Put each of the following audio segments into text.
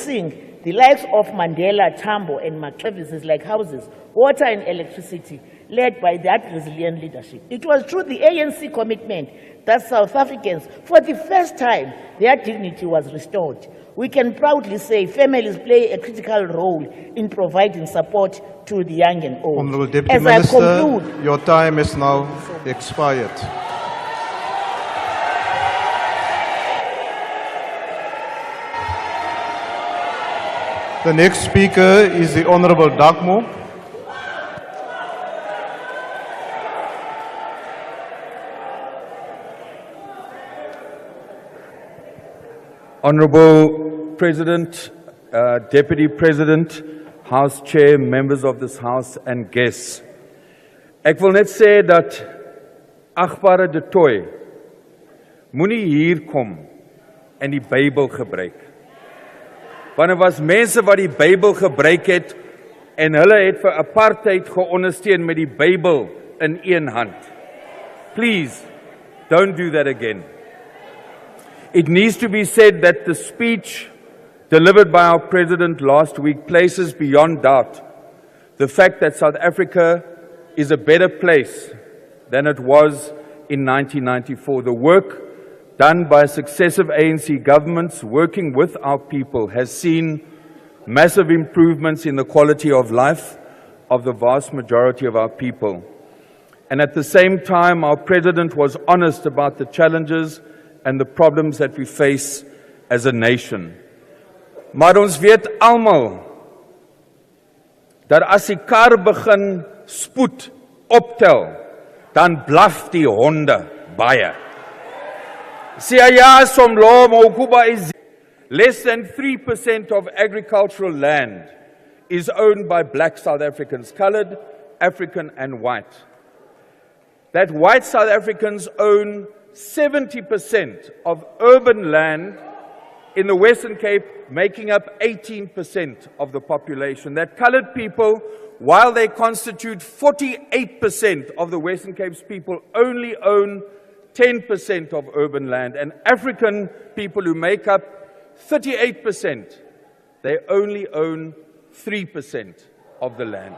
promising the likes of Mandela, Tambo, and McClevis's like houses, water and electricity, led by that resilient leadership. It was through the ANC commitment that South Africans, for the first time, their dignity was restored. We can proudly say families play a critical role in providing support to the young and old. Honourable Deputy Minister, your time is now expired. The next speaker is the Honourable Dagmo. Honourable President, Deputy President, House Chair, members of this House and guests. Ek wil net sê dat agbare de Tooi moenie hier kom en die Bybel gebruik. Want er was mense wat die Bybel gebruik het en hulle het vir apartheid geondersteun met die Bybel in een hand. Please, don't do that again. It needs to be said that the speech delivered by our President last week places beyond doubt the fact that South Africa is a better place than it was in 1994. The work done by successive ANC governments working with our people has seen massive improvements in the quality of life of the vast majority of our people. And at the same time, our President was honest about the challenges and the problems that we face as a nation. Maar ons weet almal dat as die kar begin spoed optel, dan blaf die honde baie. Less than 3% of agricultural land is owned by black South Africans, coloured, African and white. That white South Africans own 70% of urban land in the Western Cape, making up 18% of the population. That coloured people, while they constitute 48% of the Western Cape's people, only own 10% of urban land, and African people who make up 38%, they only own 3% of the land.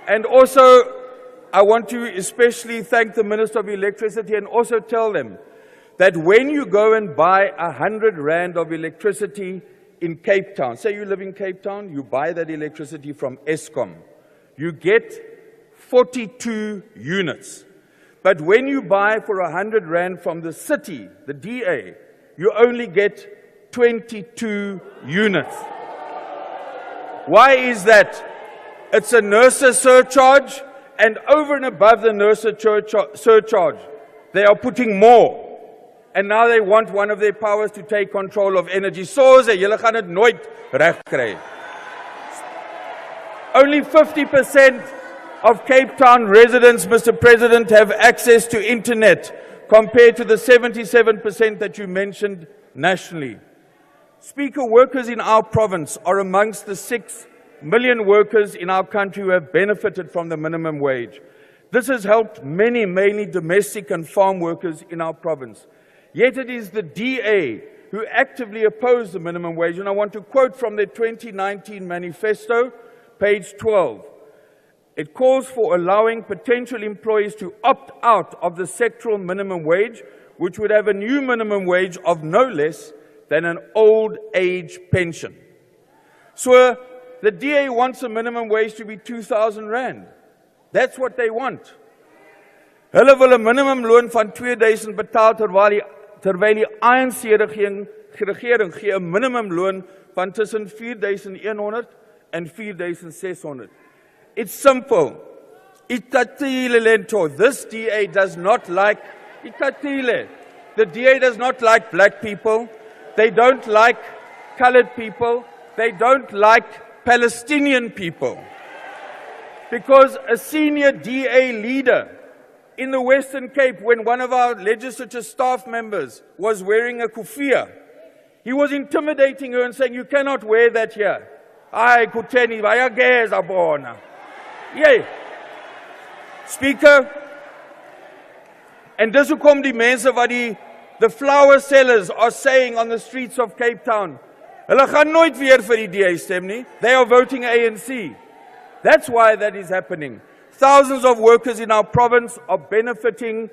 And also, I want to especially thank the Minister of Electricity and also tell them that when you go and buy 100 Rand of electricity in Cape Town, say you live in Cape Town, you buy that electricity from Eskom, you get 42 units. But when you buy for 100 Rand from the city, the DA, you only get 22 units. Why is that? It's a NERSA surcharge, and over and above the NERSA surcharge, they are putting more. And now they want one of their powers to take control of energy. So sê, julle gaan dit nooit reg kry. Only 50% of Cape Town residents, Mr. President, have access to internet compared to the 77% that you mentioned nationally. Speaker, workers in our province are amongst the 6 million workers in our country who have benefited from the minimum wage. This has helped many, mainly domestic and farm workers in our province. Yet it is the DA who actively oppose the minimum wage, and I want to quote from their 2019 manifesto, page 12. It calls for allowing potential employees to opt out of the sectoral minimum wage, which would have a new minimum wage of no less than an old age pension. So the DA wants a minimum wage to be 2,000 Rand. That's what they want. Hulle wil 'n minimumloon van 2,000 betaal terwyl die ANC regering gee 'n minimumloon van tussen 4,100 en 4,600. It's simple. Itatile lento. This DA does not like Itatile. The DA does not like black people. They don't like colored people. They don't like Palestinian people. Because a senior DA leader in the Western Cape, when one of our legislature staff members was wearing a kufia, he was intimidating her and saying, "You cannot wear that here." Ai kuteni vaya geza bona. Yay. Speaker, and dis hoekom die mense wat the flower sellers are saying on the streets of Cape Town, Hulle gaan nooit weer vir die DA stem nie. They are voting ANC. That's why that is happening. Thousands of workers in our province are benefiting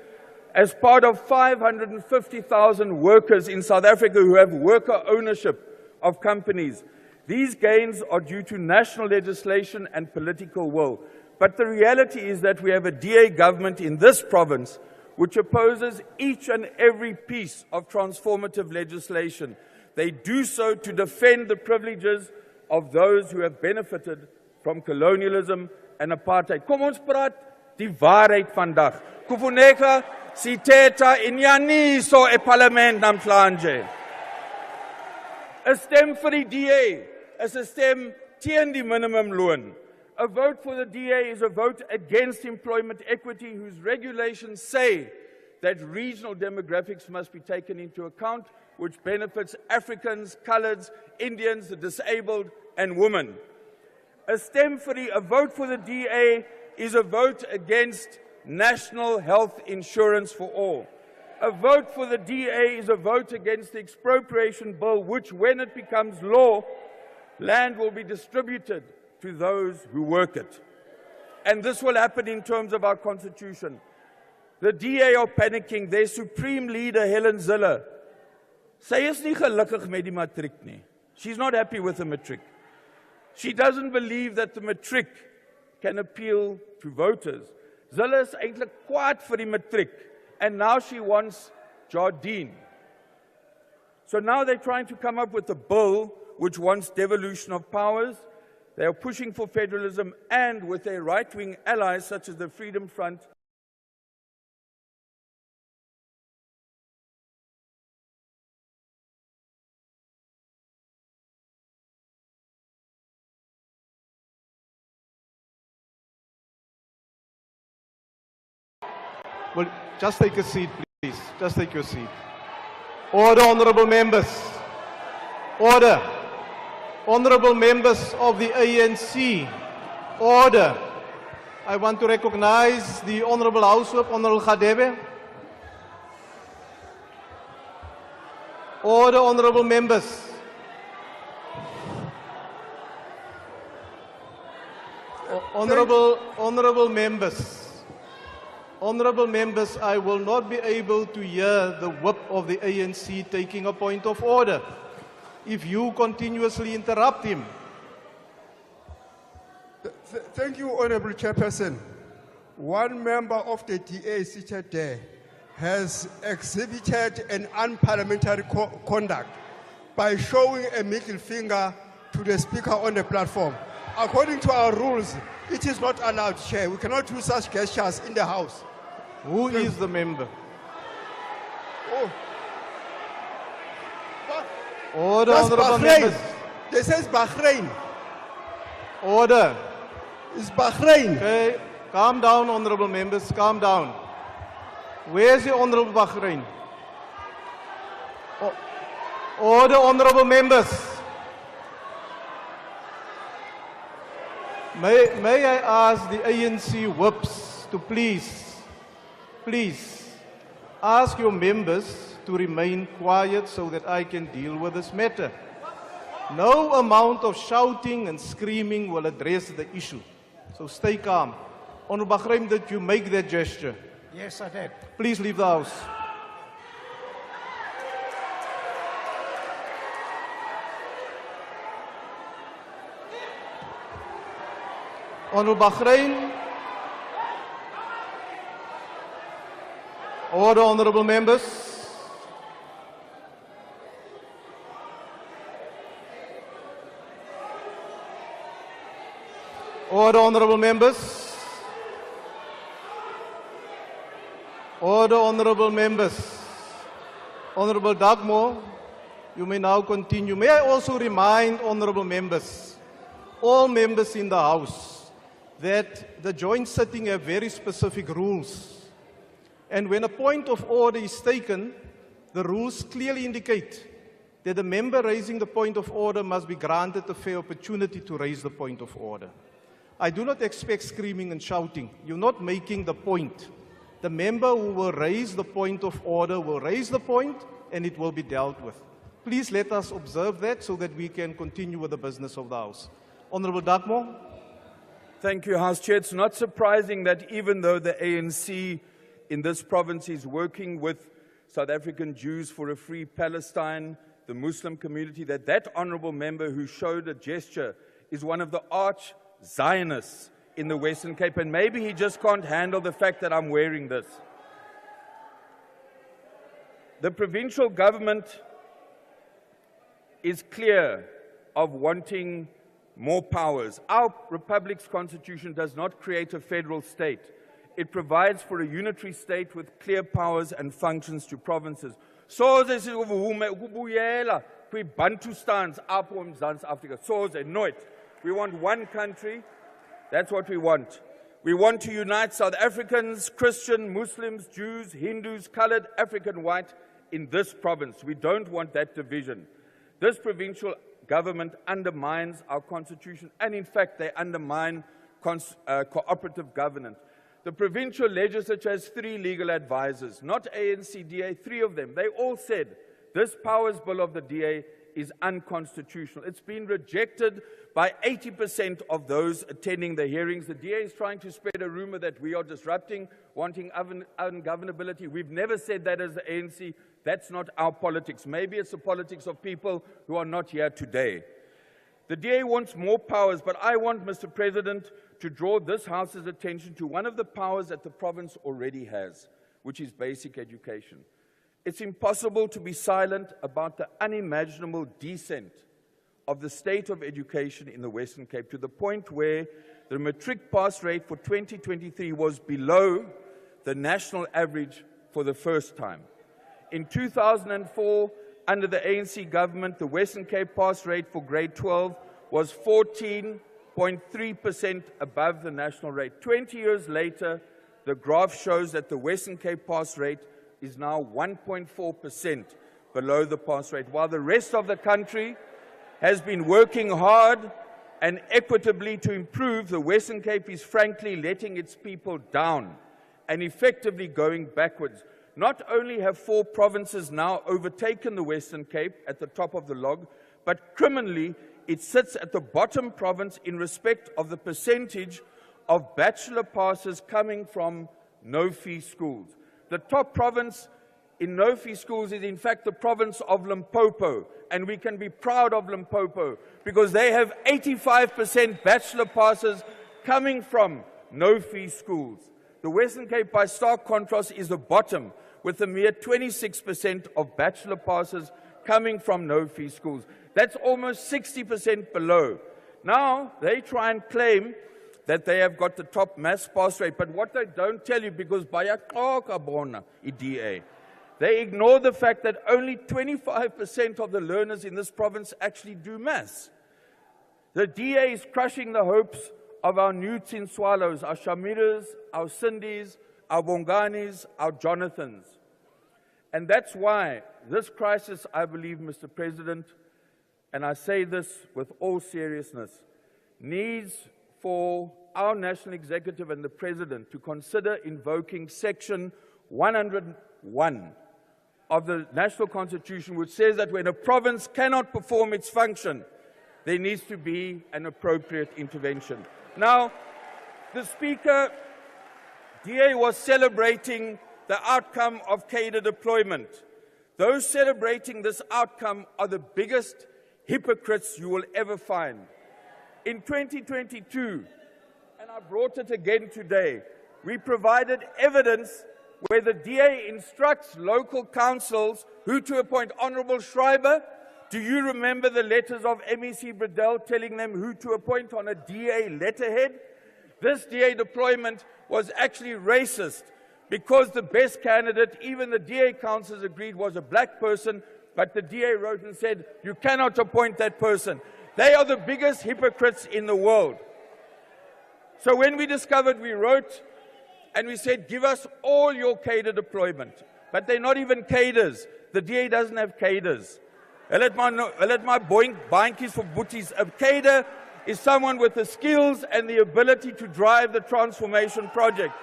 as part of 550,000 workers in South Africa who have worker ownership of companies. These gains are due to national legislation and political will. But the reality is that we have a DA government in this province which opposes each and every piece of transformative legislation. They do so to defend the privileges of those who have benefited from colonialism and apartheid. Kom ons praat die waarheid vandag. Kufuneka sithetha inyaniso eParliament namhlanje. 'n Stem vir die DA is 'n stem teen die minimumloon. A vote for the DA is a vote against employment equity whose regulations say that regional demographics must be taken into account, which benefits Africans, coloureds, Indians, the disabled and women. A vote for the DA is a vote against national health insurance for all. A vote for the DA is a vote against the expropriation bill, which, when it becomes law, land will be distributed to those who work it. And this will happen in terms of our constitution. The DA are panicking. Their supreme leader, Helen Zille, sy is nie gelukkig met die matriek nie. She's not happy with the matric. She doesn't believe that the matric can appeal to voters. Zille is eintlik kwaad vir die matriek, and now she wants Jardine. So now they're trying to come up with a bill which wants devolution of powers. They are pushing for federalism, and with their right-wing allies such as the Freedom Front, Well, just take a seat, please. Just take your seat. Order, honorable members. Order. Honorable members of the ANC. Order. I want to recognize the Honorable House Whip, Honorable Cadre. Order, honorable members. Honorable members. Honorable members, I will not be able to hear the whip of the ANC taking a point of order if you continuously interrupt him. Thank you, Honorable Chairperson. One member of the DA seated there has exhibited an unparliamentary conduct by showing a middle finger to the speaker on the platform. According to our rules, it is not allowed, Chair. We cannot do such gestures in the House. Who is the member? Oh. Order, That's honorable Bahrain. members. They says Bahrain. Order. It's Bahrain. Okay, calm down, honorable members, calm down. Where's the honorable Bahrain? Order, honorable members. May I ask the ANC whips to please ask your members to remain quiet so that I can deal with this matter. No amount of shouting and screaming will address the issue. So stay calm. Honorable Bahrain, did you make that gesture? Yes, I did. Please leave the House. Honorable Bahrain. Order, honorable members. Order, honorable members. Order, honorable members. Honorable Dagmo, you may now continue. May I also remind honorable members, all members in the House, that the joint sitting have very specific rules. And when a point of order is taken, the rules clearly indicate that the member raising the point of order must be granted a fair opportunity to raise the point of order. I do not expect screaming and shouting. You're not making the point. The member who will raise the point of order will raise the point and it will be dealt with. Please let us observe that so that we can continue with the business of the House. Honourable Dagmore. Thank you, House Chair. It's not surprising that even though the ANC in this province is working with South African Jews for a free Palestine, the Muslim community, that honourable member who showed a gesture is one of the arch Zionists in the Western Cape, and maybe he just can't handle the fact that I'm wearing this. The provincial government is clear of wanting more powers. Our Republic's constitution does not create a federal state. It provides for a unitary state with clear powers and functions to provinces. Soze sivume ukubuyela kwi-Bantustans apho eMzantsi Afrika. Soze, nooit. We want one country. That's what we want. We want to unite South Africans, Christian, Muslims, Jews, Hindus, coloured, African, white in this province. We don't want that division. This provincial government undermines our constitution, and in fact, they undermine cooperative governance. The provincial legislature has 3 legal advisors, not ANC, DA, 3 of them. They all said this powers bill of the DA is unconstitutional. It's been rejected by 80% of those attending the hearings. The DA is trying to spread a rumor that we are disrupting, wanting ungovernability. We've never said that as the ANC. That's not our politics. Maybe it's the politics of people who are not here today. The DA wants more powers, but I want, Mr. President, to draw this House's attention to one of the powers that the province already has, which is basic education. It's impossible to be silent about the unimaginable descent of the state of education in the Western Cape, to the point where the matric pass rate for 2023 was below the national average for the first time. In 2004, under the ANC government, the Western Cape pass rate for grade 12 was 14.3% above the national rate. 20 years later, the graph shows that the Western Cape pass rate is now 1.4% below the pass rate, while the rest of the country has been working hard and equitably to improve. The Western Cape is frankly letting its people down and effectively going backwards. Not only have 4 provinces now overtaken the Western Cape at the top of the log, but criminally it sits at the bottom province in respect of the percentage of bachelor passes coming from no-fee schools. The top province in no-fee schools is in fact the province of Limpopo, and we can be proud of Limpopo because they have 85% bachelor passes coming from no-fee schools. The Western Cape, by stark contrast, is the bottom, with a mere 26% of bachelor passes coming from no-fee schools. That's almost 60% below. Now, they try and claim that they have got the top maths pass rate, but what they don't tell you, because bayaxoka bona iDA, they ignore the fact that only 25% of the learners in this province actually do maths. The DA is crushing the hopes of our Newts in Swallows, our Shamiras, our Cindy's, our Bonganis, our Jonathans. And that's why this crisis, I believe, Mr. President, and I say this with all seriousness, needs for our National Executive and the President to consider invoking Section 101 of the National Constitution, which says that when a province cannot perform its function, there needs to be an appropriate intervention. Now, the Speaker, DA was celebrating the outcome of Cadre deployment. Those celebrating this outcome are the biggest hypocrites you will ever find. In 2022, and I brought it again today, we provided evidence where the DA instructs local councils who to appoint. Honourable Schreiber, do you remember the letters of MEC Bradell telling them who to appoint on a DA letterhead? This DA deployment was actually racist because the best candidate, even the DA councils agreed, was a black person, but the DA wrote and said, you cannot appoint that person. They are the biggest hypocrites in the world. So when we discovered, we wrote and we said, give us all your cadre deployment. But they're not even cadres. The DA doesn't have cadres. Let my baantjies for boeties. A cadre is someone with the skills and the ability to drive the transformation project.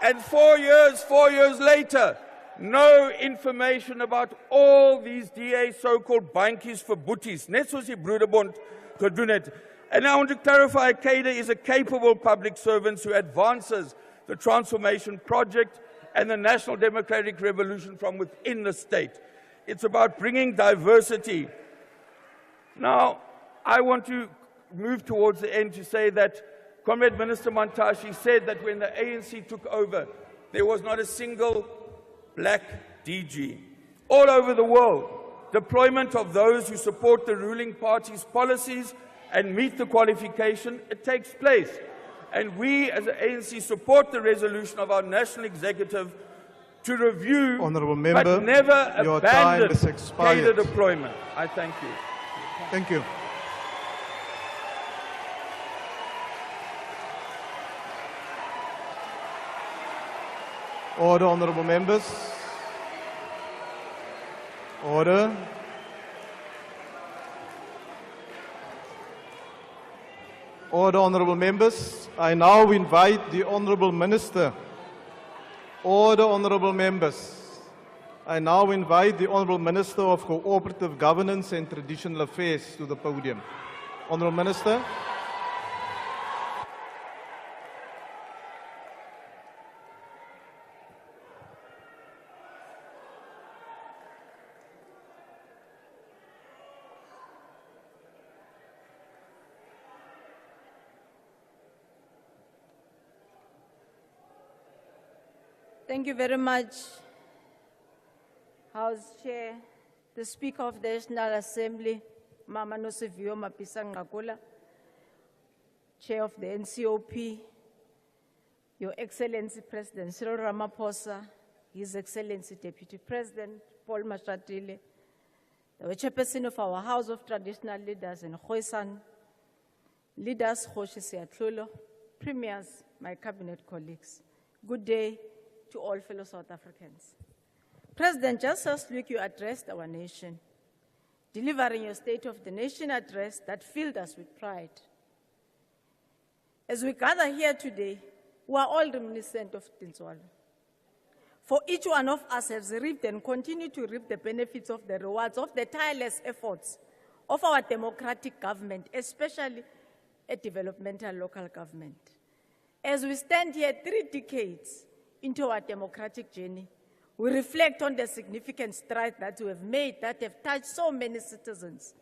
And 4 years later, no information about all these DA so-called bankies for booties. Net soos die broederbond gedoen het. And I want to clarify, Cadre is a capable public servant who advances the transformation project and the national democratic revolution from within the state. It's about bringing diversity. Now, I want to move towards the end to say that Comrade Minister Mantashe said that when the ANC took over, there was not a single black DG. All over the world, deployment of those who support the ruling party's policies and meet the qualification, it takes place. And we as the ANC support the resolution of our national executive to review Honourable Member, but never your time abandon is expired. cadre deployment. I thank you. Thank you. Order, honourable members. Order. Order, honourable members. I now invite the Honourable Minister. Order, honourable members. I now invite the Honourable Minister of Cooperative Governance and Traditional Affairs to the podium. Honourable Minister. Thank you very much, House Chair, the Speaker of the National Assembly, Mama Nosivio Mapisang Ngakula, Chair of the NCOP, Your Excellency President Cyril Ramaphosa, His Excellency Deputy President Paul Mashatile, the Chairperson of our House of Traditional Leaders in Khoisan, leaders Khoshi Siatlulo, Premiers, my Cabinet colleagues. Good day to all fellow South Africans. President, just last week you addressed our nation, delivering your State of the Nation address that filled us with pride. As we gather here today, we are all reminiscent of Tinswalo. For each one of us has reaped and continue to reap the benefits of the rewards of the tireless efforts of our democratic government, especially a developmental local government. As we stand here 3 decades into our democratic journey, we reflect on the significant strides that we have made that have touched so many citizens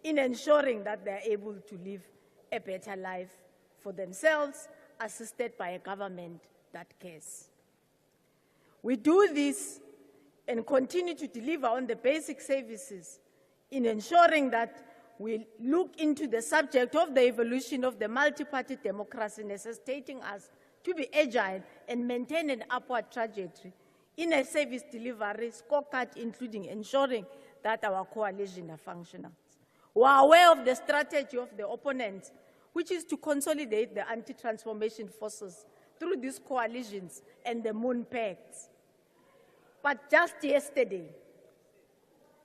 in ensuring that they are able to live a better life for themselves, assisted by a government that cares. We do this and continue to deliver on the basic services in ensuring that we look into the subject of the evolution of the multi-party democracy, necessitating us to be agile and maintain an upward trajectory in a service delivery scorecard, including ensuring that our coalition are functional. We are aware of the strategy of the opponents, which is to consolidate the anti-transformation forces through these coalitions and the Moon Pacts. But just yesterday,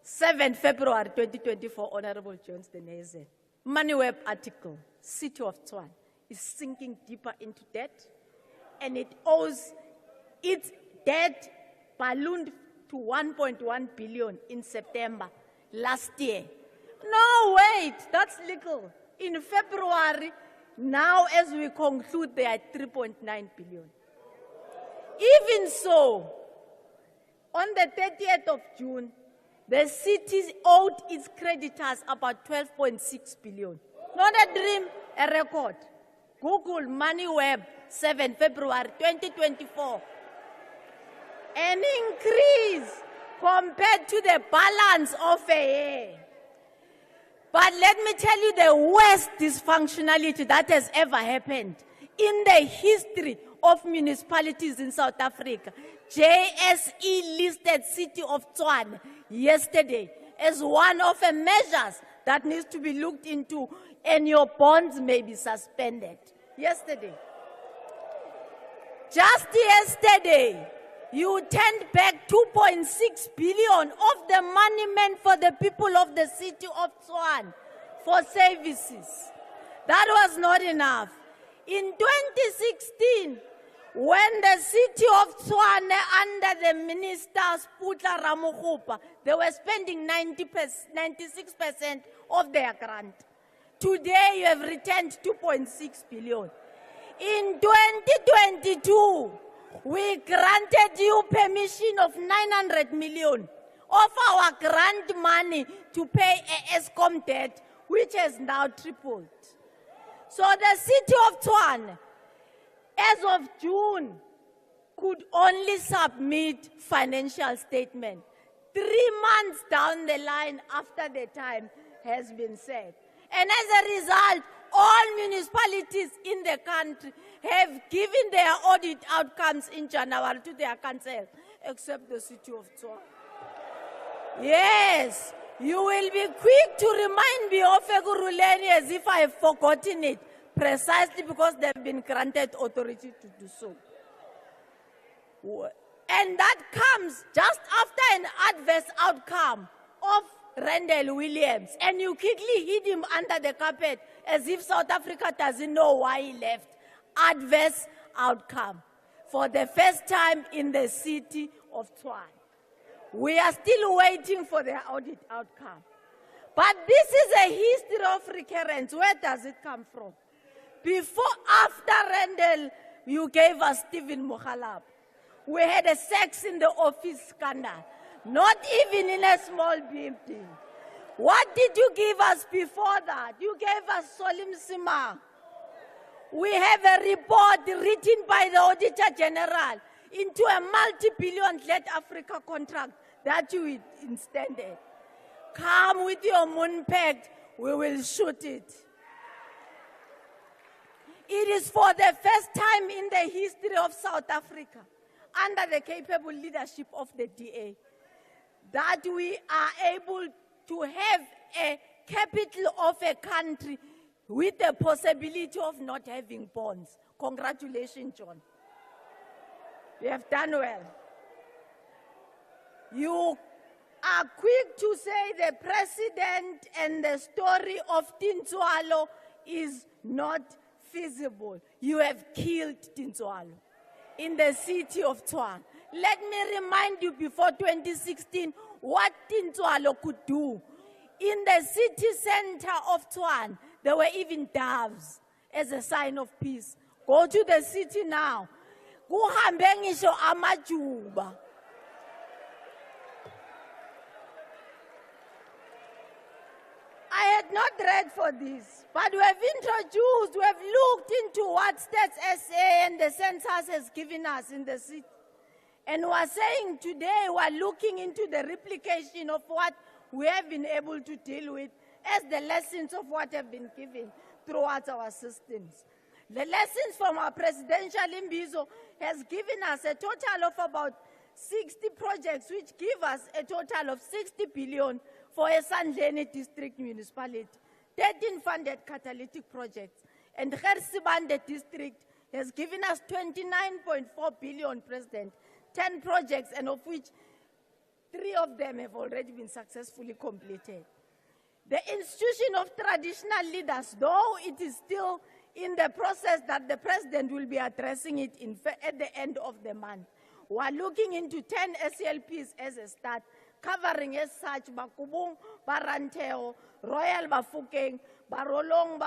7 February 2024, Honorable Johnston Eze, MoneyWeb article, City of Tshwane is sinking deeper into debt, and it owes its debt ballooned to 1.1 billion in September last year. No, wait, that's legal. In February, now as we conclude, they are at 3.9 billion. Even so, on the 30th of June, the city owed its creditors about 12.6 billion. Not a dream, a record. Google MoneyWeb, 7 February 2024. An increase compared to the balance of a year. But let me tell you the worst dysfunctionality that has ever happened in the history of municipalities in South Africa. JSE listed City of Tshwane yesterday as one of the measures that needs to be looked into, and your bonds may be suspended. Yesterday. Just yesterday, you turned back 2.6 billion of the money meant for the people of the City of Tshwane for services. That was not enough. In 2016, When the city of Tshwane, under the minister Sputla Ramokgopa, they were spending 96% of their grant. Today, you have returned 2.6 billion. In 2022, we granted you permission of 900 million of our grant money to pay a ESCOM debt, which has now tripled. So the city of Tshwane, as of June, could only submit financial statement 3 months down the line after the time has been set. And as a result, all municipalities in the country have given their audit outcomes in January to their council, except the city of Tshwane. Yes, you will be quick to remind me of Eguruleni as if I have forgotten it, precisely because they have been granted authority to do so. And that comes just after an adverse outcome of Randall Williams, and you quickly hid him under the carpet as if South Africa doesn't know why he left. Adverse outcome for the first time in the city of Tshwane. We are still waiting for the audit outcome. But this is a history of recurrence. Where does it come from? Before, after Randall, you gave us Stephen Mokhalab. We had a sex in the office scandal. Not even in a small building. What did you give us before that? You gave us Solim Sima. We have a report written by the Auditor General into a multi-billion Let Africa contract that you extended. Come with your moon pact, we will shoot it. It is for the first time in the history of South Africa, under the capable leadership of the DA, that we are able to have a capital of a country with the possibility of not having bonds. Congratulations, John. You have done well. You are quick to say the president and the story of Tintswalo is not feasible. You have killed Tintswalo in the city of Tshwane. Let me remind you, before 2016, what Tintswalo could do. In the city center of Tshwane, there were even doves as a sign of peace. Go to the city now. Kuhambe ngisho amajuba. I had not read for this, but we have introduced, we have looked into what Stats SA and the census has given us in the city. And we are saying today we are looking into the replication of what we have been able to deal with as the lessons of what have been given throughout our systems. The lessons from our presidential imbizo has given us a total of about 60 projects, which give us a total of 60 billion for a Sandleni district municipality, 13 funded catalytic projects, and Gersibande district has given us 29.4 billion, President, 10 projects, and of which 3 of them have already been successfully completed. The institution of traditional leaders, though it is still in the process that the president will be addressing it at the end of the month, we are looking into 10 SLPs as a start, covering as such Bakubung, Baranteo, Royal Bafukeng, Barolong,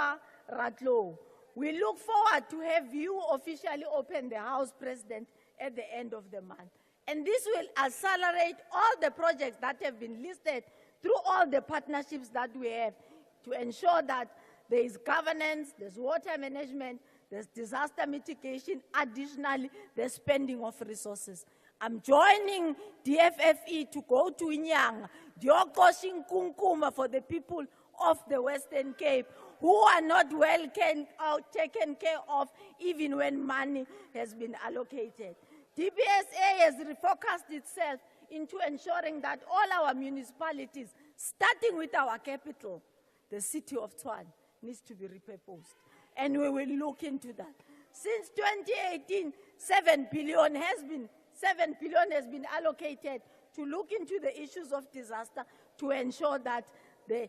Ratlo. We look forward to have you officially open the House, President, at the end of the month. And this will accelerate all the projects that have been listed through all the partnerships that we have to ensure that there is governance, there's water management, there's disaster mitigation, additionally, there's spending of resources. I'm joining DFFE to go to Inyanga, Diokoshin Kunkuma for the people of the Western Cape who are not well taken care of even when money has been allocated. DBSA has refocused itself into ensuring that all our municipalities, starting with our capital, the city of Tshwane, needs to be repurposed. And we will look into that. Since 2018, 7 billion has been allocated to look into the issues of disaster to ensure that the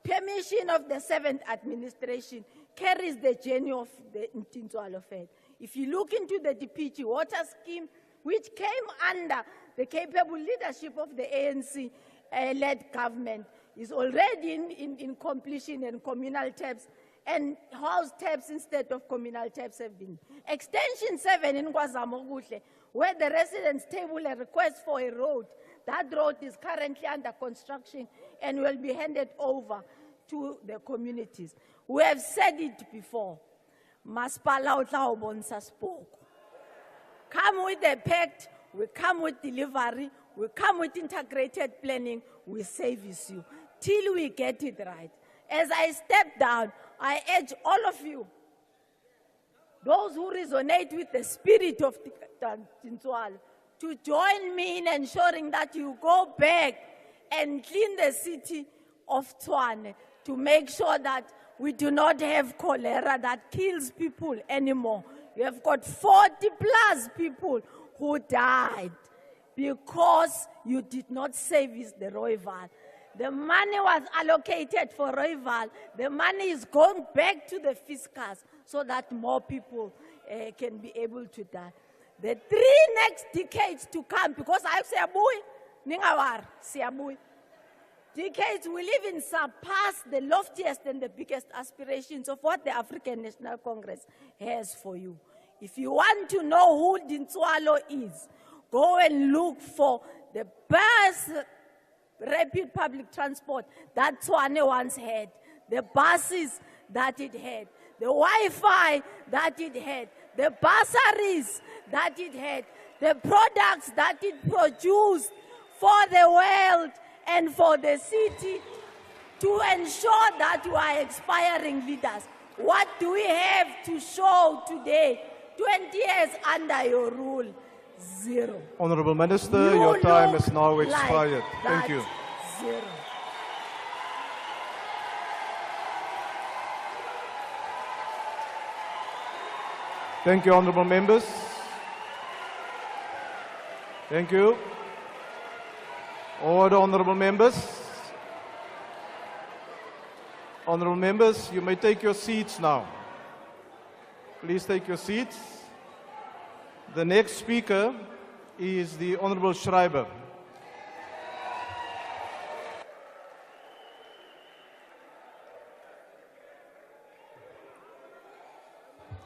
permission of the 7th administration carries the journey of the Tintswalo Fed. If you look into the DPG water scheme, which came under the capable leadership of the ANC-led government, is already in completion, and communal taps and house taps instead of communal taps have been. Extension 7 in KwaZulu-Natal, where the residents table a request for a road. That road is currently under construction and will be handed over to the communities. We have said it before. Masipala utla ubonisa spoko. Come with the pact, we come with delivery, we come with integrated planning, we service you till we get it right. As I step down, I urge all of you, those who resonate with the spirit of Tintswalo, to join me in ensuring that you go back and clean the city of Tshwane to make sure that we do not have cholera that kills people anymore. You have got 40 plus people who died because you did not service the Rooiwal. The money was allocated for Rooiwal. The money is going back to the fiscals so that more people can be able to die. The 3 next decades to come, because I say, Ningawar, Siabui. Decades we live in surpass the loftiest and the biggest aspirations of what the African National Congress has for you. If you want to know who Dintswalo is, go and look for the best rapid public transport that Tshwane once had, the buses that it had, the Wi-Fi that it had, the bursaries that it had, the products that it produced for the world and for the city to ensure that you are expiring leaders. What do we have to show today, 20 years under your rule? Zero. Honorable Minister, You your time look is now like expired. Thank that. you. Zero. Thank you, honorable members. Thank you. Order, honorable members. Honorable members, you may take your seats now. Please take your seats. The next speaker is the Honorable Schreiber.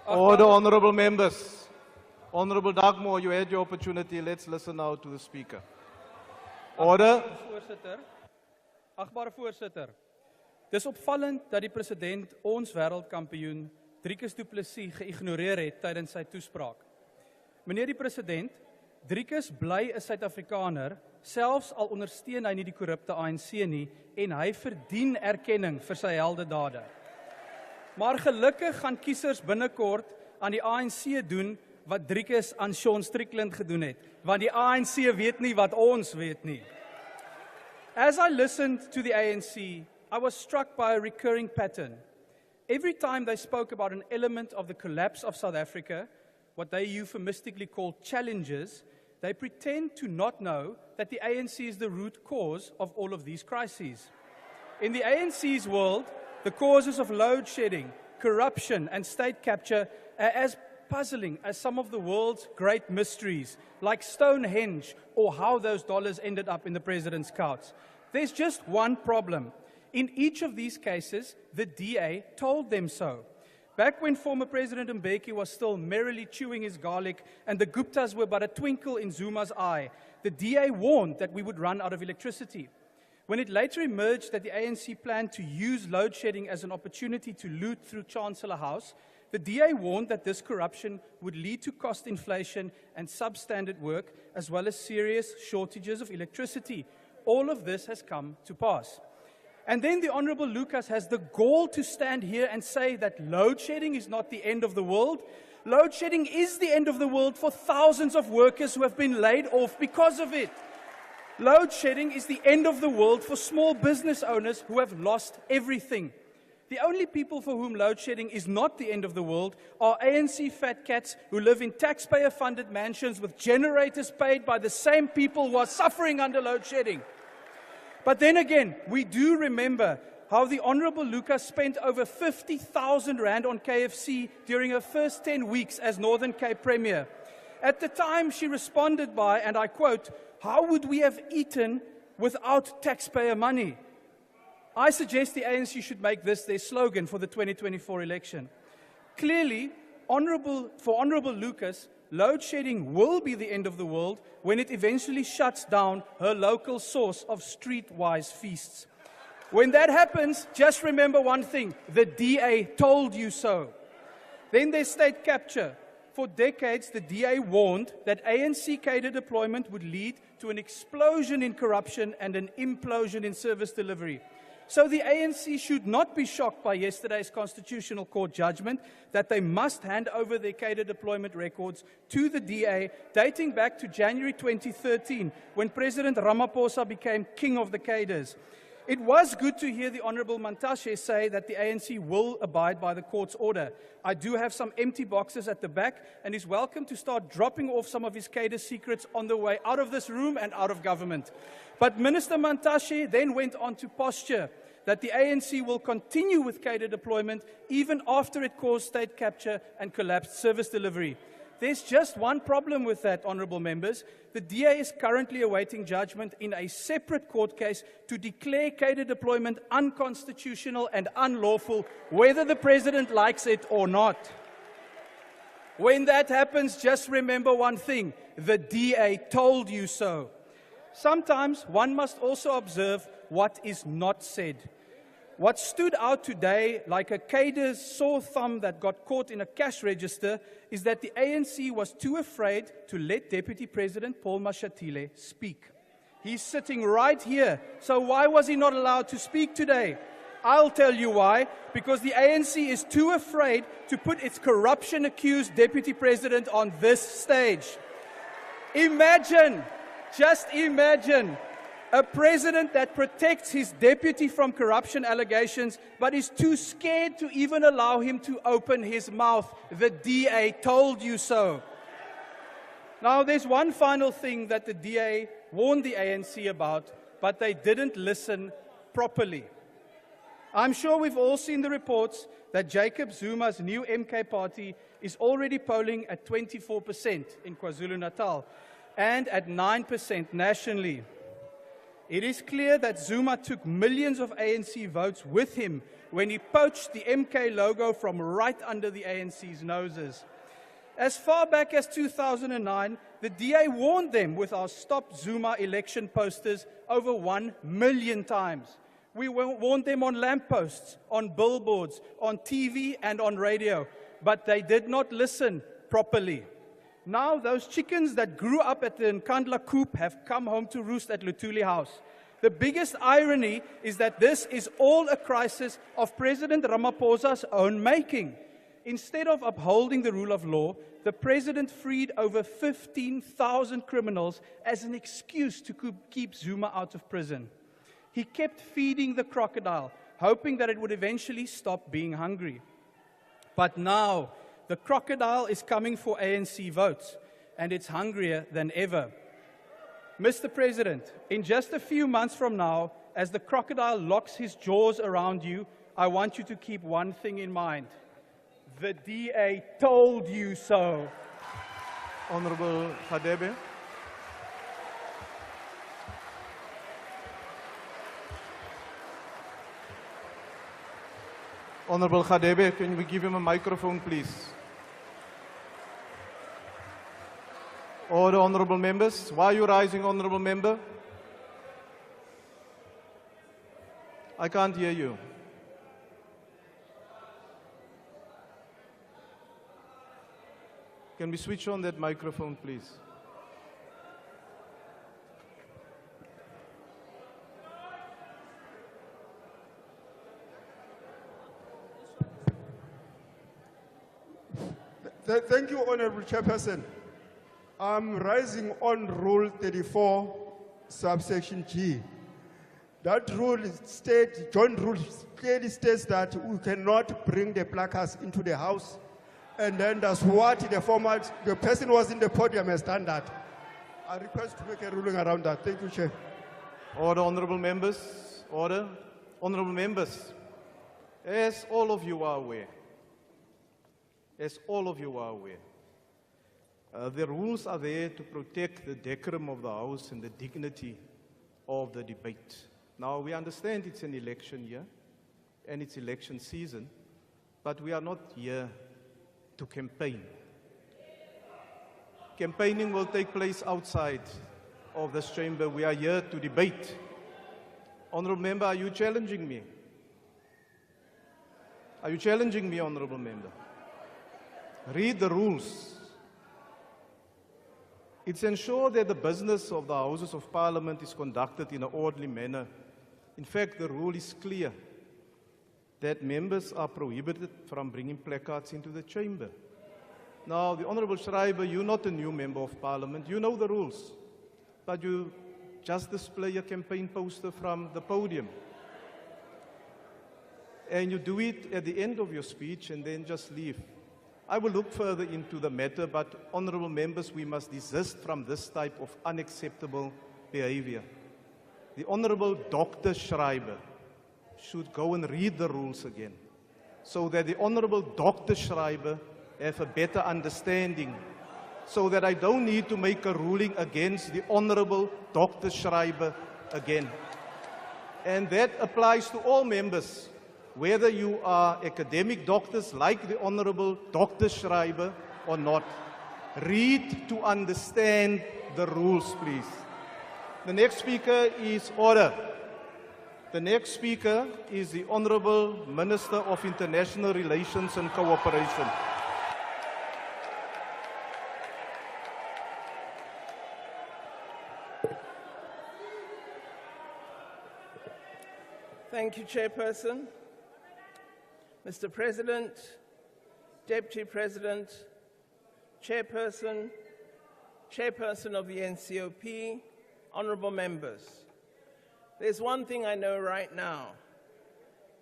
Order, honorable members. Honorable Dagmore, you had your opportunity. Let's listen now to the speaker. Order. Agbare voorsitter. Dis opvallend dat die president ons wêreldkampioen Driekus Du Plessis geïgnoreer het tydens sy toespraak. Meneer die president, Driekus bly 'n Suid-Afrikaner, selfs al ondersteun hy nie die korrupte ANC nie en hy verdien erkenning vir sy heldedade. Maar gelukkig gaan kiesers binnekort aan die ANC doen wat Driekus aan Sean Strickland gedoen het, want die ANC weet nie wat ons weet nie. As I listened to the ANC, I was struck by a recurring pattern. Every time they spoke about an element of the collapse of South Africa, what they euphemistically call challenges, they pretend to not know that the ANC is the root cause of all of these crises. In the ANC's world, the causes of load shedding, corruption, and state capture are as puzzling as some of the world's great mysteries, like Stonehenge or how those dollars ended up in the president's couch. There's just one problem. In each of these cases, the DA told them so. Back when former President Mbeki was still merrily chewing his garlic and the Guptas were but a twinkle in Zuma's eye, the DA warned that we would run out of electricity. When it later emerged that the ANC planned to use load shedding as an opportunity to loot through Chancellor House, the DA warned that this corruption would lead to cost inflation and substandard work, as well as serious shortages of electricity. All of this has come to pass. And then the Honorable Lucas has the gall to stand here and say that load shedding is not the end of the world. Load shedding is the end of the world for thousands of workers who have been laid off because of it. Load shedding is the end of the world for small business owners who have lost everything. The only people for whom load shedding is not the end of the world are ANC fat cats who live in taxpayer-funded mansions with generators paid by the same people who are suffering under load shedding. But then again, we do remember how the Honourable Lucas spent over 50,000 rand on KFC during her first 10 weeks as Northern Cape Premier. At the time, she responded by, and I quote, "How would we have eaten without taxpayer money?" I suggest the ANC should make this their slogan for the 2024 election. Clearly, for Honourable Lucas, load shedding will be the end of the world when it eventually shuts down her local source of streetwise feasts. When that happens, just remember one thing: the DA told you so. Then there's state capture. For decades, the DA warned that ANC cadre deployment would lead to an explosion in corruption and an implosion in service delivery. So the ANC should not be shocked by yesterday's Constitutional Court judgment that they must hand over their cadre deployment records to the DA, dating back to January 2013, when President Ramaphosa became king of the cadres. It was good to hear the Honourable Mantashe say that the ANC will abide by the court's order. I do have some empty boxes at the back, and is welcome to start dropping off some of his cadre secrets on the way out of this room and out of government. But Minister Mantashe then went on to posture that the ANC will continue with cadre deployment even after it caused state capture and collapsed service delivery. There's just one problem with that, honourable members. The DA is currently awaiting judgment in a separate court case to declare cadre deployment unconstitutional and unlawful, whether the President likes it or not. When that happens, just remember one thing: the DA told you so. Sometimes one must also observe what is not said. What stood out today like a cadre's sore thumb that got caught in a cash register is that the ANC was too afraid to let Deputy President Paul Mashatile speak. He's sitting right here, so why was he not allowed to speak today? I'll tell you why: because the ANC is too afraid to put its corruption-accused Deputy President on this stage. Imagine, just imagine, a president that protects his deputy from corruption allegations, but is too scared to even allow him to open his mouth. The DA told you so. Now, there's one final thing that the DA warned the ANC about, but they didn't listen properly. I'm sure we've all seen the reports that Jacob Zuma's new MK party is already polling at 24% in KwaZulu-Natal and at 9% nationally. It is clear that Zuma took millions of ANC votes with him when he poached the MK logo from right under the ANC's noses. As far back as 2009, the DA warned them with our Stop Zuma election posters over 1 million times. We warned them on lampposts, on billboards, on TV and on radio, but they did not listen properly. Now those chickens that grew up at the Nkandla coop have come home to roost at Luthuli House. The biggest irony is that this is all a crisis of President Ramaphosa's own making. Instead of upholding the rule of law, the President freed over 15,000 criminals as an excuse to keep Zuma out of prison. He kept feeding the crocodile, hoping that it would eventually stop being hungry. But now, the crocodile is coming for ANC votes, and it's hungrier than ever. Mr. President, in just a few months from now, as the crocodile locks his jaws around you, I want you to keep one thing in mind. The DA told you so. Honourable Cadre. Honourable Cadre, can we give him a microphone, please? Order, honourable members. Why are you rising, honourable member? I can't hear you. Can we switch on that microphone, please? Thank you, Honourable Chairperson. I'm rising on Rule 34, subsection G. That rule joint rule clearly states that we cannot bring the placards into the House, and then that's what the person who was in the podium has done that. I request to make a ruling around that. Thank you, Chair. Order, honourable members. Order. Honourable members, as all of you are aware, the rules are there to protect the decorum of the House and the dignity of the debate. Now, we understand it's an election year and it's election season, but we are not here to campaign. Campaigning will take place outside of this chamber. We are here to debate. Honourable member, are you challenging me? Are you challenging me, honourable member? Read the rules. It's ensure that the business of the Houses of Parliament is conducted in an orderly manner. In fact, the rule is clear that members are prohibited from bringing placards into the chamber. Now, the Honourable Schreiber, you're not a new member of Parliament. You know the rules, but you just display a campaign poster from the podium. And you do it at the end of your speech and then just leave. I will look further into the matter, but honourable members, we must desist from this type of unacceptable behaviour. The Honourable Dr. Schreiber should go and read the rules again, so that the Honourable Dr. Schreiber have a better understanding, so that I don't need to make a ruling against the Honourable Dr. Schreiber again. And that applies to all members, whether you are academic doctors like the Honourable Dr. Schreiber or not. Read to understand the rules, please. The next speaker is order. The next speaker is the Honourable Minister of International Relations and Cooperation. Thank you, Chairperson. Mr. President, Deputy President, Chairperson, Chairperson of the NCOP, honourable members. There's one thing I know right now.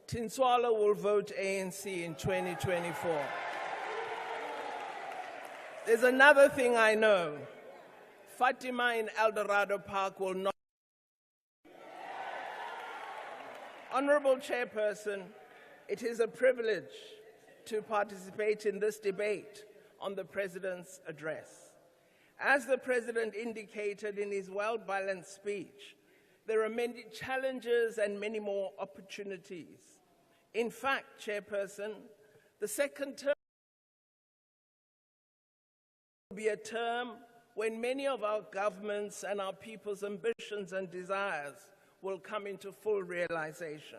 Tinswala will vote ANC in 2024. There's another thing I know. Fatima in Eldorado Park will not. Honourable Chairperson, it is a privilege to participate in this debate on the President's address. As the President indicated in his well-balanced speech, there are many challenges and many more opportunities. In fact, Chairperson, the second term will be a term when many of our governments and our people's ambitions and desires will come into full realization.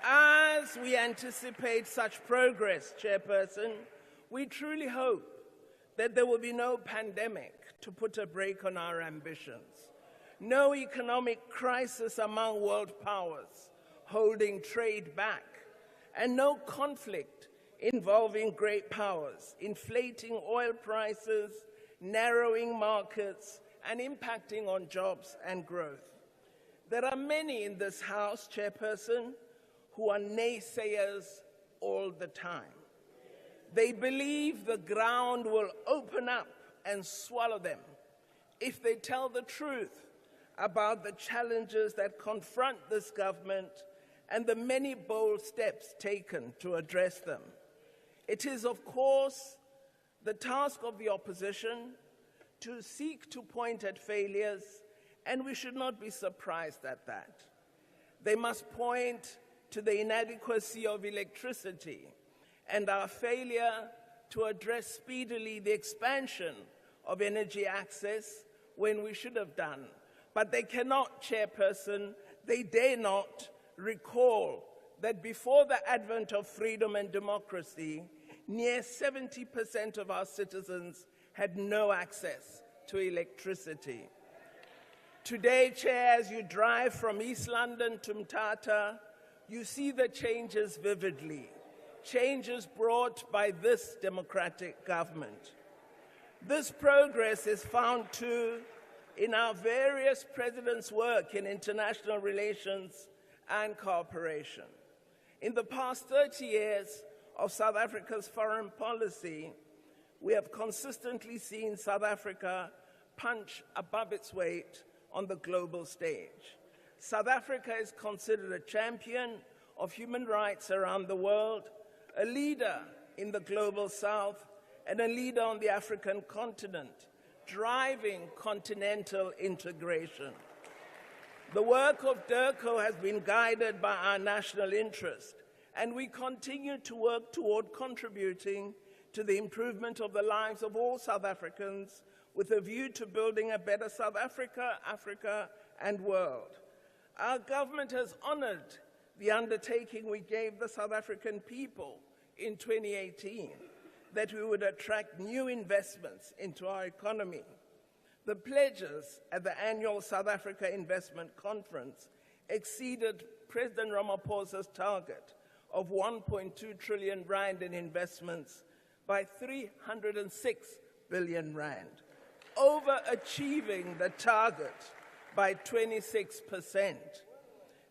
As we anticipate such progress, Chairperson, we truly hope that there will be no pandemic to put a brake on our ambitions, no economic crisis among world powers holding trade back, and no conflict involving great powers, inflating oil prices, narrowing markets, and impacting on jobs and growth. There are many in this House, Chairperson, who are naysayers all the time. They believe the ground will open up and swallow them if they tell the truth about the challenges that confront this government and the many bold steps taken to address them. It is, of course, the task of the opposition to seek to point at failures, and we should not be surprised at that. They must point to the inadequacy of electricity and our failure to address speedily the expansion of energy access when we should have done. But they cannot, Chairperson, they dare not recall that before the advent of freedom and democracy, near 70% of our citizens had no access to electricity. Today, Chair, as you drive from East London to Mthatha, you see the changes vividly, changes brought by this democratic government. This progress is found too in our various presidents' work in international relations and cooperation. In the past 30 years of South Africa's foreign policy, we have consistently seen South Africa punch above its weight on the global stage. South Africa is considered a champion of human rights around the world, a leader in the global south, and a leader on the African continent, driving continental integration. The work of DIRCO has been guided by our national interest, and we continue to work toward contributing to the improvement of the lives of all South Africans with a view to building a better South Africa, Africa, and world. Our government has honored the undertaking we gave the South African people in 2018, that we would attract new investments into our economy. The pledges at the annual South Africa Investment Conference exceeded President Ramaphosa's target of 1.2 trillion rand in investments by 306 billion rand, overachieving the target by 26%.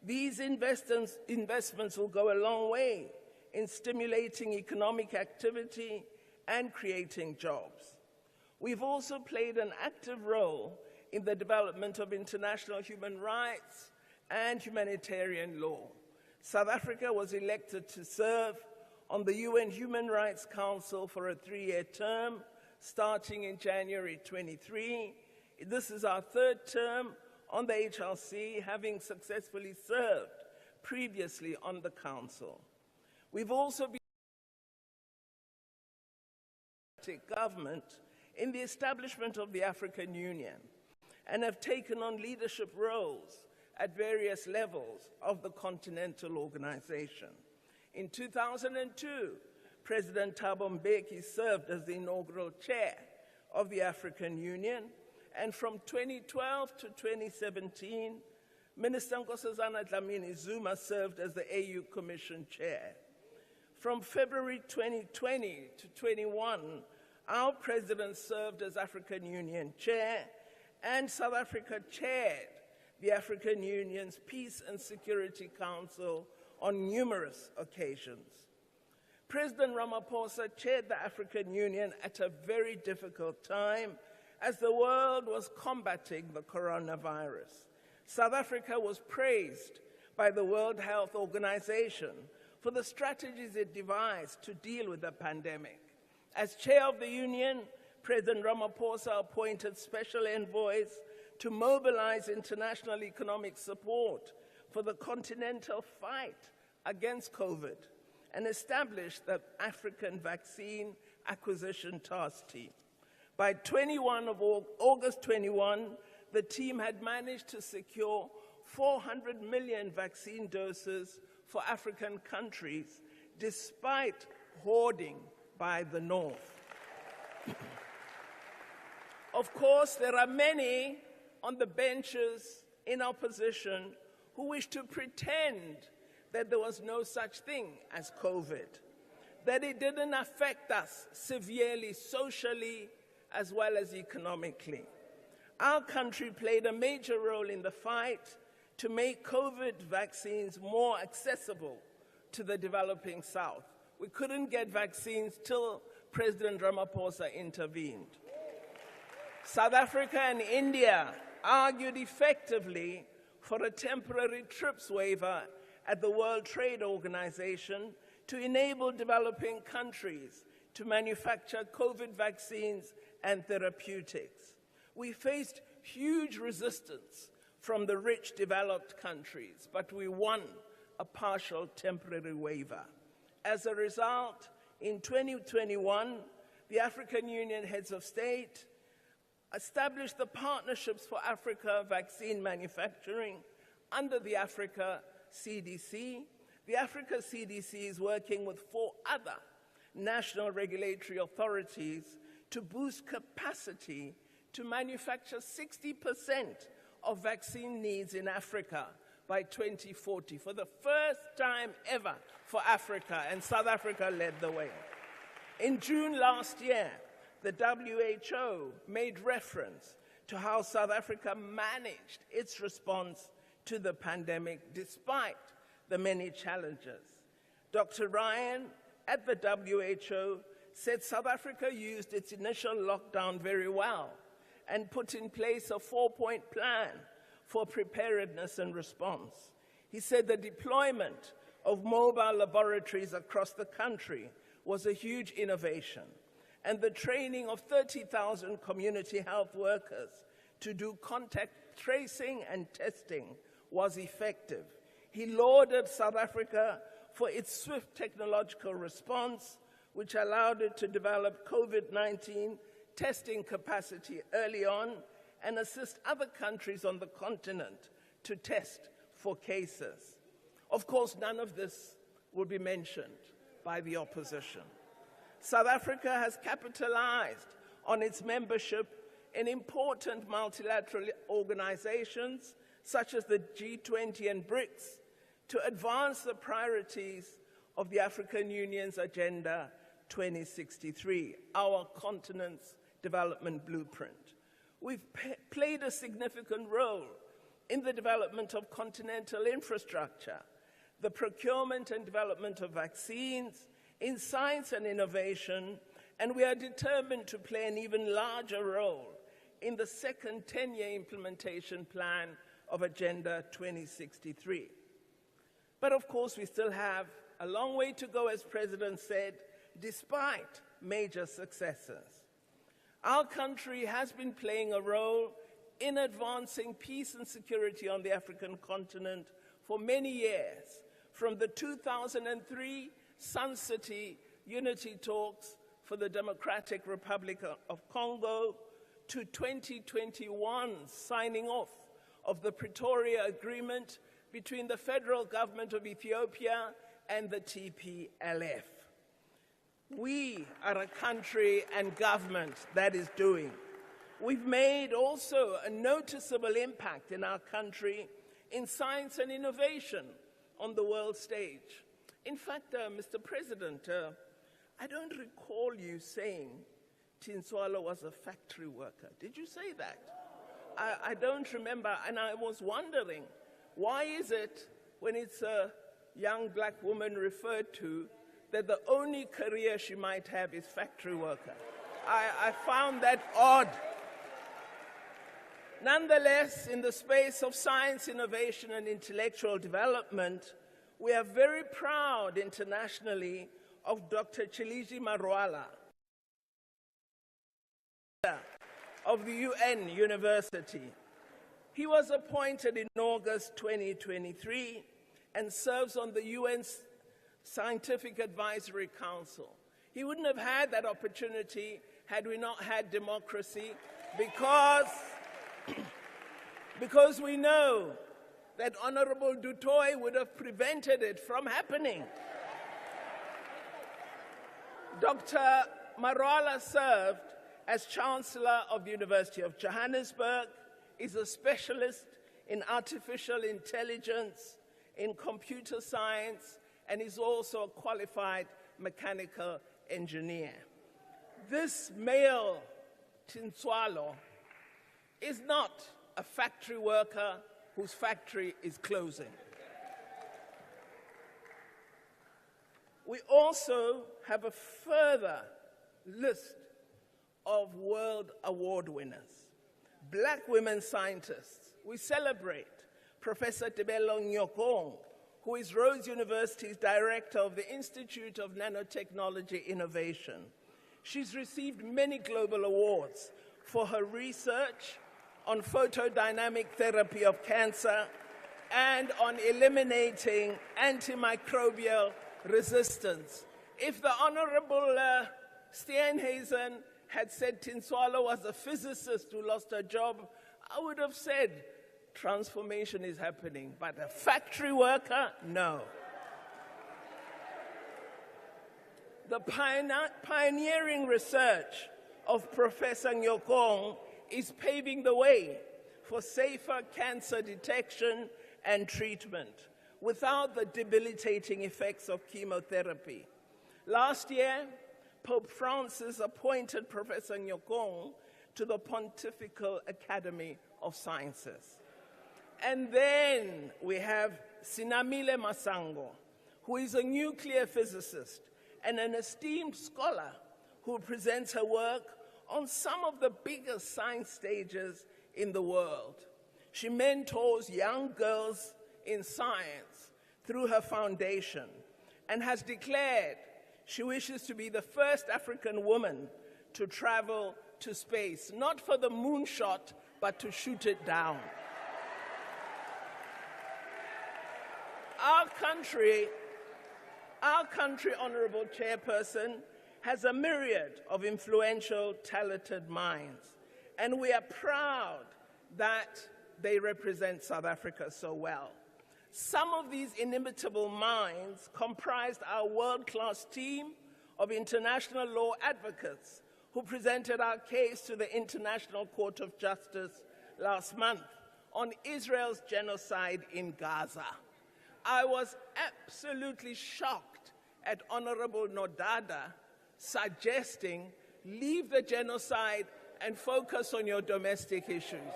These investments will go a long way in stimulating economic activity and creating jobs. We've also played an active role in the development of international human rights and humanitarian law. South Africa was elected to serve on the UN Human Rights Council for a 3-year term, starting in January 23. This is our third term on the HRC, having successfully served previously on the Council. We've also been government in the establishment of the African Union and have taken on leadership roles at various levels of the continental organization. In 2002, President Thabo Mbeki served as the inaugural chair of the African Union, and from 2012 to 2017, Minister Nkosazana Dlamini-Zuma served as the AU Commission chair. From February 2020 to 21, our president served as African Union chair, and South Africa chaired the African Union's Peace and Security Council on numerous occasions. President Ramaphosa chaired the African Union at a very difficult time as the world was combating the coronavirus. South Africa was praised by the World Health Organization for the strategies it devised to deal with the pandemic. As chair of the Union, President Ramaphosa appointed special envoys to mobilize international economic support for the continental fight against COVID and established the African Vaccine Acquisition Task Team. By August 21, the team had managed to secure 400 million vaccine doses for African countries, despite hoarding by the North. Of course, there are many on the benches in opposition who wish to pretend that there was no such thing as COVID, that it didn't affect us severely socially as well as economically. Our country played a major role in the fight to make COVID vaccines more accessible to the developing South. We couldn't get vaccines till President Ramaphosa intervened. South Africa and India argued effectively for a temporary TRIPS waiver at the World Trade Organization to enable developing countries to manufacture COVID vaccines and therapeutics. We faced huge resistance from the rich developed countries, but we won a partial temporary waiver. As a result, in 2021, the African Union heads of state established the Partnerships for Africa Vaccine Manufacturing under the Africa CDC. The Africa CDC is working with 4 other national regulatory authorities to boost capacity to manufacture 60% of vaccine needs in Africa by 2040, for the first time ever for Africa, and South Africa led the way. In June last year, the WHO made reference to how South Africa managed its response to the pandemic despite the many challenges. Dr. Ryan at the WHO said South Africa used its initial lockdown very well and put in place a 4-point plan for preparedness and response. He said the deployment of mobile laboratories across the country was a huge innovation, and the training of 30,000 community health workers to do contact tracing and testing was effective. He lauded South Africa for its swift technological response, which allowed it to develop COVID-19 testing capacity early on and assist other countries on the continent to test for cases. Of course, none of this will be mentioned by the opposition. South Africa has capitalized on its membership in important multilateral organizations such as the G20 and BRICS to advance the priorities of the African Union's Agenda 2063, our continent's development blueprint. We've played a significant role in the development of continental infrastructure, the procurement and development of vaccines, in science and innovation, and we are determined to play an even larger role in the second 10-year implementation plan of Agenda 2063. But of course, we still have a long way to go, as President said, despite major successes. Our country has been playing a role in advancing peace and security on the African continent for many years, from the 2003 Sun City Unity Talks for the Democratic Republic of Congo to 2021 signing off of the Pretoria Agreement between the federal government of Ethiopia and the TPLF. We are a country and government that is doing. We've made also a noticeable impact in our country in science and innovation on the world stage. In fact, Mr. President, I don't recall you saying Tinswalo was a factory worker. Did you say that? I don't remember, and I was wondering, why is it when it's a young black woman referred to that the only career she might have is factory worker? I found that odd. Nonetheless, in the space of science, innovation, and intellectual development, we are very proud internationally of Dr. Chiliji Marwala of the UN University. He was appointed in August 2023 and serves on the UN's Scientific Advisory Council. He wouldn't have had that opportunity had we not had democracy, because we know that Honorable Dutoy would have prevented it from happening. Dr. Marwala served as Chancellor of the University of Johannesburg, is a specialist in artificial intelligence, in computer science, and is also a qualified mechanical engineer. This male Tinswalo is not a factory worker whose factory is closing. We also have a further list of world award winners. Black women scientists. We celebrate Professor Tebelo Nyokong, who is Rhodes University's director of the Institute of Nanotechnology Innovation. She's received many global awards for her research on photodynamic therapy of cancer and on eliminating antimicrobial resistance. If the Honorable Steenhuisen had said Tinswalo was a physicist who lost her job, I would have said transformation is happening, but a factory worker, no. The pioneering research of Professor Nyokong is paving the way for safer cancer detection and treatment without the debilitating effects of chemotherapy. Last year, Pope Francis appointed Professor Nyokong to the Pontifical Academy of Sciences. And then we have Sinamile Masango, who is a nuclear physicist and an esteemed scholar who presents her work on some of the biggest science stages in the world. She mentors young girls in science through her foundation and has declared she wishes to be the first African woman to travel to space, not for the moonshot, but to shoot it down. Our country, Honorable Chairperson, has a myriad of influential, talented minds, and we are proud that they represent South Africa so well. Some of these inimitable minds comprised our world-class team of international law advocates who presented our case to the International Court of Justice last month on Israel's genocide in Gaza. I was absolutely shocked at Honorable Nodada suggesting leave the genocide and focus on your domestic issues.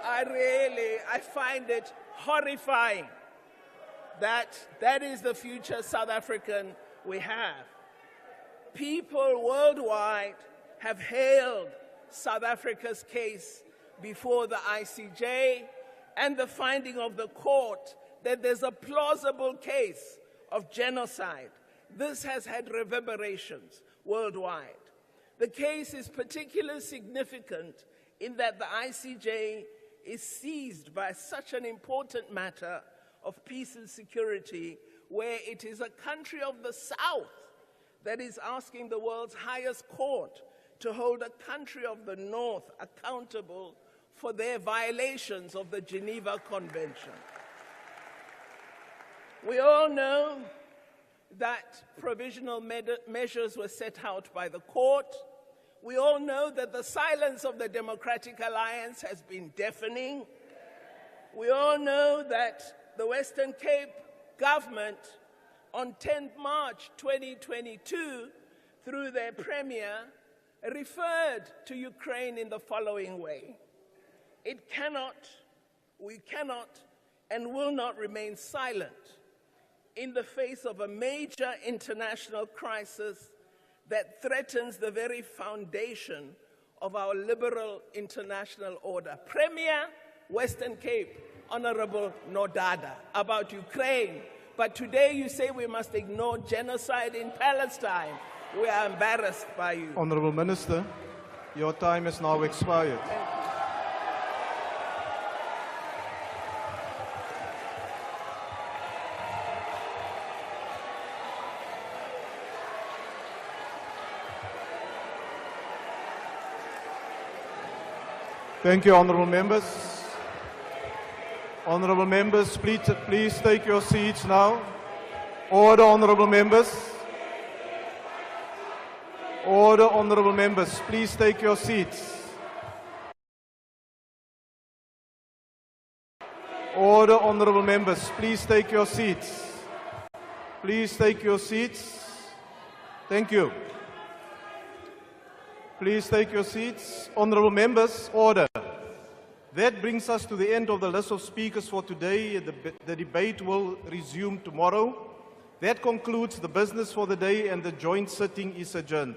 I find it horrifying that is the future South African we have. People worldwide have hailed South Africa's case before the ICJ and the finding of the court that there's a plausible case of genocide. This has had reverberations worldwide. The case is particularly significant in that the ICJ is seized by such an important matter of peace and security, where it is a country of the South that is asking the world's highest court to hold a country of the North accountable for their violations of the Geneva Convention. We all know that provisional measures were set out by the court. We all know that the silence of the Democratic Alliance has been deafening. We all know that the Western Cape government on 10th March 2022, through their premier, referred to Ukraine in the following way: we cannot and will not remain silent in the face of a major international crisis that threatens the very foundation of our liberal international order. Premier, Western Cape, Honorable Nodada, about Ukraine. But today you say we must ignore genocide in Palestine. We are embarrassed by you. Honorable Minister, your time has now expired. Thank you, honorable members. Honorable members, please take your seats now. Order, honorable members. Order, honorable members. Please take your seats. Order, honorable members. Please take your seats. Please take your seats. Thank you. Please take your seats. Honorable members, order. That brings us to the end of the list of speakers for today. The debate will resume tomorrow. That concludes the business for the day, and the joint sitting is adjourned.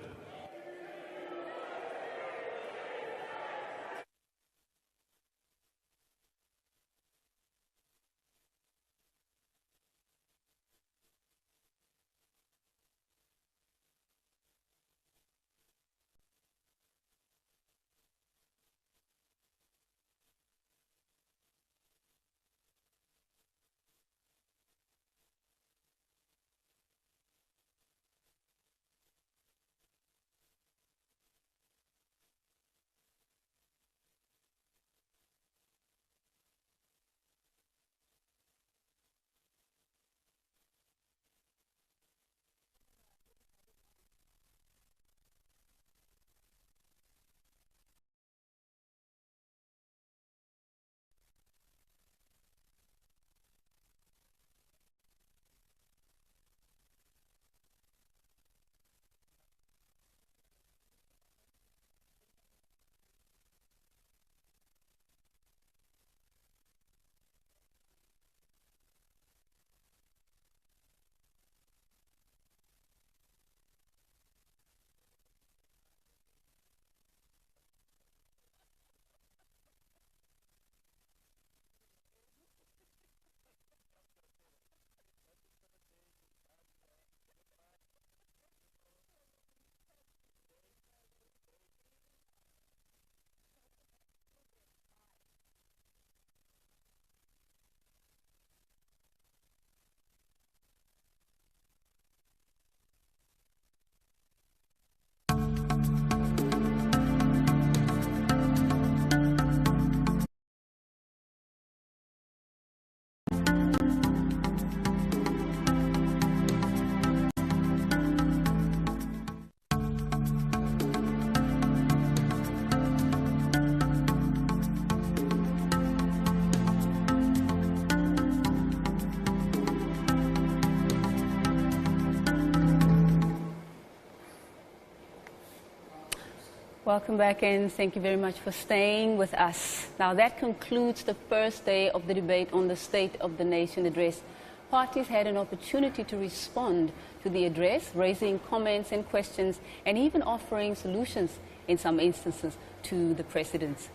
Welcome back, and thank you very much for staying with us. Now, that concludes the first day of the debate on the State of the Nation address. Parties had an opportunity to respond to the address, raising comments and questions, and even offering solutions in some instances to the President's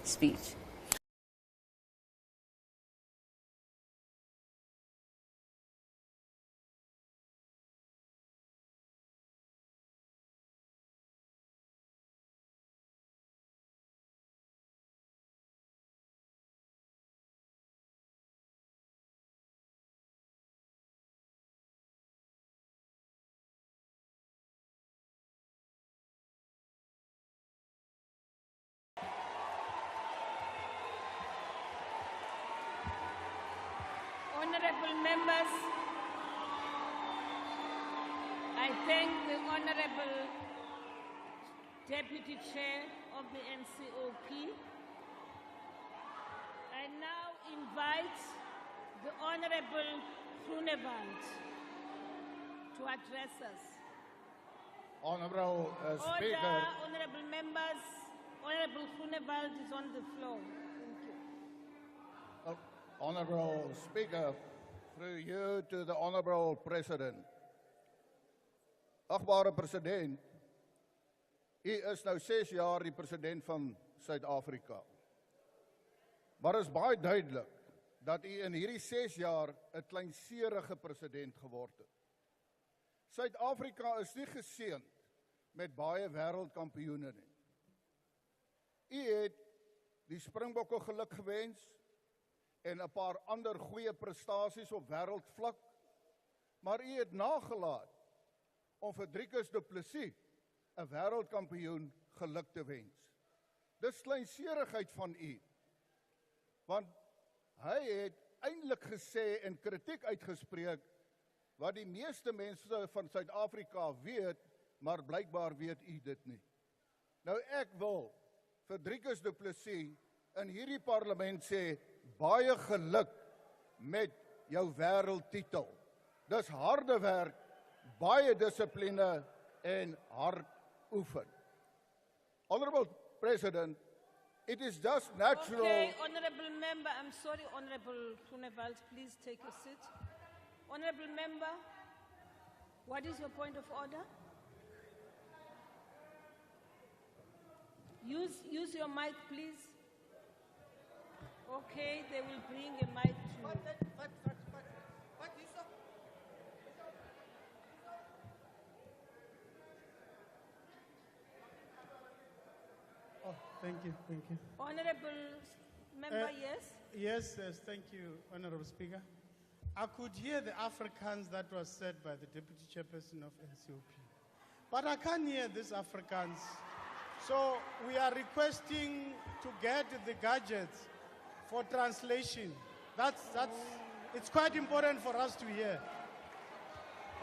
speech. Honorable members, I thank the Honorable Deputy Chair of the NCOP. I now invite the Honorable Groenewald to address us. Honorable Speaker. Order, honorable members, Honorable Groenewald is on the floor. Thank you. Honorable Speaker, through you to the Honorable President. Achtbare President, u is nou 6 jaar die president van Suid-Afrika. Maar is baie duidelik dat u in hierdie 6 jaar 'n kleinserige president geword het. Suid-Afrika is nie geseënd met baie wêreldkampioene nie. U het die Springbokke geluk gewens en 'n paar ander goeie prestasies op wêreldvlak, maar u het nagelaat om vir Driekus du Plessis 'n wêreldkampioen geluk te wens. Dis kleinserigheid van u, want hy het eintlik gesê en kritiek uitgespreek wat die meeste mense van Suid-Afrika weet, maar blykbaar weet u dit nie. Nou ek wil vir Driekus du Plessis in hierdie parlement sê, baie geluk met jou wêreldtitel. Dis harde werk, baie dissipline en hard oefen. Honorable President, it is just natural. Okay, honorable member, I'm sorry, Honorable Groenewald, please take a seat. Honorable member, what is your point of order? Use your mic, please. Okay, they will bring a mic to you. Oh, thank you. Honorable member, yes? Yes, thank you, Honorable Speaker. I could hear the Afrikaans that was said by the Deputy Chairperson of NCOP. But I can't hear this Afrikaans. So we are requesting to get the gadgets for translation. It's quite important for us to hear.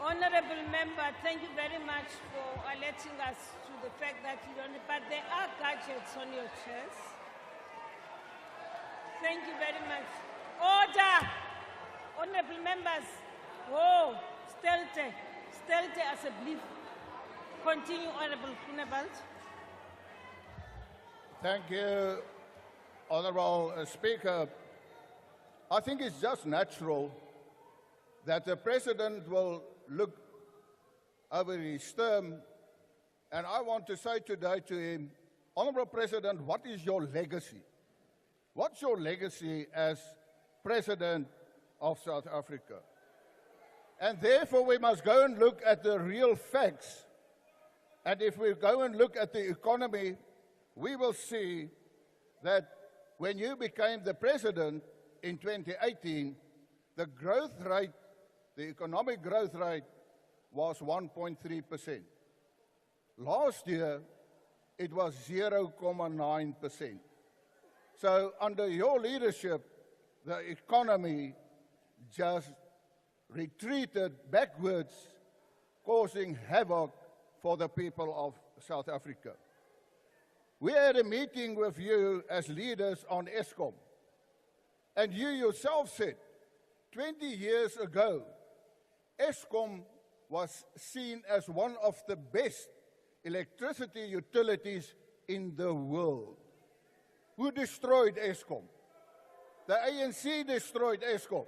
Honorable member, thank you very much for alerting us to the fact that you don't, but there are gadgets on your chairs. Thank you very much. Order! Honorable members, stelte asseblief. Continue, Honorable Groenewald. Thank you, Honorable Speaker. I think it's just natural that the President will look over his term, and I want to say today to him, Honorable President, what is your legacy? What's your legacy as President of South Africa? And therefore we must go and look at the real facts. And if we go and look at the economy, we will see that when you became the President in 2018, the growth rate, the economic growth rate was 1.3%. Last year, it was 0.9%. So under your leadership, the economy just retreated backwards, causing havoc for the people of South Africa. We had a meeting with you as leaders on Eskom, and you yourself said 20 years ago, Eskom was seen as one of the best electricity utilities in the world. Who destroyed Eskom? The ANC destroyed Eskom.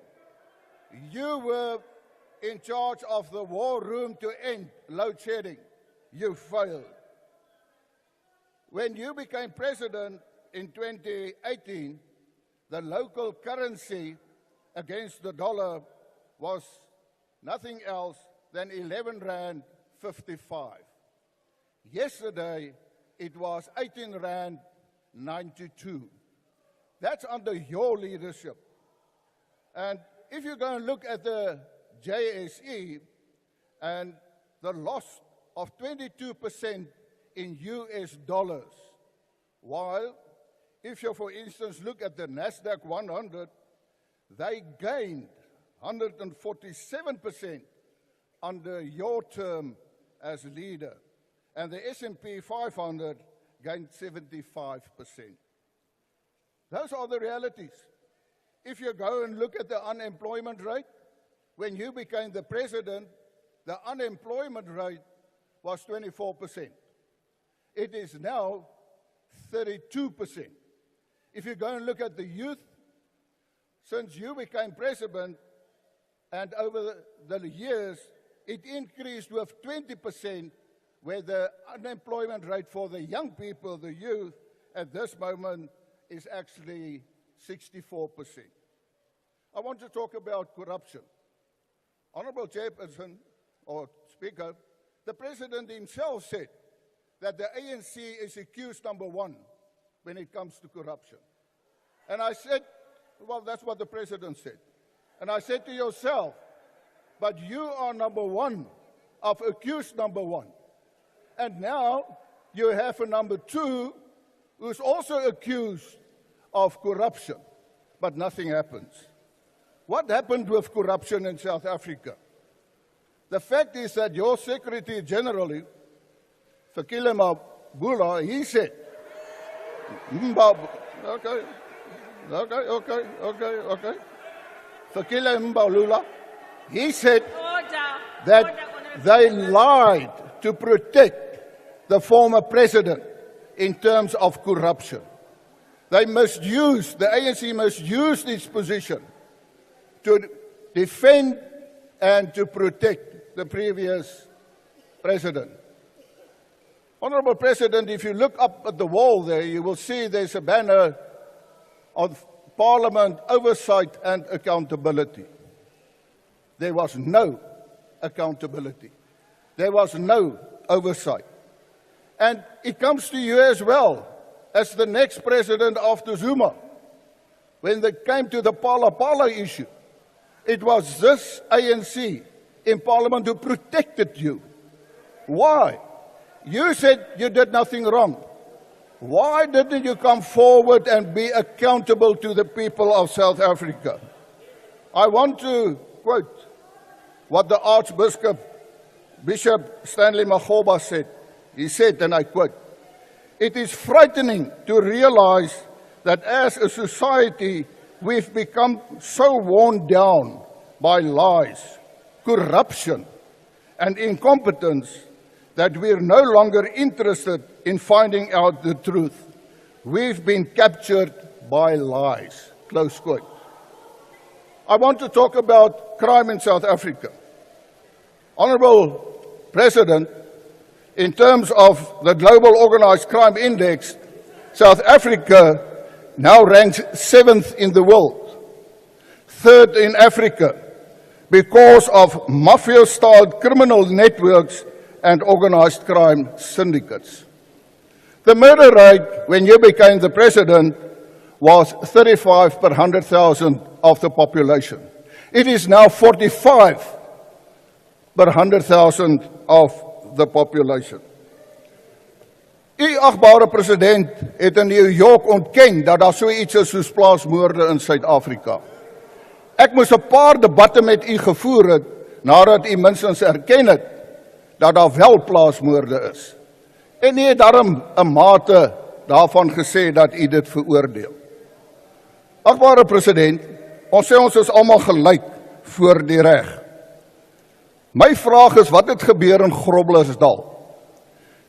You were in charge of the war room to end load shedding. You failed. When you became president in 2018, the local currency against the dollar was nothing else than 11 Rand 55. Yesterday, it was 18 Rand 92. That's under your leadership. And if you go and look at the JSE and the loss of 22% in US dollars, while if you, for instance, look at the NASDAQ 100, they gained 147% under your term as leader, and the S&P 500 gained 75%. Those are the realities. If you go and look at the unemployment rate, when you became the president, the unemployment rate was 24%. It is now 32%. If you go and look at the youth, since you became president, and over the years, it increased with 20%, where the unemployment rate for the young people, the youth, at this moment is actually 64%. I want to talk about corruption. Honorable Chairperson, or Speaker, the President himself said that the ANC is accused number one when it comes to corruption. And I said, well, that's what the President said. And I said to yourself, but you are number one of accused number one. And now you have a number two who's also accused of corruption, but nothing happens. What happened with corruption in South Africa? The fact is that your Secretary General, Fiscal, he said, okay. Fikile Mbalula, he said that they lied to protect the former president in terms of corruption. They misused, the ANC misused its position to defend and to protect the previous president. Honorable President, if you look up at the wall there, you will see there's a banner of Parliament oversight and accountability. There was no accountability. There was no oversight. And it comes to you as well, as the next president after Zuma. When they came to the Pala issue, it was this ANC in Parliament who protected you. Why? You said you did nothing wrong. Why didn't you come forward and be accountable to the people of South Africa? I want to quote what the Archbishop, Bishop Stanley Makgoba said. He said, and I quote, "It is frightening to realize that as a society we've become so worn down by lies, corruption, and incompetence that we're no longer interested in finding out the truth. We've been captured by lies." Close quote. I want to talk about crime in South Africa. Honorable President, in terms of the Global Organized Crime Index, South Africa now ranks 7th in the world, 3rd in Africa, because of mafia-styled criminal networks and organized crime syndicates. The murder rate, when you became the president, was 35 per 100,000 of the population. It is now 45 per 100,000 of the population. U agbare president het in New York ontken dat daar so iets is soos plaasmoorde in Suid-Afrika. Ek moes 'n paar debatte met u gevoer het, nadat u minstens erken het dat daar wel plaasmoorde is. En u het daarom 'n mate daarvan gesê dat u dit veroordeel. Agbare president, ons sê ons is almal gelyk voor die reg. My vraag is, wat het gebeur in Groblersdal?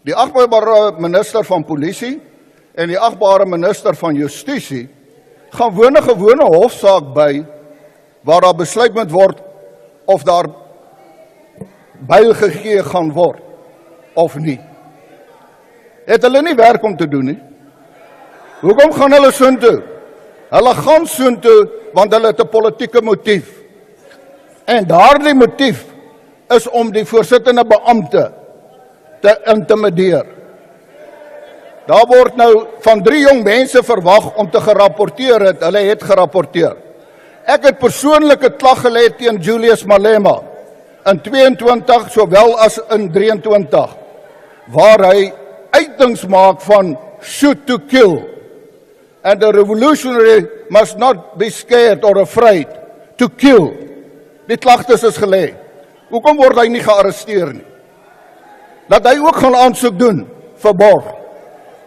Die agbare minister van polisie en die agbare minister van justisie gaan gewone hofsaak by waar daar besluit moet word of daar byl gegee gaan word of nie. Het hulle nie werk om te doen nie? Hoekom gaan hulle soontoe? Hulle gaan soontoe want hulle het 'n politieke motief. En daardie motief is om die voorsittende beampte te intimideer. Daar word nou van 3 jong mense verwag om te gerapporteer het. Hulle het gerapporteer. Ek het persoonlik 'n klag gelê teen Julius Malema in 22 sowel as in 23 waar hy uitings maak van shoot to kill. And the revolutionary must not be scared or afraid to kill. Die klagtes is gelê. Hoekom word hy nie gearresteer nie? Dat hy ook gaan aansoek doen, verborg.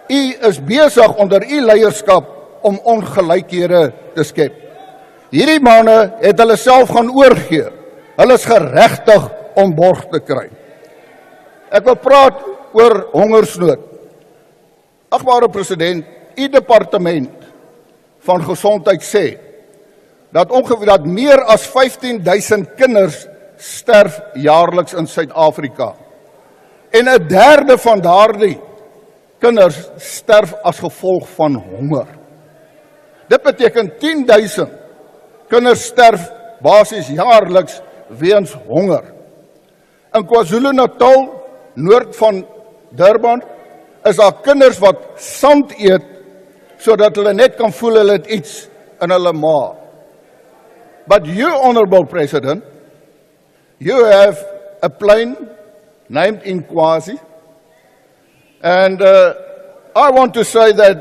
U is besig onder u leierskap om ongelykhede te skep. Hierdie manne het hulle self gaan oorgee. Hulle is geregtig om borg te kry. Ek wil praat oor hongersnood. Agbare president, u departement van gesondheid sê dat ongeveer dat meer as 15,000 kinders sterf jaarliks in Suid-Afrika. En 1/3 van daardie kinders sterf as gevolg van honger. Dit beteken 10,000 kinders sterf basies jaarliks weens honger. In KwaZulu-Natal, noord van Durban, is daar kinders wat sand eet sodat hulle net kan voel hulle het iets in hulle maag. But you, Honorable President, you have a plane named Inquasi, and I want to say that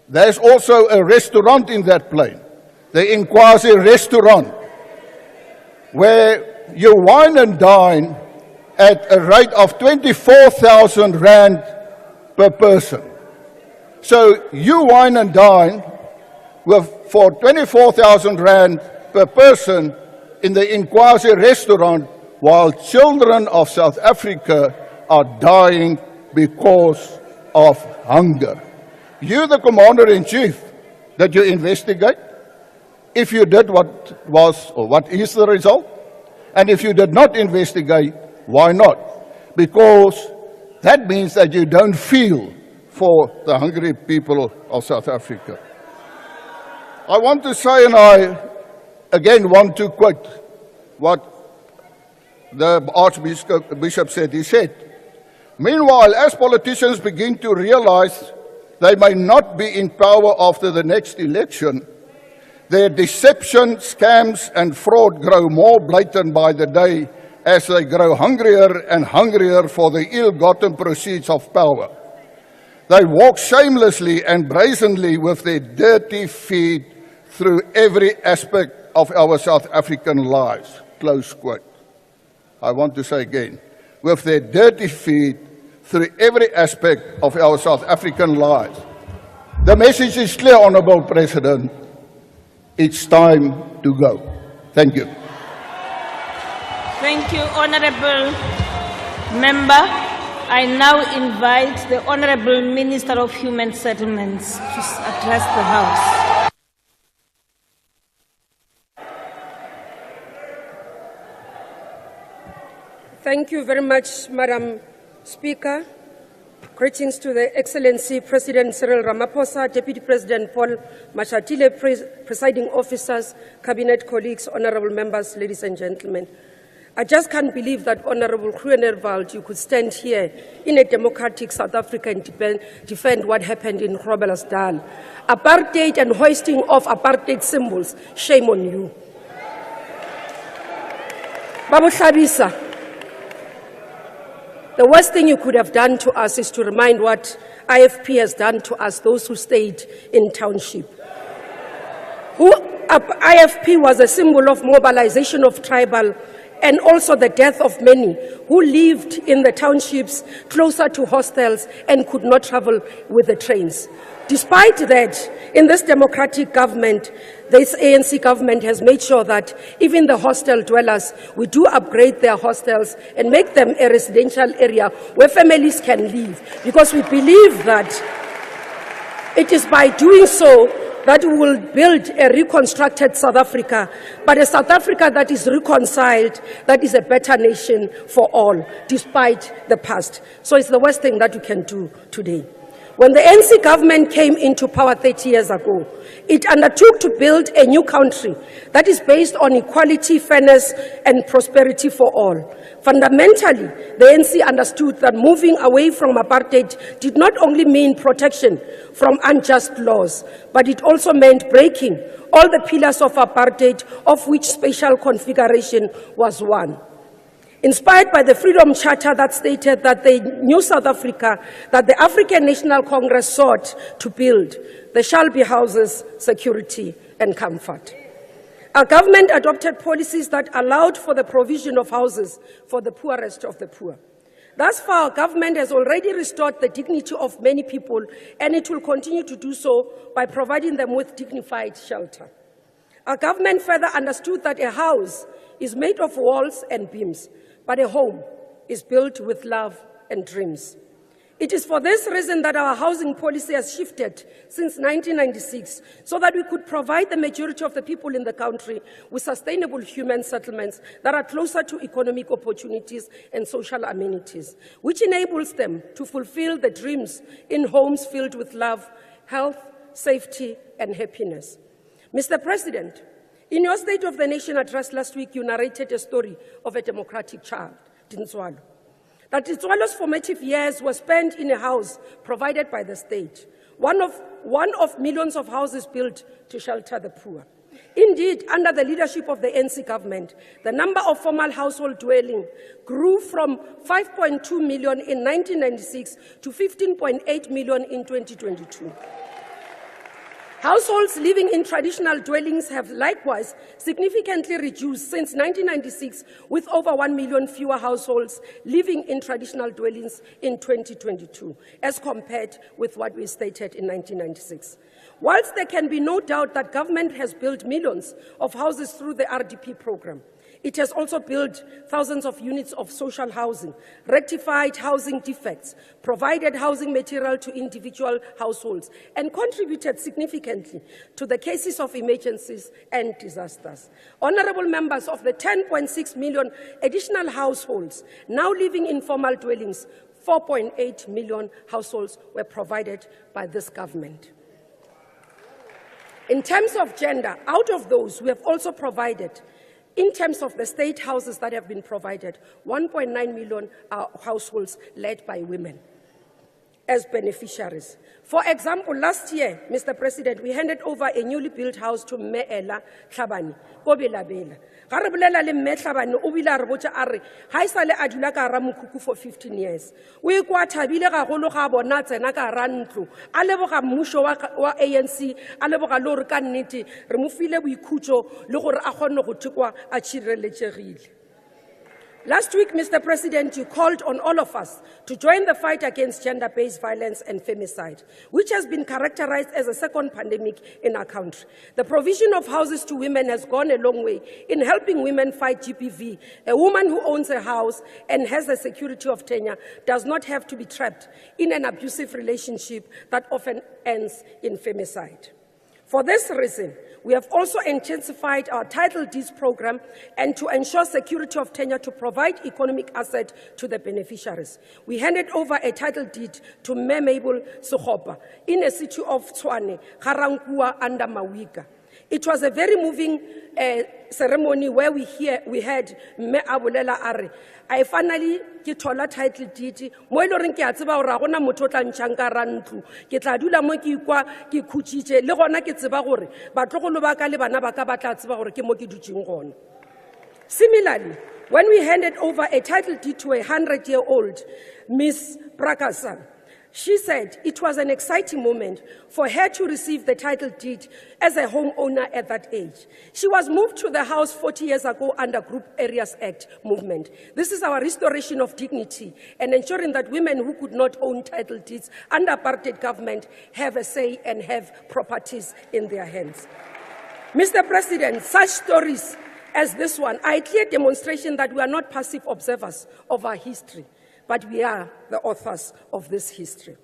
there's also a restaurant in that plane, the Inquasi restaurant, where you wine and dine at a rate of 24,000 rand per person. So you wine and dine for 24,000 rand per person in the Inquasi restaurant while children of South Africa are dying because of hunger. You, the Commander-in-Chief, that you investigate, if you did what was or what is the result, and if you did not investigate, why not? Because that means that you don't feel for the hungry people of South Africa. I want to say, and I again want to quote what the Archbishop said. He said, "Meanwhile, as politicians begin to realize they may not be in power after the next election, their deception, scams and fraud grow more blatant by the day as they grow hungrier and hungrier for the ill-gotten proceeds of power. They walk shamelessly and brazenly with their dirty feet through every aspect of our South African lives." Close quote. I want to say again, with their dirty feet through every aspect of our South African lives. The message is clear, Honourable President. It's time to go. Thank you. Thank you, Honourable Member. I now invite the Honourable Minister of Human Settlements to address the House. Thank you very much, Madam Speaker. Greetings to the Excellency President Cyril Ramaphosa, Deputy President Paul Mashatile, presiding officers, cabinet colleagues, honourable members, ladies and gentlemen. I just can't believe that, Honourable Groenewald, you could stand here in a democratic South Africa and defend what happened in Groblersdal. Apartheid and hoisting of apartheid symbols, shame on you. Babu Shabisa, the worst thing you could have done to us is to remind what IFP has done to us, those who stayed in township. IFP was a symbol of mobilization of tribal and also the death of many who lived in the townships closer to hostels and could not travel with the trains. Despite that, in this democratic government, this ANC government has made sure that even the hostel dwellers, we do upgrade their hostels and make them a residential area where families can live, because we believe that it is by doing so that we will build a reconstructed South Africa, but a South Africa that is reconciled, that is a better nation for all, despite the past. So it's the worst thing that we can do today. When the ANC government came into power 30 years ago, it undertook to build a new country that is based on equality, fairness, and prosperity for all. Fundamentally, the ANC understood that moving away from apartheid did not only mean protection from unjust laws, but it also meant breaking all the pillars of apartheid, of which spatial configuration was one. Inspired by the Freedom Charter that stated that the new South Africa that the African National Congress sought to build, there shall be houses, security, and comfort. Our government adopted policies that allowed for the provision of houses for the poorest of the poor. Thus far, our government has already restored the dignity of many people, and it will continue to do so by providing them with dignified shelter. Our government further understood that a house is made of walls and beams, but a home is built with love and dreams. It is for this reason that our housing policy has shifted since 1996, so that we could provide the majority of the people in the country with sustainable human settlements that are closer to economic opportunities and social amenities, which enables them to fulfill the dreams in homes filled with love, health, safety, and happiness. Mr. President, in your State of the Nation address last week, you narrated a story of a democratic child, Dintswalo. That Dintswalo's formative years were spent in a house provided by the state, one of millions of houses built to shelter the poor. Indeed, under the leadership of the ANC government, the number of formal household dwelling grew from 5.2 million in 1996 to 15.8 million in 2022. Households living in traditional dwellings have likewise significantly reduced since 1996, with over 1 million fewer households living in traditional dwellings in 2022, as compared with what we stated in 1996. Whilst there can be no doubt that government has built millions of houses through the RDP program, it has also built thousands of units of social housing, rectified housing defects, provided housing material to individual households, and contributed significantly to the cases of emergencies and disasters. Honorable members, of the 10.6 million additional households now living in formal dwellings, 4.8 million households were provided by this government. In terms of gender, out of those, we have also provided, in terms of the state houses that have been provided, 1.9 million households led by women as beneficiaries. For example, last year, Mr. President, we handed over a newly built house to Mme Ella Tlhabane, ko Belabela. Ga re bolela le Mme Tlhabane, o bile a re botsa a re, ha e sale a dula ka hara mokhukhu for 15 years. O ikwa thabile gagolo ga bona tsena ka hara ntlo. A leboga mmuso wa ANC, a leboga le gore ka nnete re mo file boikhutso le gore a kgone go thekwa a tshireletsegile. Last week, Mr. President, you called on all of us to join the fight against gender-based violence and femicide, which has been characterized as a second pandemic in our country. The provision of houses to women has gone a long way in helping women fight GBV. A woman who owns a house and has the security of tenure does not have to be trapped in an abusive relationship that often ends in femicide. For this reason, we have also intensified our title deeds program and to ensure security of tenure to provide economic asset to the beneficiaries. We handed over a title deed to Mme Mabel Sekgopa in a city of Tshwane, Ga-Rankuwa under Mawiga. It was a very moving ceremony where we had Mme Abolela Are. I finally ke thola title deed mo ile reng ke a tseba gore gona motho tla ntšhang ka rantlu ke tla dula mo ke ikwa ke khutshitse le gona ke tseba gore batlogolo ba ka le bana ba ka ba tla tseba gore ke mo ke dutseng gona. Similarly, when we handed over a title deed to a 100-year-old Miss Prakasa, She said it was an exciting moment for her to receive the title deed as a homeowner at that age. She was moved to the house 40 years ago under Group Areas Act movement. This is our restoration of dignity and ensuring that women who could not own title deeds under apartheid government have a say and have properties in their hands. Mr. President, such stories as this one are a clear demonstration that we are not passive observers of our history, but we are the authors of this history.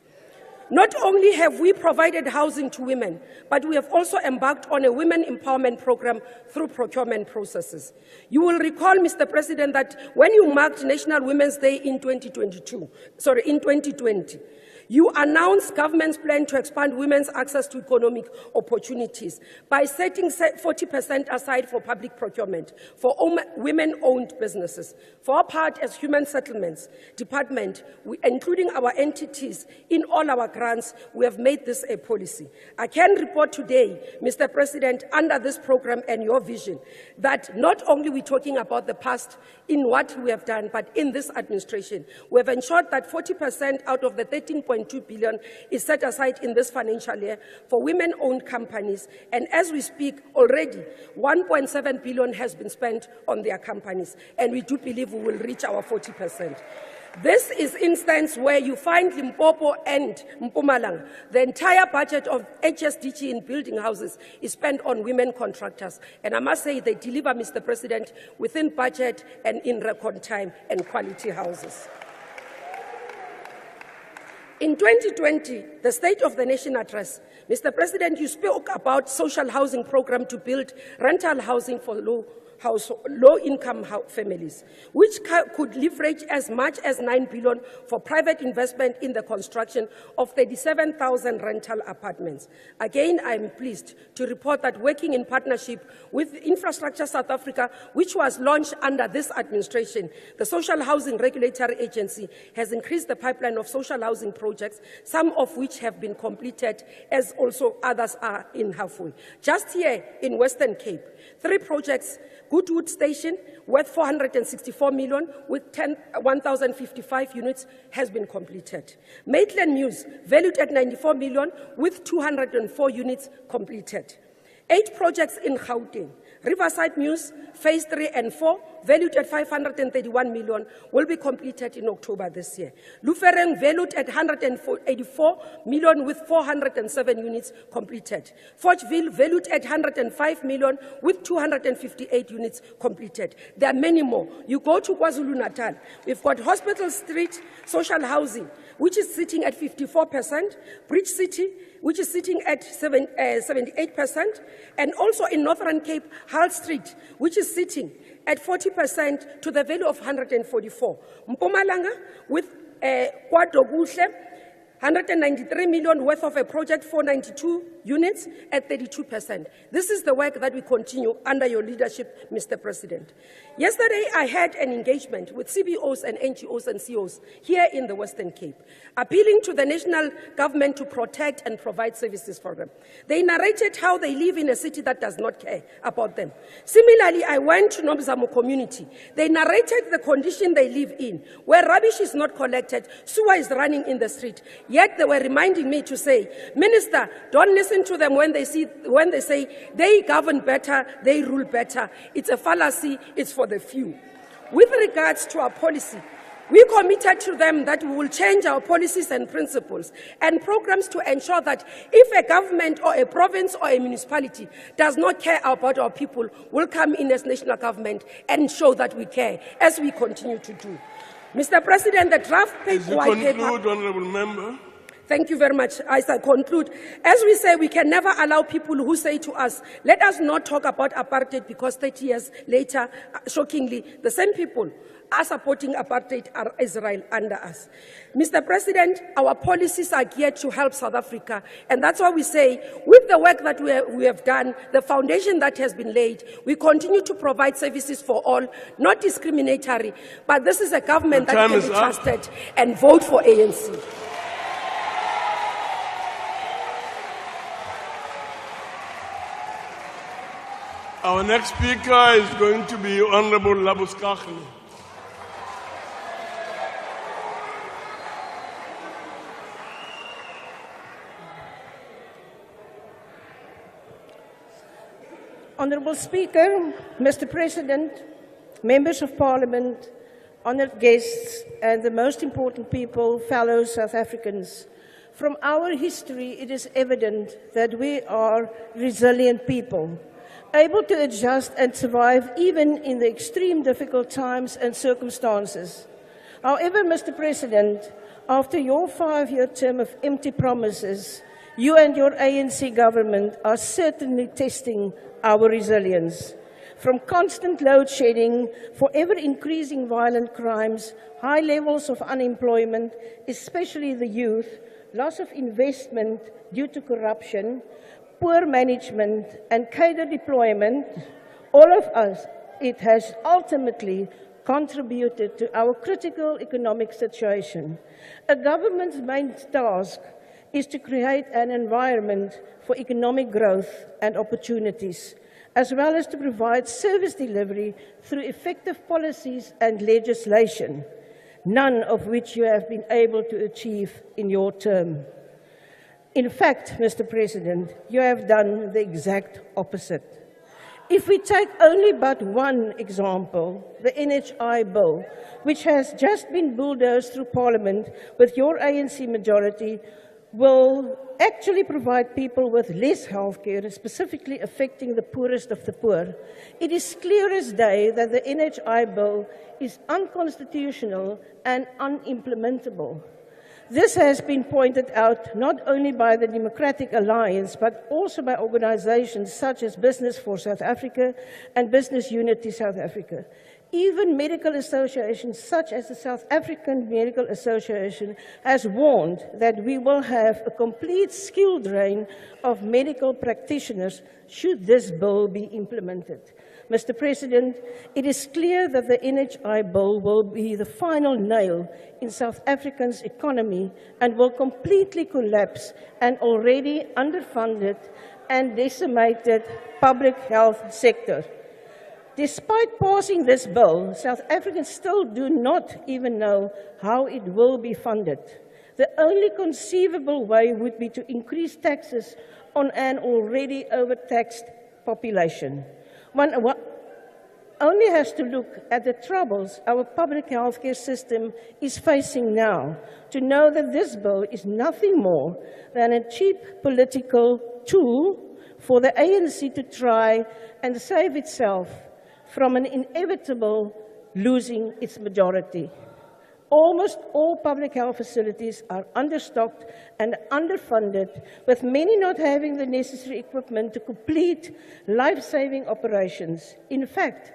Not only have we provided housing to women, but we have also embarked on a women empowerment program through procurement processes. You will recall, Mr. President, that when you marked National Women's Day in 2020, you announced government's plan to expand women's access to economic opportunities by setting 40% aside for public procurement for women-owned businesses. For our part, as Human Settlements Department, including our entities in all our grants, we have made this a policy. I can report today, Mr. President, under this program and your vision, that not only are we talking about the past in what we have done, but in this administration, we have ensured that 40% out of the 13.2 billion is set aside in this financial year for women-owned companies. And as we speak, already 1.7 billion has been spent on their companies. And we do believe we will reach our 40%. This is instance where you find Limpopo and Mpumalanga. The entire budget of HSDG in building houses is spent on women contractors. And I must say they deliver, Mr. President, within budget and in record time and quality houses. In 2020, the State of the Nation address, Mr. President, you spoke about social housing program to build rental housing for low-income families, which could leverage as much as 9 billion for private investment in the construction of 37,000 rental apartments. Again, I am pleased to report that working in partnership with Infrastructure South Africa, which was launched under this administration, the Social Housing Regulatory Agency has increased the pipeline of social housing projects, some of which have been completed, as also others are in halfway. Just here in Western Cape, 3 projects, Goodwood Station, worth 464 million, with 1,055 units, has been completed. Maitland Mews, valued at 94 million, with 204 units completed. 8 projects in Gauteng. Riverside Mews, Phase 3 and 4, valued at 531 million, will be completed in October this year. Lufereng, valued at 184 million, with 407 units completed. Forgeville, valued at 105 million, with 258 units completed. There are many more. You go to KwaZulu-Natal, we've got Hospital Street social housing, which is sitting at 54%, Bridge City, which is sitting at 78%, and also in Northern Cape, Hull Street, which is sitting at 40% to the value of 144. Mpumalanga, with Kwadoguhle, 193 million worth of a project, 492 units at 32%. This is the work that we continue under your leadership, Mr. President. Yesterday, I had an engagement with CBOs and NGOs and COs here in the Western Cape, appealing to the national government to protect and provide services for them. They narrated how they live in a city that does not care about them. Similarly, I went to Nomzamo community. They narrated the condition they live in, where rubbish is not collected, sewer is running in the street. Yet they were reminding me to say, Minister, don't listen to them when they say they govern better, they rule better. It's a fallacy, it's for the few. With regards to our policy, we committed to them that we will change our policies and principles and programs to ensure that if a government or a province or a municipality does not care about our people, we'll come in as national government and show that we care, as we continue to do. Mr. President, the draft paper... Honourable Member. Thank you very much. As I conclude, as we say, we can never allow people who say to us, let us not talk about apartheid, because 30 years later, shockingly, the same people are supporting apartheid are Israel under us. Mr. President, our policies are geared to help South Africa, and that's why we say, with the work that we have done, the foundation that has been laid, we continue to provide services for all, not discriminatory, but this is a government that can be trusted, and vote for ANC. Our next speaker is going to be Honourable Labuskaghni. Honourable Speaker, Mr. President, Members of Parliament, honoured guests, and the most important people, fellow South Africans. From our history, it is evident that we are resilient people, able to adjust and survive even in the extreme difficult times and circumstances. However, Mr. President, after your 5-year term of empty promises, you and your ANC government are certainly testing our resilience. From constant load shedding, forever increasing violent crimes, high levels of unemployment, especially the youth, loss of investment due to corruption, poor management, and cadre deployment, all of us, it has ultimately contributed to our critical economic situation. A government's main task is to create an environment for economic growth and opportunities, as well as to provide service delivery through effective policies and legislation, none of which you have been able to achieve in your term. In fact, Mr. President, you have done the exact opposite. If we take only but one example, the NHI bill, which has just been bulldozed through Parliament with your ANC majority, will actually provide people with less health care, specifically affecting the poorest of the poor. It is clear as day that the NHI bill is unconstitutional and unimplementable. This has been pointed out not only by the Democratic Alliance, but also by organizations such as Business for South Africa and Business Unity South Africa. Even medical associations such as the South African Medical Association has warned that we will have a complete skill drain of medical practitioners should this bill be implemented. Mr. President, it is clear that the NHI bill will be the final nail in South Africa's economy and will completely collapse an already underfunded and decimated public health sector. Despite passing this bill, South Africans still do not even know how it will be funded. The only conceivable way would be to increase taxes on an already overtaxed population. One only has to look at the troubles our public healthcare system is facing now to know that this bill is nothing more than a cheap political tool for the ANC to try and save itself from an inevitable losing its majority. Almost all public health facilities are understocked and underfunded, with many not having the necessary equipment to complete life-saving operations. In fact,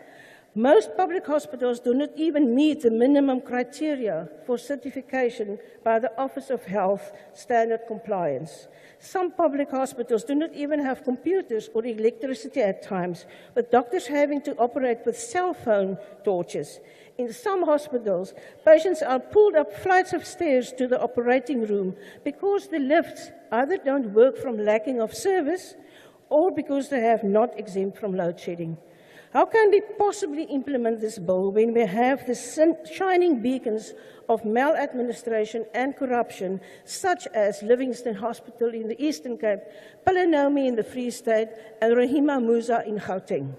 most public hospitals do not even meet the minimum criteria for certification by the Office of Health Standard Compliance. Some public hospitals do not even have computers or electricity at times, with doctors having to operate with cell phone torches. In some hospitals, patients are pulled up flights of stairs to the operating room because the lifts either don't work from lacking of service or because they have not exempt from load shedding. How can we possibly implement this bill when we have the shining beacons of maladministration and corruption, such as Livingston Hospital in the Eastern Cape, Pilanomi in the Free State, and Rahima Musa in Gauteng?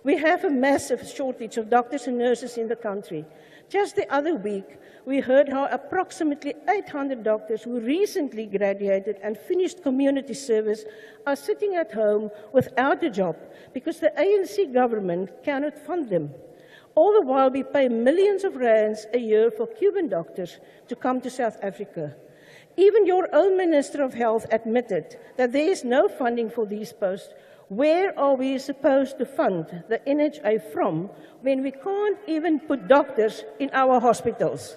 We have a massive shortage of doctors and nurses in the country. Just the other week, we heard how approximately 800 doctors who recently graduated and finished community service are sitting at home without a job because the ANC government cannot fund them. All the while, we pay millions of rands a year for Cuban doctors to come to South Africa. Even your own Minister of Health admitted that there is no funding for these posts. Where are we supposed to fund the NHA from when we can't even put doctors in our hospitals?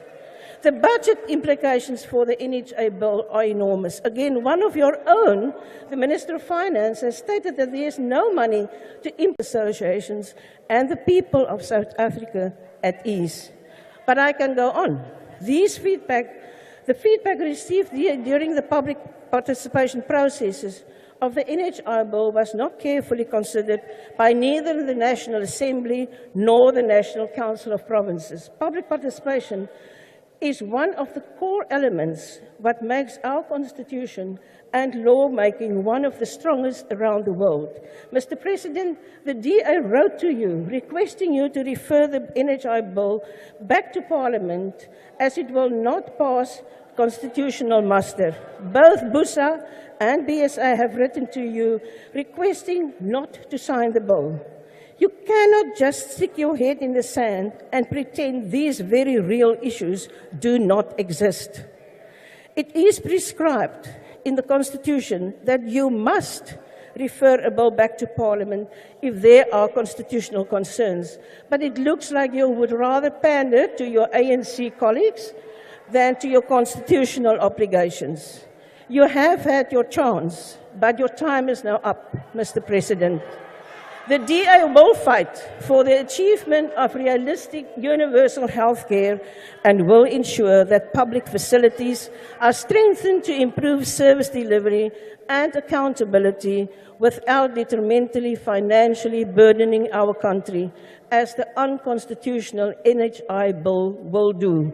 The budget implications for the NHA bill are enormous. Again, one of your own, the Minister of Finance, has stated that there is no money to implement associations and the people of South Africa at ease. But I can go on. The feedback received during the public participation processes of the NHI bill was not carefully considered by neither the National Assembly nor the National Council of Provinces. Public participation is one of the core elements what makes our Constitution and lawmaking one of the strongest around the world. Mr. President, the DA wrote to you requesting you to refer the NHI bill back to Parliament as it will not pass constitutional muster. Both BUSA and BSA have written to you requesting not to sign the bill. You cannot just stick your head in the sand and pretend these very real issues do not exist. It is prescribed in the Constitution that you must refer a bill back to Parliament if there are constitutional concerns. But it looks like you would rather pander to your ANC colleagues than to your constitutional obligations. You have had your chance, but your time is now up, Mr. President. The DA will fight for the achievement of realistic universal health care and will ensure that public facilities are strengthened to improve service delivery and accountability without detrimentally financially burdening our country, as the unconstitutional NHI bill will do.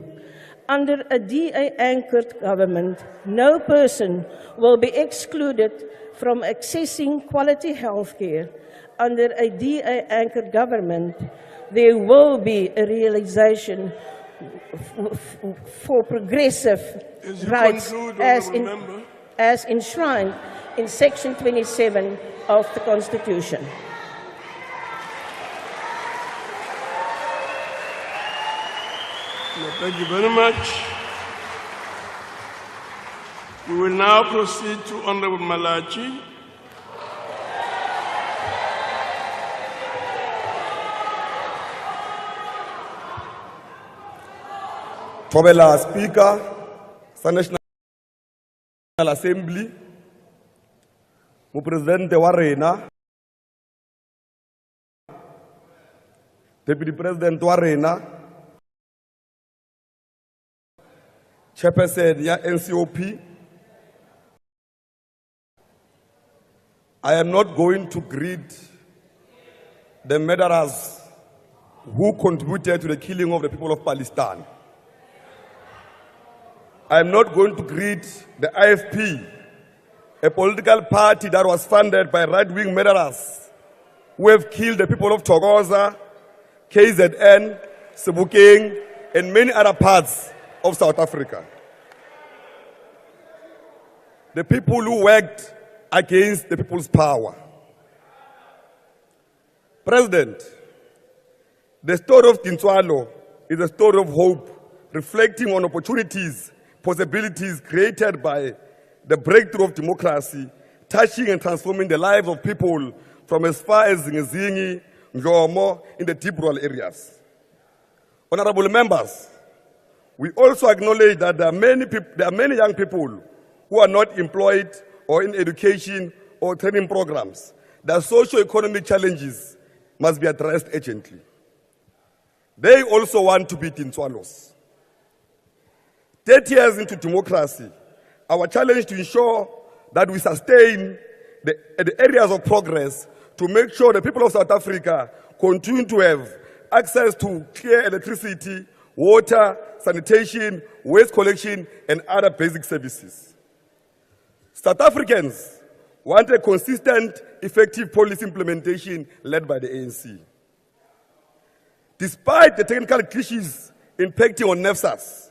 Under a DA-anchored government, no person will be excluded from accessing quality health care. Under a DA-anchored government, there will be a realization for progressive rights as enshrined in Section 27 of the Constitution. Thank you very much. We will now proceed to Honorable Malachi. Thobela Speaker, sa National Assembly, Mo Presidente wa rena, Deputy President wa rena, Chairperson ya NCOP. I am not going to greet the murderers who contributed to the killing of the people of Palestine. I am not going to greet the IFP, a political party that was funded by right-wing murderers who have killed the people of Thokoza, KZN, Sebokeng, and many other parts of South Africa. The people who worked against the people's power. President, the story of Tintswalo is a story of hope, reflecting on opportunities, possibilities created by the breakthrough of democracy, touching and transforming the lives of people from as far as Ngezingi, Njomo, in the deep rural areas. Honorable members, we also acknowledge that there are many young people who are not employed or in education or training programs. Their socio-economic challenges must be addressed urgently. They also want to be Tintswalos. 30 years into democracy, our challenge to ensure that we sustain the areas of progress to make sure the people of South Africa continue to have access to clear electricity, water, sanitation, waste collection, and other basic services. South Africans want a consistent, effective policy implementation led by the ANC. Despite the technical glitches impacting on NEFSAS,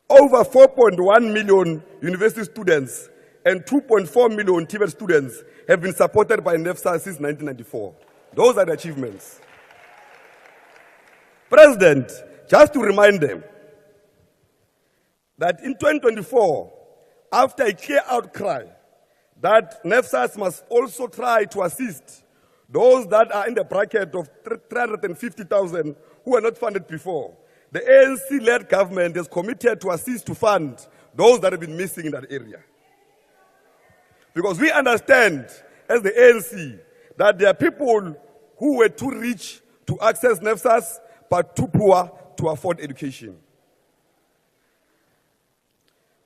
over 4.1 million university students and 2.4 million TVET students have been supported by NEFSAS since 1994. Those are the achievements. President, just to remind them that in 2024, after a clear outcry that NEFSAS must also try to assist those that are in the bracket of 350,000 who were not funded before, the ANC-led government is committed to assist to fund those that have been missing in that area. Because we understand, as the ANC, that there are people who were too rich to access NEFSAS, but too poor to afford education.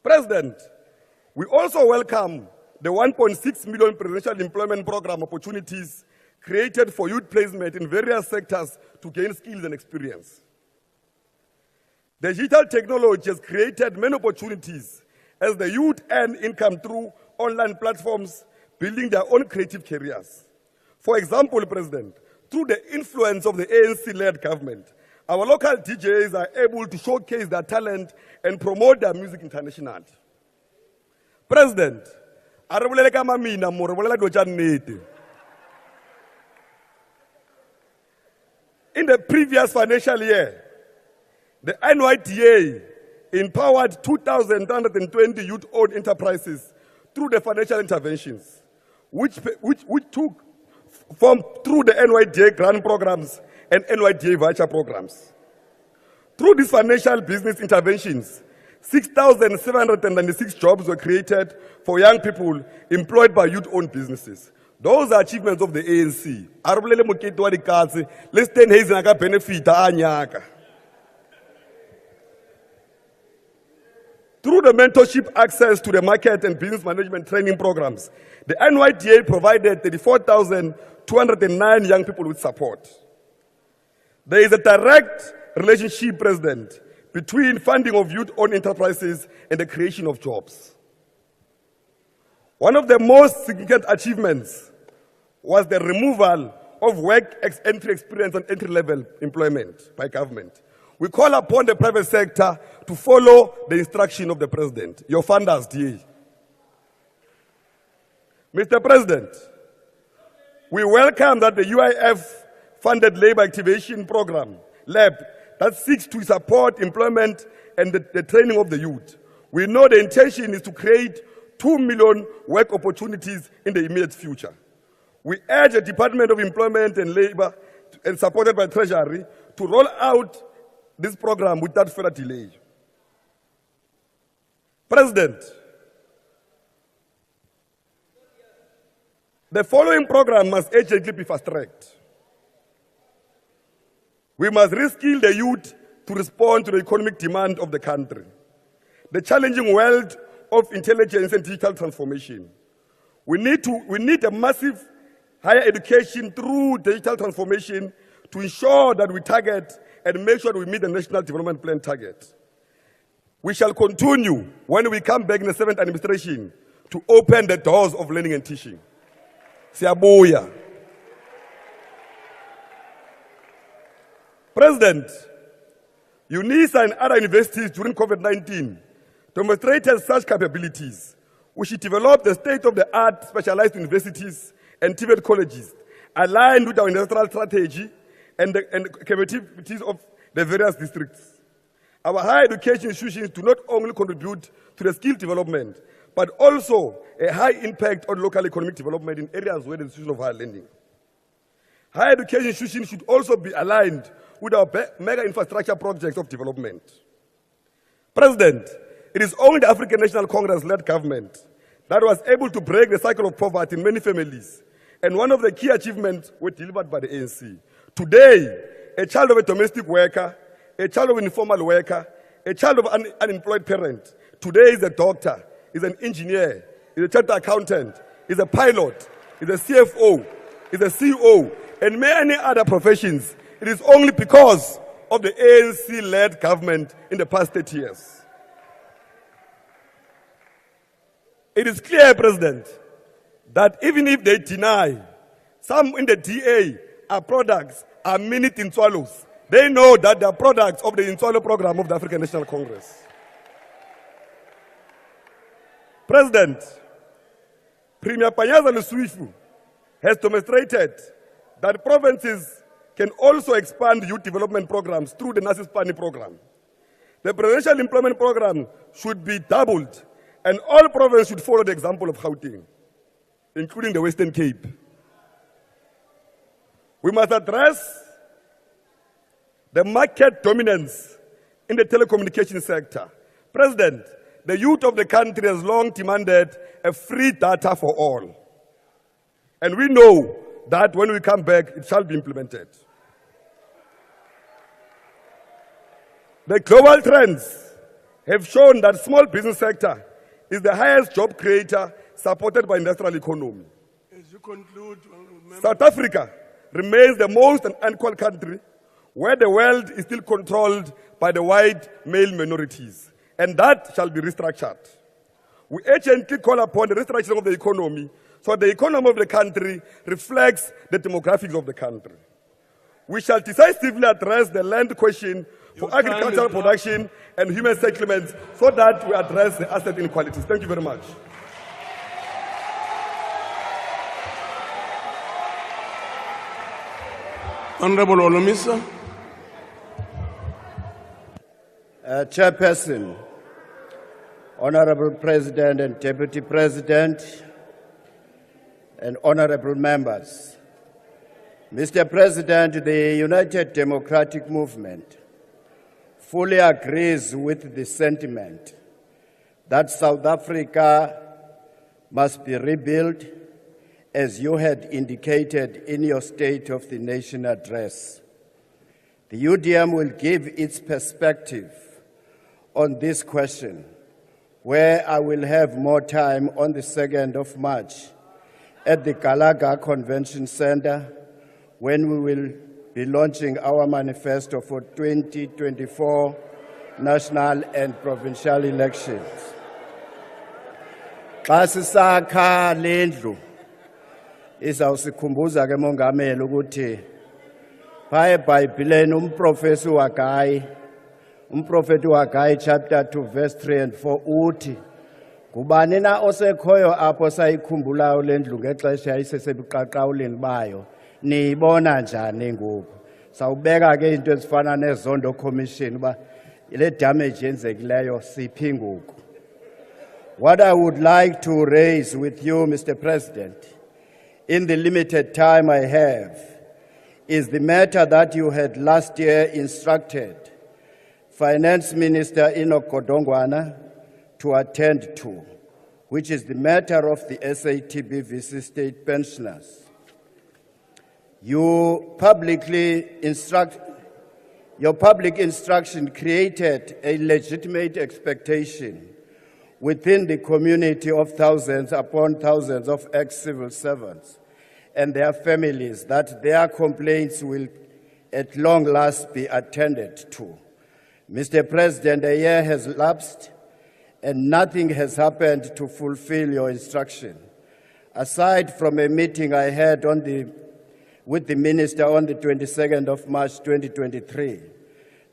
President, we also welcome the 1.6 million presidential employment program opportunities created for youth placement in various sectors to gain skills and experience. Digital technology has created many opportunities as the youth earn income through online platforms, building their own creative careers. For example, President, through the influence of the ANC-led government, our local DJs are able to showcase their talent and promote their music internationally. President, in the previous financial year, the NYDA empowered 2,320 youth-owned enterprises through the financial interventions, which took form through the NYDA grant programs and NYDA voucher programs. Through these financial business interventions, 6,796 jobs were created for young people employed by youth-owned businesses. Those are achievements of the ANC. Through the mentorship access to the market and business management training programs, the NYDA provided 34,209 young people with support. There is a direct relationship, President, between funding of youth-owned enterprises and the creation of jobs. One of the most significant achievements was the removal of work entry experience and entry-level employment by government. We call upon the private sector to follow the instruction of the President, your funders, DA. Mr. President, we welcome that the UIF-funded labor activation program, LAB, that seeks to support employment and the training of the youth. We know the intention is to create 2 million work opportunities in the immediate future. We urge the Department of Employment and Labor, and supported by Treasury, to roll out this program without further delay. President, the following program must urgently be fast-tracked. We must reskill the youth to respond to the economic demand of the country, the challenging world of intelligence and digital transformation. We need a massive higher education through digital transformation to ensure that we target and make sure that we meet the National Development Plan target. We shall continue, when we come back in the 7th administration, to open the doors of learning and teaching. Siyabuya. President, UNISA and other universities during COVID-19 demonstrated such capabilities. We should develop the state-of-the-art specialized universities and TVET colleges aligned with our industrial strategy and the capabilities of the various districts. Our higher education institutions do not only contribute to the skill development, but also a high impact on local economic development in areas where the institution of higher learning. Higher education institutions should also be aligned with our mega infrastructure projects of development. President, it is only the African National Congress-led government that was able to break the cycle of poverty in many families, and one of the key achievements were delivered by the ANC. Today, a child of a domestic worker, a child of an informal worker, a child of an unemployed parent, today is a doctor, is an engineer, is a chartered accountant, is a pilot, is a CFO, is a CEO, and many other professions. It is only because of the ANC-led government in the past 30 years. It is clear, President, that even if they deny some in the DA are products, are mini Tinswalos, they know that they are products of the Tinswalo program of the African National Congress. President, Premier Panyaza Lesuifu has demonstrated that provinces can also expand youth development programs through the Nasispani program. The Provincial Employment Program should be doubled, and all provinces should follow the example of Gauteng, including the Western Cape. We must address the market dominance in the telecommunications sector. President, the youth of the country has long demanded a free data for all. And we know that when we come back, it shall be implemented. The global trends have shown that small business sector is the highest job creator supported by industrial economy. As you conclude, South Africa remains the most unequal country where the world is still controlled by the white male minorities, and that shall be restructured. We urgently call upon the restructuring of the economy so the economy of the country reflects the demographics of the country. We shall decisively address the land question for agricultural production and human settlements so that we address the asset inequalities. Thank you very much. Honorable Olomisa. Chairperson, Honorable President and Deputy President, and honorable members. Mr. President, the United Democratic Movement fully agrees with the sentiment that South Africa must be rebuilt, as you had indicated in your State of the Nation address. The UDM will give its perspective on this question, where I will have more time on the 2nd of March at the Gallagher Convention Center, when we will be launching our manifesto for 2024 national and provincial elections. Xa sisakha lendlu izawusikhumbuza ke mongameli ukuthi phaa eBhayibhileni umprofeti waGayi chapter 2 verse 3 and 4 uthi ngubani na osekhoyo apho sayikhumbulayo lendlu ngexesha yayisesebuqaqawuleni bayo niyibona njani ngoku. Sawubeka ke into ezifana nezondo commission uba ile damage yenzekileyo siphi ngoku. What I would like to raise with you, Mr. President, in the limited time I have, is the matter that you had last year instructed Finance Minister Enoch Godongwana to attend to, which is the matter of the SABC state pensioners. Your public instruction created a legitimate expectation within the community of thousands upon thousands of ex-civil servants and their families that their complaints will at long last be attended to. Mr. President, a year has lapsed and nothing has happened to fulfill your instruction. Aside from a meeting I had with the Minister on the 22nd of March 2023,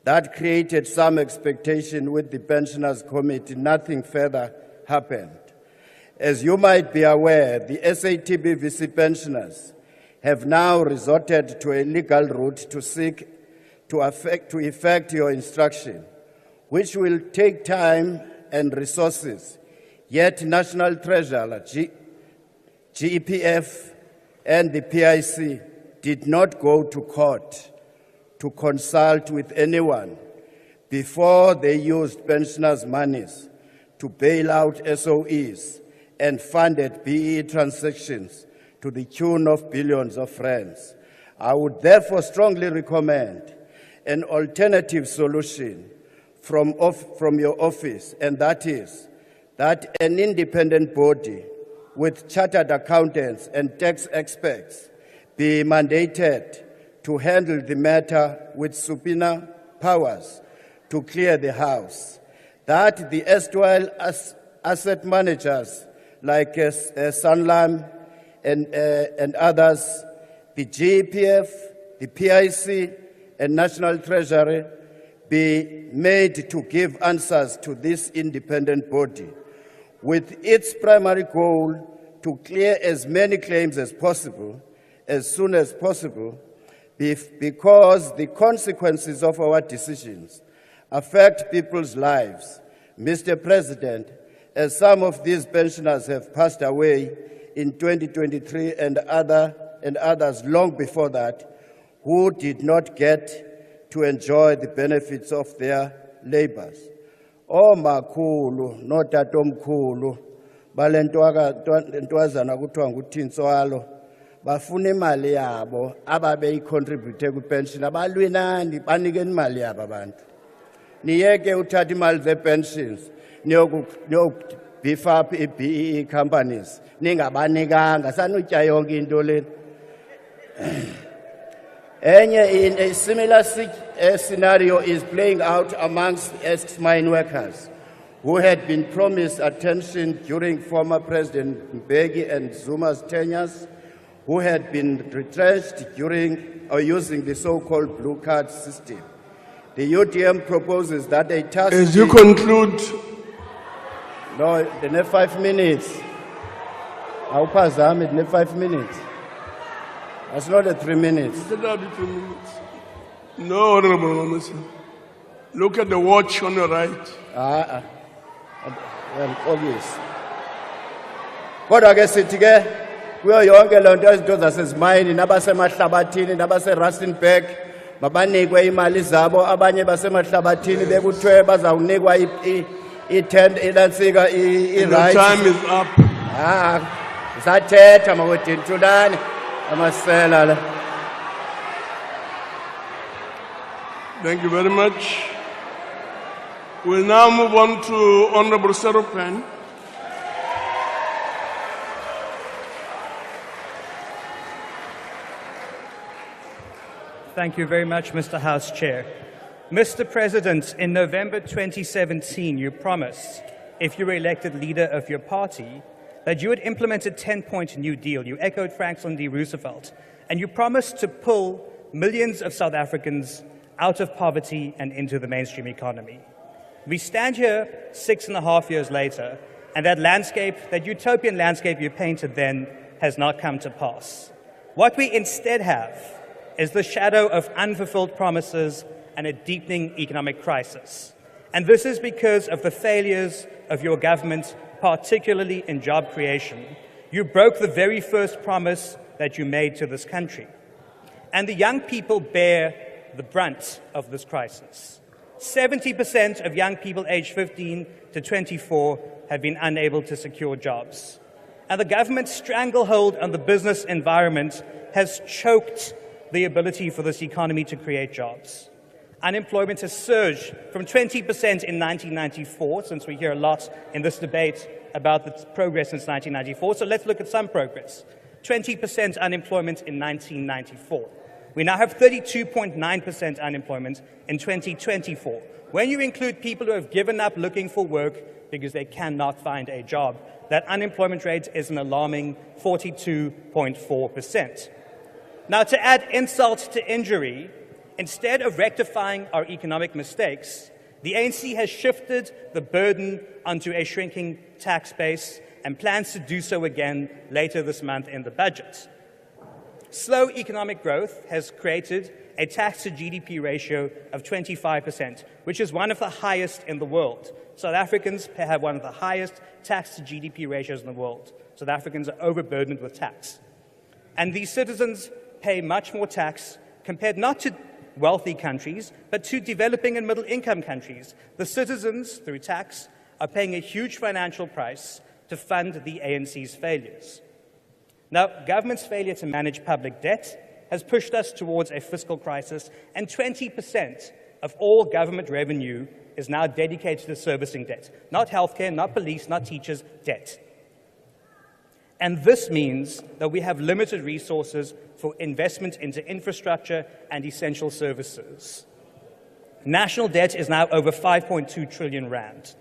that created some expectation with the Pensioners Committee, nothing further happened. As you might be aware, the SABC pensioners have now resorted to a legal route to seek to effect your instruction, which will take time and resources. Yet National Treasurer, GEPF, and the PIC did not go to court to consult with anyone before they used pensioners' monies to bail out SOEs and funded BE transactions to the tune of billions of rands. I would therefore strongly recommend an alternative solution from your office, and that is that an independent body with chartered accountants and tax experts be mandated to handle the matter with subpoena powers to clear the house. That the erstwhile asset managers like Sanlam and others, the GEPF, the PIC, and National Treasury be made to give answers to this independent body, with its primary goal to clear as many claims as possible, as soon as possible, because the consequences of our decisions affect people's lives. Mr. President, as some of these pensioners have passed away in 2023 and others long before that, who did not get to enjoy the benefits of their labors. Oh makhulu, no tatomkhulu, balentwazana kuthiwa nguThintswalo, bafuna imali yabo ababeyicontribute kupension, abalwinani banikeni imali yabo abantu. Niyeke uthatha imali ze-pensions, niyobeef up i-BEE companies, ningabanikanga, sanutya yonke into leni. In a similar scenario is playing out amongst ex-mine workers who had been promised attention during former President Mbeki and Zuma's tenures, who had been retrenched during or using the so-called blue card system. The UDM proposes that a task... As you conclude... No, the next 5 minutes. I'll pass them in the 5 minutes. That's not the 3 minutes. That'll be 3 minutes. No, Honorable Members. Look at the watch on your right. Obvious. Kodwa ke sithi ke kuyo yonke lonto izinto zasezimayini nabasemahlabathini nabase-Rustenburg mabanikwe imali zabo abanye basemahlabathini bekuthiwe bazawunikwa i-tent inansika i-rights. The time is up. Sathetha makudintulane amasela la. Thank you very much. We'll now move on to Honorable Seropen. Thank you very much, Mr. House Chair. Mr. President, in November 2017, you promised, if you were elected leader of your party, that you would implement a 10-point New Deal. You echoed Franklin D. Roosevelt, and you promised to pull millions of South Africans out of poverty and into the mainstream economy. We stand here 6.5 years later, and that landscape, that utopian landscape you painted then, has not come to pass. What we instead have is the shadow of unfulfilled promises and a deepening economic crisis. And this is because of the failures of your government, particularly in job creation. You broke the very first promise that you made to this country. And the young people bear the brunt of this crisis. 70% of young people aged 15 to 24 have been unable to secure jobs. And the government's stranglehold on the business environment has choked the ability for this economy to create jobs. Unemployment has surged from 20% in 1994, since we hear a lot in this debate about the progress since 1994. So let's look at some progress. 20% unemployment in 1994. We now have 32.9% unemployment in 2024. When you include people who have given up looking for work because they cannot find a job, that unemployment rate is an alarming 42.4%. Now, to add insult to injury, instead of rectifying our economic mistakes, the ANC has shifted the burden onto a shrinking tax base and plans to do so again later this month in the budget. Slow economic growth has created a tax-to-GDP ratio of 25%, which is one of the highest in the world. South Africans have one of the highest tax-to-GDP ratios in the world. South Africans are overburdened with tax. And these citizens pay much more tax compared not to wealthy countries, but to developing and middle-income countries. The citizens, through tax, are paying a huge financial price to fund the ANC's failures. Now, government's failure to manage public debt has pushed us towards a fiscal crisis, and 20% of all government revenue is now dedicated to servicing debt. Not healthcare, not police, not teachers, debt. And this means that we have limited resources for investment into infrastructure and essential services. National debt is now over 5.2 trillion rand.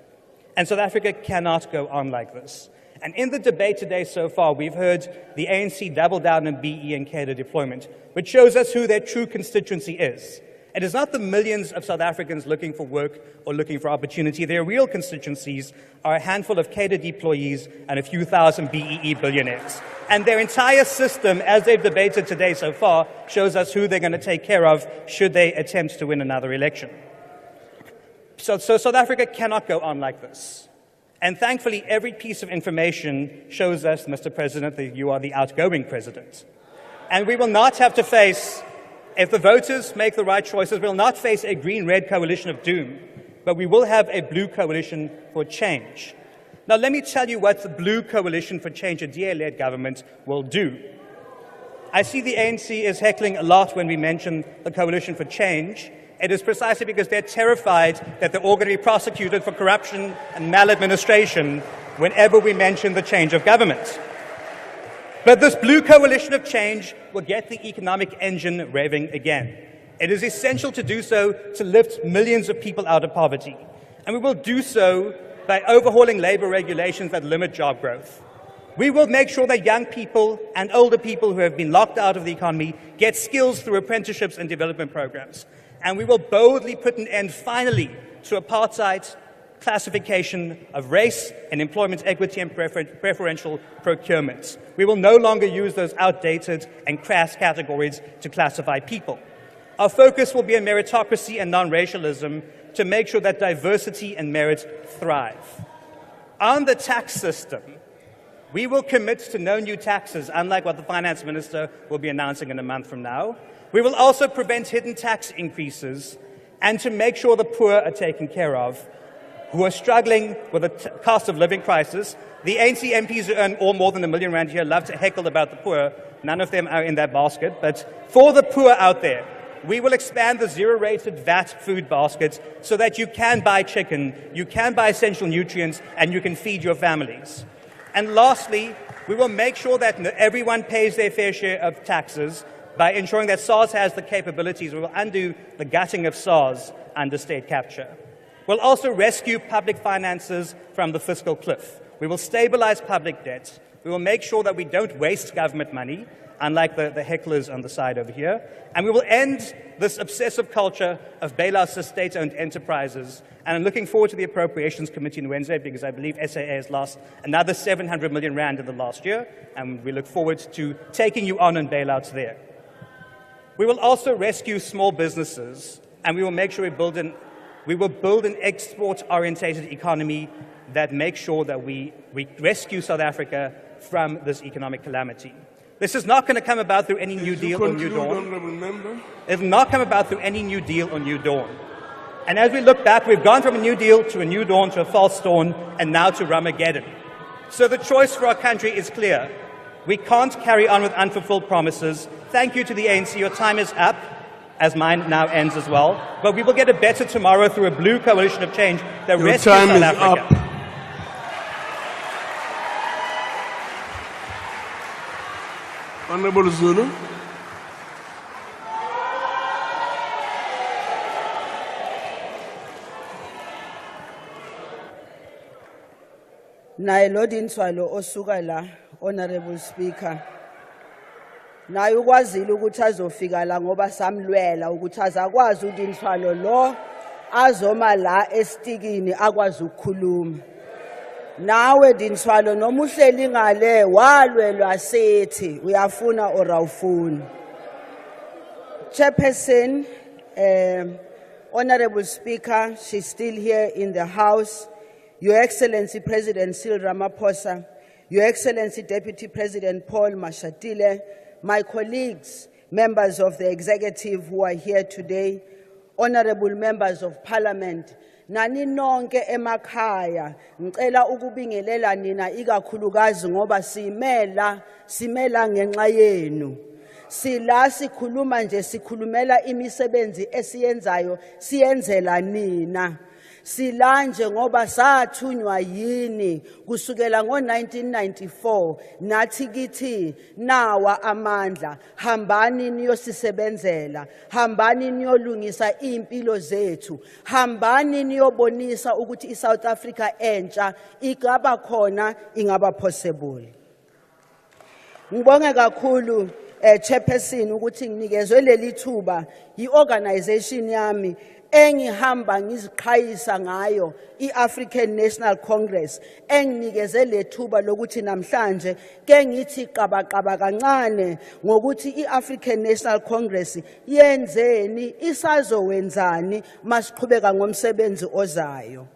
And South Africa cannot go on like this. And in the debate today so far, we've heard the ANC double down on BE and Cadre deployment, which shows us who their true constituency is. It is not the millions of South Africans looking for work or looking for opportunity. Their real constituencies are a handful of Cadre deployees and a few thousand BEE billionaires. And their entire system, as they've debated today so far, shows us who they're going to take care of should they attempt to win another election. So South Africa cannot go on like this. And thankfully, every piece of information shows us, Mr. President, that you are the outgoing president. And we will not have to face, if the voters make the right choices, we will not face a green-red coalition of doom, but we will have a blue coalition for change. Now, let me tell you what the blue coalition for change, a DA-led government, will do. I see the ANC is heckling a lot when we mention the coalition for change. It is precisely because they're terrified that they're all going to be prosecuted for corruption and maladministration whenever we mention the change of government. But this blue coalition of change will get the economic engine revving again. It is essential to do so to lift millions of people out of poverty. And we will do so by overhauling labor regulations that limit job growth. We will make sure that young people and older people who have been locked out of the economy get skills through apprenticeships and development programs. And we will boldly put an end, finally, to apartheid, classification of race and employment equity and preferential procurement. We will no longer use those outdated and crass categories to classify people. Our focus will be on meritocracy and non-racialism to make sure that diversity and merit thrive. On the tax system, we will commit to no new taxes, unlike what the finance minister will be announcing in a month from now. We will also prevent hidden tax increases and to make sure the poor are taken care of, who are struggling with the cost of living crisis. The ANC MPs who earn all more than R1 million here love to heckle about the poor. None of them are in that basket. But for the poor out there, we will expand the zero-rated VAT food basket so that you can buy chicken, you can buy essential nutrients, and you can feed your families. And lastly, we will make sure that everyone pays their fair share of taxes by ensuring that SARS has the capabilities. We will undo the gutting of SARS under state capture. We'll also rescue public finances from the fiscal cliff. We will stabilize public debt. We will make sure that we don't waste government money, unlike the hecklers on the side over here. And we will end this obsessive culture of bailouts to state-owned enterprises. And I'm looking forward to the Appropriations Committee on Wednesday, because I believe SAA has lost another 700 million rand in the last year, and we look forward to taking you on bailouts there. We will also rescue small businesses, and we will make sure we will build an export-orientated economy that makes sure that we rescue South Africa from this economic calamity. This is not going to come about through any New Deal or New Dawn. It will not come about through any New Deal or New Dawn. And as we look back, we've gone from a New Deal to a New Dawn to a false dawn, and now to Ramageddon. So the choice for our country is clear. We can't carry on with unfulfilled promises. Thank you to the ANC. Your time is up, as mine now ends as well. But we will get a better tomorrow through a blue coalition of change that rescues South Africa. Honorable Zulu. Naye lo Dinswalo osuka la, Honorable Speaker. Naye ukwazile ukuthi azofika la ngoba samlwela ukuthi azakwazi uDinswalo lo azoma la estikini akwazi ukukhuluma. Nawe Dinswalo noma uhleli ngale walwelwa sethi uyafuna or awufuni. Chairperson, Honorable Speaker, she's still here in the House. Your Excellency President Cyril Ramaphosa, Your Excellency Deputy President Paul Mashatile, my colleagues, members of the executive who are here today, honorable members of Parliament, nani nonke emakhaya, ngicela ukubingelela nina ikakhulukazi ngoba simela ngenxa yenu. Sila sikhuluma nje sikhulumela imisebenzi esiyenzayo siyenzela nina. Silanje ngoba sathunywa yini kusukela ngo1994 nathi kithi nawa amandla, hambani niyosisebenzela, hambani niyolungisa impilo zethu, hambani niyobonisa ukuthi iSouth Africa entsha igaba khona ingaba possible. Ngibonge kakhulu Chairperson ukuthi nginikezwe leli thuba iorganization yami engihamba ngiziqhayisa ngayo iAfrican National Congress enginikeze lethuba lokuthi namhlanje ke ngithi qabaqaba kancane ngokuthi iAfrican National Congress yenzeni isazowenzani masiqhubeka ngomsebenzi ozayo.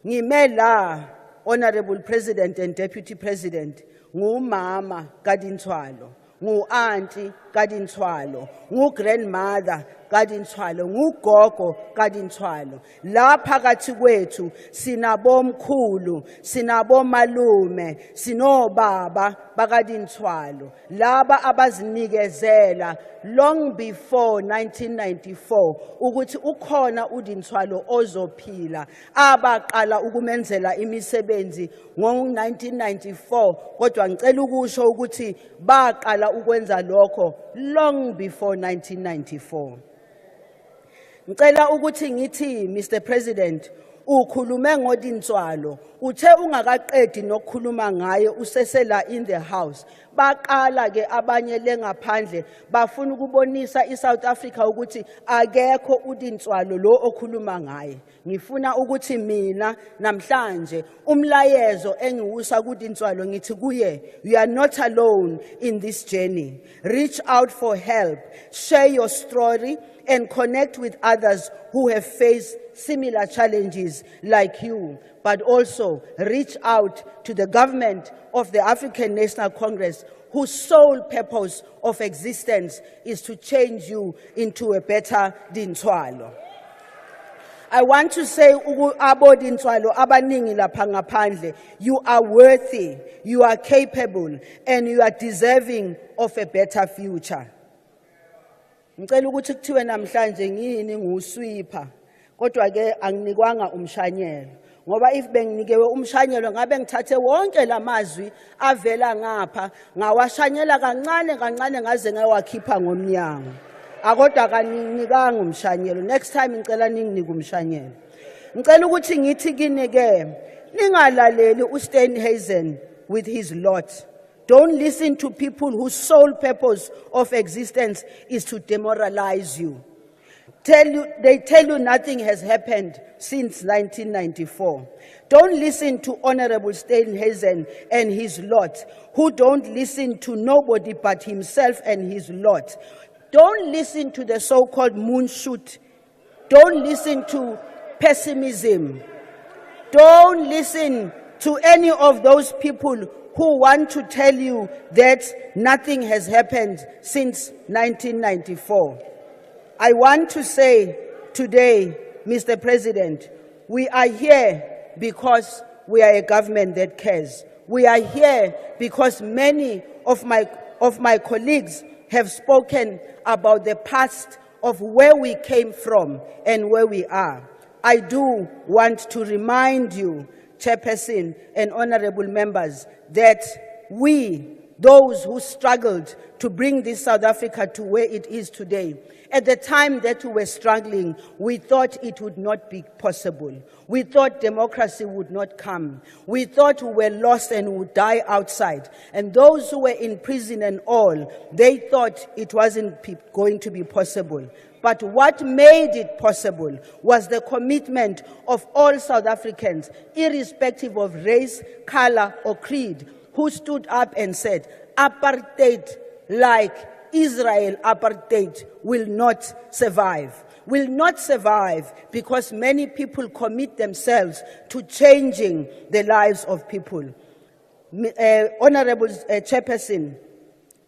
Ngimela Honorable President and Deputy President ngumama kaDintswalo, ngu-auntie kaDintswalo, ngu-grandmother kaDintswalo, ngugogo kaDintswalo. La phakathi kwethu sinabomkhulu, sinabomalume, sinobaba bakaDintswalo. Laba abazinikezela long before 1994 ukuthi ukhona uDintswalo ozophila. Abaqala ukumenzela imisebenzi ngo-1994 kodwa ngicela ukusho ukuthi baqala ukwenza lokho long before 1994. Ngicela ukuthi ngithi Mr President, ukhulume ngoDintswalo, uthe ungakaqedi nokukhuluma ngaye usesela in the house. Baqala ke abanye lengaphandle bafuna ukubonisa iSouth Africa ukuthi akekho uDintswalo lo okhuluma ngaye. Ngifuna ukuthi mina namhlanje umlayezo engiwusa kuDintswalo ngithi kuye, you are not alone in this journey. Reach out for help, share your story and connect with others who have faced similar challenges like you, but also reach out to the government of the African National Congress, whose sole purpose of existence is to change you into a better Dintswalo. I want to say, abo Dintswalo abaningi lapha ngaphandle, you are worthy, you are capable, and you are deserving of a better future. Ngicela ukuthi kuthiwe namhlanje ngini ngusweeper, kodwa ke anginikwanga umshanyelo. Ngoba if benginikewe umshanyelo ngabe ngithathe wonke lamazwi avela ngapha ngawashanyela kancane kancane ngaze ngawakhipha ngomnyango. Akodwa kaninikanga umshanyelo. Next time ngicela ninginike umshanyelo. Ngicela ukuthi ngithi kini ke ningalaleli uSteenhuisen with his lot. Don't listen to people whose sole purpose of existence is to demoralize you. They tell you nothing has happened since 1994. Don't listen to Honorable Steenhuisen and his lot, who don't listen to nobody but himself and his lot. Don't listen to the so-called moonshoot. Don't listen to pessimism. Don't listen to any of those people who want to tell you that nothing has happened since 1994. I want to say today, Mr. President, we are here because we are a government that cares. We are here because many of my colleagues have spoken about the past of where we came from and where we are. I do want to remind you, Chairperson and honorable members, that we, those who struggled to bring this South Africa to where it is today, at the time that we were struggling, we thought it would not be possible. We thought democracy would not come. We thought we were lost and would die outside. And those who were in prison and all, they thought it wasn't going to be possible. But what made it possible was the commitment of all South Africans, irrespective of race, color, or creed, who stood up and said, apartheid, like Israel apartheid, will not survive. Will not survive because many people commit themselves to changing the lives of people. Honorable Chairperson,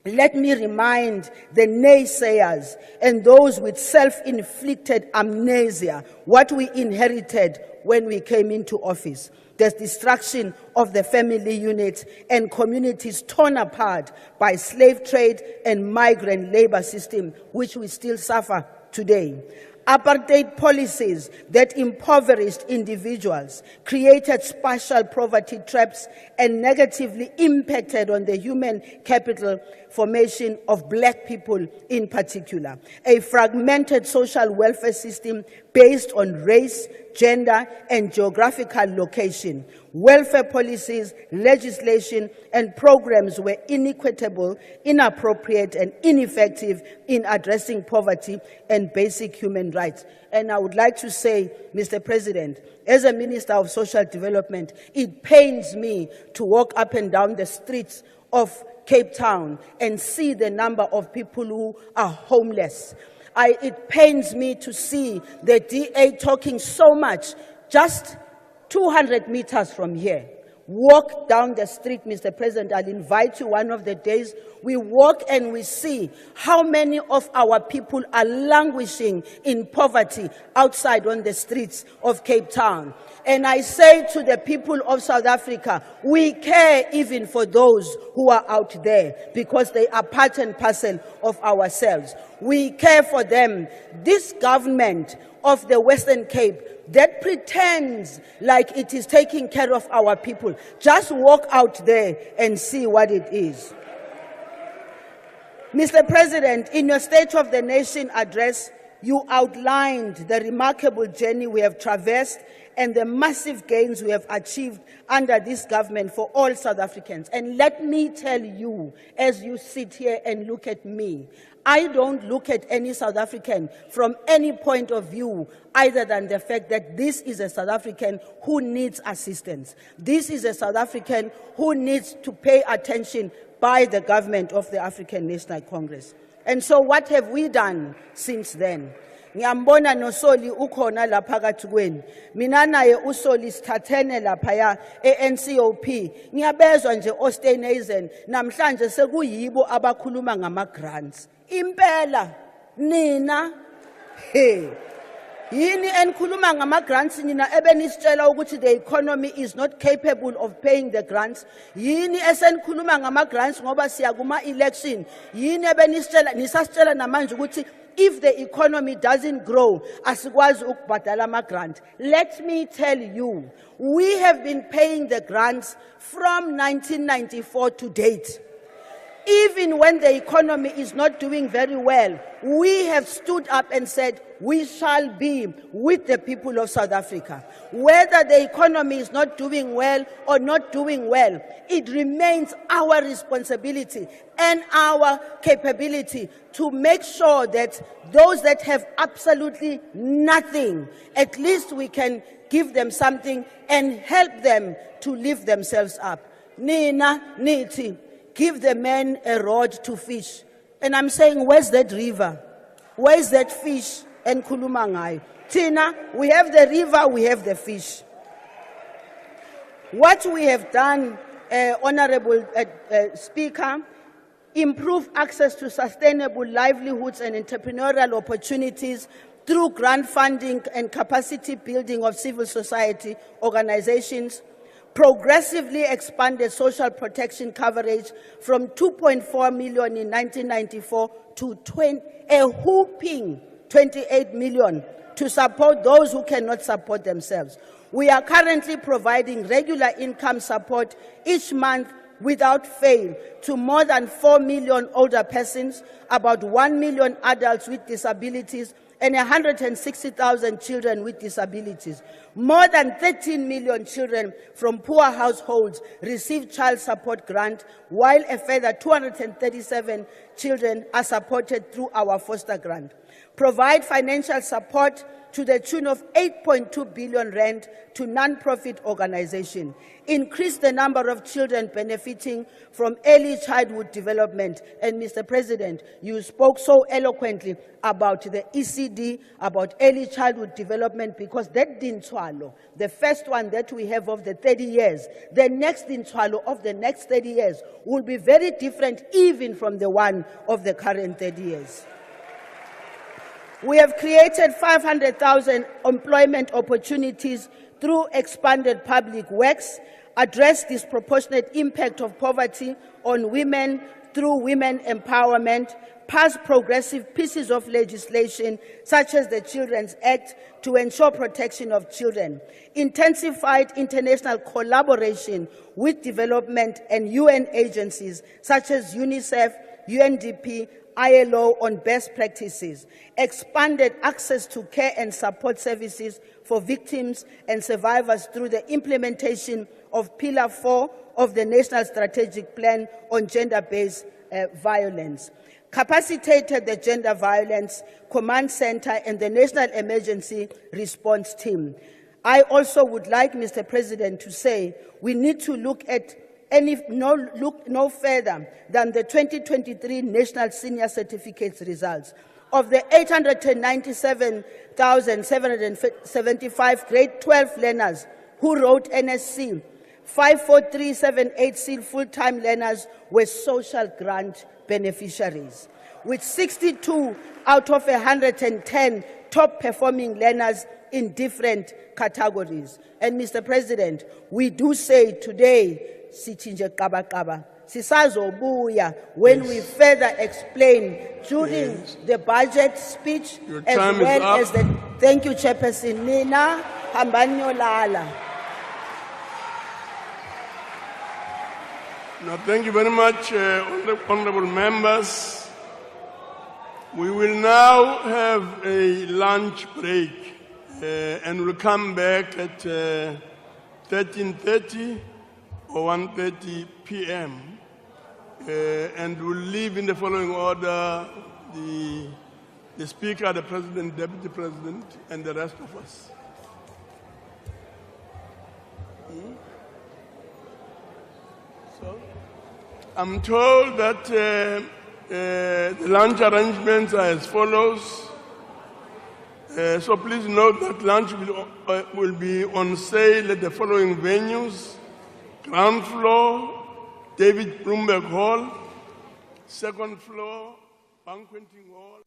let me remind the naysayers and those with self-inflicted amnesia what we inherited when we came into office. The destruction of the family unit and communities torn apart by slave trade and migrant labor system, which we still suffer today. Apartheid policies that impoverished individuals, created spatial poverty traps, and negatively impacted on the human capital formation of black people in particular. A fragmented social welfare system based on race, gender, and geographical location. Welfare policies, legislation, and programs were inequitable, inappropriate, and ineffective in addressing poverty and basic human rights. And I would like to say, Mr. President, as a Minister of Social Development, it pains me to walk up and down the streets of Cape Town and see the number of people who are homeless. It pains me to see the DA talking so much just 200 meters from here. walk down the street, Mr. President. I'll invite you one of the days. We walk and we see how many of our people are languishing in poverty outside on the streets of Cape Town. And I say to the people of South Africa, we care even for those who are out there because they are part and parcel of ourselves. We care for them. This government of the Western Cape that pretends like it is taking care of our people, just walk out there and see what it is. Mr. President, in your State of the Nation address, you outlined the remarkable journey we have traversed and the massive gains we have achieved under this government for all South Africans. And let me tell you, as you sit here and look at me, I don't look at any South African from any point of view other than the fact that this is a South African who needs assistance. This is a South African who needs to pay attention by the government of the African National Congress. And so what have we done since then? Ngiyambona nosoli ukhona la phakathi kweni. Mina naye usoli sithathene laphaya eNCOP. Ngiyabezwa nje Osteinazen namhlanje sekuyibo abakhuluma ngama grants. Impela nina yini enikhuluma ngama grants nina ebenisitshela ukuthi the economy is not capable of paying the grants. Yini esenikhuluma ngama grants ngoba siya kuma election. Yini ebenisitshela nisasitshela namanje ukuthi if the economy doesn't grow, asikwazi ukubhadala ama grant. Let me tell you, we have been paying the grants from 1994 to date. Even when the economy is not doing very well, we have stood up and said, we shall be with the people of South Africa. Whether the economy is not doing well or not doing well, it remains our responsibility and our capability to make sure that those that have absolutely nothing, at least we can give them something and help them to lift themselves up. Nina, niti. Give the men a rod to fish. And I'm saying, where's that river? Where's that fish? And kulumangai. Tina, we have the river, we have the fish. What we have done, Honorable Speaker, improve access to sustainable livelihoods and entrepreneurial opportunities through grant funding and capacity building of civil society organizations, progressively expanded social protection coverage from 2.4 million in 1994 to a whopping 28 million to support those who cannot support themselves. We are currently providing regular income support each month without fail to more than 4 million older persons, about 1 million adults with disabilities, and 160,000 children with disabilities. More than 13 million children from poor households receive child support grant, while a further 237 children are supported through our foster grant. Provide financial support to the tune of 8.2 billion rand to non-profit organizations. Increase the number of children benefiting from early childhood development. And Mr. President, you spoke so eloquently about the ECD, about early childhood development, because that didn't swallow. The first one that we have of the 30 years, the next didn't swallow of the next 30 years will be very different even from the one of the current 30 years. We have created 500,000 employment opportunities through expanded public works, address disproportionate impact of poverty on women through women empowerment, pass progressive pieces of legislation such as the Children's Act to ensure protection of children, intensified international collaboration with development and UN agencies such as UNICEF, UNDP, ILO on best practices, expanded access to care and support services for victims and survivors through the implementation of Pillar 4 of the National Strategic Plan on Gender-Based Violence, capacitated the Gender Violence Command Center and the National Emergency Response Team. I also would like, Mr. President, to say we need to look at look no further than the 2023 National Senior Certificates results. Of the 897,775 grade 12 learners who wrote NSC, 543,780 full-time learners were social grant beneficiaries, with 62 out of 110 top-performing learners in different categories. And Mr. President, we do say today, sithinje kaba kaba, sisazobuya when we further explain during the budget speech as well as the. Thank you, Chairperson. Nina Hambanyolala. Now, thank you very much, honorable members. We will now have a lunch break and we'll come back at 13:30 or 1:30 p.m. And we'll leave in the following order: the Speaker, the President, Deputy President, and the rest of us. So, I'm told that the lunch arrangements are as follows. So please note that lunch will be on sale at the following venues: ground floor, David Bloomberg Hall; second floor, banqueting hall.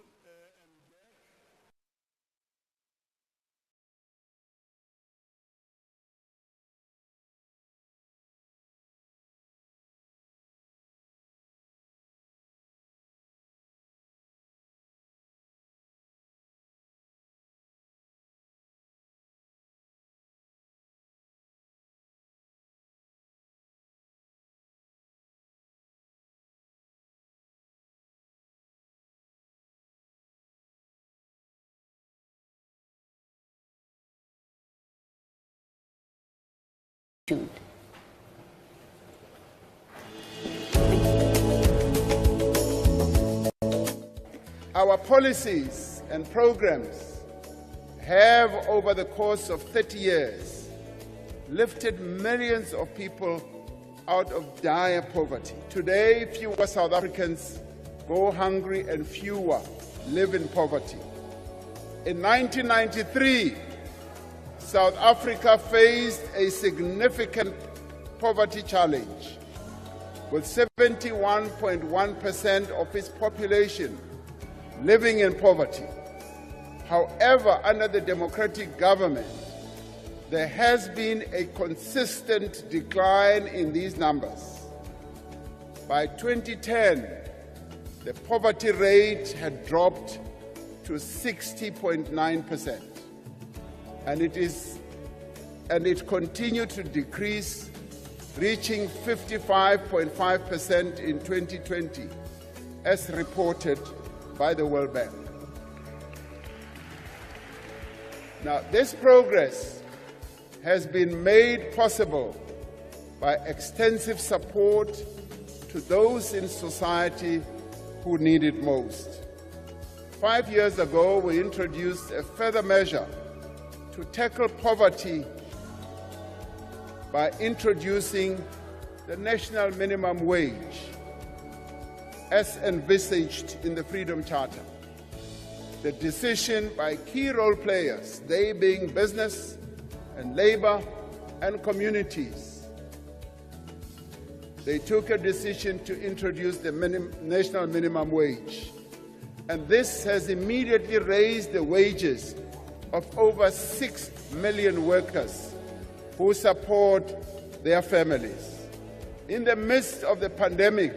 Our policies and programs have, over the course of 30 years, lifted millions of people out of dire poverty. Today, fewer South Africans go hungry and fewer live in poverty. In 1993, South Africa faced a significant poverty challenge, with 71.1% of its population living in poverty. However, under the democratic government, there has been a consistent decline in these numbers. By 2010, the poverty rate had dropped to 60.9%. And it continued to decrease, reaching 55.5% in 2020, as reported by the World Bank. Now, this progress has been made possible by extensive support to those in society who need it most. 5 years ago, we introduced a further measure to tackle poverty by introducing the national minimum wage as envisaged in the Freedom Charter. The decision by key role players, they being business and labor and communities, they took a decision to introduce the national minimum wage. And this has immediately raised the wages of over 6 million workers who support their families. In the midst of the pandemic,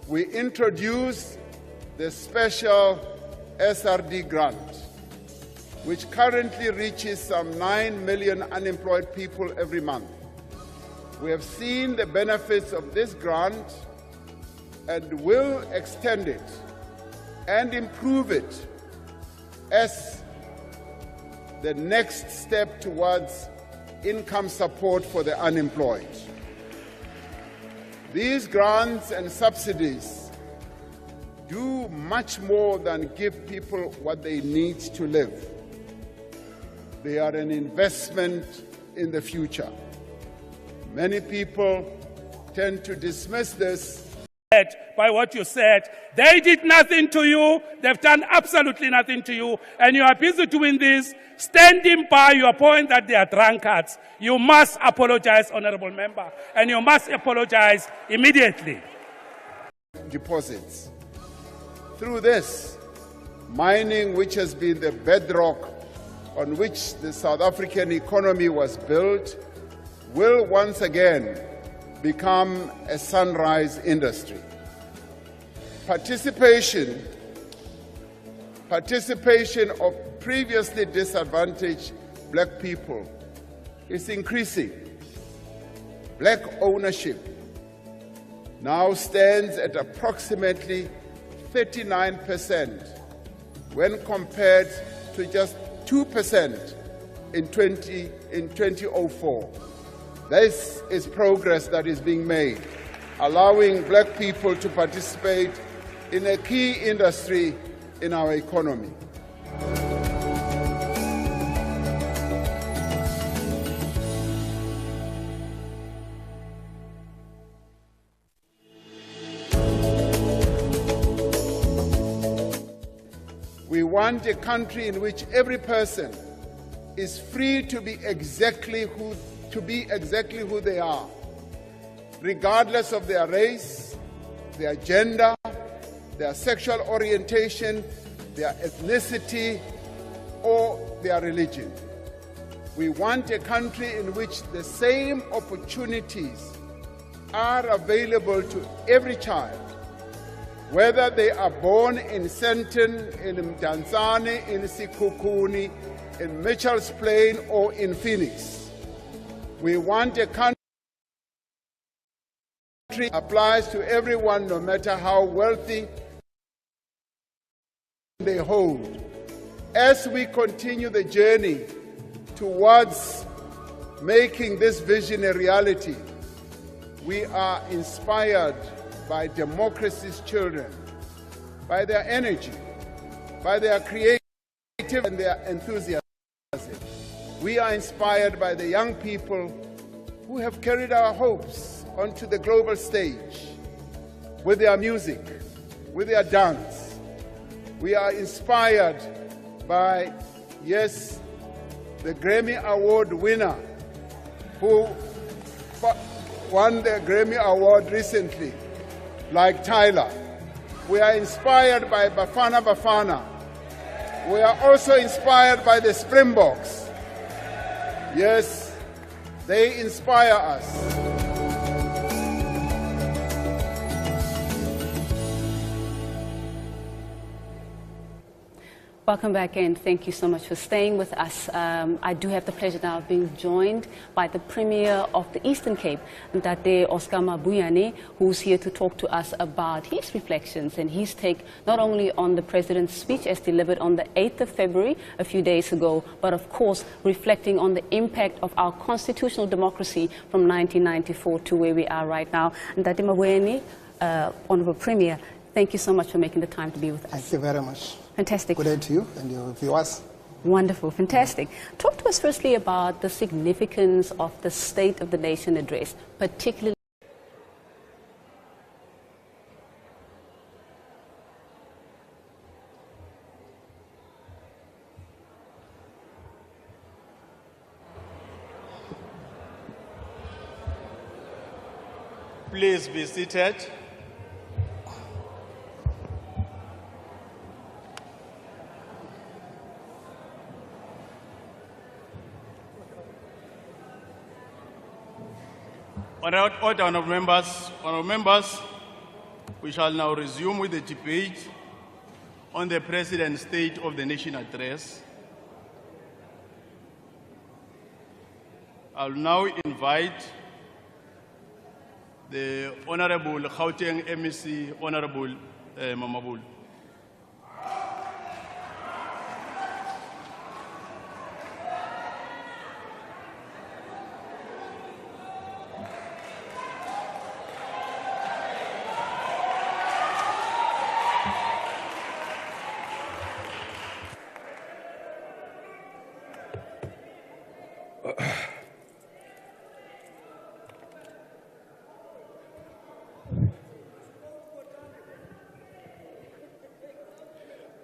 we introduced the special SRD grant, which currently reaches some 9 million unemployed people every month. We have seen the benefits of this grant and will extend it and improve it as the next step towards income support for the unemployed. These grants and subsidies do much more than give people what they need to live. They are an investment in the future. Many people tend to dismiss this by what you said. They did nothing to you. They've done absolutely nothing to you. And you are busy doing this, standing by your point that they are drunkards. You must apologize, Honorable Member, and you must apologize immediately. Deposits. Through this, mining, which has been the bedrock on which the South African economy was built, will once again become a sunrise industry. Participation of previously disadvantaged black people is increasing. Black ownership now stands at approximately 39% when compared to just 2% in 2004. This is progress that is being made, allowing black people to participate in a key industry in our economy. We want a country in which every person is free to be exactly who they are, regardless of their race, their gender, their sexual orientation, their ethnicity, or their religion. We want a country in which the same opportunities are available to every child, whether they are born in Sandton, in Mdantsane, in Sikukuni, in Mitchell's Plain, or in Phoenix. We want a country that applies to everyone, no matter how wealthy they hold. As we continue the journey towards making this vision a reality, we are inspired by democracy's children, by their energy, by their creativity and their enthusiasm. We are inspired by the young people who have carried our hopes onto the global stage with their music, with their dance. We are inspired by, yes, the Grammy Award winner who won the Grammy Award recently, like Tyler. We are inspired by Bafana Bafana. We are also inspired by the Springboks. Yes, they inspire us. Welcome back and thank you so much for staying with us. I do have the pleasure now of being joined by the Premier of the Eastern Cape, Ntate Oscar Mabuyane, who's here to talk to us about his reflections and his take not only on the President's speech as delivered on the 8th of February, a few days ago, but of course reflecting on the impact of our constitutional democracy from 1994 to where we are right now. Ntate Mabuyane, Honourable Premier, thank you so much for making the time to be with us. Thank you very much. Fantastic. Good day to you and your viewers. Wonderful, fantastic. Talk to us firstly about the significance of the State of the Nation address, particularly Please be seated. Honourable members, we shall now resume with the debate on the President's State of the Nation address. I will now invite the Honourable Gauteng MEC, Honourable Mamabul.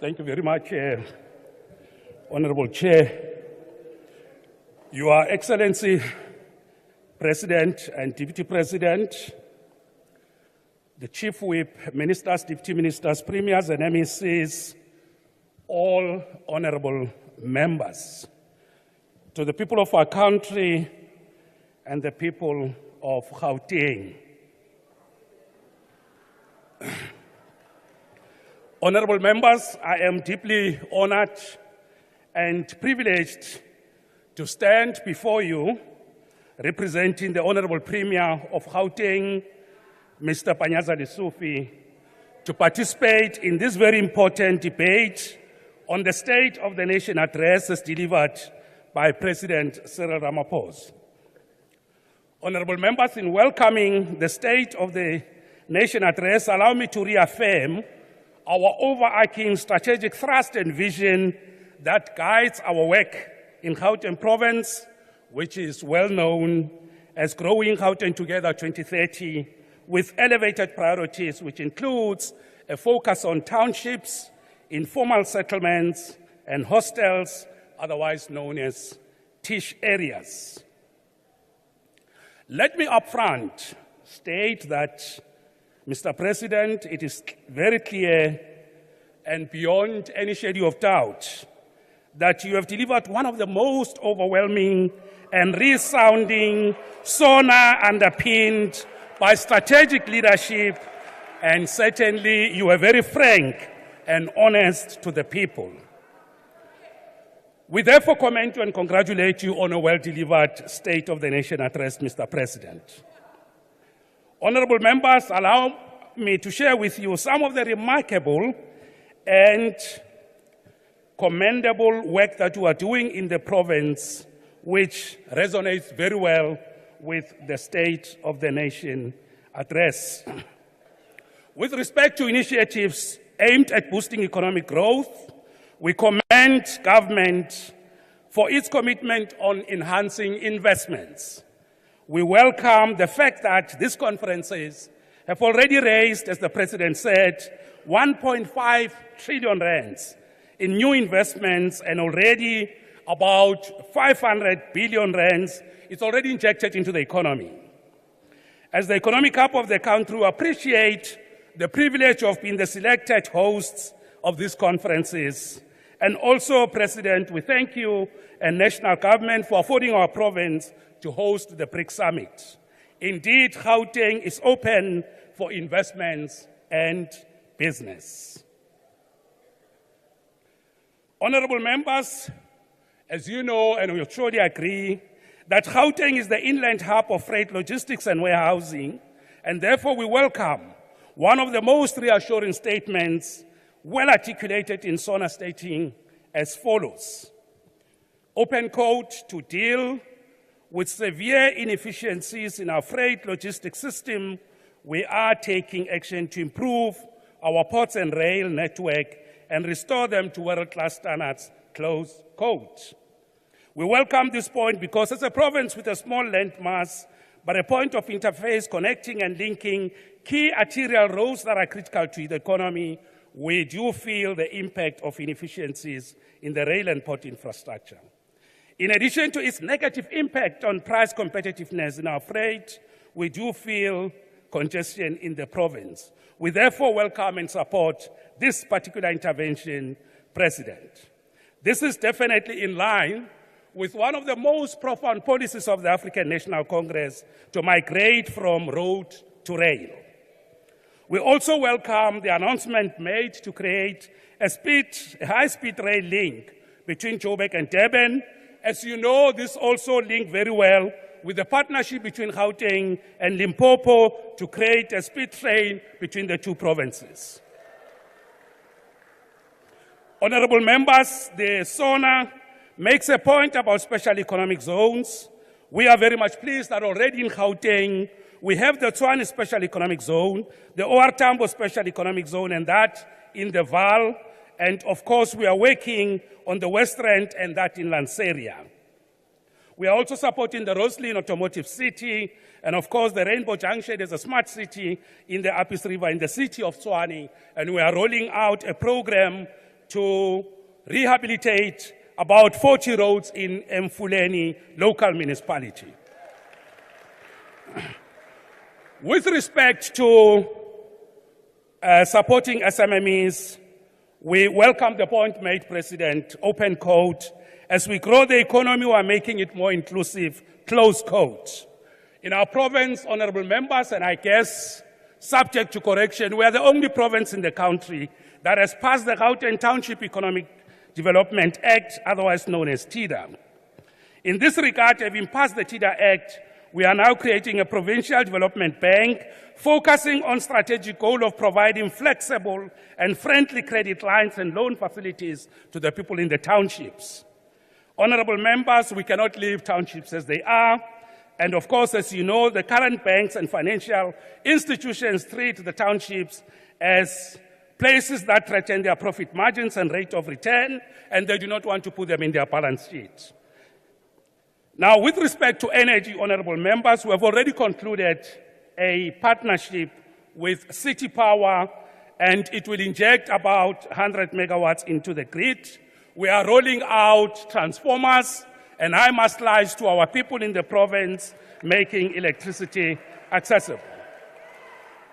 Thank you very much, Honorable Chair. Your Excellency, President and Deputy President, the Chief Whip, Ministers, Deputy Ministers, Premiers and MECs, all honorable members, to the people of our country and the people of Gauteng. Honorable members, I am deeply honored and privileged to stand before you representing the Honorable Premier of Gauteng, Mr. Panyaza Lesufi, to participate in this very important debate on the State of the Nation address as delivered by President Cyril Ramaphosa. Honorable members, in welcoming the State of the Nation address, allow me to reaffirm our overarching strategic thrust and vision that guides our work in Gauteng province, which is well known as Growing Gauteng Together 2030, with elevated priorities, which includes a focus on townships, informal settlements, and hostels, otherwise known as TISH areas. Let me upfront state that, Mr. President, it is very clear and beyond any shadow of doubt that you have delivered one of the most overwhelming and resounding SONA underpinned by strategic leadership, and certainly you were very frank and honest to the people. We therefore commend you and congratulate you on a well-delivered State of the Nation address, Mr. President. Honorable members, allow me to share with you some of the remarkable and commendable work that you are doing in the province, which resonates very well with the State of the Nation address. With respect to initiatives aimed at boosting economic growth, we commend government for its commitment on enhancing investments. We welcome the fact that these conferences have already raised, as the President said, 1.5 trillion rands in new investments, and already about 500 billion rands is already injected into the economy. As the economic hub of the country, we appreciate the privilege of being the selected hosts of these conferences. And also, President, we thank you and national government for affording our province to host the BRICS Summit. Indeed, Gauteng is open for investments and business. Honorable members, as you know, and we surely agree, that Gauteng is the inland hub of freight logistics and warehousing, and therefore we welcome one of the most reassuring statements well articulated in SONA, stating as follows: open quote, to deal with severe inefficiencies in our freight logistics system, we are taking action to improve our ports and rail network and restore them to world-class standards, close quote. We welcome this point because as a province with a small land mass, but a point of interface connecting and linking key arterial roads that are critical to the economy, we do feel the impact of inefficiencies in the rail and port infrastructure. In addition to its negative impact on price competitiveness in our freight, we do feel congestion in the province. We therefore welcome and support this particular intervention, President. This is definitely in line with one of the most profound policies of the African National Congress to migrate from road to rail. We also welcome the announcement made to create a high-speed rail link between Joburg and Durban. As you know, this also linked very well with the partnership between Gauteng and Limpopo to create a speed train between the two provinces. Honorable members, the SONA makes a point about special economic zones. We are very much pleased that already in Gauteng, we have the Tshwane Special Economic Zone, the OR Tambo Special Economic Zone, and that in the Vaal. And of course, we are working on the West Rand and that in Lanseria. We are also supporting the Roslyn Automotive City, and of course, the Rainbow Junction is a smart city in the Apis River in the city of Tshwane, and we are rolling out a program to rehabilitate about 40 roads in Mfuleni local municipality. With respect to supporting SMMEs, we welcome the point made, President, open quote. As we grow the economy, we are making it more inclusive, close quote. In our province, honorable members, and I guess subject to correction, we are the only province in the country that has passed the Gauteng Township Economic Development Act, otherwise known as TIDA. In this regard, having passed the TIDA Act, we are now creating a provincial development bank focusing on strategic goal of providing flexible and friendly credit lines and loan facilities to the people in the townships. Honorable members, we cannot leave townships as they are. And of course, as you know, the current banks and financial institutions treat the townships as places that threaten their profit margins and rate of return, and they do not want to put them in their balance sheet. Now, with respect to energy, honorable members, we have already concluded a partnership with City Power, and it will inject about 100 megawatts into the grid. We are rolling out transformers and high mast lines to our people in the province, making electricity accessible.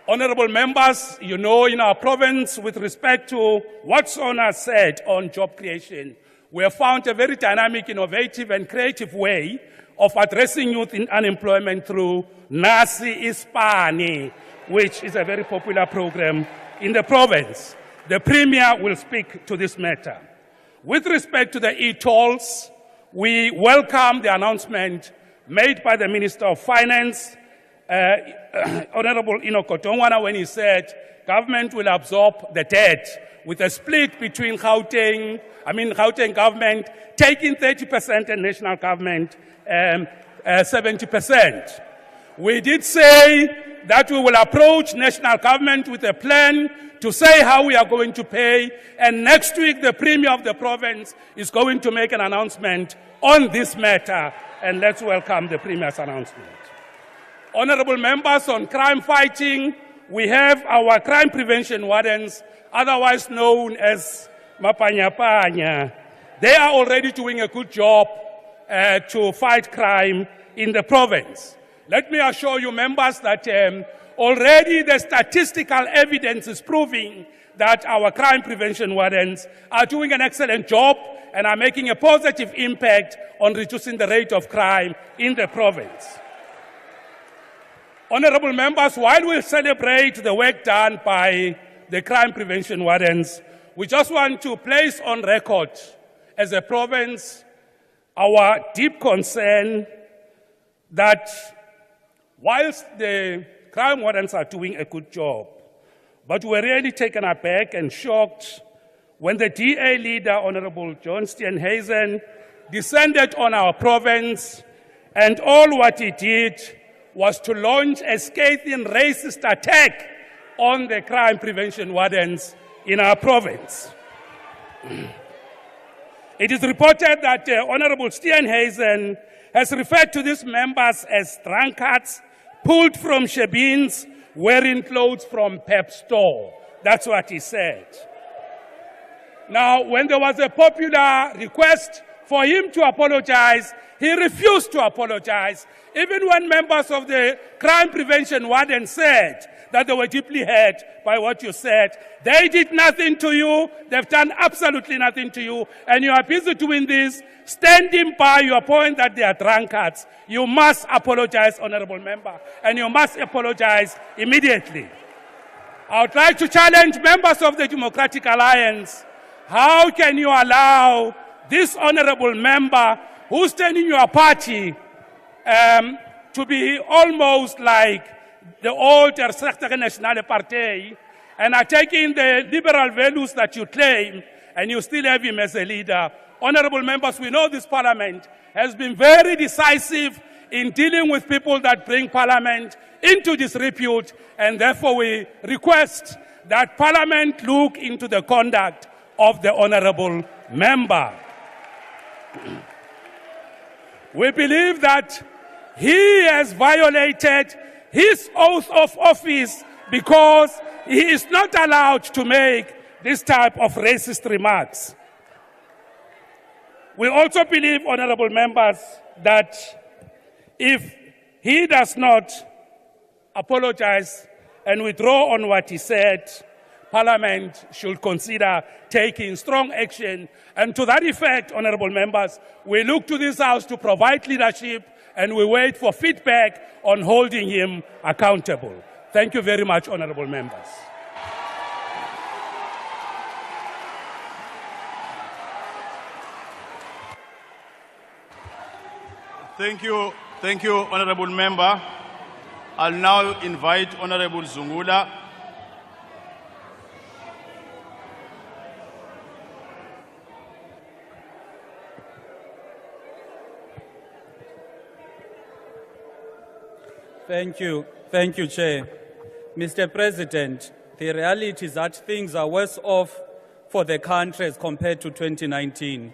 Honorable members, you know, in our province, with respect to what SONA said on job creation, we have found a very dynamic, innovative, and creative way of addressing youth in unemployment through Nasi Ispani, which is a very popular program in the province. The Premier will speak to this matter. With respect to the e-tolls, we welcome the announcement made by the Minister of Finance, Honorable Enoch Kotongwana, when he said government will absorb the debt with a split between Gauteng government taking 30% and national government 70%. We did say that we will approach national government with a plan to say how we are going to pay, and next week the Premier of the province is going to make an announcement on this matter, and let's welcome the Premier's announcement. Honorable members, on crime fighting, we have our crime prevention wardens, otherwise known as Mapanya-Panya. They are already doing a good job to fight crime in the province. Let me assure you, members, that already the statistical evidence is proving that our crime prevention wardens are doing an excellent job and are making a positive impact on reducing the rate of crime in the province. Honorable members, while we celebrate the work done by the crime prevention wardens, we just want to place on record as a province our deep concern that whilst the crime wardens are doing a good job, but we're really taken aback and shocked when the DA leader, Honorable John Steenhuisen, descended on our province, and all what he did was to launch a scathing racist attack on the crime prevention wardens in our province. It is reported that Honorable Steenhuisen has referred to these members as drunkards, pulled from shebeens, wearing clothes from Pep store. That's what he said. Now, when there was a popular request for him to apologize, he refused to apologize, even when members of the crime prevention warden said that they were deeply hurt by what you said. They did nothing to you. They've done absolutely nothing to you. And you are busy doing this, standing by your point that they are drunkards. You must apologize, honorable member, and you must apologize immediately. I would like to challenge members of the Democratic Alliance. How can you allow this honorable member who's standing your party to be almost like the old Restructuring Nationale Party and are taking the liberal values that you claim and you still have him as a leader? Honorable members, we know this parliament has been very decisive in dealing with people that bring parliament into disrepute, and therefore we request that parliament look into the conduct of the honorable member. We believe that he has violated his oath of office because he is not allowed to make this type of racist remarks. We also believe, honorable members, that if he does not apologize and withdraw on what he said, Parliament should consider taking strong action. And to that effect, honorable members, we look to this House to provide leadership and we wait for feedback on holding him accountable. Thank you very much, honorable members. Thank you, honorable member. I'll now invite Honorable Zungula. Thank you, Chair. Mr. President, the reality is that things are worse off for the country as compared to 2019.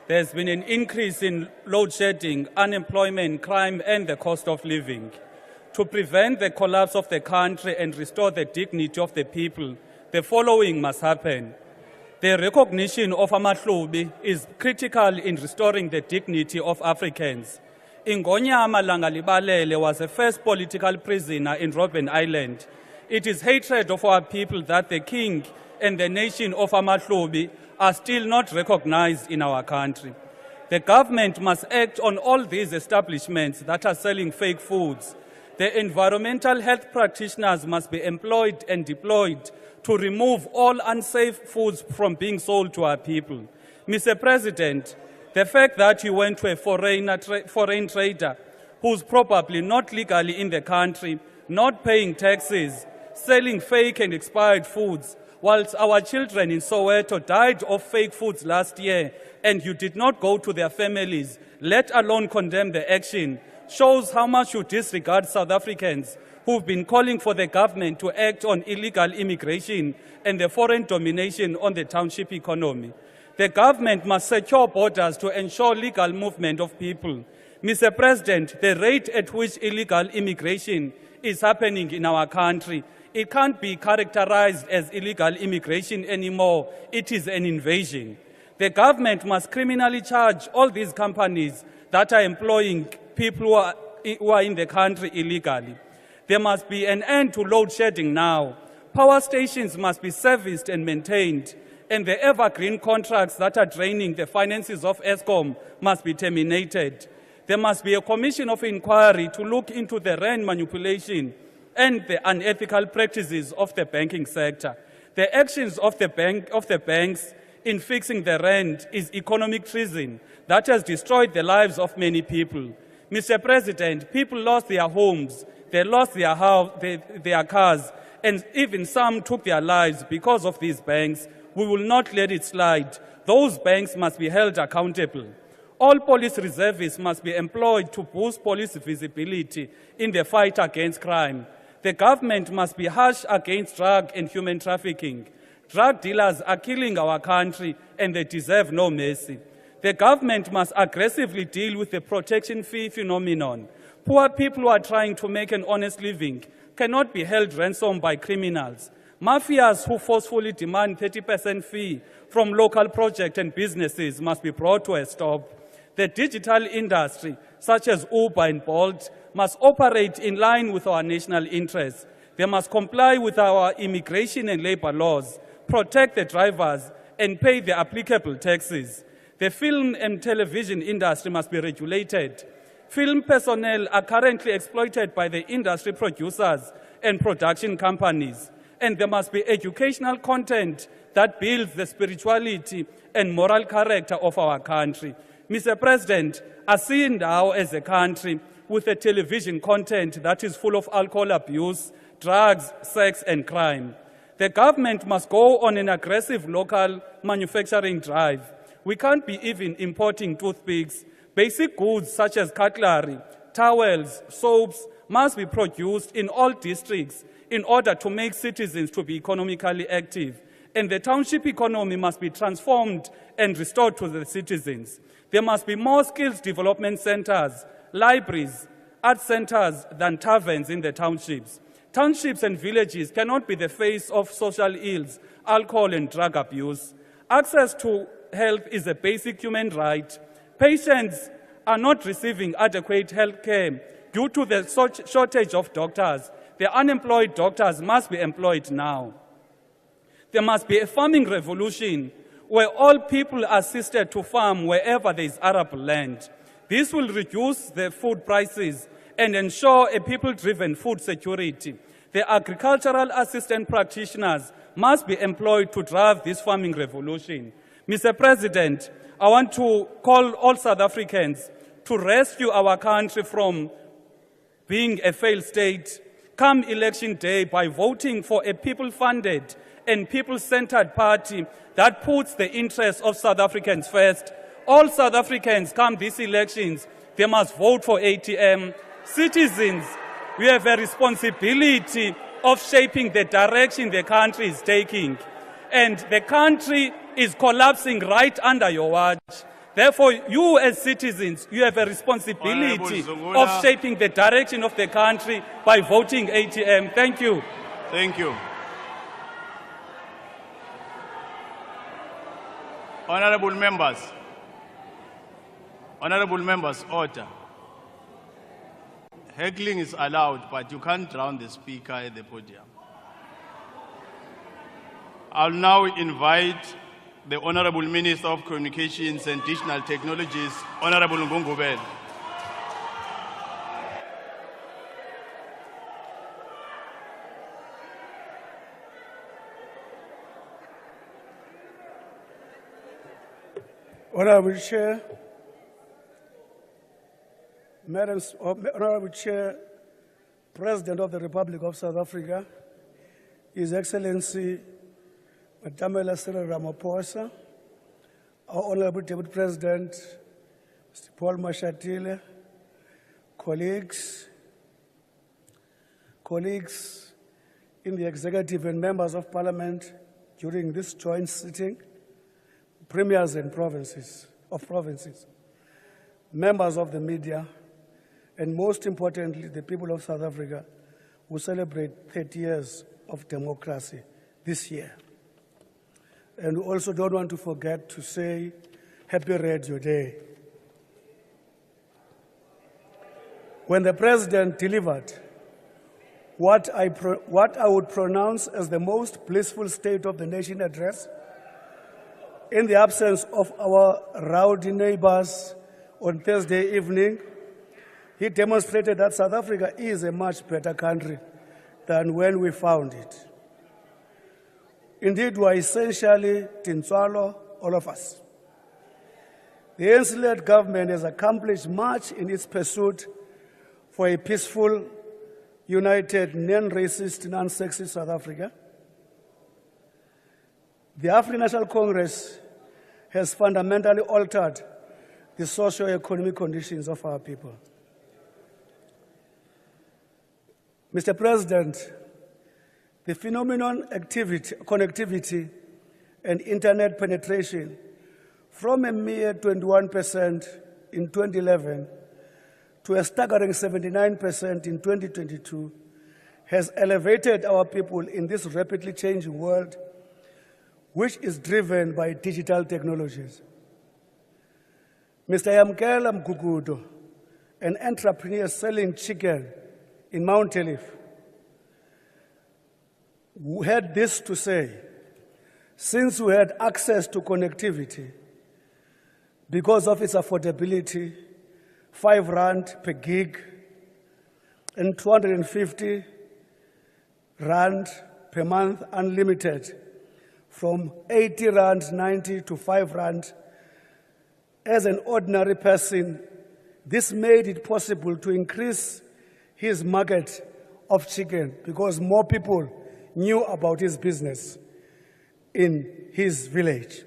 There's been an increase in load shedding, unemployment, crime, and the cost of living. To prevent the collapse of the country and restore the dignity of the people, the following must happen. The recognition of Amahlubi is critical in restoring the dignity of Africans. Ingonyama Langalibalele was the first political prisoner in Robben Island. It is hatred of our people that the king and the nation of Amahlubi are still not recognized in our country. The government must act on all these establishments that are selling fake foods. The environmental health practitioners must be employed and deployed to remove all unsafe foods from being sold to our people. Mr. President, the fact that you went to a foreign trader who's probably not legally in the country, not paying taxes, selling fake and expired foods, whilst our children in Soweto died of fake foods last year, and you did not go to their families, let alone condemn the action, shows how much you disregard South Africans who've been calling for the government to act on illegal immigration and the foreign domination on the township economy. The government must secure borders to ensure legal movement of people. Mr. President, the rate at which illegal immigration is happening in our country, it can't be characterized as illegal immigration anymore. It is an invasion. The government must criminally charge all these companies that are employing people who are in the country illegally. There must be an end to load shedding now. Power stations must be serviced and maintained, and the evergreen contracts that are draining the finances of Eskom must be terminated. There must be a commission of inquiry to look into the rand manipulation and the unethical practices of the banking sector. The actions of the banks in fixing the rand is economic treason that has destroyed the lives of many people. Mr. President, people lost their homes, they lost their cars, and even some took their lives because of these banks. We will not let it slide. Those banks must be held accountable. All police reservists must be employed to boost police visibility in the fight against crime. The government must be harsh against drug and human trafficking. Drug dealers are killing our country and they deserve no mercy. The government must aggressively deal with the protection fee phenomenon. Poor people who are trying to make an honest living cannot be held ransom by criminals. Mafias who forcefully demand 30% fee from local projects and businesses must be brought to a stop. The digital industry, such as Uber and Bolt, must operate in line with our national interests. They must comply with our immigration and labor laws, protect the drivers, and pay the applicable taxes. The film and television industry must be regulated. Film personnel are currently exploited by the industry producers and production companies, and there must be educational content that builds the spirituality and moral character of our country. Mr. President, as seen now as a country with a television content that is full of alcohol abuse, drugs, sex, and crime. The government must go on an aggressive local manufacturing drive. We can't be even importing toothpicks. Basic goods such as cutlery, towels, soaps must be produced in all districts in order to make citizens to be economically active. And the township economy must be transformed and restored to the citizens. There must be more skills development centers, libraries, art centers than taverns in the townships. Townships and villages cannot be the face of social ills, alcohol and drug abuse. Access to health is a basic human right. Patients are not receiving adequate health care due to the shortage of doctors. The unemployed doctors must be employed now. There must be a farming revolution where all people are assisted to farm wherever there is arable land. This will reduce the food prices and ensure a people-driven food security. The agricultural assistant practitioners must be employed to drive this farming revolution. Mr. President, I want to call all South Africans to rescue our country from being a failed state come election day by voting for a people-funded and people-centered party that puts the interests of South Africans first. All South Africans come these elections, they must vote for ATM. Citizens, we have a responsibility of shaping the direction the country is taking. And the country is collapsing right under your watch. Therefore, you as citizens, you have a responsibility of shaping the direction of the country by voting ATM. Thank you. Thank you. Honorable members, order. Heckling is allowed, but you can't drown the speaker at the podium. I'll now invite the Honorable Minister of Communications and Digital Technologies, Honorable Ngungubele. Honorable Chair, Honorable Chair, President of the Republic of South Africa, His Excellency Madam Cyril Ramaphosa, our Honorable Deputy President, Mr. Paul Mashatile, colleagues in the executive and members of Parliament during this joint sitting, premiers and provinces, members of the media, and most importantly, the people of South Africa who celebrate 30 years of democracy this year. And we also don't want to forget to say Happy Radio Day. When the President delivered what I would pronounce as the most blissful State of the Nation address, in the absence of our rowdy neighbors on Thursday evening, he demonstrated that South Africa is a much better country than when we found it. Indeed, we are essentially Tintswalo, all of us. The ANC-led government has accomplished much in its pursuit for a peaceful, united, non-racist, non-sexist South Africa. The African National Congress has fundamentally altered the socio-economic conditions of our people. Mr. President, the phenomenon connectivity and internet penetration from a mere 21% in 2011 to a staggering 79% in 2022 has elevated our people in this rapidly changing world, which is driven by digital technologies. Mr. Yamkela Mgugudo, an entrepreneur selling chicken in Mount Elif, who had this to say: since we had access to connectivity, because of its affordability, 5 rand per gig and 250 rand per month unlimited, from 80 rand 90 to 5 rand, as an ordinary person, this made it possible to increase his market of chicken because more people knew about his business in his village.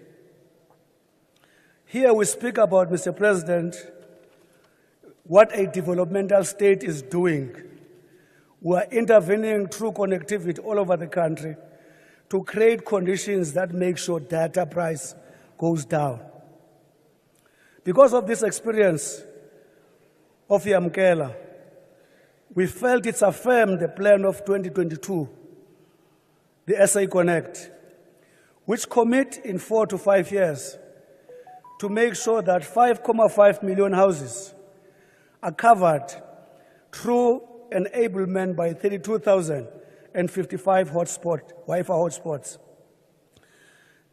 Here we speak about, Mr. President, what a developmental state is doing. We are intervening through connectivity all over the country to create conditions that make sure data price goes down. Because of this experience of Yamkela, we felt it's affirmed the plan of 2022, the SA Connect, which commit in 4 to 5 years to make sure that 5.5 million houses are covered through enablement by 32,055 Wi-Fi hotspots.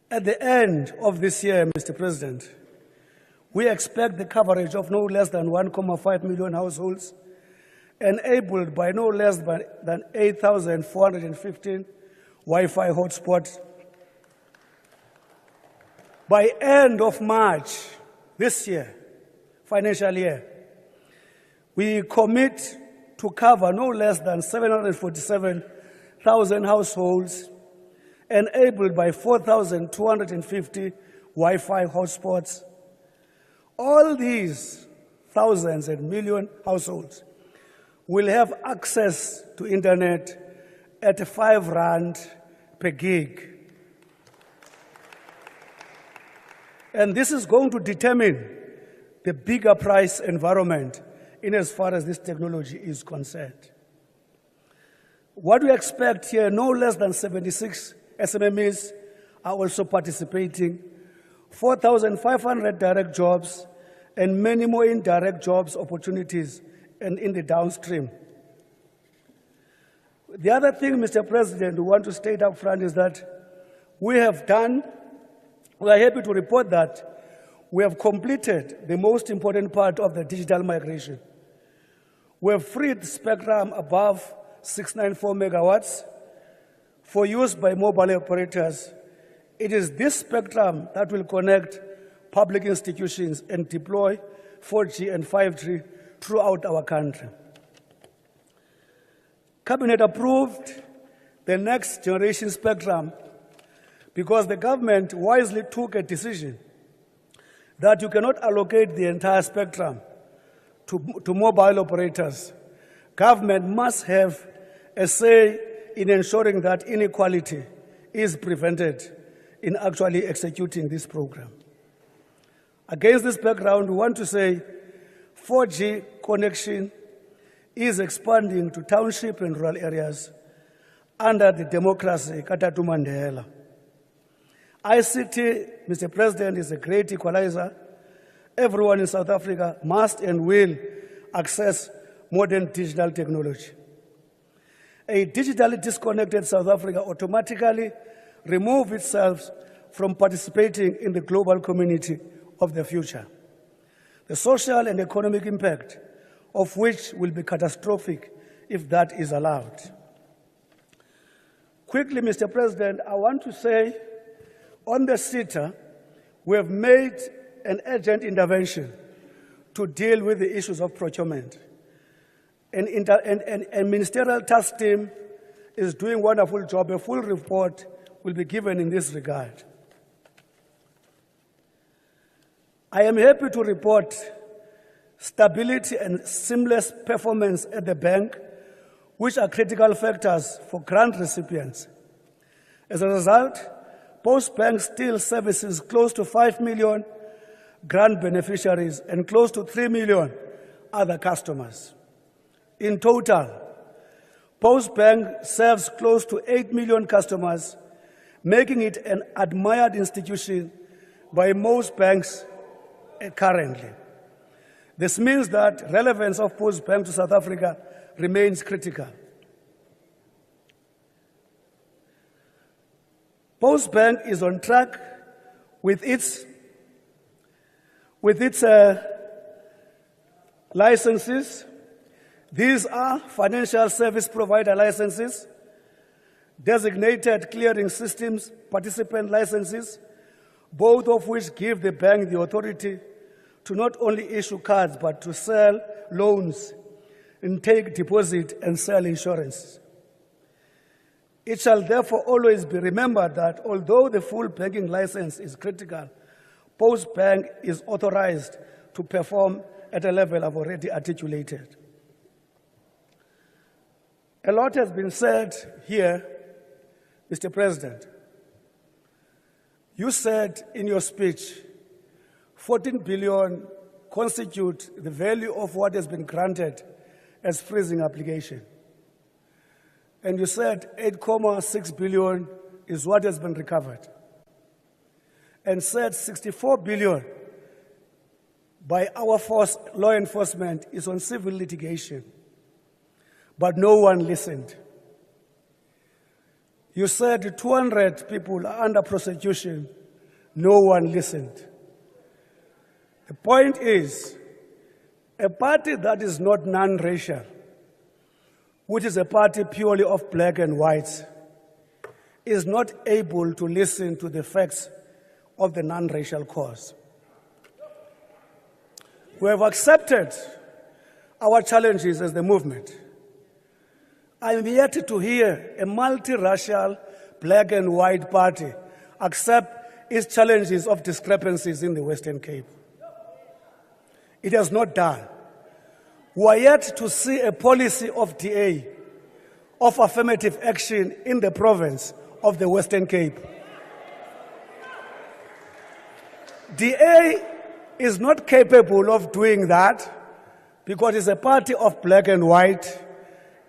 At the end of this year, Mr. President, we expect the coverage of no less than 1.5 million households, enabled by no less than 8,415 Wi-Fi hotspots. By end of March this year, financial year, we commit to cover no less than 747,000 households, enabled by 4,250 Wi-Fi hotspots. All these thousands and million households will have access to internet at R5 per gig. And this is going to determine the bigger price environment in as far as this technology is concerned. What we expect here, no less than 76 SMMEs are also participating, 4,500 direct jobs, and many more indirect jobs opportunities and in the downstream. The other thing, Mr. President, we want to state up front is that we are happy to report that we have completed the most important part of the digital migration. We have freed spectrum above 694 megawatts for use by mobile operators. It is this spectrum that will connect public institutions and deploy 4G and 5G throughout our country. Cabinet approved the next generation spectrum because the government wisely took a decision that you cannot allocate the entire spectrum to mobile operators. Government must have a say in ensuring that inequality is prevented in actually executing this program. Against this background, we want to say 4G connection is expanding to township and rural areas under the democracy Katatu Mandela. ICT, Mr. President, is a great equalizer. Everyone in South Africa must and will access modern digital technology. A digitally disconnected South Africa automatically removes itself from participating in the global community of the future. The social and economic impact of which will be catastrophic if that is allowed. Quickly, Mr. President, I want to say on the SETA, we have made an urgent intervention to deal with the issues of procurement. A ministerial task team is doing a wonderful job. A full report will be given in this regard. I am happy to report stability and seamless performance at the bank, which are critical factors for grant recipients. As a result, Post Bank still services close to 5 million grant beneficiaries and close to 3 million other customers. In total, Post Bank serves close to 8 million customers, making it an admired institution by most banks currently. This means that relevance of Post Bank to South Africa remains critical. Post Bank is on track with its licenses. These are financial service provider licenses, designated clearing systems participant licenses, both of which give the bank the authority to not only issue cards, but to sell loans and take deposit and sell insurance. It shall therefore always be remembered that although the full banking license is critical, Post Bank is authorized to perform at a level I've already articulated. A lot has been said here, Mr. President. You said in your speech, 14 billion constitute the value of what has been granted as freezing application. And you said 8.6 billion is what has been recovered. And said 64 billion by our force, law enforcement, is on civil litigation. But no one listened. You said 200 people are under prosecution. No one listened. The point is, a party that is not non-racial, which is a party purely of black and whites, is not able to listen to the facts of the non-racial cause. We have accepted our challenges as the movement. I am yet to hear a multiracial black and white party accept its challenges of discrepancies in the Western Cape. It has not done. We are yet to see a policy of DA, of affirmative action in the province of the Western Cape. DA is not capable of doing that because it's a party of black and white.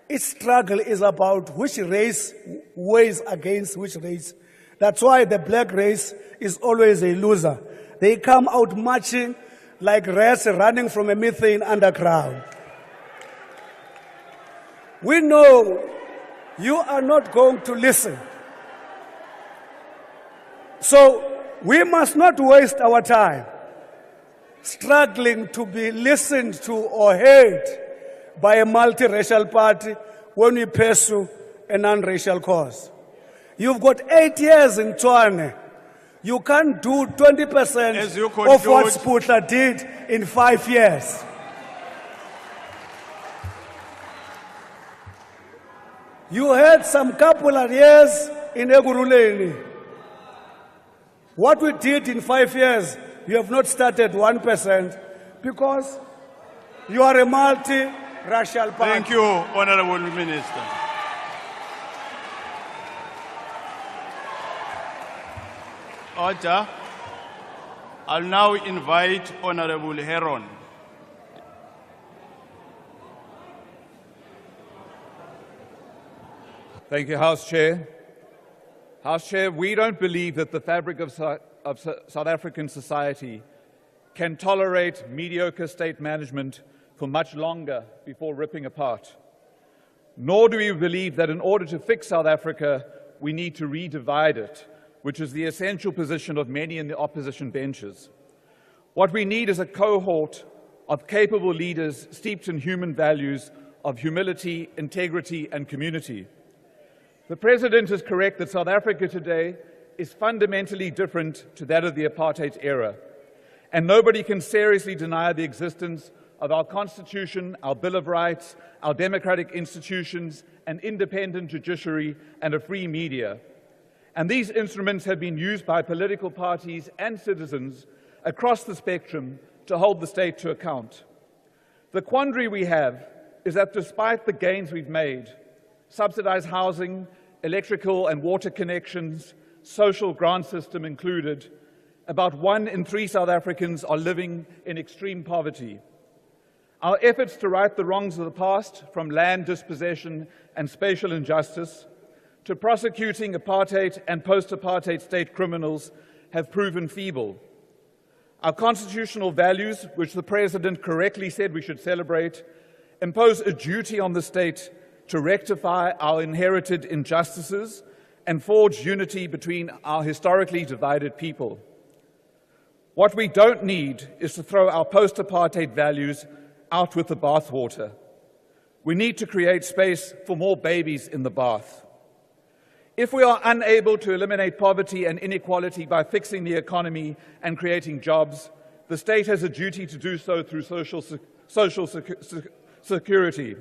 Its struggle is about which race weighs against which race. That's why the black race is always a loser. They come out marching like rats running from a methane underground. We know you are not going to listen. So we must not waste our time struggling to be listened to or heard by a multiracial party when we pursue a non-racial cause. You've got 8 years in Tshwane. You can't do 20% of what Sputla did in 5 years. You had some couple of years in Eguruleni. What we did in 5 years, you have not started 1% because you are a multi-racial party. Thank you, Honorable Minister. Order. I'll now invite Honorable Heron. Thank you, House Chair. House Chair, we don't believe that the fabric of South African society can tolerate mediocre state management for much longer before ripping apart. Nor do we believe that in order to fix South Africa, we need to redivide it, which is the essential position of many in the opposition benches. What we need is a cohort of capable leaders steeped in human values of humility, integrity, and community. The President is correct that South Africa today is fundamentally different to that of the apartheid era, and nobody can seriously deny the existence of our Constitution, our Bill of Rights, our democratic institutions, an independent judiciary, and a free media. And these instruments have been used by political parties and citizens across the spectrum to hold the state to account. The quandary we have is that despite the gains we've made, subsidized housing, electrical and water connections, social grant system included, about 1 in 3 South Africans are living in extreme poverty. Our efforts to right the wrongs of the past, from land dispossession and spatial injustice, to prosecuting apartheid and post-apartheid state criminals, have proven feeble. Our constitutional values, which the President correctly said we should celebrate, impose a duty on the state to rectify our inherited injustices and forge unity between our historically divided people. What we don't need is to throw our post-apartheid values out with the bathwater. We need to create space for more babies in the bath. If we are unable to eliminate poverty and inequality by fixing the economy and creating jobs, the state has a duty to do so through social security.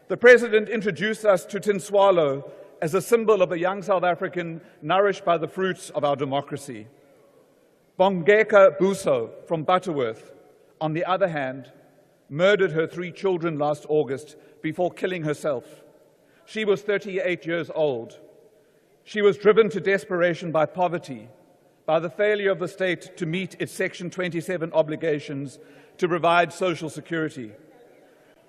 The President introduced us to Tinswalo as a symbol of a young South African nourished by the fruits of our democracy. Bongeka Buso from Butterworth, on the other hand, murdered her 3 children last August before killing herself. She was 38 years old. She was driven to desperation by poverty, by the failure of the state to meet its Section 27 obligations to provide social security.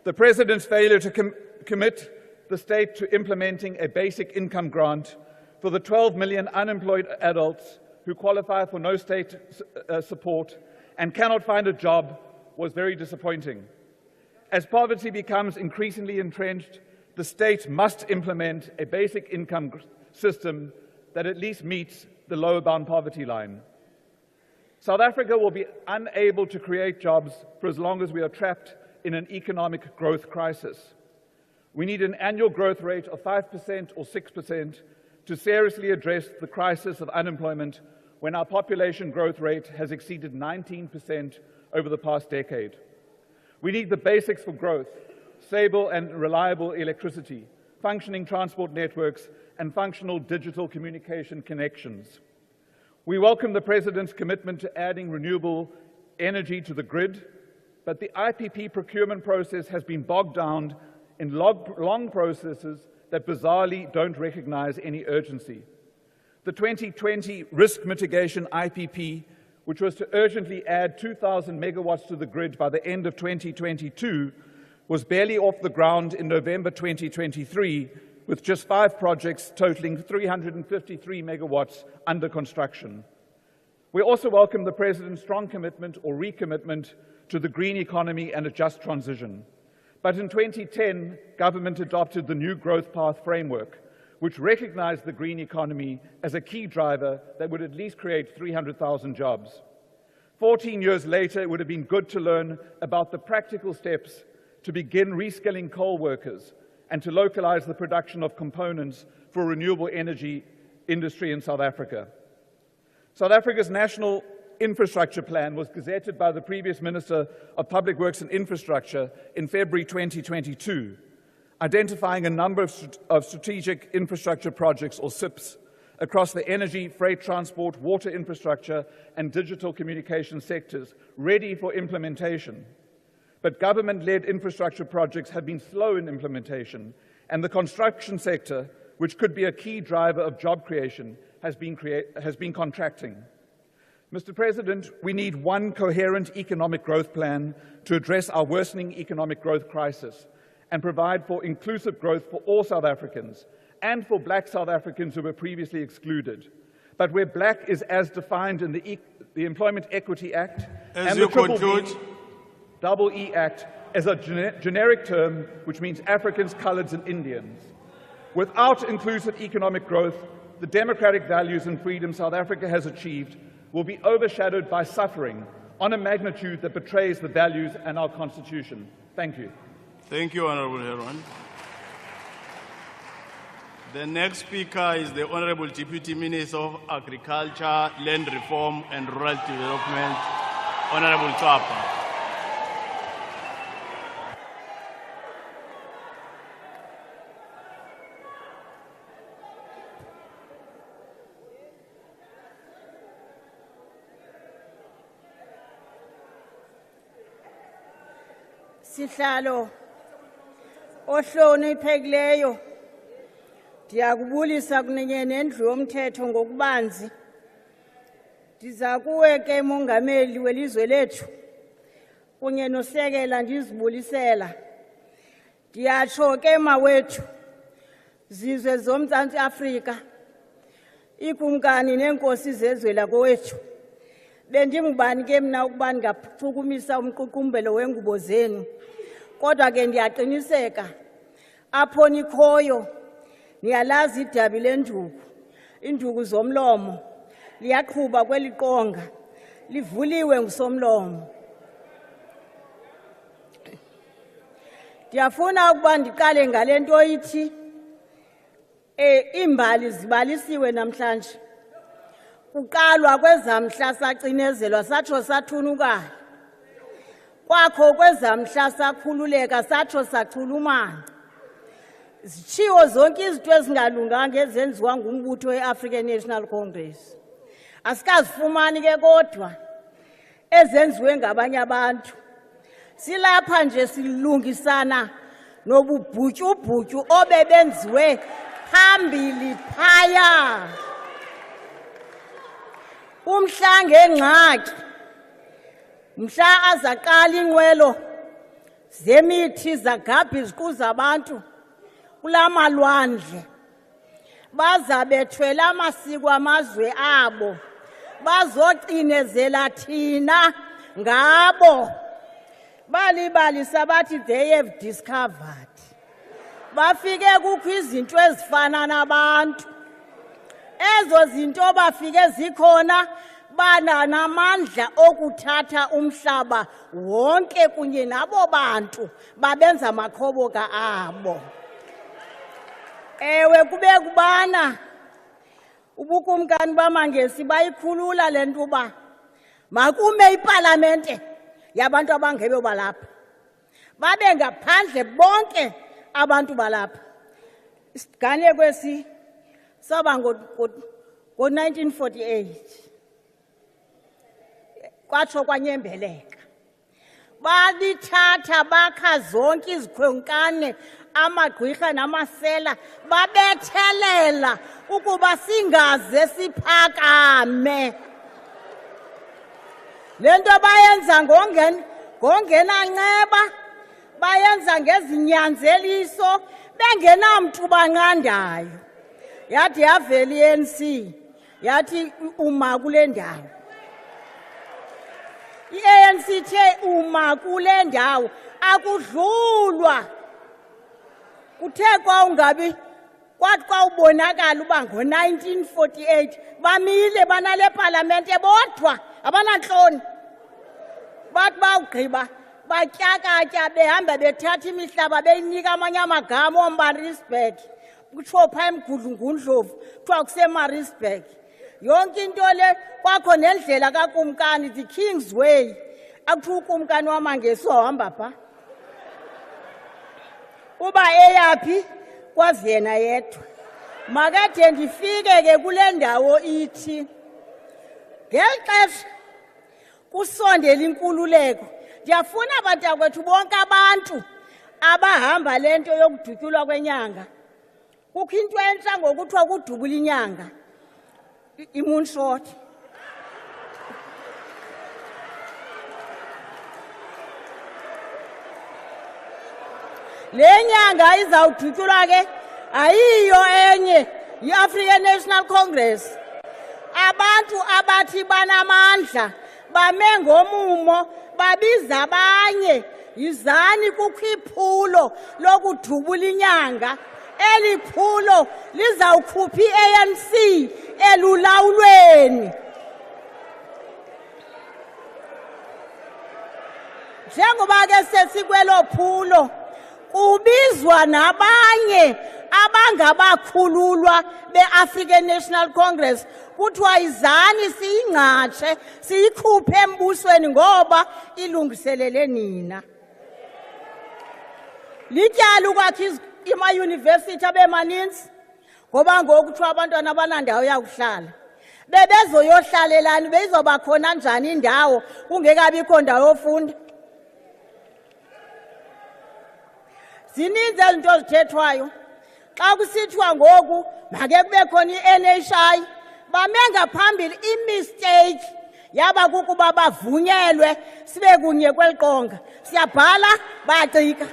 The President's failure to commit the state to implementing a basic income grant for the 12 million unemployed adults who qualify for no state support and cannot find a job was very disappointing. As poverty becomes increasingly entrenched, the state must implement a basic income system that at least meets the lower bound poverty line. South Africa will be unable to create jobs for as long as we are trapped in an economic growth crisis. We need an annual growth rate of 5% or 6% to seriously address the crisis of unemployment when our population growth rate has exceeded 19% over the past decade. We need the basics for growth: stable and reliable electricity, functioning transport networks, and functional digital communication connections. We welcome the President's commitment to adding renewable energy to the grid, but the IPP procurement process has been bogged down in long processes that bizarrely don't recognize any urgency. The 2020 risk mitigation IPP, which was to urgently add 2,000 megawatts to the grid by the end of 2022, was barely off the ground in November 2023, with just 5 projects totaling 353 megawatts under construction. We also welcome the President's strong commitment or recommitment to the green economy and a just transition. But in 2010, government adopted the new growth path framework, which recognized the green economy as a key driver that would at least create 300,000 jobs. 14 years later, it would have been good to learn about the practical steps to begin reskilling coal workers and to localize the production of components for renewable energy industry in South Africa. South Africa's National Infrastructure Plan was gazetted by the previous Minister of Public Works and Infrastructure in February 2022, identifying a number of strategic infrastructure projects, or SIPs, across the energy, freight transport, water infrastructure, and digital communication sectors, ready for implementation. But government-led infrastructure projects have been slow in implementation, and the construction sector, which could be a key driver of job creation, has been contracting. Mr. President, we need one coherent economic growth plan to address our worsening economic growth crisis and provide for inclusive growth for all South Africans and for black South Africans who were previously excluded. But where black is as defined in the Employment Equity Act and the Double E Act as a generic term, which means Africans, Coloureds, and Indians. Without inclusive economic growth, the democratic values and freedom South Africa has achieved will be overshadowed by suffering on a magnitude that betrays the values and our Constitution. Thank you. Thank you, Honourable Herman. The next speaker is the Honourable Deputy Minister of Agriculture, Land Reform and Rural Development, Honourable Tswapa. Sihlalo ohloniphekileyo, ndiyakubulisa kunye nendlu yomthetho ngokubanzi. Ndiza kuwe ke mongameli welizwe lethu kunye nosekela ndizibulisela. Ndiyatsho ke mawethu, zizwe zoMzantsi Afrika, ikumkani neenkosi zezwe lakowethu. Bendingubani ke mna ukuba ndingachukumisa umququmbelo wengubo zenu, kodwa ke ndiyaqiniseka apho nikhoyo niyalazi idabi lenduku, induku zomlomo, liyaqhuba kweli qonga, livuliwe ngusomlomo. Ndiyafuna ukuba ndiqale ngale nto ithi iimbali zibalisiwe namhlanje. Kuqalwa kwezamhla sacinezelwa satsho sathunukala. Kwakho kwezamhla sakhululeka satsho sachulumana. Zitshiwo zonke izinto ezingalunganga ezenziwa ngumbutho we-African National Congress. Asikazifumani ke kodwa ezenziwe ngabanye abantu. Silapha nje silungisana nobubhutyubhutyu obebenziwe phambili phaya. Umhla ngengxaki, mhla azaqala inqwelo zemithi zagabha iziqu zabantu kula malwandle baza bethwele amasiko amazwe abo bazocinezela thina ngabo balibalisa bathi they have discovered bafike kukho izinto ezifana nabantu ezo zinto bafike zikhona banamandla okuthatha umhlaba wonke kunye nabo bantu babenza amakhoboka abo. Ewe kube kubana ubukumkani bamangesi bayikhulula le nto uba makume ipalamente yabantu abangebe balapha babe ngaphandle bonke abantu balapha. Isiganeko esi saba ngo-1948 kwatsho kwanyembeleka balithatha bakha zonke izikhwenkane amagqwirha namasela babethelela ukuba singaze siphakame. Le nto bayenza ngongenanceba bayenza ngezinyanzeliso bengenamntu banqandayo. Yathi yavela i-ANC yathi uma kule ndawo. I-ANC the uma kule ndawo akudlulwa. Kuthe kwawungabi kwathi kwawubonakala uba ngo-1948 bamile banale parlamente bodwa abanantloni. Bathi bawugqiba batyakatya behamba bethatha imihlaba beyinika amanye amagama oMarisburg kutsho phaa eMgudlungundlovu kuthiwa kuseMarisburg. Yonke into le kwakho nendlela kakumkani the King's Way akuthiwa ukumkani wamangesi wahamba phaa uba eyaphi kwazi yena yedwa. Makade ndifike ke kule ndawo ithi ngeli xesha kusondela inkululeko ndiyafuna abantakwethu bonke abantu abahamba le nto yokudutyulwa kwenyanga. Kukho into entsha ngokuthiwa kudubula inyanga i-moonshot. Le nyanga izawudutyulwa ke ayiyo enye yi-African National Congress. Abantu abathi banamandla bame ngomumo babiza abanye yizani kukho iphulo lokudubula inyanga. Eli phulo lizawukhupha i-ANC elulawulweni. Njengoba ke sesikwelo phulo kubizwa nabanye abangabakhululwa be-African National Congress kuthiwa izani siyingcatshe siyikhuphe embusweni ngoba ilungiselele nina. Lityala ukwakha imayunivesithi abemaninzi ngoba ngoku kuthiwa abantwana abanandawo yakuhlala. Bebezoyohlalelani beyizoba khona njani indawo kungekabikho ndawo yofunda? Zininzi izinto zithethwayo. Xa kusithiwa ngoku make kube khona i-NHI bame ngaphambili imistake yaba kukuba bavunyelwe sibe kunye kweli qonga. Siyabhala bayacika.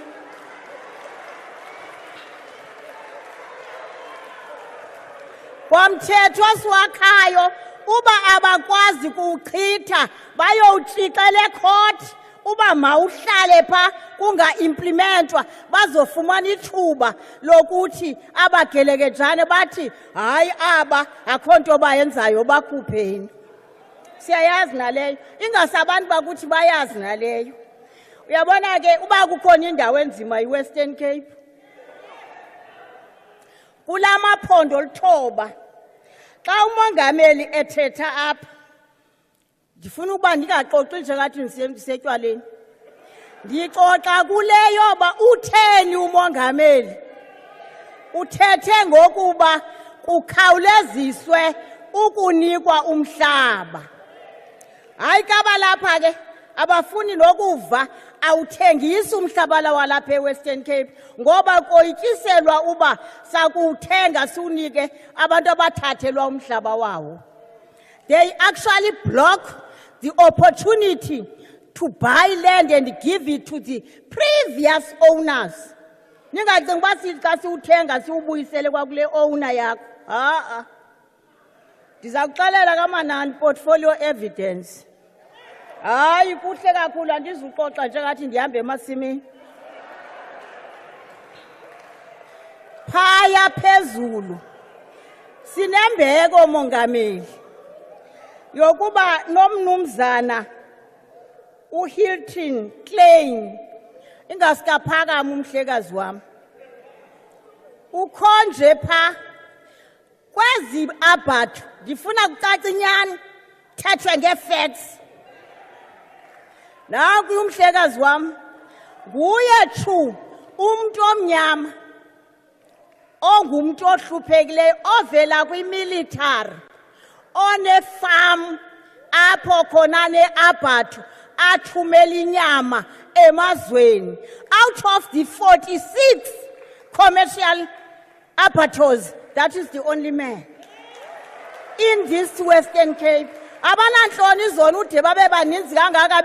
Kwamthetho siwakhayo uba abakwazi kuwuchitha bayowutshixela ekhoti uba mawuhlale phaa kunga-implementwa bazofumana ithuba lokuthi abagelekedjane bathi hayi aba akho nto bayenzayo bakhupheni. Siyayazi naleyo ingasabantu bakuthi bayazi naleyo. Uyabona ke uba kukhona indawo enzima i-Western Cape kula maphondo lithoba. Xa umongameli ethetha apha ndifuna ukuba ndingaxoxi njengaathi ndisetywaleni. Ndixoxa kuleyo yoba utheni umongameli. Uthethe ngokuba kukhawuleziswe ukunikwa umhlaba. Hayi kabalapha ke abafuni nokuva awuthengisi umhlaba walapha eWestern Cape ngoba koyityiselwa uba sakuthenga siunike abantu abathathelwa umhlaba wawo. They actually block the opportunity to buy land and give it to the previous owners. Ningacinga uba sithi xa siwuthenga siwubuyisele kwakule owner yakho. Ndiza kuxelela kaManani portfolio evidence. Hayi kuhle kakhulu andizuxoxa nje ngathi ndihambe emasimini. Phaya phezulu sinembeko mongameli yokuba nomnumzana uHilton Klein ingasikaphakama umhlekazi wami ukhonje pha kwezi abathu ndifuna kucaca inyani thethwe ngefacts nanku umhlekazi wami nguye chu umuntu omnyama ongumuntu ohluphekileyo ovela kwimilitary onefarm apho khona neabathu athumela inyama emazweni out of the 46 commercial abattoirs. That is the only man in this Western Cape. Abanantloni izona ude babe baninzi kangaka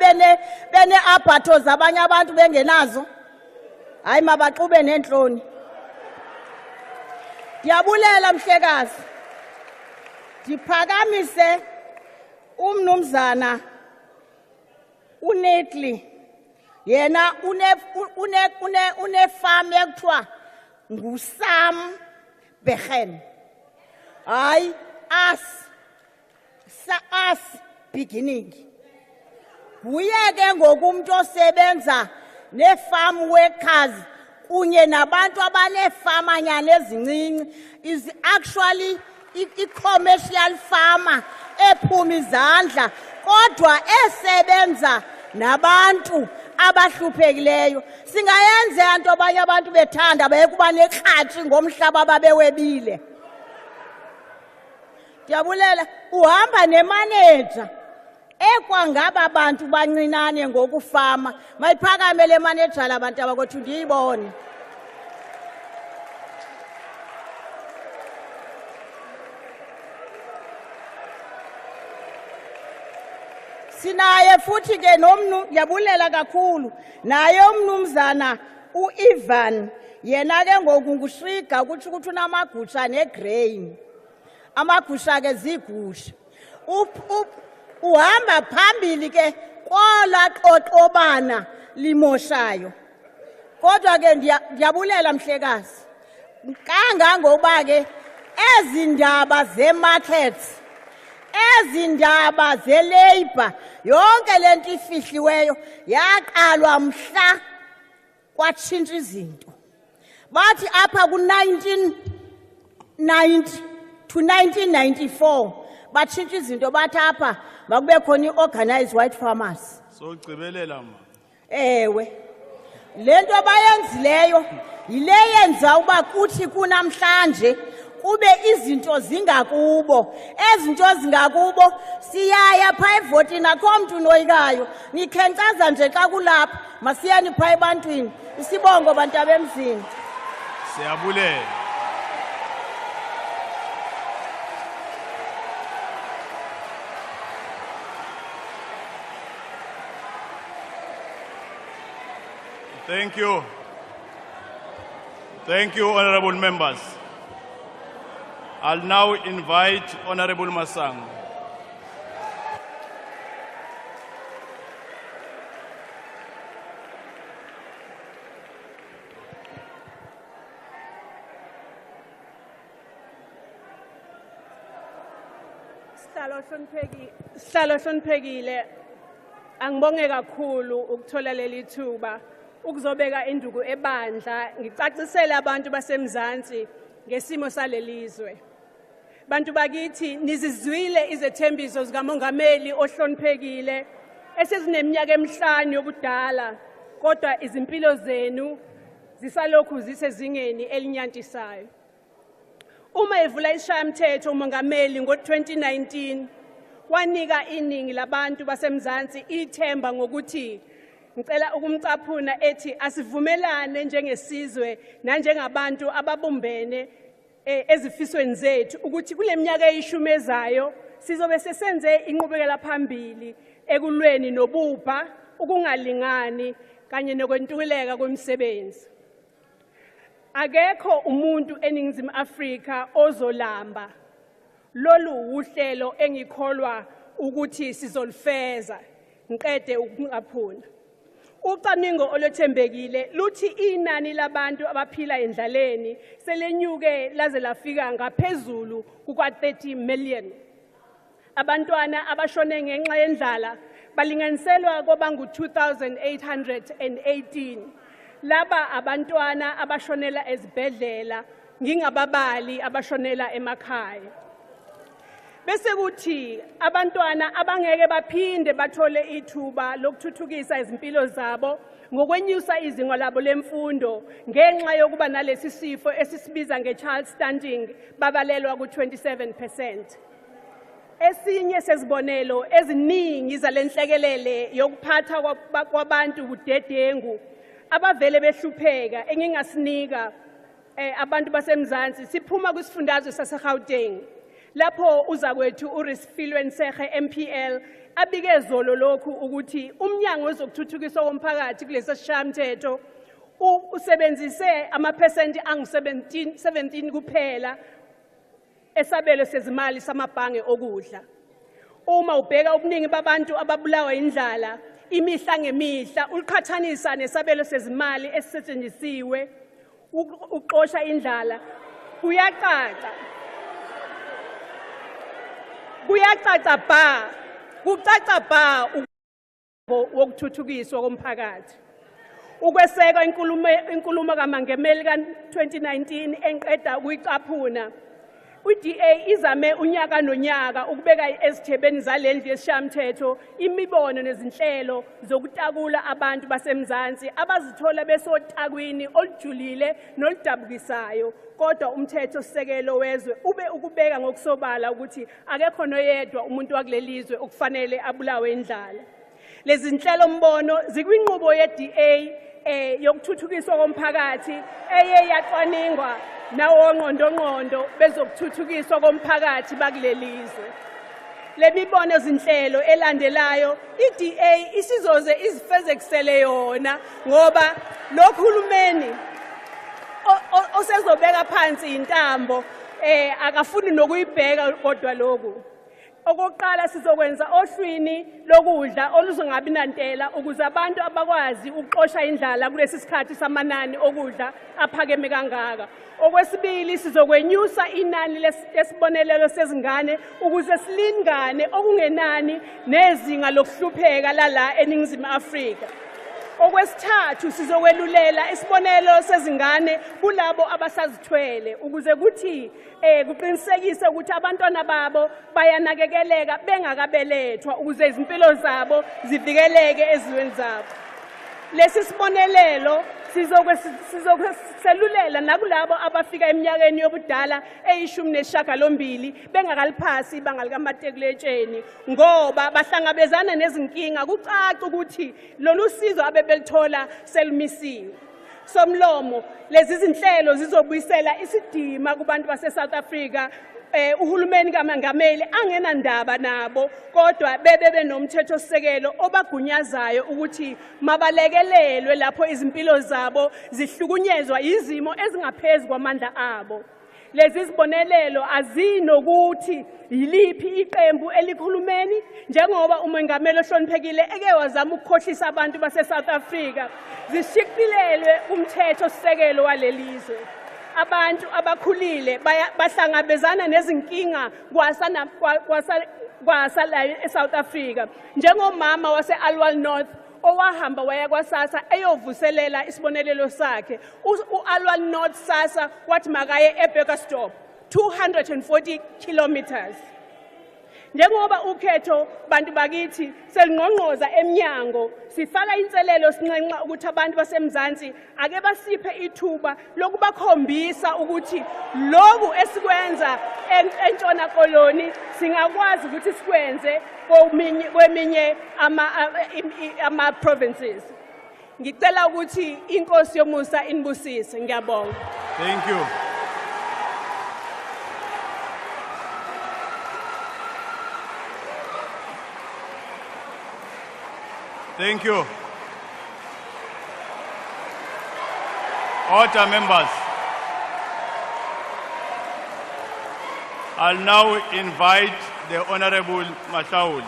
bene abattoirs abanye abantu bengenazo. Hayi mabaxube nentloni. Ndiyabulela mhlekazi. Ndiphakamise umnumzana uNetly. Yena une farm ekuthiwa nguSam Begen. Hayi us beginning. Nguye ke ngokumuntu osebenza ne-farm workers kunye nabantu abaneefama nyana ezincinci is actually i-commercial farmer ephuma izandla kodwa esebenza nabantu abahluphekileyo. Singayenza into abanye abantu bethanda bayekuba nekhatshi ngomhlaba babewebile. Ndiyabulela uhamba nemanager ekwangaba abantu bancinane ngokufama mayiphakame le manager labantu abakwethu ndiyibone. Sinaye futhi ke yabulela kakhulu naye umnumzana uIvan yena ke ngoku ngushriga kuthi ukuthi unamagusha negrain. Amagusha ke zigusha. Uhamba phambili ke kola xoxobana limoshayo. Kodwa ke ndiyabulela mhlekazi. Kangangoba ke ezindaba zemarkets ezindaba zelabor yonke lento ifihliweyo yaqalwa mhla kwatshintsha izinto. Bathi apha ku1990 to 1994 batshintsha izinto bathi apha makube khona iorganized white farmers. So gcibelela ma. Ewe. Lento abayenzileyo yile yenza uba kuthi kunamhlanje kube izinto zingakubo. Ezinto zingakubo siyaya pha evotini akho mntu noyikayo. Nikhenkcaza nje xa kulapha masiyani pha ebantwini. Isibongo bantu abemzini. Siyabulela. Thank you. Thank you, honorable members. I'll now invite Honorable Masang. Sihlalo hloniphekile angibonge kakhulu ukuthola leli thuba ukuzobeka induku ebandla ngicacisele abantu basemzansi ngesimo salelizwe. Bantu bakithi nizizwile izethembiso zikamongameli ohloniphekile esezineminyaka emihlanu yobudala kodwa izimpilo zenu zisalokhu zisezingeni elinyantisayo. Uma evula ishayamthetho umongameli ngo2019 wanika iningi labantu basemzansi ithemba ngokuthi ngicela ukumcaphuna ethi asivumelane njengesizwe nanjengabantu ababumbene ezifisweni zethu ukuthi kule minyaka eyishumi ezayo sizobe sesenze inqubekela phambili ekulweni nobupha ukungalingani kanye nokwentuleka kwemisebenzi. Akekho umuntu eNingizimu Afrika ozolamba. Lolu uhlelo engikholwa ukuthi sizolifeza ngiqede ukungaphuna. Ucwaningo olwethembekile luthi inani labantu abaphila endlaleni selenyuke laze lafika ngaphezulu kuka-30 million. Abantwana abashone ngenxa yendlala balinganiselwa kwabangu 2,818. Laba abantwana abashonela ezibhedlela ngingababali abashonela emakhaya. Bese kuthi abantwana abangeke baphinde bathole ithuba lokuthuthukisa izimpilo zabo ngokwenyusa izinga labo lemfundo ngenxa yokuba nalesi sifo esisibiza nge-child stunting babalelwa ku-27%. Esinye sezibonelo eziningi zalenhlekelele yokuphatha kwabantu budedengu abavele behlupheka engingasinika abantu basemzansi siphuma kwisifundazwe sase-Gauteng. Lapho uzakwethu uRestructuring MPL abike zolo lokhu ukuthi umnyango wezokuthuthukiswa komphakathi kulesi sishayamthetho usebenzise amaphesenti angu-17 kuphela esabelo sezimali samabhange okudla. Uma ubheka ubuningi babantu ababulawa indlala imihla ngemihla uqhathanisa nesabelo sezimali esisetshenzisiwe uqosha indlala kucaca bha wokuthuthukiswa komphakathi. Ukweseka inkulumo kaMangameli ka-2019 enqeda ukuyicaphuna, i-DA izame unyaka nonyaka ukubeka ezithebeni zalendlu yesishayamthetho imibono nezinhlelo zokutakula abantu basemzansi abazithola besotakwini olujulile noludabukisayo. Kodwa umthetho-sisekelo wezwe ube ukubeka ngokusobala ukuthi akekho noyedwa umuntu wakulelizwe okufanele abulawe indlala. Lezi zinhlelo mbono zikwinqubo ye-DA yokuthuthukiswa komphakathi eye yacwaningwa nawongqondongqondo bezokuthuthukiswa komphakathi bakulelizwe. Le mibono zinhlelo elandelayo i-DA isizoze izifezekisele yona ngoba lokhulumeni osezobeka phansi intambo akafuni nokuyibheka kodwa lokhu. Okokuqala sizokwenza ohlwini lokudla oluzongabi nantela ukuze abantu abakwazi ukuxosha indlala kulesi sikhathi samanani okudla aphakeme kangaka. Okwesibili sizokwenyusa inani lesibonelelo sezingane ukuze silingane okungenani nezinga lokuhlupheka lala eNingizimu Afrika. Okwesithathu sizokwelulela isibonelelo sezingane kulabo abasazithwele ukuze kuthi kuqinisekise ukuthi abantwana babo bayanakekeleka bengakabelethwa ukuze izimpilo zabo zivikeleke ezweni zabo. Lesi sibonelelo sizokweselulela nakulabo abafika eminyakeni yobudala eyi-18 bengakaliphasi ibanga likamatikuletsheni ngoba bahlangabezana nezinkinga kucaca ukuthi lolu sizo abebelithola selumisiwe. Somlomo lezi zinhlelo zizobuyisela isidima kubantu base-South Africa. Uhulumeni kaMangameli angenandaba nabo kodwa bebe nomthetho-sisekelo obagunyazayo ukuthi mabalekelelwe lapho izimpilo zabo zihlukunyezwa izimo ezingaphezulu kwamandla abo. Lezi zibonelelo azinokuthi yiliphi iqembu elikhulumeni njengoba uMengameli ohloniphekile eke wazama ukukhohlisa abantu base-South Africa zishicilelwe umthetho-sisekelo walelizwe. Abantu abakhulile bahlangabezana nezinkinga kwasala eSouth Africa njengomama wase-Alwal North owahamba waya kwaSASSA eyovuselela isibonelelo sakhe. U-Alwal North SASSA wathi makaye eBurgerstop 240 kilometers. Njengoba ukhetho bantu bakithi selingqongqoza emnyango sifaka inselelo sinxenxa ukuthi abantu basemzansi ake basiphe ithuba lokubakhombisa ukuthi lokhu esikwenza entshona koloni singakwazi ukuthi sikwenze kweminye ama provinces. Ngicela ukuthi inkosi yomusa inibusise. Ngiyabonga. Thank you. Thank you. Order, members. I'll now invite the Honorable Mashaul.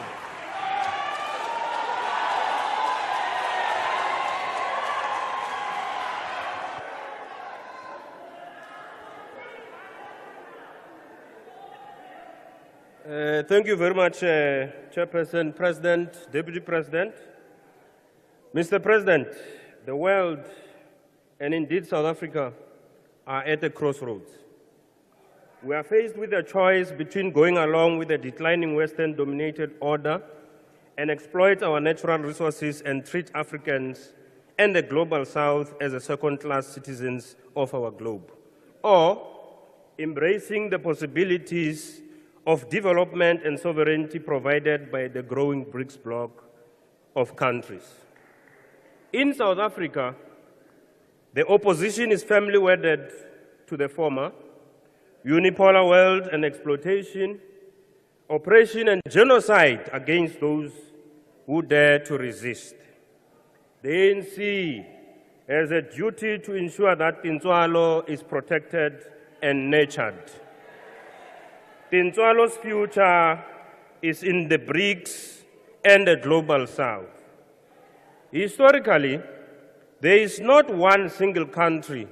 Thank you very much, Chairperson, President, Deputy President. Mr. President, the world, and indeed South Africa, are at a crossroads. We are faced with a choice between going along with a declining Western-dominated order and exploit our natural resources and treat Africans and the global South as a second-class citizens of our globe, or embracing the possibilities of development and sovereignty provided by the growing BRICS bloc of countries. In South Africa, the opposition is firmly wedded to the former, unipolar world and exploitation, oppression and genocide against those who dare to resist. The ANC has a duty to ensure that Tintswalo is protected and nurtured. Tintswalo's future is in the BRICS and the global South. Historically, there is not one single country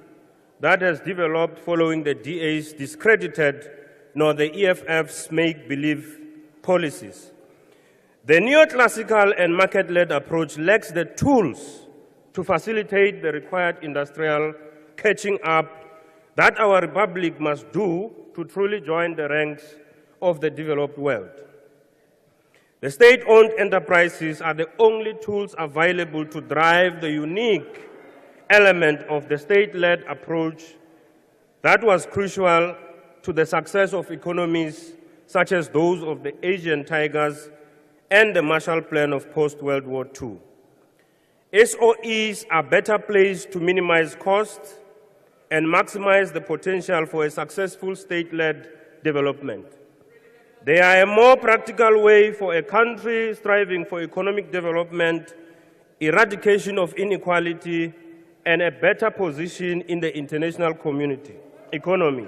that has developed following the DA's discredited nor the EFF's make-believe policies. The neoclassical and market-led approach lacks the tools to facilitate the required industrial catching up that our republic must do to truly join the ranks of the developed world. The state-owned enterprises are the only tools available to drive the unique element of the state-led approach that was crucial to the success of economies such as those of the Asian tigers and the Marshall Plan of post-World War II. SOEs are better placed to minimize costs and maximize the potential for a successful state-led development. They are a more practical way for a country striving for economic development, eradication of inequality, and a better position in the international economy.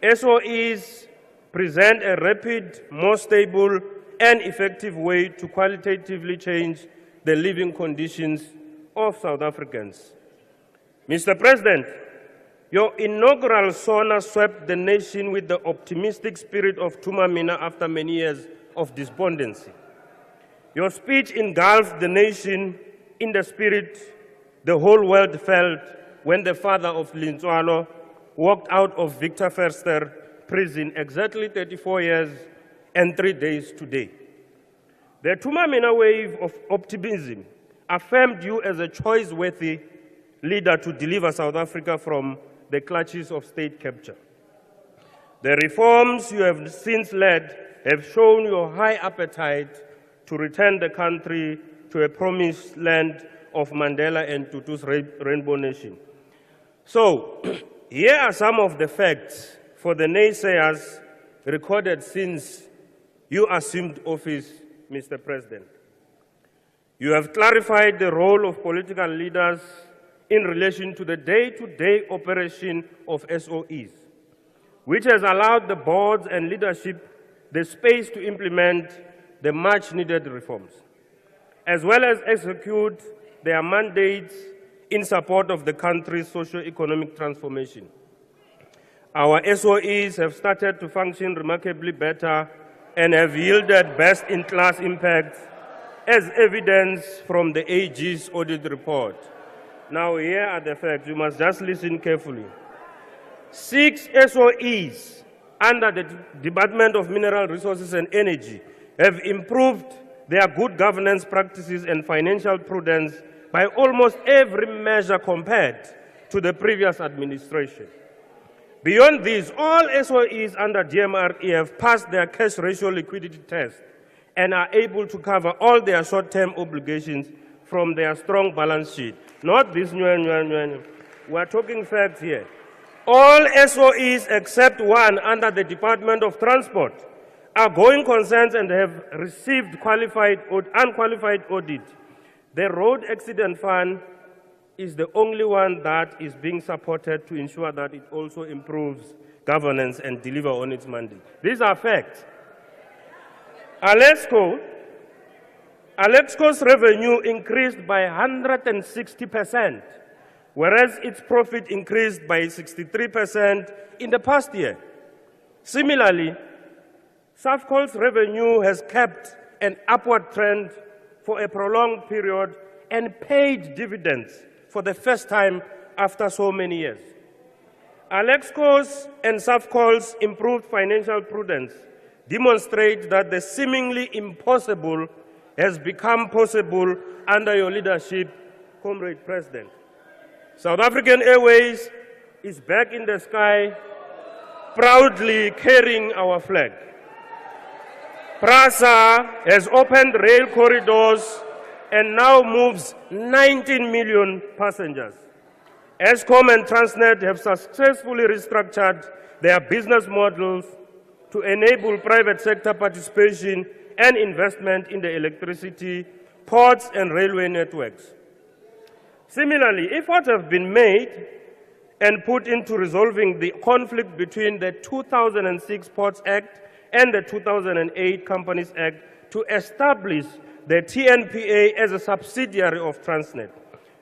SOEs present a rapid, more stable, and effective way to qualitatively change the living conditions of South Africans. Mr. President, your inaugural SONA swept the nation with the optimistic spirit of Tumamina after many years of despondency. Your speech engulfed the nation in the spirit the whole world felt when the father of Tintswalo walked out of Victor Verster prison exactly 34 years and 3 days today. The Tumamina wave of optimism affirmed you as a choice-worthy leader to deliver South Africa from the clutches of state capture. The reforms you have since led have shown your high appetite to return the country to a promised land of Mandela and Tutu's Rainbow Nation. So, here are some of the facts for the naysayers recorded since you assumed office, Mr. President. You have clarified the role of political leaders in relation to the day-to-day operation of SOEs, which has allowed the boards and leadership the space to implement the much-needed reforms, as well as execute their mandates in support of the country's socio-economic transformation. Our SOEs have started to function remarkably better and have yielded best-in-class impacts, as evidenced from the AG's audit report. Now, here are the facts. You must just listen carefully. 6 SOEs under the Department of Mineral Resources and Energy have improved their good governance practices and financial prudence by almost every measure compared to the previous administration. Beyond this, all SOEs under DMRE have passed their cash ratio liquidity test and are able to cover all their short-term obligations from their strong balance sheet. Not this new. We are talking facts here. All SOEs except one under the Department of Transport are going concerns and have received unqualified audit. The Road Accident Fund is the only one that is being supported to ensure that it also improves governance and deliver on its mandate. These are facts. Alexco's revenue increased by 160%, whereas its profit increased by 63% in the past year. Similarly, SAFCO's revenue has kept an upward trend for a prolonged period and paid dividends for the first time after so many years. Alexco's and SAFCO's improved financial prudence demonstrate that the seemingly impossible has become possible under your leadership, Comrade President. South African Airways is back in the sky, proudly carrying our flag. PRASA has opened rail corridors and now moves 19 million passengers. Eskom and Transnet have successfully restructured their business models to enable private sector participation and investment in the electricity, ports, and railway networks. Similarly, efforts have been made and put into resolving the conflict between the 2006 Ports Act and the 2008 Companies Act to establish the TNPA as a subsidiary of Transnet.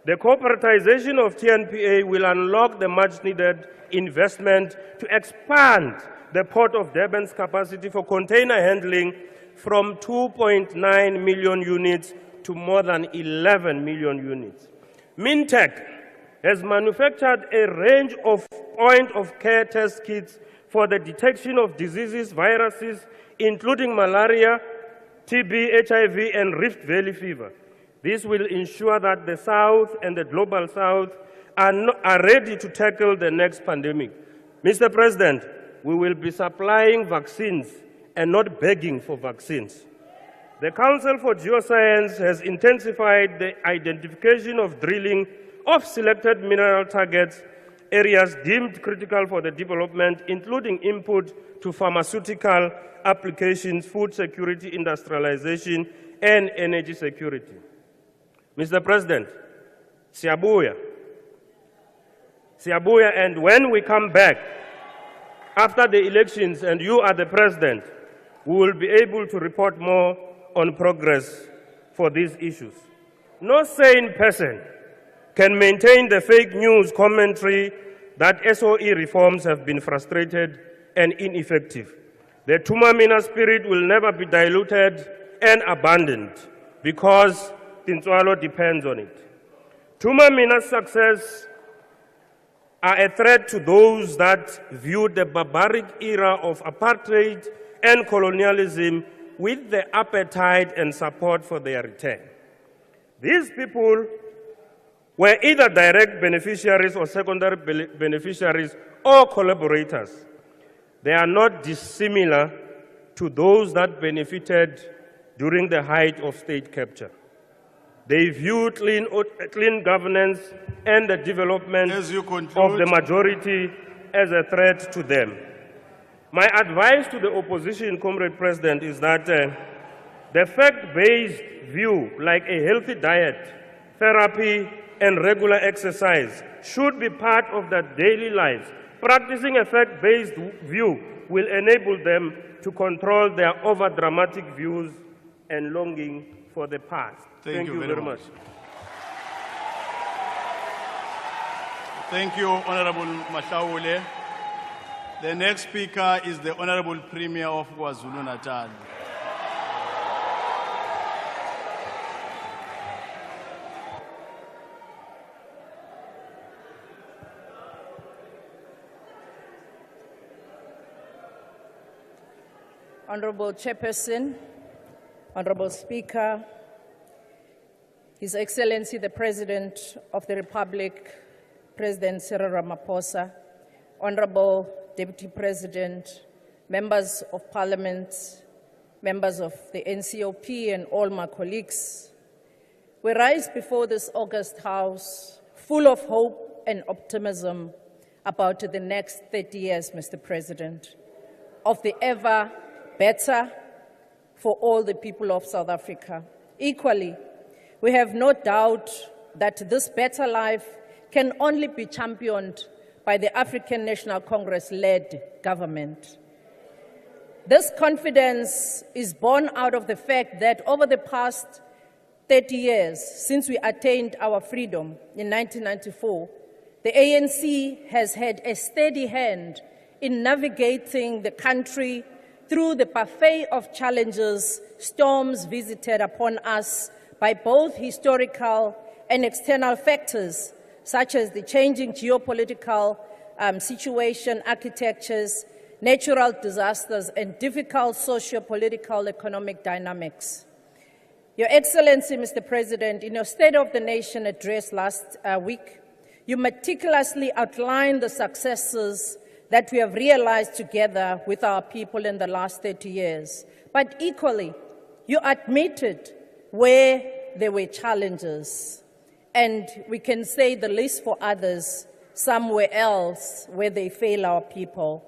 The corporatization of TNPA will unlock the much-needed investment to expand the Port of Durban's capacity for container handling from 2.9 million units to more than 11 million units. Mintech has manufactured a range of point-of-care test kits for the detection of diseases, viruses, including malaria, TB, HIV, and Rift Valley fever. This will ensure that the South and the Global South are ready to tackle the next pandemic. Mr. President, we will be supplying vaccines and not begging for vaccines. The Council for Geoscience has intensified the identification of drilling of selected mineral targets, areas deemed critical for the development, including input to pharmaceutical applications, food security, industrialization, and energy security. Mr. President, siyabuya, and when we come back after the elections and you are the president, we will be able to report more on progress for these issues. No sane person can maintain the fake news commentary that SOE reforms have been frustrated and ineffective. The Tumamina spirit will never be diluted and abandoned because Tintswalo depends on it. Tumamina's success are a threat to those that view the barbaric era of apartheid and colonialism with the appetite and support for their return. These people were either direct beneficiaries or secondary beneficiaries or collaborators. They are not dissimilar to those that benefited during the height of state capture. They view clean governance and the development of the majority as a threat to them. My advice to the opposition, Comrade President, is that the fact-based view, like a healthy diet, therapy, and regular exercise, should be part of their daily lives. Practicing a fact-based view will enable them to control their over-dramatic views and longing for the past. Thank you very much. Thank you, Honorable Mashaule. The next speaker is the Honorable Premier of KwaZulu-Natal. Honorable Chairperson, Honorable Speaker, His Excellency the President of the Republic, President Cyril Ramaphosa, Honorable Deputy President, Members of Parliament, members of the NCOP, and all my colleagues, we rise before this august House full of hope and optimism about the next 30 years, Mr. President, of the ever better for all the people of South Africa. Equally, we have no doubt that this better life can only be championed by the African National Congress-led government. This confidence is born out of the fact that over the past 30 years, since we attained our freedom in 1994, the ANC has had a steady hand in navigating the country through the buffet of challenges, storms visited upon us by both historical and external factors, such as the changing geopolitical situation, architectures, natural disasters, and difficult socio-political economic dynamics. Your Excellency, Mr. President, in your State of the Nation address last week, you meticulously outlined the successes that we have realized together with our people in the last 30 years. But equally, you admitted where there were challenges, and we can say the least for others, somewhere else where they fail our people.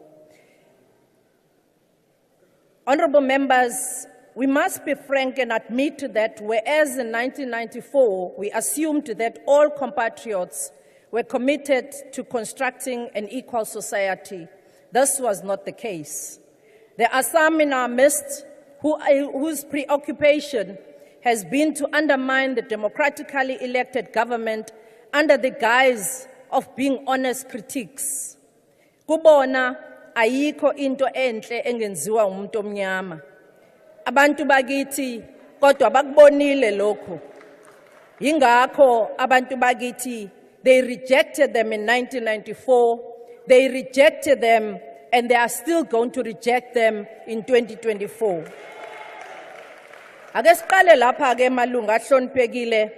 Honorable members, we must be frank and admit that whereas in 1994 we assumed that all compatriots were committed to constructing an equal society, this was not the case. There are some in our midst whose preoccupation has been to undermine the democratically elected government under the guise of being honest critiques. Kubona ayikho into enhle engenziwa umuntu omnyama. Abantu bakithi kodwa bakubonile lokho. Yingakho abantu bakithi, they rejected them in 1994, they rejected them, and they are still going to reject them in 2024. Ake siqale lapha ke malunga ahloniphekile,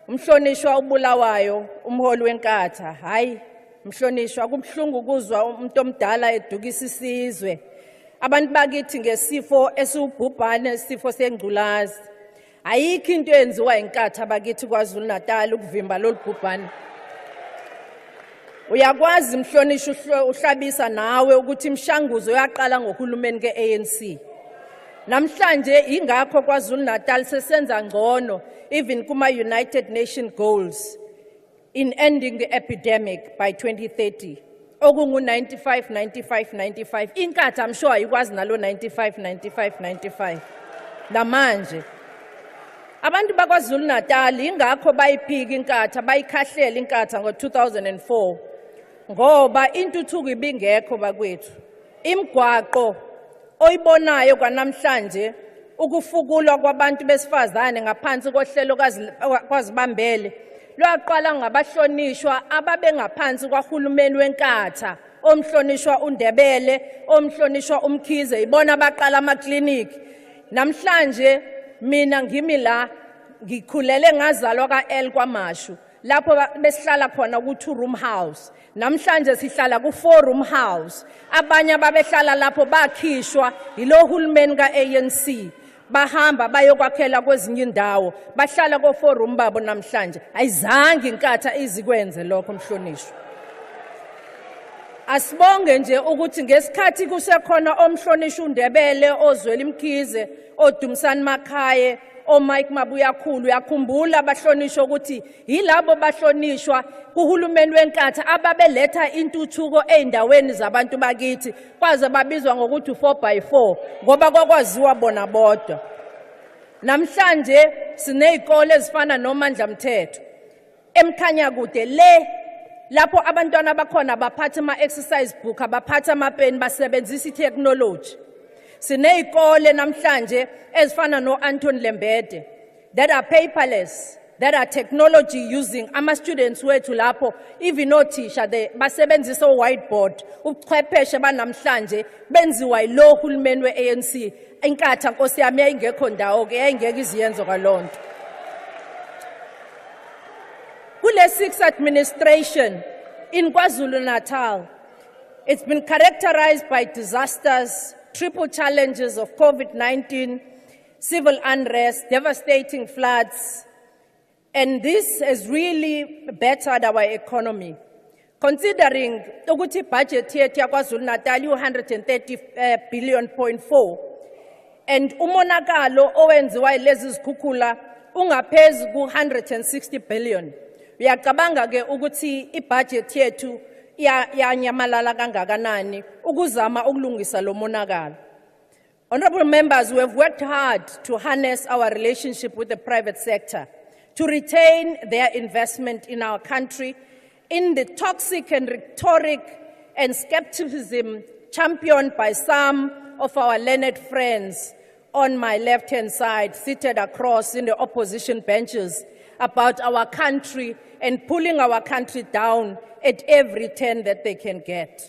umhlonishwa ubulawayo, umholi wenkatha, hayi mhlonishwa kubhlungu ukuzwa umuntu omdala edukisa isizwe. Abantu bakithi ngesifo esubhubhane, isifo sengculazi. Ayikho into enziwa inkatha bakithi kwaZulu Natal ukuvimba lolubhubhane. Uyakwazi mhlonishwa uhlabisa nawe ukuthi imshanguzo yaqala ngohulumeni ke-ANC. Namhlanje ingakho kwaZulu Natal sesenza ngcono even kuma United Nations goals in ending the epidemic by 2030. Okungu 95. Inkatha I'm sure ayikwazi nalo 95. Namanje abantu bakwaZulu Natal ingakho bayiphika inkatha, bayikhahlela inkatha ngo-2004 ngoba intuthuko ibingekho bakwethu. Imgwaqo oyibonayo kwanamhlanje ukufukulwa kwabantu besifazane ngaphansi kohlelo kwazibambele lwaqala ngabahlonishwa ababengaphansi kwahulumeni wenkatha, omhlonishwa uNdebele, omhlonishwa uMkhize, ibona baqala amakliniki. Namhlanje mina ngimi la ngikhulele ngazalwa kaL kwaMashu lapho besihlala khona ku2 room house. Namhlanje sihlala ku4 room house. Abanye babehlala lapho bakhishwa yilo hulumeni kaANC, bahamba bayokwakhela kwezinye indawo, bahlala ko4 room babo. Namhlanje ayizange inkatha izikwenze lokho mhlonishwa. Asibonge nje ukuthi ngesikhathi kusekhona omhlonishwa uNdebele, ozwela Mkhize, oDumsani Makhaye, oMike Mabuyakhulu, yakhumbula abahlonishwa ukuthi yilabo bahlonishwa kuhulumeni wenkatha ababeletha intuthuko eindaweni zabantu bakithi kwaze babizwa ngokuthi 4x4 ngoba kwakwaziwa bona bodwa. Namhlanje sinezikole ezifana noMandla Mthetho emkhanya kude le lapho abantwana bakhona baphatha ama-exercise book, baphatha amapeni, basebenzisa i-technology. Sinezikole namhlanje ezifana no-Anton Lembede that are paperless, that are technology using. Ama-students wethu lapho, even othisha basebenzisa o-whiteboard. Ubuchwepheshe banamhlanje benziwa yilo hulumeni we-ANC. Inkatha nkosi yami yayingekho ndawo ke, yayingeke iziyenzo kalonto. Kule 6th administration in KwaZulu-Natal, it's been characterized by disasters, triple challenges of COVID-19, civil unrest, devastating floods, and this has really bettered our economy. Considering ukuthi budget yethu yaKwaZulu-Natal u130.4 billion, and umonakalo owenziwa lezi zikhukhula ungaphezu ku-160 billion. Uyacabanga ke ukuthi ibudget yethu yanyamalala kangakanani ukuzama ukulungisa lo monakalo. Honorable members, we have worked hard to harness our relationship with the private sector, to retain their investment in our country, in the toxic and rhetoric and skepticism championed by some of our learned friends on my left-hand side, seated across in the opposition benches, about our country and pulling our country down at every turn that they can get.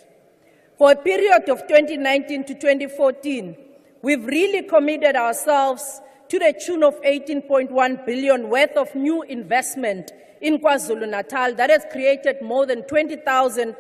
For a period of 2019 to 2014, we've really committed ourselves to the tune of 18.1 billion worth of new investment in KwaZulu-Natal that has created more than 30,000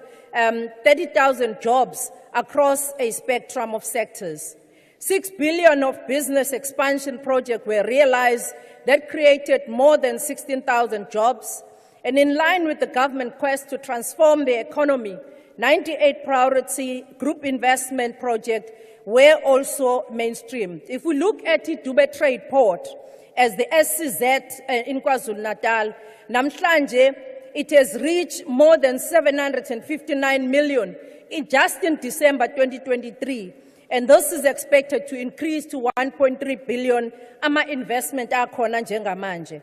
jobs across a spectrum of sectors. 6 billion of business expansion projects were realized that created more than 16,000 jobs. And in line with the government quest to transform the economy, 98 priority group investment projects were also mainstreamed. If we look at the Dubai Trade Port as the SEZ in KwaZulu-Natal, namhlanje it has reached more than 759 million just in December 2023. And this is expected to increase to 1.3 billion ama investment akhona njengamanje.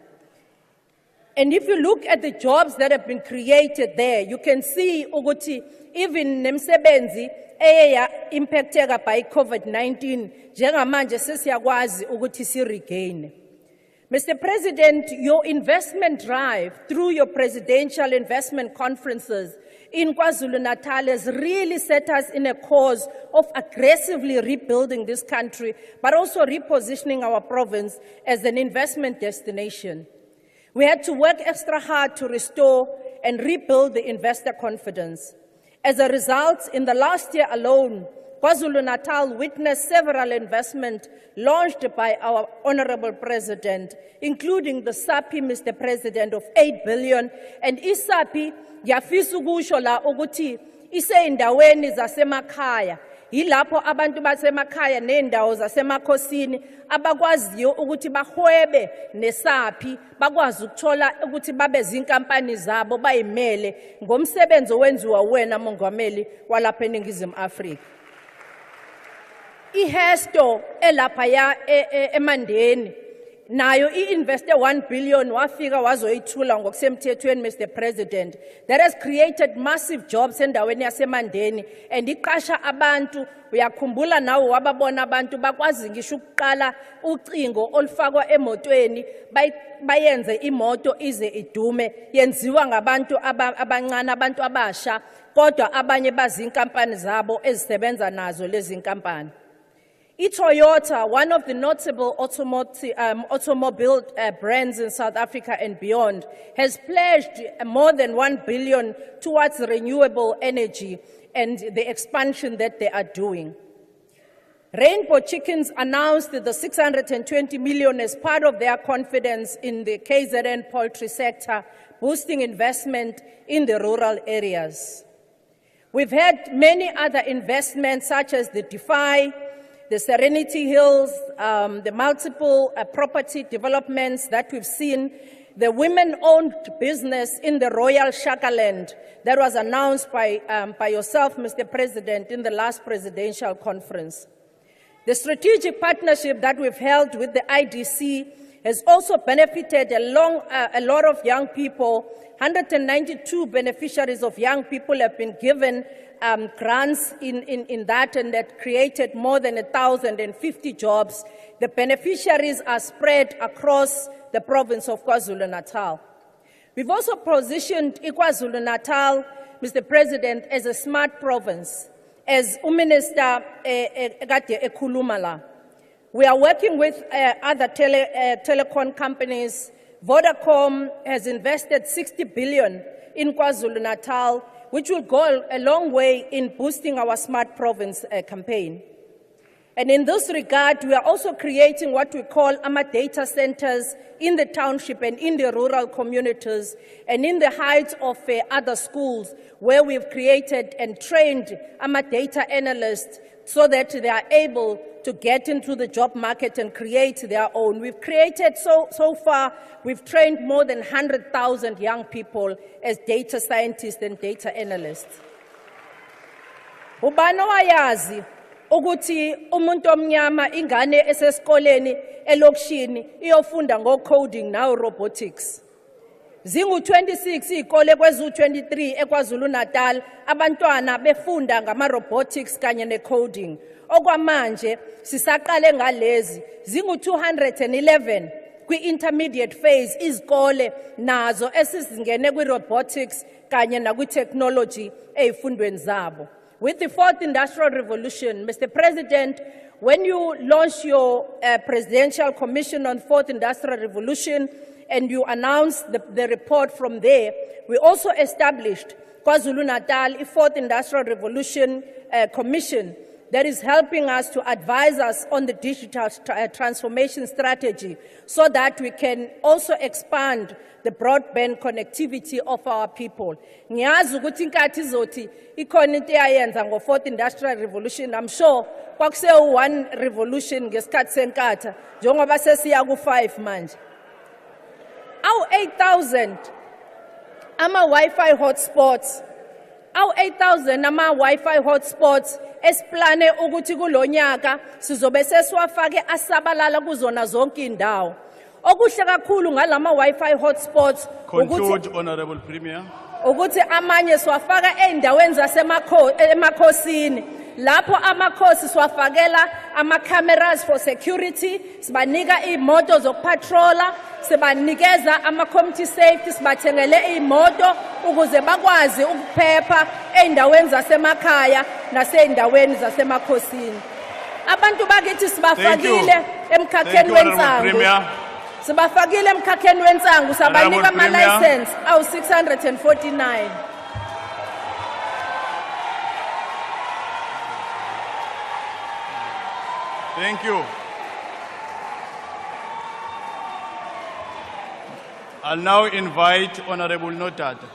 And if you look at the jobs that have been created there, you can see ukuthi even nemsebenzi impacteka by COVID-19 njengamanje sesiyakwazi ukuthi si regain. Mr. President, your investment drive through your presidential investment conferences in KwaZulu-Natal has really set us in a cause of aggressively rebuilding this country, but also repositioning our province as an investment destination. We had to work extra hard to restore and rebuild the investor confidence. As a result, in the last year alone, KwaZulu-Natal witnessed several investments launched by our Honorable President, including the SAPI, Mr. President, of 8 billion, and iSAPI yafisa ukusho la ukuthi iseyindaweni zasemakhaya. Yilapho abantu basemakhaya nendawo zasemakhosini abakwaziyo ukuthi bahwebe neSAPI, bakwazi ukuthola ukuthi babe zinkampani zabo bayimele ngomsebenzi owenziwa wena mongameli walapha eNingizimu Afrika. IHesto elapha ya eMandeni nayo i-investe 1 billion wafika wazoyithula ngokusemthethweni, Mr. President. That has created massive jobs endaweni yaseMandeni and iqasha abantu. Uyakhumbula nawe wababona abantu bakwazi ngisho ukuqala ucingo olufakwa emotweni bayenze imoto ize idume, yenziwa ngabantu abancane, abantu abasha, kodwa abanye bazinkampani zabo ezisebenza nazo lezi nkampani. Toyota, one of the notable automobile brands in South Africa and beyond, has pledged more than 1 billion towards renewable energy and the expansion that they are doing. Rainbow Chickens announced the 620 million as part of their confidence in the KZN poultry sector, boosting investment in the rural areas. We've had many other investments such as the DeFi, the Serenity Hills, the multiple property developments that we've seen, the women-owned business in the Royal Shakaland that was announced by yourself, Mr. President, in the last presidential conference. The strategic partnership that we've held with the IDC has also benefited a lot of young people. 192 beneficiaries of young people have been given grants in that, and that created more than 1,050 jobs. The beneficiaries are spread across the province of KwaZulu-Natal. We've also positioned KwaZulu-Natal, Mr. President, as a smart province, as Minister Cadre ekhuluma. We are working with other telecom companies. Vodacom has invested 60 billion in KwaZulu-Natal, which will go a long way in boosting our smart province campaign. And in this regard, we are also creating what we call data centers in the township and in the rural communities and in the heights of other schools, where we've created and trained data analysts so that they are able to get into the job market and create their own. We've created, so far, we've trained more than 100,000 young people as data scientists and data analysts. Ubani owayazi ukuthi umuntu omnyama ingane esesikoleni elokishini iyofunda ngo-coding nawo-robotics. Zingu-26 izikole kwezu-23 eKwaZulu-Natal abantwana befunda ngama-robotics kanye ne-coding. Okwamanje sisaqale ngalezi zingu-211 kwi-intermediate phase izikole nazo esizingene kwi-robotics kanye nakwi-technology ey'fundweni zabo. With the fourth industrial revolution, Mr. President, when you launched your Presidential Commission on Fourth Industrial Revolution and you announced the report from there, we also established KwaZulu-Natal, a Fourth Industrial Revolution Commission that is helping us to advise us on the digital transformation strategy so that we can also expand the broadband connectivity of our people. Ngiyazi ukuthi inkathi izoti ikhona into eyayenza ngo-Fourth Industrial Revolution. I'm sure kwakuse one revolution ngesikhathi senkatha njengoba sesiya ku-5 manje. Awu 8,000 ama-Wi-Fi hotspots. Awu 8,000 ama-Wi-Fi hotspots esiplane ukuthi kulonyaka sizobe sesiwafake asabalala kuzona zonke indawo. Okuhle kakhulu ngalama Wi-Fi hotspots Conclude, Honorable Premier. ukuthi amanye siwafaka ey'ndaweni zasemakhosini lapho amakhosi siwafakela ama-cameras for security, sibanika iy'moto zokupatrola, sibanikeza ama-community safety, sibathengele iy'moto ukuze bakwazi ukuphepha ey'ndaweni zasemakhaya nasey'ndaweni zasemakhosini. Abantu bakithi sibafakile emkhakheni wensangu. Sibafakile emkhakheni wensangu sabanika ama-license awu 649. Thank you. I'll now invite Honorable Notata.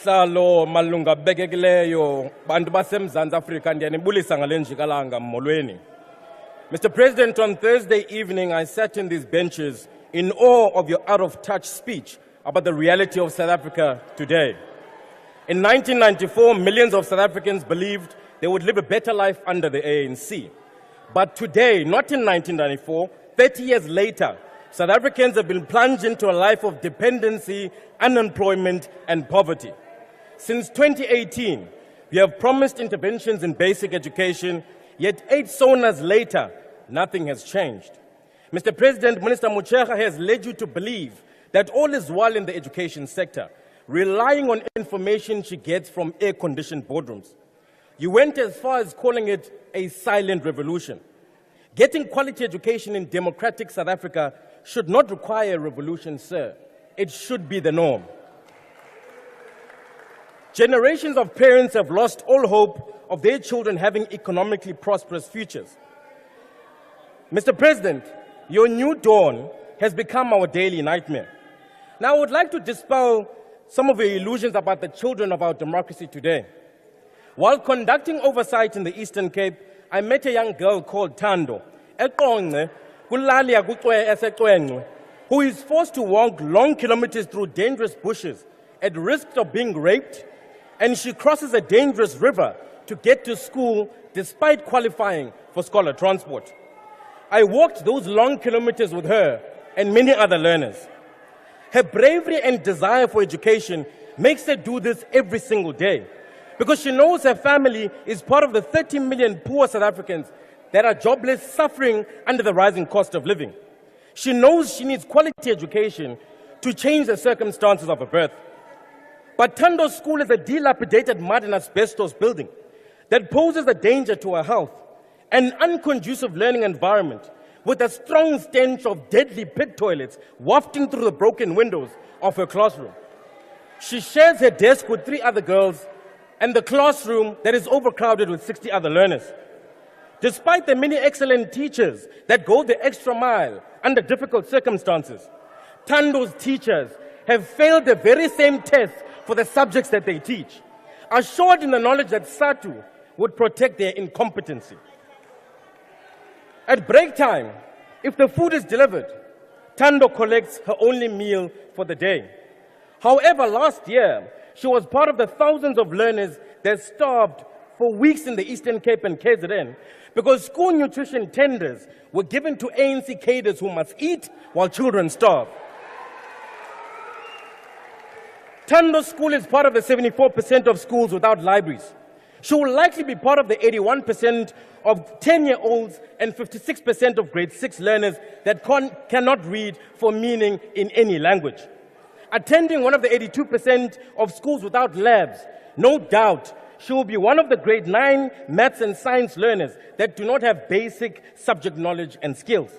Salo malunga bekekileyo bantu baseMzantsi Afrika ndiyanibulisa ngale njikalanga molweni. Mr. President, on Thursday evening I sat in these benches in awe of your out-of-touch speech about the reality of South Africa today. In 1994, millions of South Africans believed they would live a better life under the ANC. But today, not in 1994, 30 years later, South Africans have been plunged into a life of dependency, unemployment, and poverty. Since 2018, we have promised interventions in basic education, yet 8 SONAs later, nothing has changed. Mr. President, Minister Motshekga has led you to believe that all is well in the education sector, relying on information she gets from air-conditioned boardrooms. You went as far as calling it a silent revolution. Getting quality education in democratic South Africa should not require a revolution, sir. It should be the norm. Generations of parents have lost all hope of their children having economically prosperous futures. Mr. President, your new dawn has become our daily nightmare. Now, I would like to dispel some of your illusions about the children of our democracy today. While conducting oversight in the Eastern Cape, I met a young girl called Tando, who is forced to walk long kilometers through dangerous bushes at risk of being raped, and she crosses a dangerous river to get to school despite qualifying for scholar transport. I walked those long kilometers with her and many other learners. Her bravery and desire for education makes her do this every single day because she knows her family is part of the 30 million poor South Africans that are jobless, suffering under the rising cost of living. She knows she needs quality education to change the circumstances of her birth. But Tando's school is a dilapidated mud and asbestos building that poses a danger to her health, an unconducive learning environment with a strong stench of deadly pit toilets wafting through the broken windows of her classroom. She shares her desk with 3 other girls and the classroom that is overcrowded with 60 other learners. Despite the many excellent teachers that go the extra mile under difficult circumstances, Tando's teachers have failed the very same tests for the subjects that they teach, assured in the knowledge that SATU would protect their incompetency. At break time, if the food is delivered, Tando collects her only meal for the day. However, last year, she was part of the thousands of learners that starved for weeks in the Eastern Cape and KZN because school nutrition tenders were given to ANC cadres who must eat while children starve. Tando School is part of the 74% of schools without libraries. She will likely be part of the 81% of 10-year-olds and 56% of grade 6 learners that cannot read for meaning in any language. Attending one of the 82% of schools without labs, no doubt she will be one of the grade 9 maths and science learners that do not have basic subject knowledge and skills.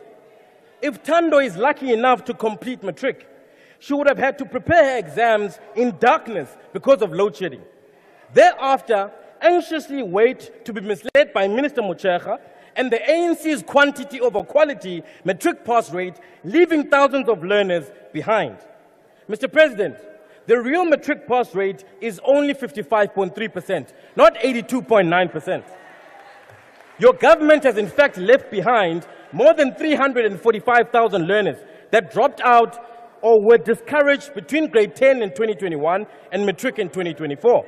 If Tando is lucky enough to complete matric, she would have had to prepare her exams in darkness because of load shedding. Thereafter, anxiously wait to be misled by Minister Mochega and the ANC's quantity over quality matric pass rate, leaving thousands of learners behind. Mr. President, the real matric pass rate is only 55.3%, not 82.9%. Your government has in fact left behind more than 345,000 learners that dropped out or were discouraged between grade 10 in 2021 and matric in 2024.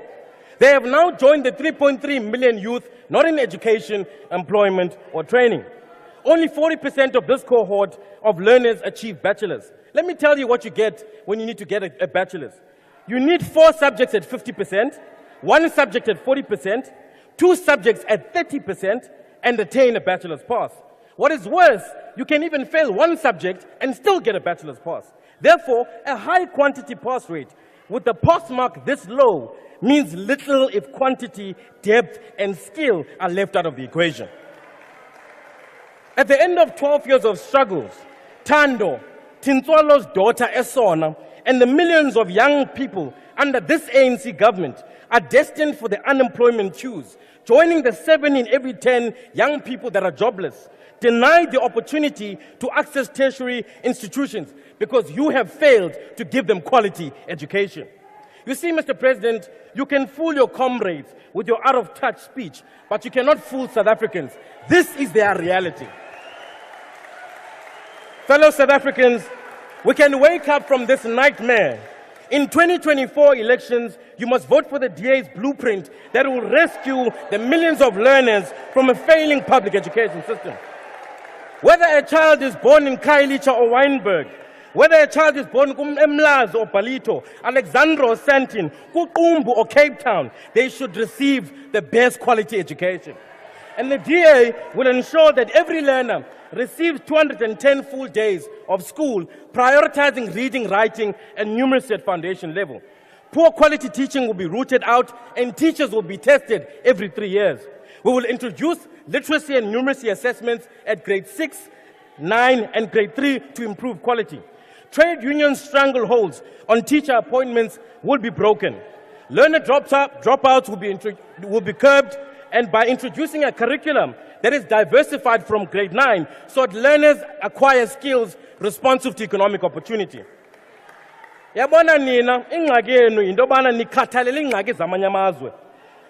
They have now joined the 3.3 million youth not in education, employment, or training. Only 40% of this cohort of learners achieve bachelors. Let me tell you what you get when you need to get a bachelor's. You need 4 subjects at 50%, 1 subject at 40%, 2 subjects at 30%, and attain a bachelor's pass. What is worse, you can even fail 1 subject and still get a bachelor's pass. Therefore, a high quantity pass rate with the pass mark this low means little if quantity, depth, and skill are left out of the equation. At the end of 12 years of struggles, Tando, Tintswalo's daughter SONA, and the millions of young people under this ANC government are destined for the unemployment queues, joining the 7 in every 10 young people that are jobless, denied the opportunity to access tertiary institutions because you have failed to give them quality education. You see, Mr. President, you can fool your comrades with your out-of-touch speech, but you cannot fool South Africans. This is their reality. Fellow South Africans, we can wake up from this nightmare. In 2024 elections, you must vote for the DA's blueprint that will rescue the millions of learners from a failing public education system. Whether a child is born in Khayelitsha or Wynberg, whether a child is born in Emlazi or Palito, Alexandra or Sandton, Kuqumbu or Cape Town, they should receive the best quality education. And the DA will ensure that every learner receives 210 full days of school, prioritizing reading, writing, and numeracy at foundation level. Poor quality teaching will be rooted out, and teachers will be tested every 3 years. We will introduce literacy and numeracy assessments at grade 6, 9, and grade 3 to improve quality. Trade union strangleholds on teacher appointments will be broken. Learner dropouts will be curbed, and by introducing a curriculum that is diversified from grade 9 so that learners acquire skills responsive to economic opportunity. Yabona nina ingxaki yenu into bana nikhathalele ingxaki zamanye amazwe.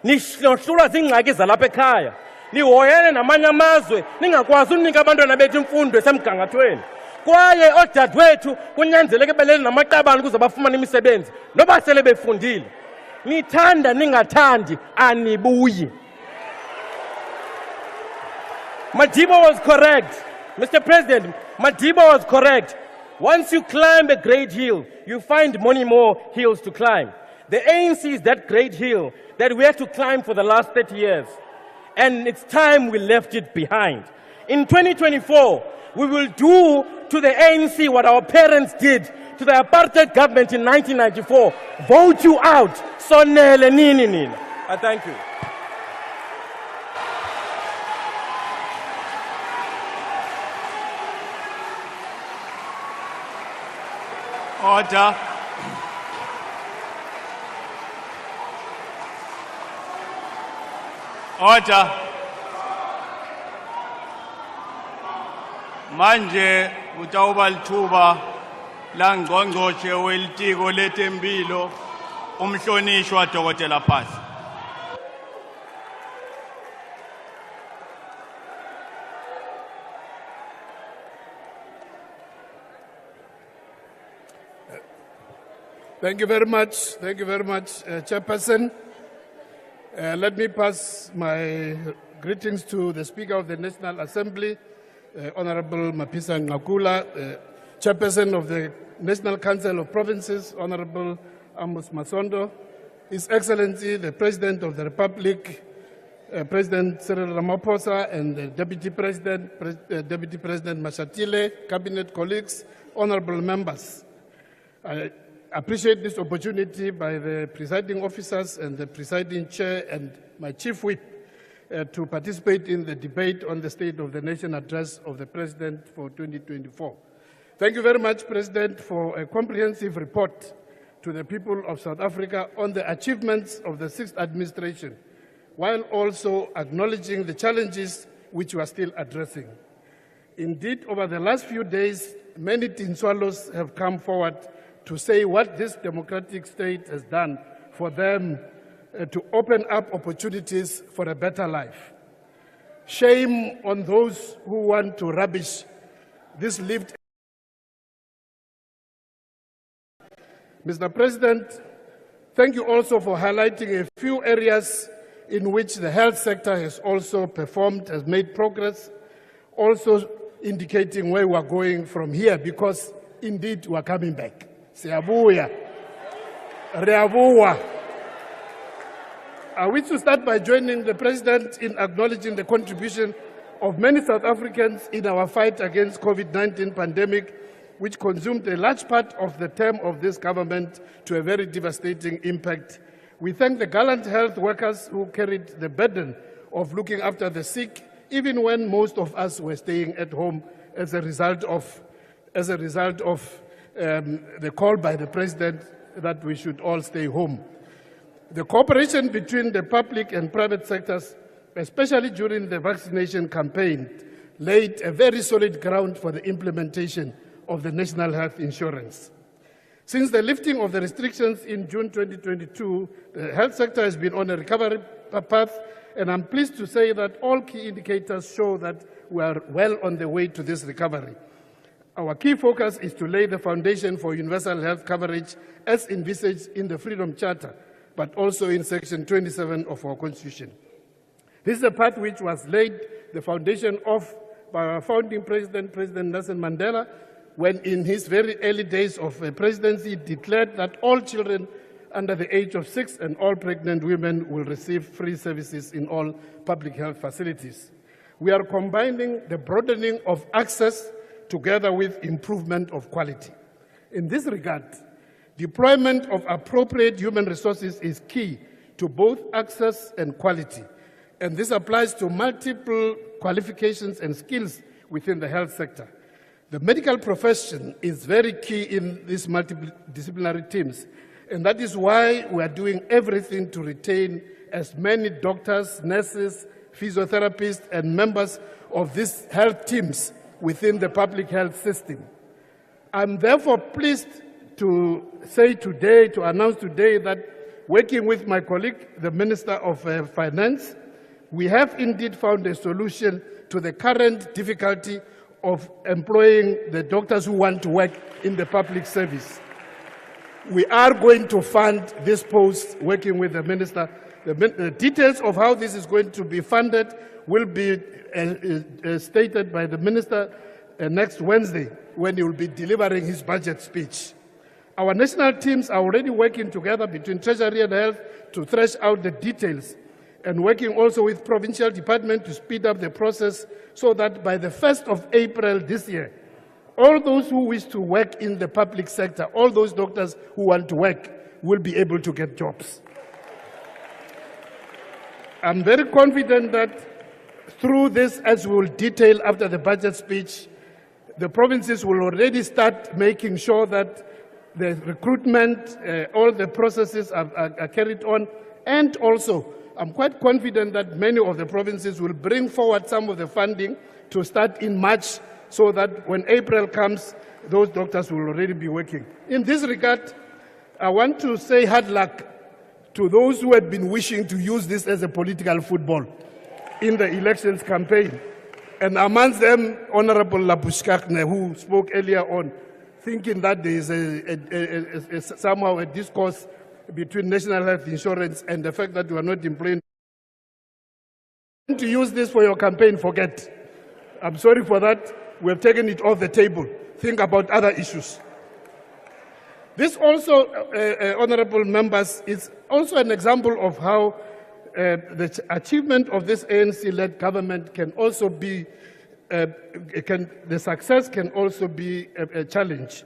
Nihlohlulwa zingxaki zalapha ekhaya. Nihoyene namanye amazwe ningakwazi unika abantwana bethu imfundo esemgangathweni. Kwaye odadewethu kunyanzeleke belele namaqabane ukuze bafumane imisebenzi noba sele befundile. Nithanda ningathandi anibuyi. Madiba was correct. Mr. President, Madiba was correct. Once you climb a great hill, you find many more hills to climb. The ANC is that great hill that we had to climb for the last 30 years. And it's time we left it behind. In 2024, we will do to the ANC what our parents did to the apartheid government in 1994. Vote you out. Sonele nini nini. I thank you. Order. Order. Manje kutawuba lithuba la ngqongqoshe welitiko letempilo umhlonishwa Dr. Phazi. Thank you very much. Thank you very much, Chairperson. Let me pass my greetings to the Speaker of the National Assembly, Honorable Mapisa Ngakula, Chairperson of the National Council of Provinces, Honorable Amos Masondo, His Excellency, the President of the Republic, President Cyril Ramaphosa, and the Deputy President Mashatile, Cabinet colleagues, honorable members. I appreciate this opportunity by the presiding officers and the presiding chair and my chief whip to participate in the debate on the State of the Nation address of the President for 2024. Thank you very much, President, for a comprehensive report to the people of South Africa on the achievements of the sixth administration, while also acknowledging the challenges which we are still addressing. Indeed, over the last few days, many Tinswalos have come forward to say what this democratic state has done for them to open up opportunities for a better life. Shame on those who want to rubbish this lived. Mr. President, thank you also for highlighting a few areas in which the health sector has also performed, has made progress, also indicating where we are going from here, because indeed we are coming back. Siabuya. Reabuwa. I wish to start by joining the President in acknowledging the contribution of many South Africans in our fight against COVID-19 pandemic, which consumed a large part of the term of this government to a very devastating impact. We thank the gallant health workers who carried the burden of looking after the sick, even when most of us were staying at home as a result of the call by the President that we should all stay home. The cooperation between the public and private sectors, especially during the vaccination campaign, laid a very solid ground for the implementation of the National Health Insurance. Since the lifting of the restrictions in June 2022, the health sector has been on a recovery path, and I'm pleased to say that all key indicators show that we are well on the way to this recovery. Our key focus is to lay the foundation for universal health coverage as envisaged in the Freedom Charter, but also in Section 27 of our Constitution. This is a path which was laid the foundation of by our founding president, President Nelson Mandela, when in his very early days of presidency declared that all children under the age of 6 and all pregnant women will receive free services in all public health facilities. We are combining the broadening of access together with improvement of quality. In this regard, deployment of appropriate human resources is key to both access and quality, and this applies to multiple qualifications and skills within the health sector. The medical profession is very key in these multidisciplinary teams, and that is why we are doing everything to retain as many doctors, nurses, physiotherapists, and members of these health teams within the public health system. I'm therefore pleased to announce today that working with my colleague, the Minister of Finance, we have indeed found a solution to the current difficulty of employing the doctors who want to work in the public service. We are going to fund this post working with the Minister. The details of how this is going to be funded will be stated by the Minister next Wednesday when he will be delivering his budget speech. Our national teams are already working together between Treasury and Health to thresh out the details, and working also with Provincial Department to speed up the process so that by the 1st of April this year, all those who wish to work in the public sector, all those doctors who want to work, will be able to get jobs. I'm very confident that through this, as we will detail after the budget speech, the provinces will already start making sure that the recruitment, all the processes are carried on. And also, I'm quite confident that many of the provinces will bring forward some of the funding to start in March, so that when April comes, those doctors will already be working. In this regard, I want to say hard luck to those who had been wishing to use this as a political football in the elections campaign. And amongst them, Honorable Labushkakne, who spoke earlier on, thinking that there is somehow a discourse between national health insurance and the fact that you are not employing. To use this for your campaign, forget. I'm sorry for that. We have taken it off the table. Think about other issues. This also, honorable members, is also an example of how the achievement of this ANC-led government can also be, the success can also be a challenge.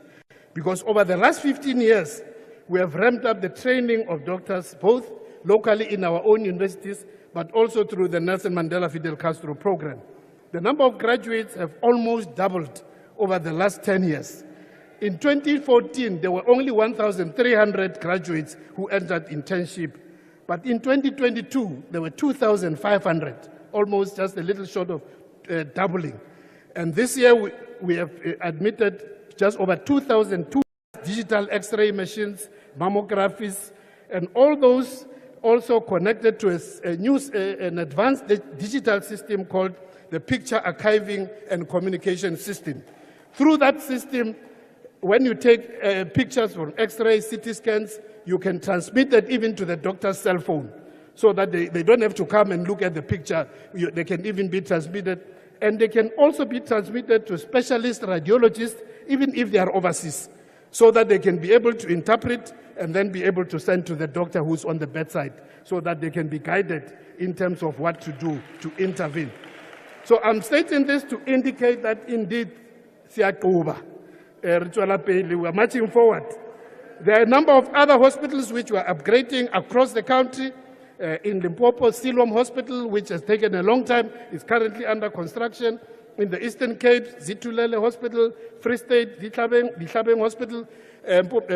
Because over the last 15 years, we have ramped up the training of doctors, both locally in our own universities, but also through the Nelson Mandela Fidel Castro program. The number of graduates have almost doubled over the last 10 years. In 2014, there were only 1,300 graduates who entered internship. But in 2022, there were 2,500, almost just a little short of doubling. And this year, we have admitted just over 2,200 digital X-ray machines, mammographies, and all those also connected to an advanced digital system called the Picture Archiving and Communication System. Through that system, when you take pictures from X-rays, CT scans, you can transmit that even to the doctor's cell phone, so that they don't have to come and look at the picture. They can even be transmitted, and they can also be transmitted to specialist radiologists, even if they are overseas, so that they can be able to interpret and then be able to send to the doctor who's on the bedside, so that they can be guided in terms of what to do to intervene. So I'm stating this to indicate that indeed, we are marching forward. There are a number of other hospitals which we are upgrading across the country. In Limpopo, Siloam Hospital, which has taken a long time, is currently under construction. In the Eastern Cape, Zitulele Hospital, Free State, Ditlabeng Hospital,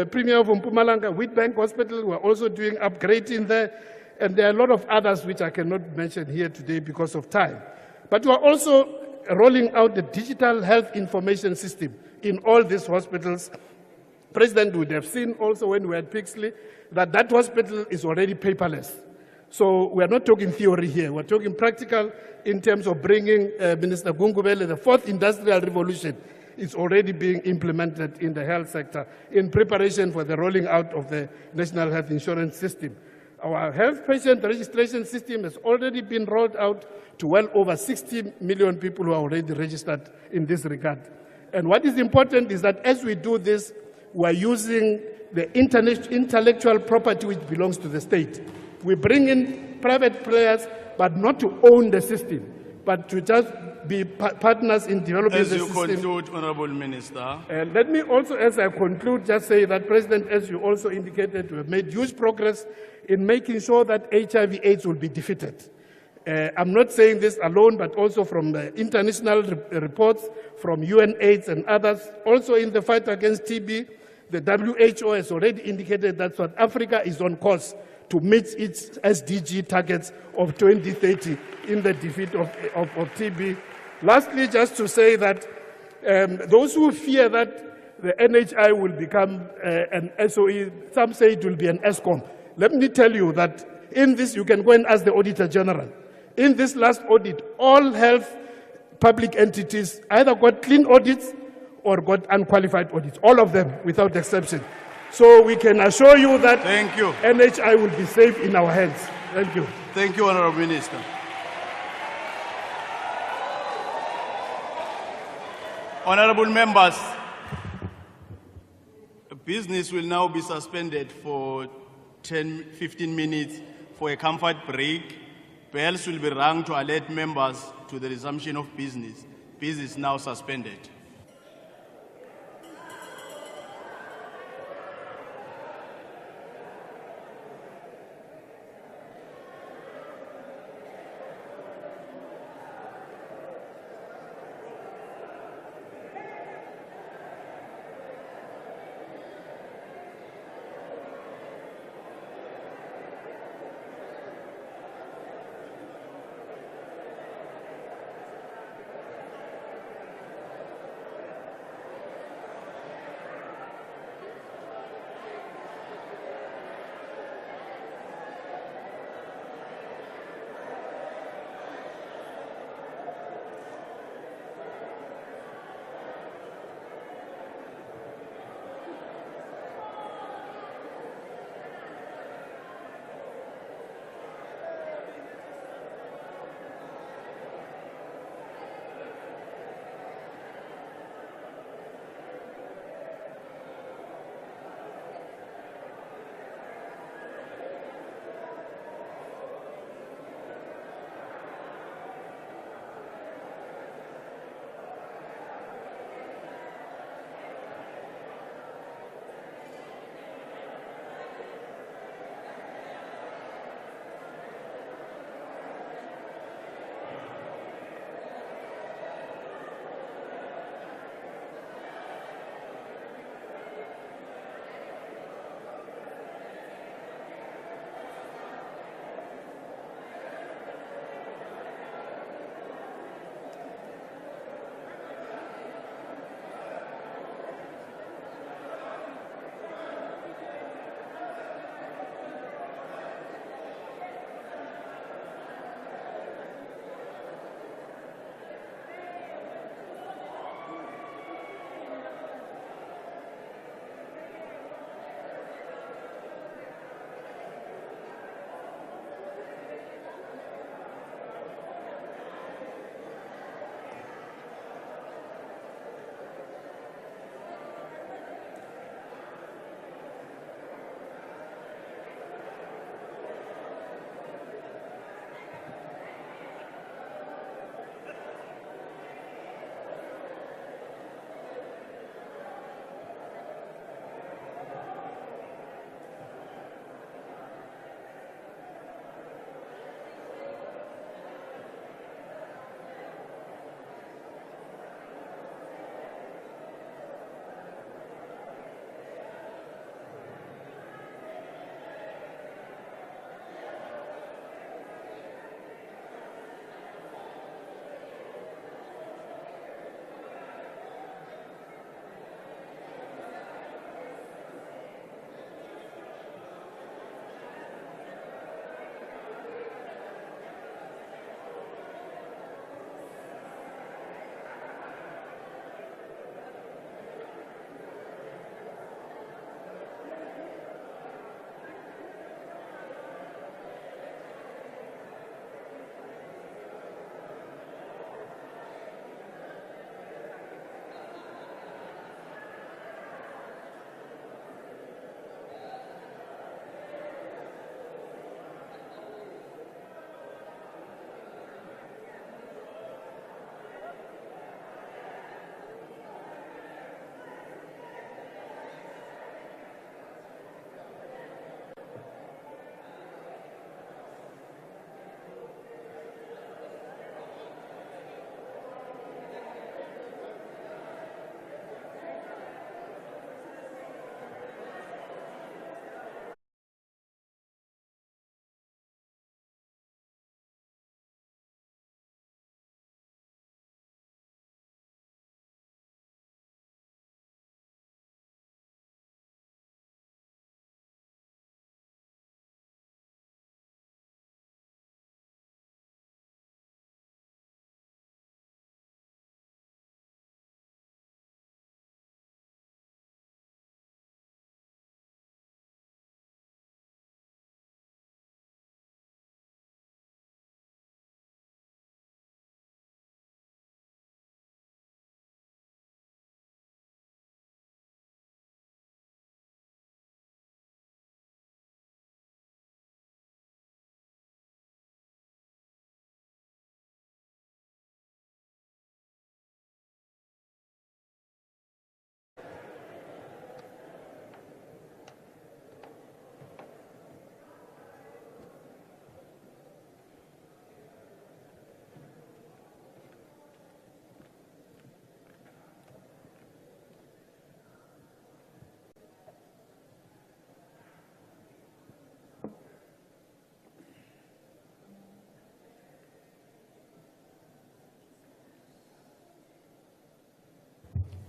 Premier of Mpumalanga, Wheatbank Hospital, we're also doing upgrading there. And there are a lot of others which I cannot mention here today because of time. But we're also rolling out the digital health information system in all these hospitals. President would have seen also when we were at Pixley that that hospital is already paperless. So we're not talking theory here, we're talking practical in terms of bringing Minister Gungubele, the fourth industrial revolution is already being implemented in the health sector in preparation for the rolling out of the National Health Insurance System. Our health patient registration system has already been rolled out to well over 60 million people who are already registered in this regard. And what is important is that as we do this, we're using the intellectual property which belongs to the state. We bring in private players, but not to own the system, but to just be partners in developing the system. As you conclude, Honorable Minister. Let me also, as I conclude, just say that, President, as you also indicated, we have made huge progress in making sure that HIV/AIDS will be defeated. I'm not saying this alone, but also from the international reports, from UNAIDS and others. Also in the fight against TB, the WHO has already indicated that South Africa is on course to meet its SDG targets of 2030 in the defeat of TB. Lastly, just to say that those who fear that the NHI will become an SOE, some say it will be an ESCOM. Let me tell you that in this, you can go and ask the Auditor General. In this last audit, all health public entities either got clean audits or got unqualified audits, all of them without exception. So we can assure you that NHI will be safe in our hands. Thank you. Thank you, Honorable Minister. Honorable members, business will now be suspended for 10-15 minutes for a comfort break. Bells will be rung to alert members to the resumption of business. Business is now suspended.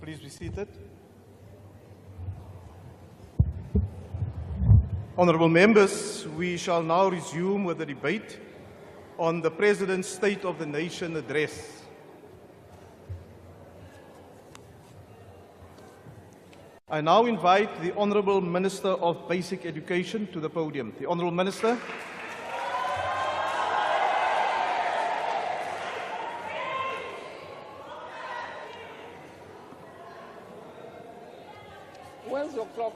Please be seated. Honourable members, we shall now resume with the debate on the President's State of the Nation address. I now invite the Honourable Minister of Basic Education to the podium. The Honourable Minister. Where's your clock?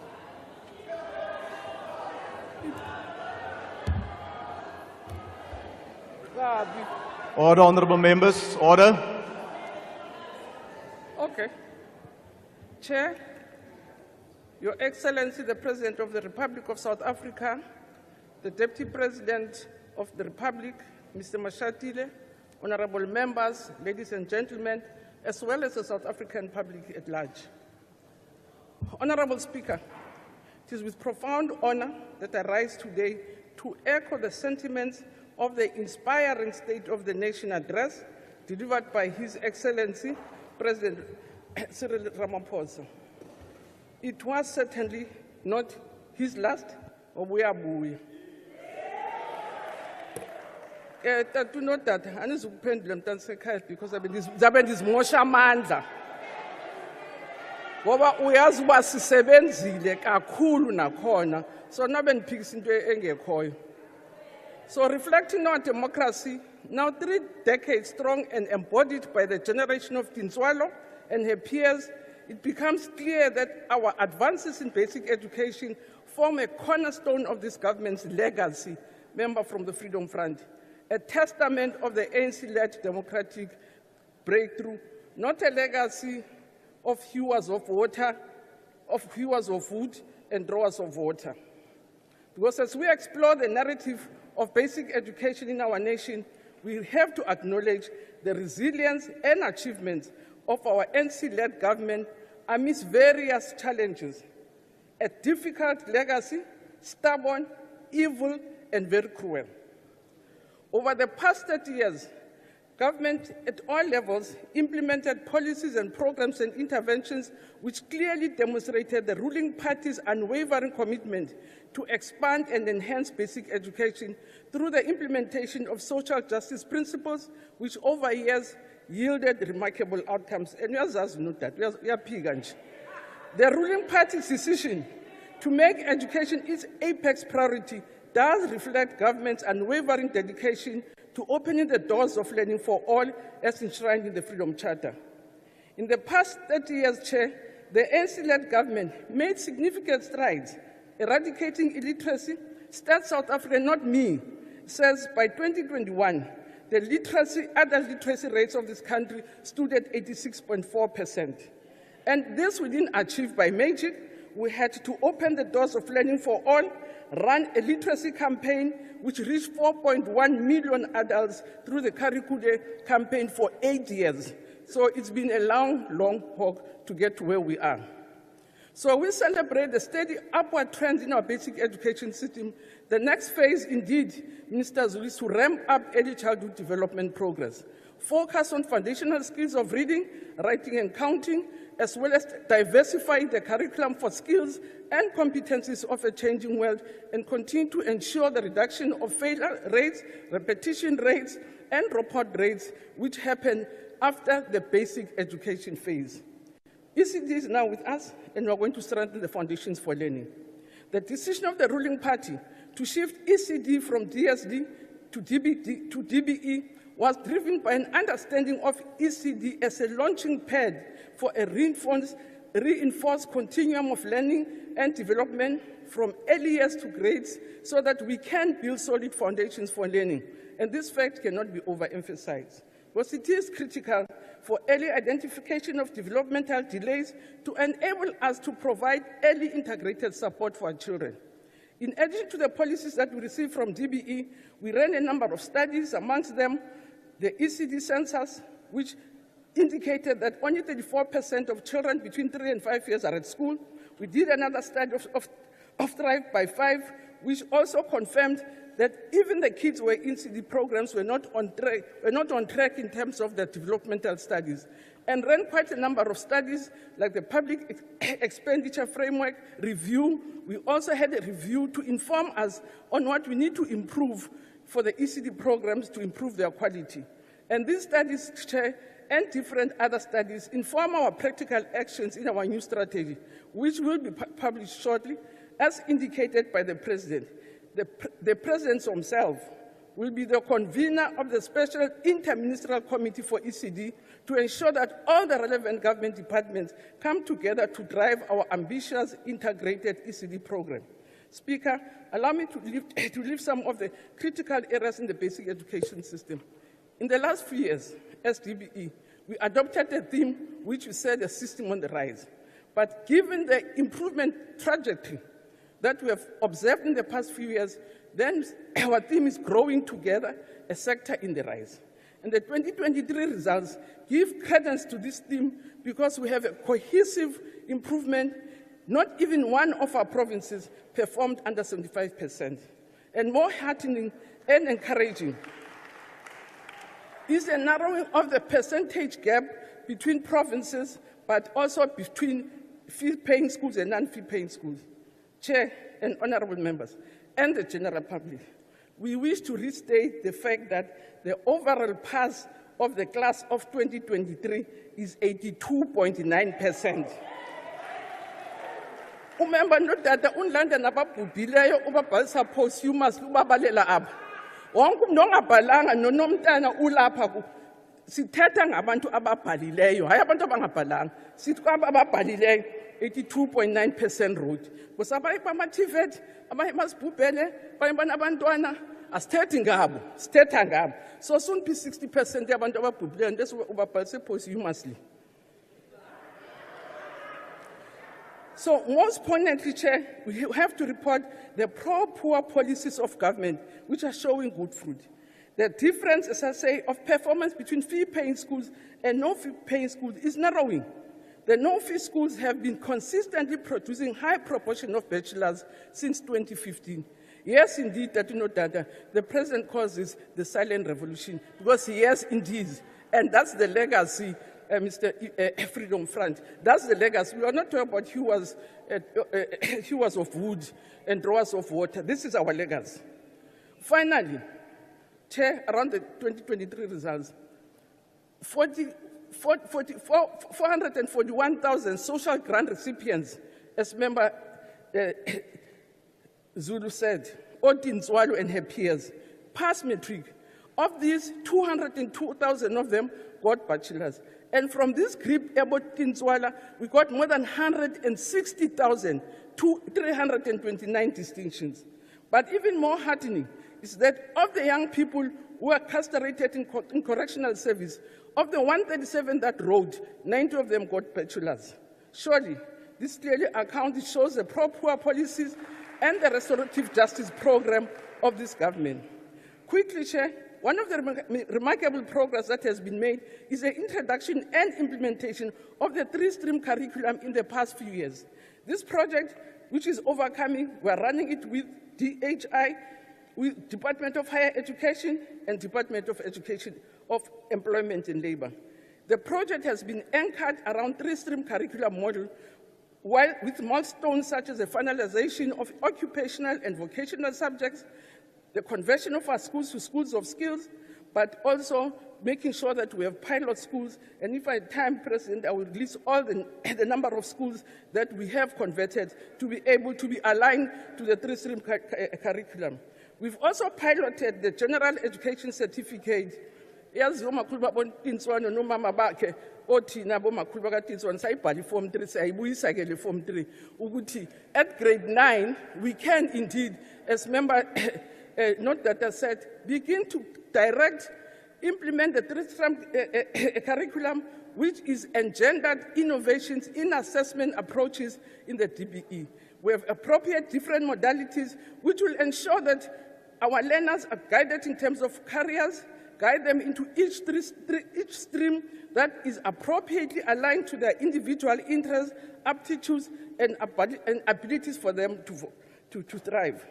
Order, honourable members. Order. Okay. Chair, Your Excellency, the President of the Republic of South Africa, the Deputy President of the Republic, Mr. Mashatile, honourable members, ladies and gentlemen, as well as the South African public at large. Honourable Speaker, it is with profound honour that I rise today to echo the sentiments of the inspiring State of the Nation address delivered by His Excellency, President Cyril Ramaphosa. It was certainly not his last, Obuyabuya. Do not that, anizukuphendula mntanisekhaya because zabe ndizimosha amandla. Ngoba uyazi uba sisebenzile kakhulu nakhona, so nabe ndiphikisa into engekhoyo. So reflecting on democracy, now 3 decades strong and embodied by the generation of Tinswalo and her peers, it becomes clear that our advances in basic education form a cornerstone of this government's legacy, member from the Freedom Front, a testament of the ANC-led democratic breakthrough, not a legacy of hewers of water, of hewers of wood and drawers of water. Because as we explore the narrative of basic education in our nation, we have to acknowledge the resilience and achievements of our ANC-led government amidst various challenges. A difficult legacy, stubborn, evil, and very cruel. Over the past 30 years, government at all levels implemented policies and programs and interventions which clearly demonstrated the ruling party's unwavering commitment to expand and enhance basic education through the implementation of social justice principles, which over years yielded remarkable outcomes. And uyazazi note that, uyaphika nje. The ruling party's decision to make education its apex priority does reflect government's unwavering dedication to opening the doors of learning for all as enshrined in the Freedom Charter. In the past 30 years, Chair, the ANC-led government made significant strides eradicating illiteracy. State South Africa, not me, says by 2021, the adult literacy rates of this country stood at 86.4%. And this we didn't achieve by magic. We had to open the doors of learning for all, run a literacy campaign which reached 4.1 million adults through the curricular campaign for 8 years. So it's been a long, long walk to get to where we are. So we celebrate the steady upward trend in our basic education system. The next phase, indeed, Minister Zulu, is to ramp up early childhood development progress, focus on foundational skills of reading, writing, and counting, as well as diversifying the curriculum for skills and competencies of a changing world, and continue to ensure the reduction of failure rates, repetition rates, and dropout rates, which happen after the basic education phase. ECD is now with us, and we are going to strengthen the foundations for learning. The decision of the ruling party to shift ECD from DSD to DBE was driven by an understanding of ECD as a launching pad for a reinforced continuum of learning and development from early years to grades so that we can build solid foundations for learning. And this fact cannot be overemphasized. Because it is critical for early identification of developmental delays to enable us to provide early integrated support for our children. In addition to the policies that we received from DBE, we ran a number of studies, amongst them the ECD census, which indicated that only 34% of children between 3 and 5 years are at school. We did another study of Thrive by 5, which also confirmed that even the kids who were in ECD programs were not on track in terms of their developmental studies. and ran quite a number of studies, like the Public Expenditure Framework Review. We also had a review to inform us on what we need to improve for the ECD programs to improve their quality. And these studies, Chair, and different other studies inform our practical actions in our new strategy, which will be published shortly, as indicated by the President. The President himself will be the convener of the Special Interministerial Committee for ECD to ensure that all the relevant government departments come together to drive our ambitious integrated ECD program. Speaker, allow me to lift some of the critical areas in the basic education system. In the last few years, as DBE, we adopted a theme which we said a system on the rise. But given the improvement trajectory that we have observed in the past few years, then our theme is growing together, a sector in the rise. And the 2023 results give credence to this theme because we have a cohesive improvement. Not even one of our provinces performed under 75%. And more heartening and encouraging is a narrowing of the percentage gap between provinces, but also between fee-paying schools and non-fee-paying schools. Chair and honorable members, and the general public, we wish to restate the fact that the overall pass of the class of 2023 is 82.9%. Umemba nodata unlanda nababhubhileyo ubabhalisa posthumous ubabalela apha. Wonke umuntu ongabhalanga nonomntana ulapha sithetha ngabantu ababhalileyo, hayi abantu abangabhalanga. Sithi ababhalileyo 82.9% road. Kusabayi bama-TVET, abanye basibhubhele, abanye banabantwana, asithethi ngabo, sithetha ngabo. So soon be 60% yabantu ababhubhileyo and ubabhalise posthumously. So most poignantly, Chair, we have to report the pro-poor policies of government which are showing good fruit. The difference, as I say, of performance between fee-paying schools and no-fee-paying schools is narrowing. The no-fee schools have been consistently producing high proportion of bachelors since 2015. Yes, indeed, the President calls this the silent revolution, because yes, indeed, and that's the legacy, Mr. Freedom Front. That's the legacy. We are not talking about hewers of wood and drawers of water. This is our legacy. Finally, Chair, around the 2023 results, 441,000 social grant recipients, as Member Zulu said, Odin Zwalo and her peers, passed matric. Of these, 202,000 of them got bachelors. And from this group about Tinzwala, we got more than 160,000 to 329 distinctions. But even more heartening is that of the young people who are castrated in correctional service, of the 137 that wrote, 90 of them got bachelors. Surely, this clearly shows the pro-poor policies and the restorative justice program of this government. Quickly, Chair, one of the remarkable progress that has been made is the introduction and implementation of the three-stream curriculum in the past few years. This project, which is overcoming, we're running it with DHI, with Department of Higher Education and Department of Education of Employment and Labor. The project has been anchored around three-stream curriculum model, while with milestones such as the finalization of occupational and vocational subjects, the conversion of our schools to schools of skills, but also making sure that we have pilot schools. And if I have time, President, I will list all the number of schools that we have converted to be able to be aligned to the three-stream curriculum. We've also piloted the General Education Certificate. Form 3, Form 3. At grade 9, we can indeed, as Member Not that I said, begin to direct, implement the three-stream curriculum, which is engendered innovations in assessment approaches in the DBE. We have appropriate different modalities, which will ensure that our learners are guided in terms of careers, guide them into each stream that is appropriately aligned to their individual interests, aptitudes, and abilities for them to thrive.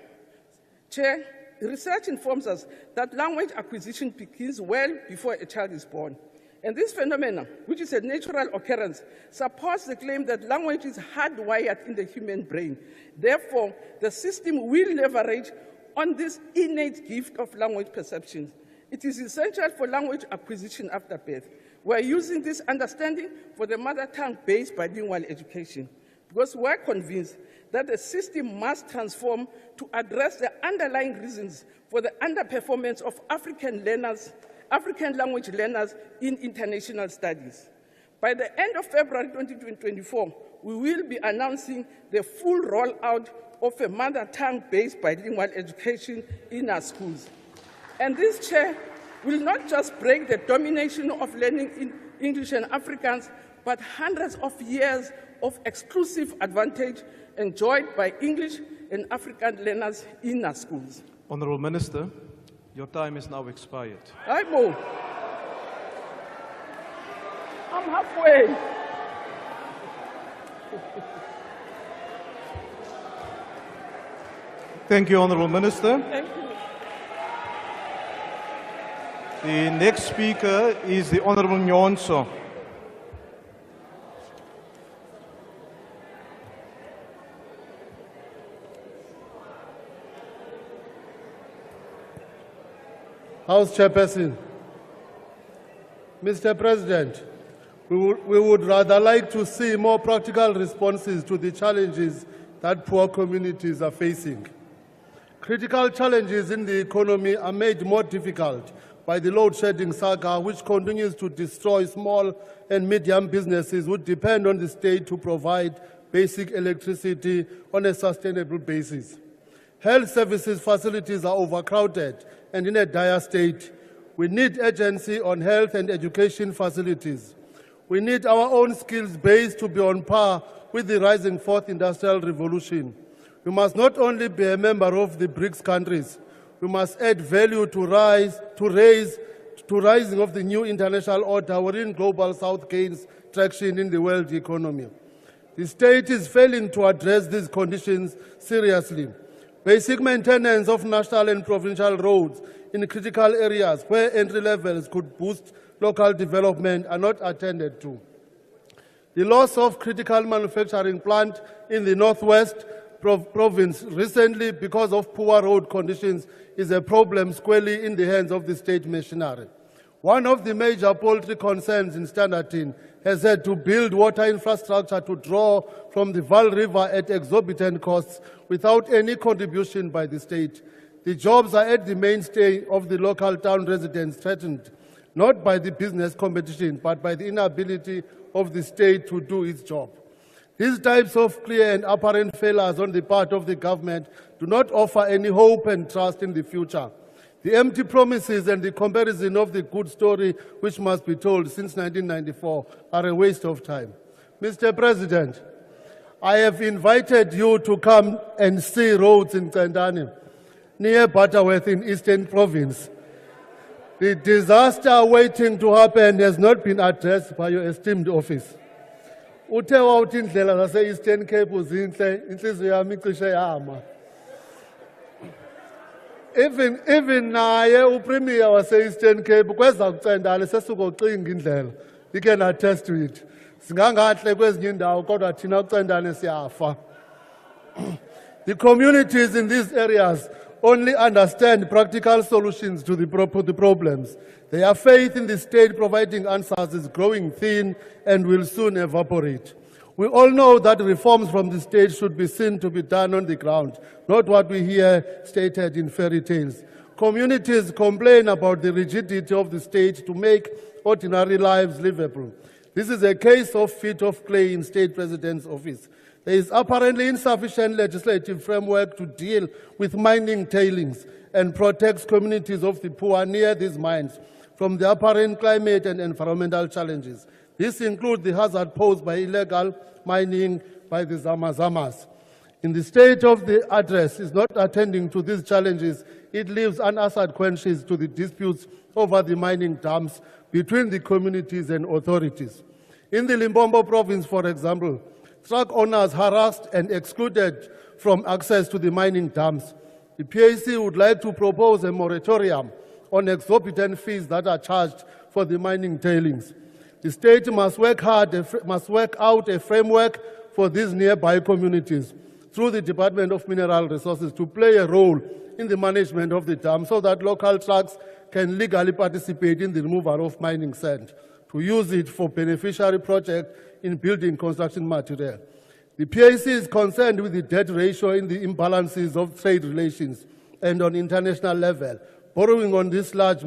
Chair, research informs us that language acquisition begins well before a child is born. And this phenomenon, which is a natural occurrence, supports the claim that language is hardwired in the human brain. Therefore, the system will leverage on this innate gift of language perception. It is essential for language acquisition after birth. We're using this understanding for the mother tongue-based bilingual education because we're convinced that the system must transform to address the underlying reasons for the underperformance of African language learners in international studies. By the end of February 2024, we will be announcing the full rollout of a mother tongue-based bilingual education in our schools. And this chair will not just break the domination of learning in English and Afrikaans, but hundreds of years of exclusive advantage enjoyed by English and African learners in our schools. Honourable Minister, your time is now expired. I'm halfway. Thank you, Honourable Minister. Thank you. The next speaker is the Honourable Nyonso. House Chairperson, Mr. President, we would rather like to see more practical responses to the challenges that poor communities are facing. Critical challenges in the economy are made more difficult by the load-shedding saga, which continues to destroy small and medium businesses who depend on the state to provide basic electricity on a sustainable basis. Health services facilities are overcrowded and in a dire state. We need urgency on health and education facilities. We need our own skills base to be on par with the rising fourth industrial revolution. We must not only be a member of the BRICS countries, we must add value to rising of the new international order wherein Global South gains traction in the world economy. The state is failing to address these conditions seriously. Basic maintenance of national and provincial roads in critical areas where entry levels could boost local development are not attended to. The loss of critical manufacturing plant in the Northwest province recently because of poor road conditions is a problem squarely in the hands of the state machinery. One of the major poultry concerns in Standerton has had to build water infrastructure to draw from the Vaal River at exorbitant costs without any contribution by the state. The jobs are at the mainstay of the local town residents threatened, not by the business competition, but by the inability of the state to do its job. These types of clear and apparent failures on the part of the government do not offer any hope and trust in the future. The empty promises and the comparison of the good story which must be told since 1994 are a waste of time. Mr. President, I have invited you to come and see roads in Tsendani, near Butterworth in Eastern Province. The disaster waiting to happen has not been addressed by your esteemed office. Uthe wawuthi indlela zase-Eastern Cape zinhle, inhliziyo yami icishe yama. Even naye upremier wase-Eastern Cape kweza kuCendane sesukocinga indlela. You can attest to it. Singangahle kwezinye indawo kodwa thina kuCendane siyafa. The communities in these areas only understand practical solutions to the problems. Their faith in the state providing answers is growing thin and will soon evaporate. We all know that reforms from the state should be seen to be done on the ground, not what we hear stated in fairy tales. Communities complain about the rigidity of the state to make ordinary lives livable. This is a case of feet of clay in State President's office. There is apparently insufficient legislative framework to deal with mining tailings and protect communities of the poor near these mines from the apparent climate and environmental challenges. This includes the hazard posed by illegal mining by the Zamazamas. In the state of the address is not attending to these challenges, it leaves unanswered questions to the disputes over the mining dams between the communities and authorities. In the Limpopo province, for example, truck owners harassed and excluded from access to the mining dams. The PAC would like to propose a moratorium on exorbitant fees that are charged for the mining tailings. The state must work out a framework for these nearby communities through the Department of Mineral Resources to play a role in the management of the dam so that local trucks can legally participate in the removal of mining sand, to use it for beneficiary projects in building construction material. The PAC is concerned with the debt ratio in the imbalances of trade relations and on international level. Borrowing on this large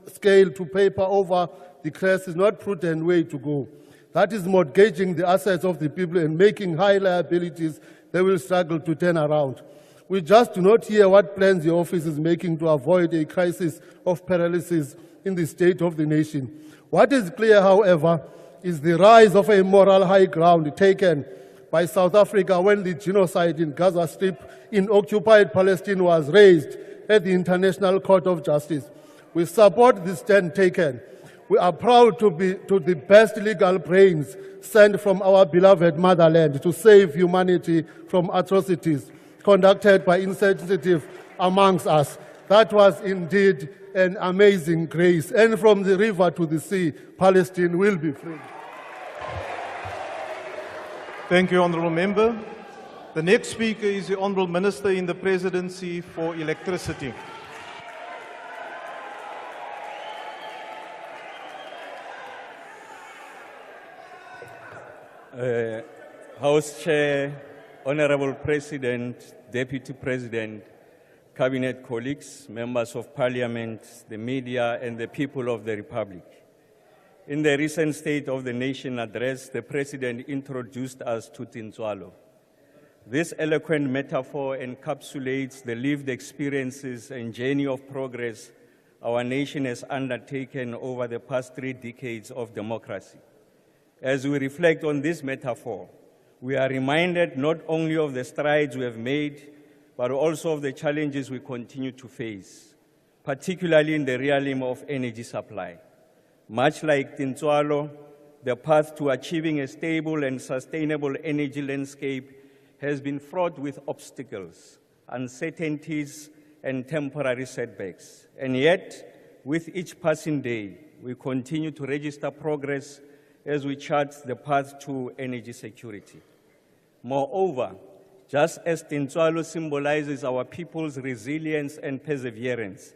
scale to paper over the crest is not a prudent way to go. That is mortgaging the assets of the people and making high liabilities they will struggle to turn around. We just do not hear what plans the office is making to avoid a crisis of paralysis in the state of the nation. What is clear, however, is the rise of a moral high ground taken by South Africa when the genocide in Gaza Strip in occupied Palestine was raised at the International Court of Justice. We support the stand taken. We are proud to be the best legal brains sent from our beloved motherland to save humanity from atrocities conducted by insensitive amongst us. That was indeed an amazing grace. And from the river to the sea, Palestine will be free. Thank you, Honourable Member. The next speaker is the Honourable Minister in the Presidency for Electricity. House Chair, Honourable President, Deputy President, Cabinet colleagues, members of Parliament, the media, and the people of the Republic. In the recent State of the Nation address, the President introduced us to Tintswalo. This eloquent metaphor encapsulates the lived experiences and journey of progress our nation has undertaken over the past 3 decades of democracy. As we reflect on this metaphor, we are reminded not only of the strides we have made, but also of the challenges we continue to face, particularly in the realm of energy supply. Much like Tintswalo, the path to achieving a stable and sustainable energy landscape has been fraught with obstacles, uncertainties, and temporary setbacks. And yet, with each passing day, we continue to register progress as we chart the path to energy security. Moreover, just as Tintswalo symbolizes our people's resilience and perseverance,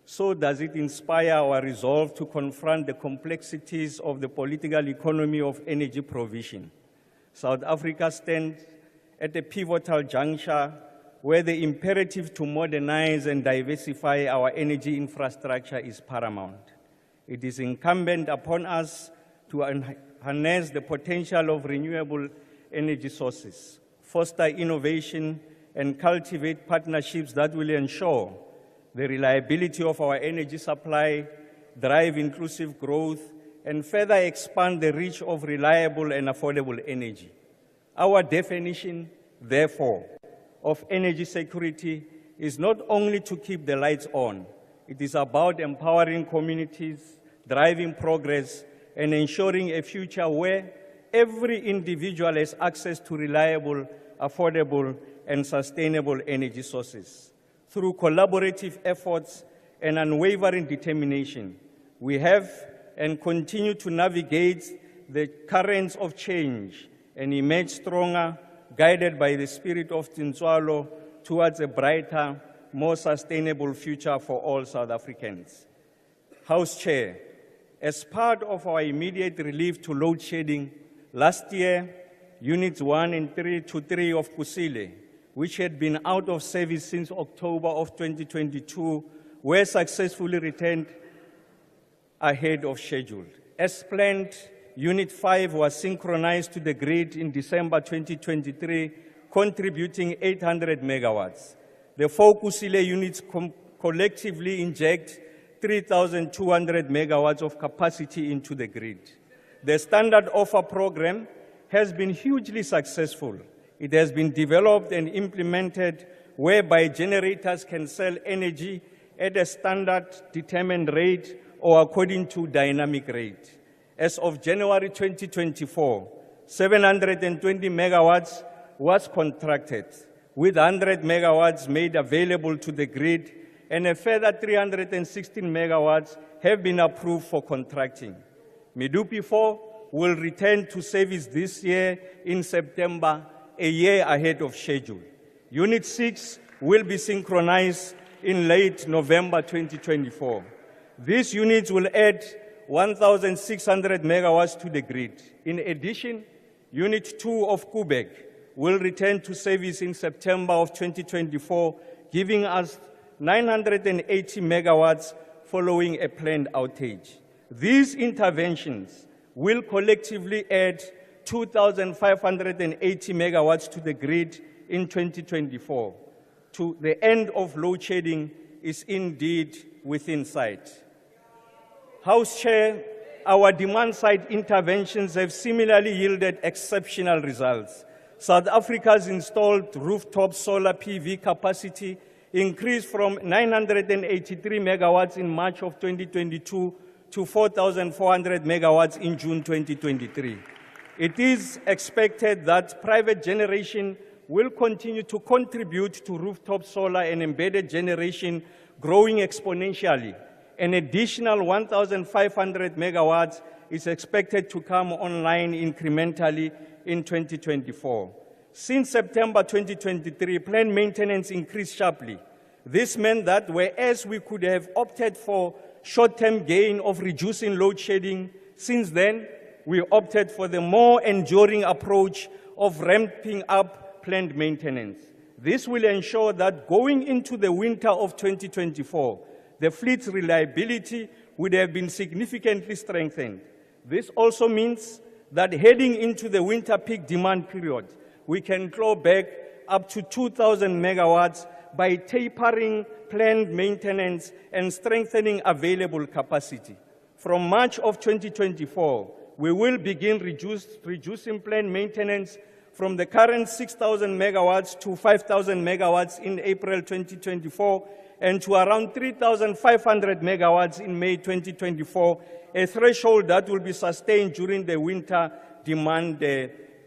so does it inspire our resolve to confront the complexities of the political economy of energy provision. South Africa stands at a pivotal juncture where the imperative to modernize and diversify our energy infrastructure is paramount. It is incumbent upon us to harness the potential of renewable energy sources, foster innovation, and cultivate partnerships that will ensure the reliability of our energy supply, drive inclusive growth, and further expand the reach of reliable and affordable energy. Our definition, therefore, of energy security is not only to keep the lights on, it is about empowering communities, driving progress, and ensuring a future where every individual has access to reliable, affordable, and sustainable energy sources. Through collaborative efforts and unwavering determination, we have and continue to navigate the currents of change and emerge stronger, guided by the spirit of Tintswalo towards a brighter, more sustainable future for all South Africans. House Chair, as part of our immediate relief to load shedding, last year, Units 1 and 3 to 3 of Kusile, which had been out of service since October of 2022, were successfully returned ahead of schedule. As planned, Unit 5 was synchronized to the grid in December 2023, contributing 800 megawatts. The 4 Kusile units collectively inject 3,200 megawatts of capacity into the grid. The standard offer program has been hugely successful. It has been developed and implemented whereby generators can sell energy at a standard determined rate or according to dynamic rate. As of January 2024, 720 megawatts was contracted, with 100 megawatts made available to the grid and a further 316 megawatts have been approved for contracting. Medupi 4 will return to service this year in September, a year ahead of schedule. Unit 6 will be synchronized in late November 2024. These units will add 1,600 megawatts to the grid. In addition, Unit 2 of Kubek will return to service in September of 2024, giving us 980 megawatts following a planned outage. These interventions will collectively add 2,580 megawatts to the grid in 2024. To the end of load shedding is indeed within sight. House Chair, our demand-side interventions have similarly yielded exceptional results. South Africa's installed rooftop solar PV capacity increased from 983 megawatts in March of 2022 to 4,400 megawatts in June 2023. It is expected that private generation will continue to contribute to rooftop solar and embedded generation growing exponentially. An additional 1,500 megawatts is expected to come online incrementally in 2024. Since September 2023, planned maintenance increased sharply. This meant that whereas we could have opted for short-term gain of reducing load shedding, since then we opted for the more enduring approach of ramping up planned maintenance. This will ensure that going into the winter of 2024, the fleet's reliability would have been significantly strengthened. This also means that heading into the winter peak demand period, we can claw back up to 2,000 megawatts by tapering planned maintenance and strengthening available capacity. From March of 2024, we will begin reducing planned maintenance from the current 6,000 megawatts to 5,000 megawatts in April 2024 and to around 3,500 megawatts in May 2024, a threshold that will be sustained during the winter demand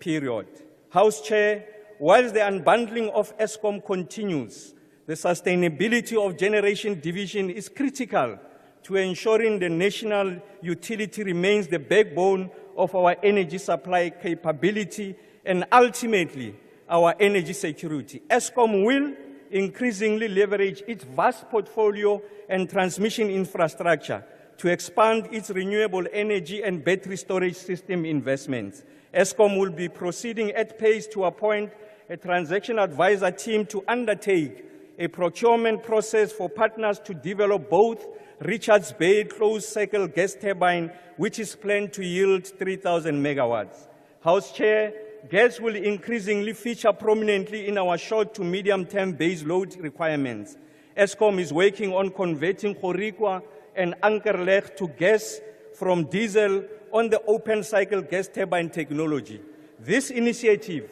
period. House Chair, whilst the unbundling of Eskom continues, the sustainability of generation division is critical to ensuring the national utility remains the backbone of our energy supply capability and ultimately our energy security. Eskom will increasingly leverage its vast portfolio and transmission infrastructure to expand its renewable energy and battery storage system investments. Eskom will be proceeding at pace to appoint a transaction advisor team to undertake a procurement process for partners to develop both Richards Bay closed-cycle gas turbine, which is planned to yield 3,000 megawatts. House Chair, gas will increasingly feature prominently in our short to medium-term base load requirements. Eskom is working on converting Gorikwa and Ankerleg to gas from diesel on the open-cycle gas turbine technology. This initiative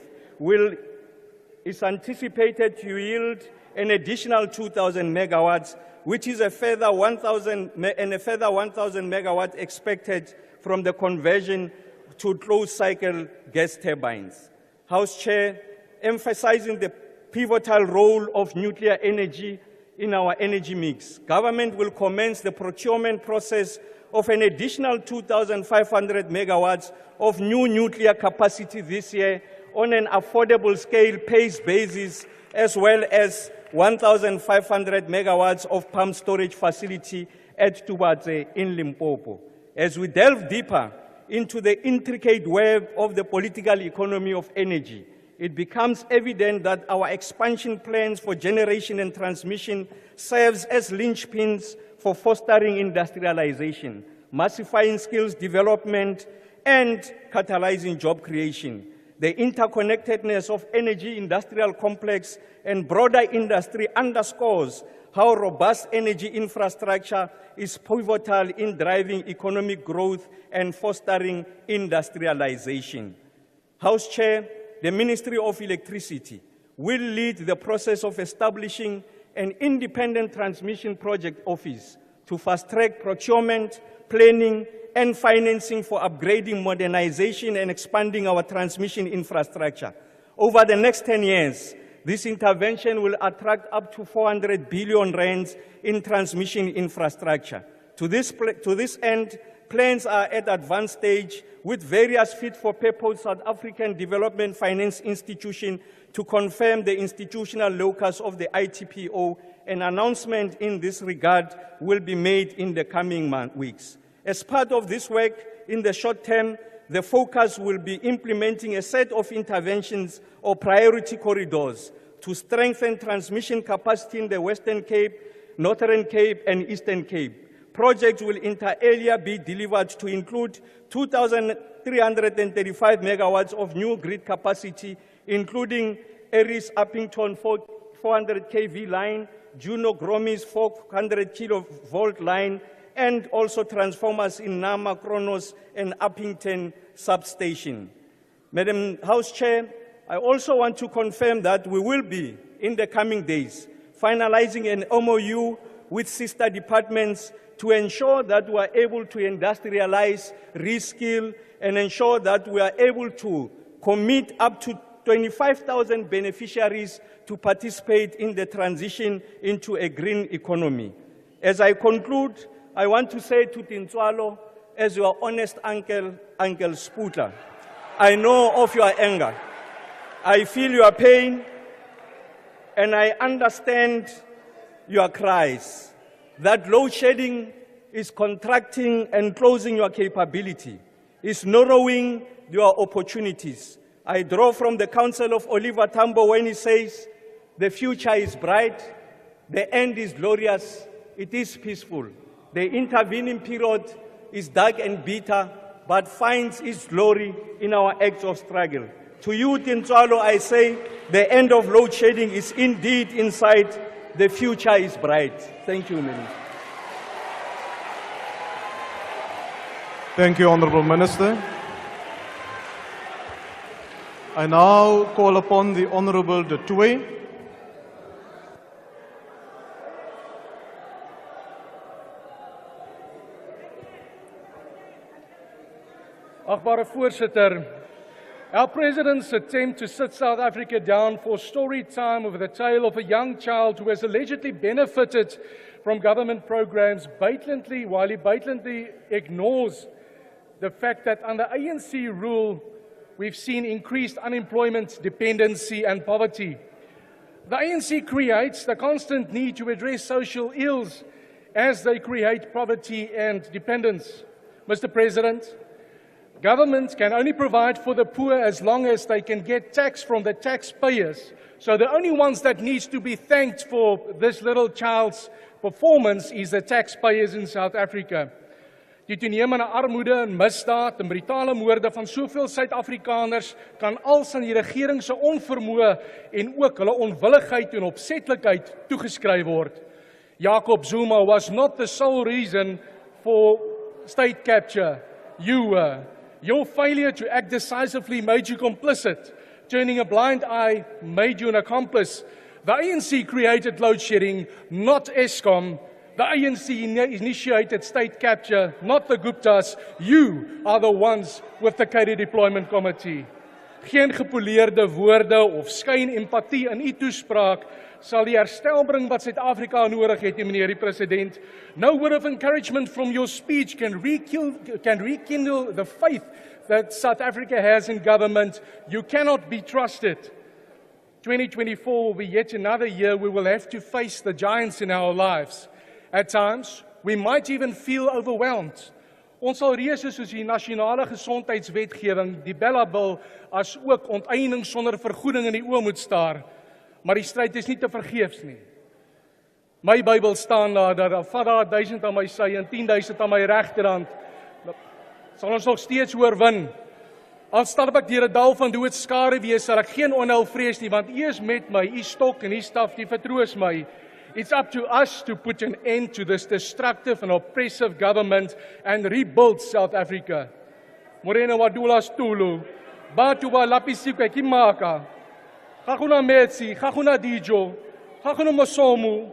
is anticipated to yield an additional 2,000 megawatts, which is a further 1,000 megawatts expected from the conversion to closed-cycle gas turbines. House Chair, emphasizing the pivotal role of nuclear energy in our energy mix, government will commence the procurement process of an additional 2,500 megawatts of new nuclear capacity this year on an affordable scale pace basis, as well as 1,500 megawatts of pump storage facility at Tubatse in Limpopo. As we delve deeper into the intricate web of the political economy of energy, it becomes evident that our expansion plans for generation and transmission serves as linchpins for fostering industrialization, massifying skills development, and catalyzing job creation. The interconnectedness of energy industrial complex and broader industry underscores how robust energy infrastructure is pivotal in driving economic growth and fostering industrialization. House Chair, the Ministry of Electricity will lead the process of establishing an independent transmission project office to fast-track procurement, planning, and financing for upgrading, modernization, and expanding our transmission infrastructure. Over the next 10 years, This intervention will attract up to 400 billion rands in transmission infrastructure. To this end, plans are at advanced stage with various fit-for-purpose South African Development Finance Institution to confirm the institutional locus of the ITPO. An announcement in this regard will be made in the coming weeks. As part of this work, in the short term, the focus will be implementing a set of interventions or priority corridors to strengthen transmission capacity in the Western Cape, Northern Cape, and Eastern Cape. Projects will inter alia be delivered to include 2,335 megawatts of new grid capacity, including Aries Uppington 400 kV line, Juno Gromis 400 kilovolt line, and also transformers in Nama, Kronos, and Uppington substation. Madam House Chair, I also want to confirm that we will be, in the coming days, finalizing an MOU with sister departments to ensure that we are able to industrialize, reskill, and ensure that we are able to commit up to 25,000 beneficiaries to participate in the transition into a green economy. As I conclude, I want to say to Tintswalo, as your honest uncle, Uncle Sputler, I know of your anger. I feel your pain, and I understand your cries. That load shedding is contracting and closing your capability, is narrowing your opportunities. I draw from the counsel of Oliver Tambo when he says, the future is bright, the end is glorious, it is peaceful. The intervening period is dark and bitter, but finds its glory in our acts of struggle. To you, Tintswalo, I say, the end of load shedding is indeed in sight. The future is bright. Thank you, Minister. Thank you, Honourable Minister. I now call upon the Honourable De Tooy. Agbare Voorsitter, our President's attempt to sit South Africa down for story time over the tale of a young child who has allegedly benefited from government programs while he blatantly ignores the fact that under ANC rule, we've seen increased unemployment, dependency, and poverty. The ANC creates the constant need to address social ills as they create poverty and dependence. Mr. President, governments can only provide for the poor as long as they can get tax from the taxpayers. So the only ones that needs to be thanked for this little child's performance is the taxpayers in South Africa. Die toenemende armoede en misdaad en brutale moorde van soveel Suid-Afrikaners kan als aan die regering se onvermoë en ook hulle onwilligheid en opsetlikheid toegeskryf word. Jacob Zuma was not the sole reason for state capture. You were. Your failure to act decisively made you complicit. Turning a blind eye made you an accomplice. The ANC created load shedding, not Eskom. The ANC initiated state capture, not the Guptas. You are the ones with the Cadre Deployment Committee. Geen gepoleerde woorde of skyn empatie in u toespraak sal die herstel bring wat Suid-Afrika nodig het, meneer die president. No word of encouragement from your speech can rekindle the faith that South Africa has in government. You cannot be trusted. 2024 will be yet another year we will have to face the giants in our lives. At times, we might even feel overwhelmed. Ons sal reëse soos die nasionale gesondheidswetgewing, die Bella-bil, as ook onteiening sonder vergoeding in die oë moet staar. Maar die stryd is nie te vergeefs nie. My Bybel staan daar dat vat daar 1000 aan my sy en 10,000 aan my regterhand. Sal ons nog steeds oorwin. Al stap ek deur 'n dal van doodskare wees, sal ek geen onheil vrees nie, want U is met my, U stok en U staf, U vertroos my. It's up to us to put an end to this destructive and oppressive government and rebuild South Africa. Morena wadula stulu, batu wa lapisika kimaka, Hakuna Metsi, Hakuna Dijo, Hakuna Mosomu,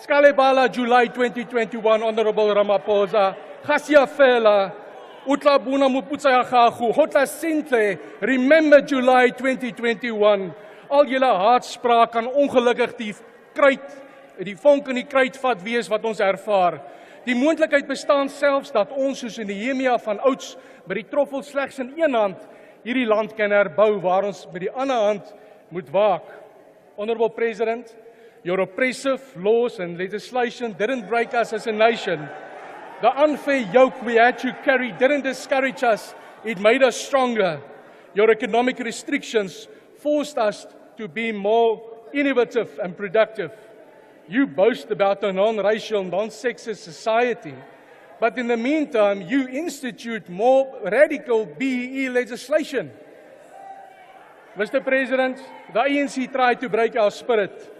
Skalebala July 2021, Honorable Ramaphosa, Hasia Fela, Utlabuna Muputsa Hahu, Hotla Sintle, remember July 2021. Al julle haatspraak kan ongelukkig die vonk in die kruit vat wees wat ons ervaar. Die moontlikheid bestaan selfs dat ons soos in Nehemia van ouds by die troffel slegs in een hand hierdie land kan herbou waar ons met die ander hand moet waak. Honorable President, your oppressive laws and legislation didn't break us as a nation. The unfair yoke we had to carry didn't discourage us, it made us stronger. Your economic restrictions forced us to be more innovative and productive. You boast about a non-racial, non-sexist society, but in the meantime, you institute more radical BEE legislation. Mr. President, the ANC tried to break our spirit.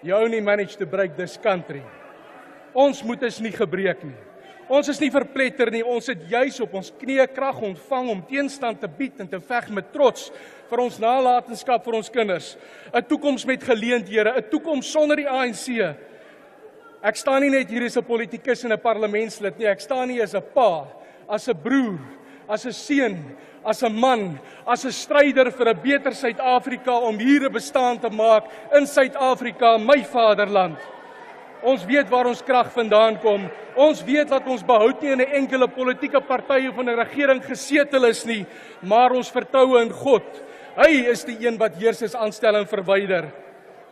You only managed to break this country. Ons moed is nie gebreek nie. Ons is nie verpletter nie, ons het juis op ons knieë krag ontvang om teenstand te bied en te veg met trots vir ons nalatenskap vir ons kinders. 'n Toekoms met geleenthede, 'n toekoms sonder die ANC. Ek staan nie net hier as 'n politikus en 'n parlementslid nie, ek staan hier as 'n pa, as 'n broer, as 'n seun, as 'n man, as 'n stryder vir 'n beter Suid-Afrika om hier 'n bestaan te maak in Suid-Afrika, my vaderland. Ons weet waar ons krag vandaan kom. Ons weet dat ons behoud nie in 'n enkele politieke party of in 'n regering gesetel is nie, maar ons vertroue in God. Hy is die een wat heersersaanstelling verwyder.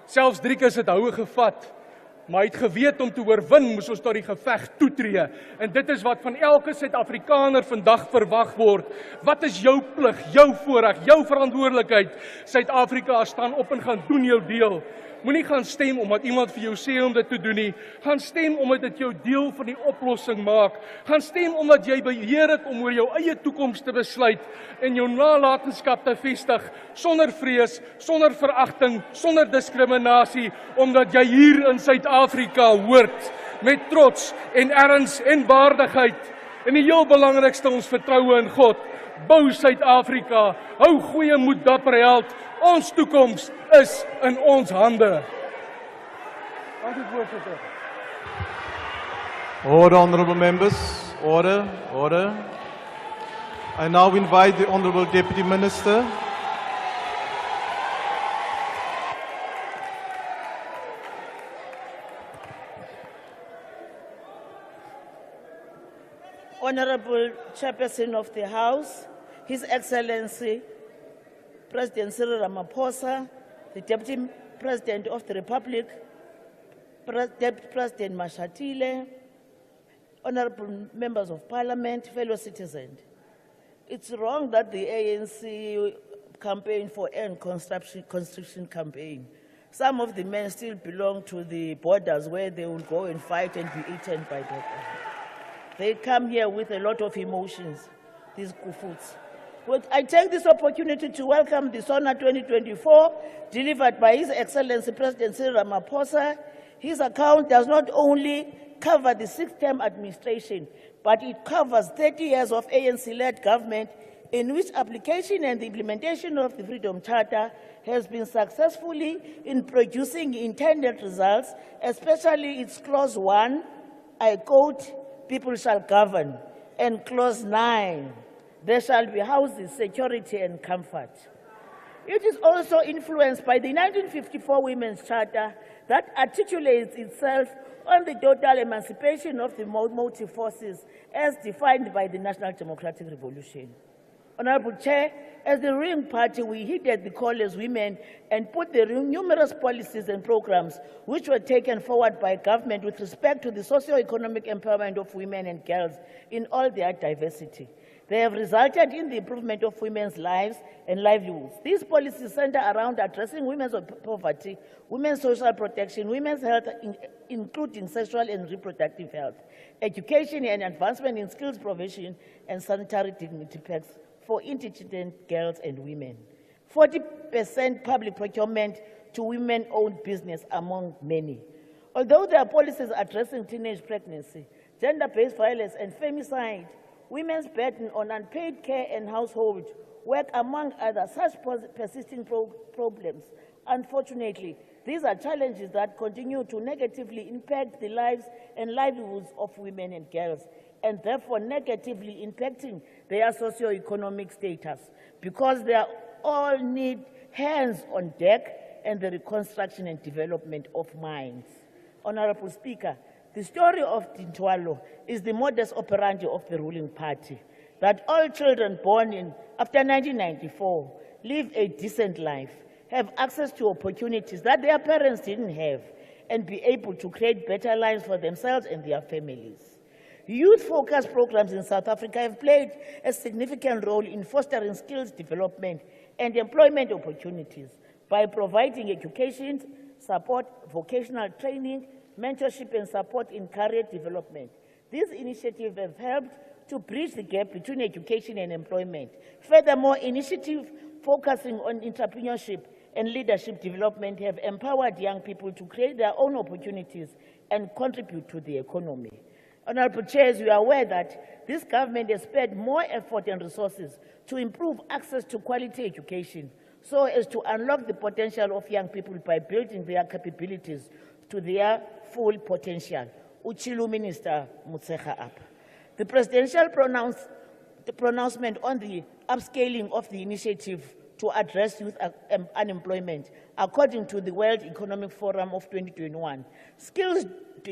Selfs Driekus het houe gevat, maar hy het geweet om te oorwin moes ons tot die geveg toetree. En dit is wat van elke Suid-Afrikaner vandag verwag word. Wat is jou plig, jou voorreg, jou verantwoordelikheid? Suid-Afrika, staan op en gaan doen jou deel. Moenie gaan stem omdat iemand vir jou sê om dit te doen nie. Gaan stem omdat dit jou deel van die oplossing maak. Gaan stem omdat jy beheer het om oor jou eie toekoms te besluit en jou nalatenskap te vestig, sonder vrees, sonder veragting, sonder diskriminasie, omdat jy hier in Suid-Afrika hoort, met trots en erns en waardigheid. En die heel belangrikste, ons vertroue in God. Bou Suid-Afrika, hou goeie moed, dapper held. Ons toekoms is in ons hande. Dankie, voorsitter. Order, honourable members. Order, order. I now invite the Honourable Deputy Minister. Honorable Chairperson of the House, His Excellency President Cyril Ramaphosa, the Deputy President of the Republic, Deputy President Mashatile, Honorable Members of Parliament, fellow citizens. It's wrong that the ANC campaign for end construction campaign. Some of the men still belong to the borders where they will go and fight and be eaten by them. They come here with a lot of emotions, these kufuts. But I take this opportunity to welcome the SONA 2024, delivered by His Excellency President Cyril Ramaphosa. His account does not only cover the 6th-term administration, but it covers 30 years of ANC-led government in which application and the implementation of the Freedom Charter has been successfully in producing intended results, especially its Clause 1, I quote, "People shall govern," and Clause 9, "There shall be houses, security and comfort." It is also influenced by the 1954 Women's Charter that articulates itself on the total emancipation of the motive forces as defined by the National Democratic Revolution. Honorable Chair, as the ruling party, we heeded the call as women and put the numerous policies and programs which were taken forward by government with respect to the socio-economic empowerment of women and girls in all their diversity. They have resulted in the improvement of women's lives and livelihoods. These policies center around addressing women's poverty, women's social protection, women's health, including sexual and reproductive health, education and advancement in skills provision, and sanitary dignity packs for indigent girls and women. 40% public procurement to women-owned business, among many. Although there are policies addressing teenage pregnancy, gender-based violence, and femicide, women's burden on unpaid care and household work, among others, such persisting problems. Unfortunately, these are challenges that continue to negatively impact the lives and livelihoods of women and girls, and therefore negatively impacting their socio-economic status, because they all need hands on deck, and the reconstruction and development of mines. Honorable Speaker, the story of Dintwalo is the modus operandi of the ruling party, that all children born after 1994 live a decent life, have access to opportunities that their parents didn't have, and be able to create better lives for themselves and their families. Youth-focused programs in South Africa have played a significant role in fostering skills development and employment opportunities by providing education, support, vocational training, mentorship and support in career development. These initiatives have helped to bridge the gap between education and employment. Furthermore, initiatives focusing on entrepreneurship and leadership development have empowered young people to create their own opportunities and contribute to the economy. Honorable Chairs, you are aware that this government has spent more effort and resources to improve access to quality education so as to unlock the potential of young people by building their capabilities to their full potential. Uchilu Minister Mutseha up. The presidential pronouncement on the upscaling of the initiative to address youth unemployment, according to the World Economic Forum of 2021, skills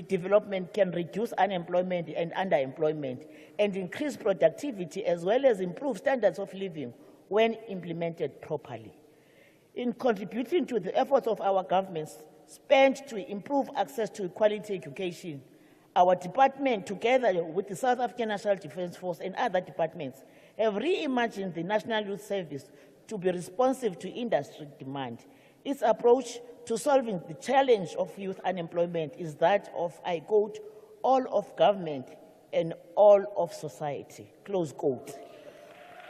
development can reduce unemployment and underemployment and increase productivity as well as improve standards of living when implemented properly. In contributing to the efforts of our governments spent to improve access to quality education, our department, together with the South African National Defence Force and other departments, have reimagined the National Youth Service to be responsive to industry demand. Its approach to solving the challenge of youth unemployment is that of, I quote, all of government and all of society, close quote.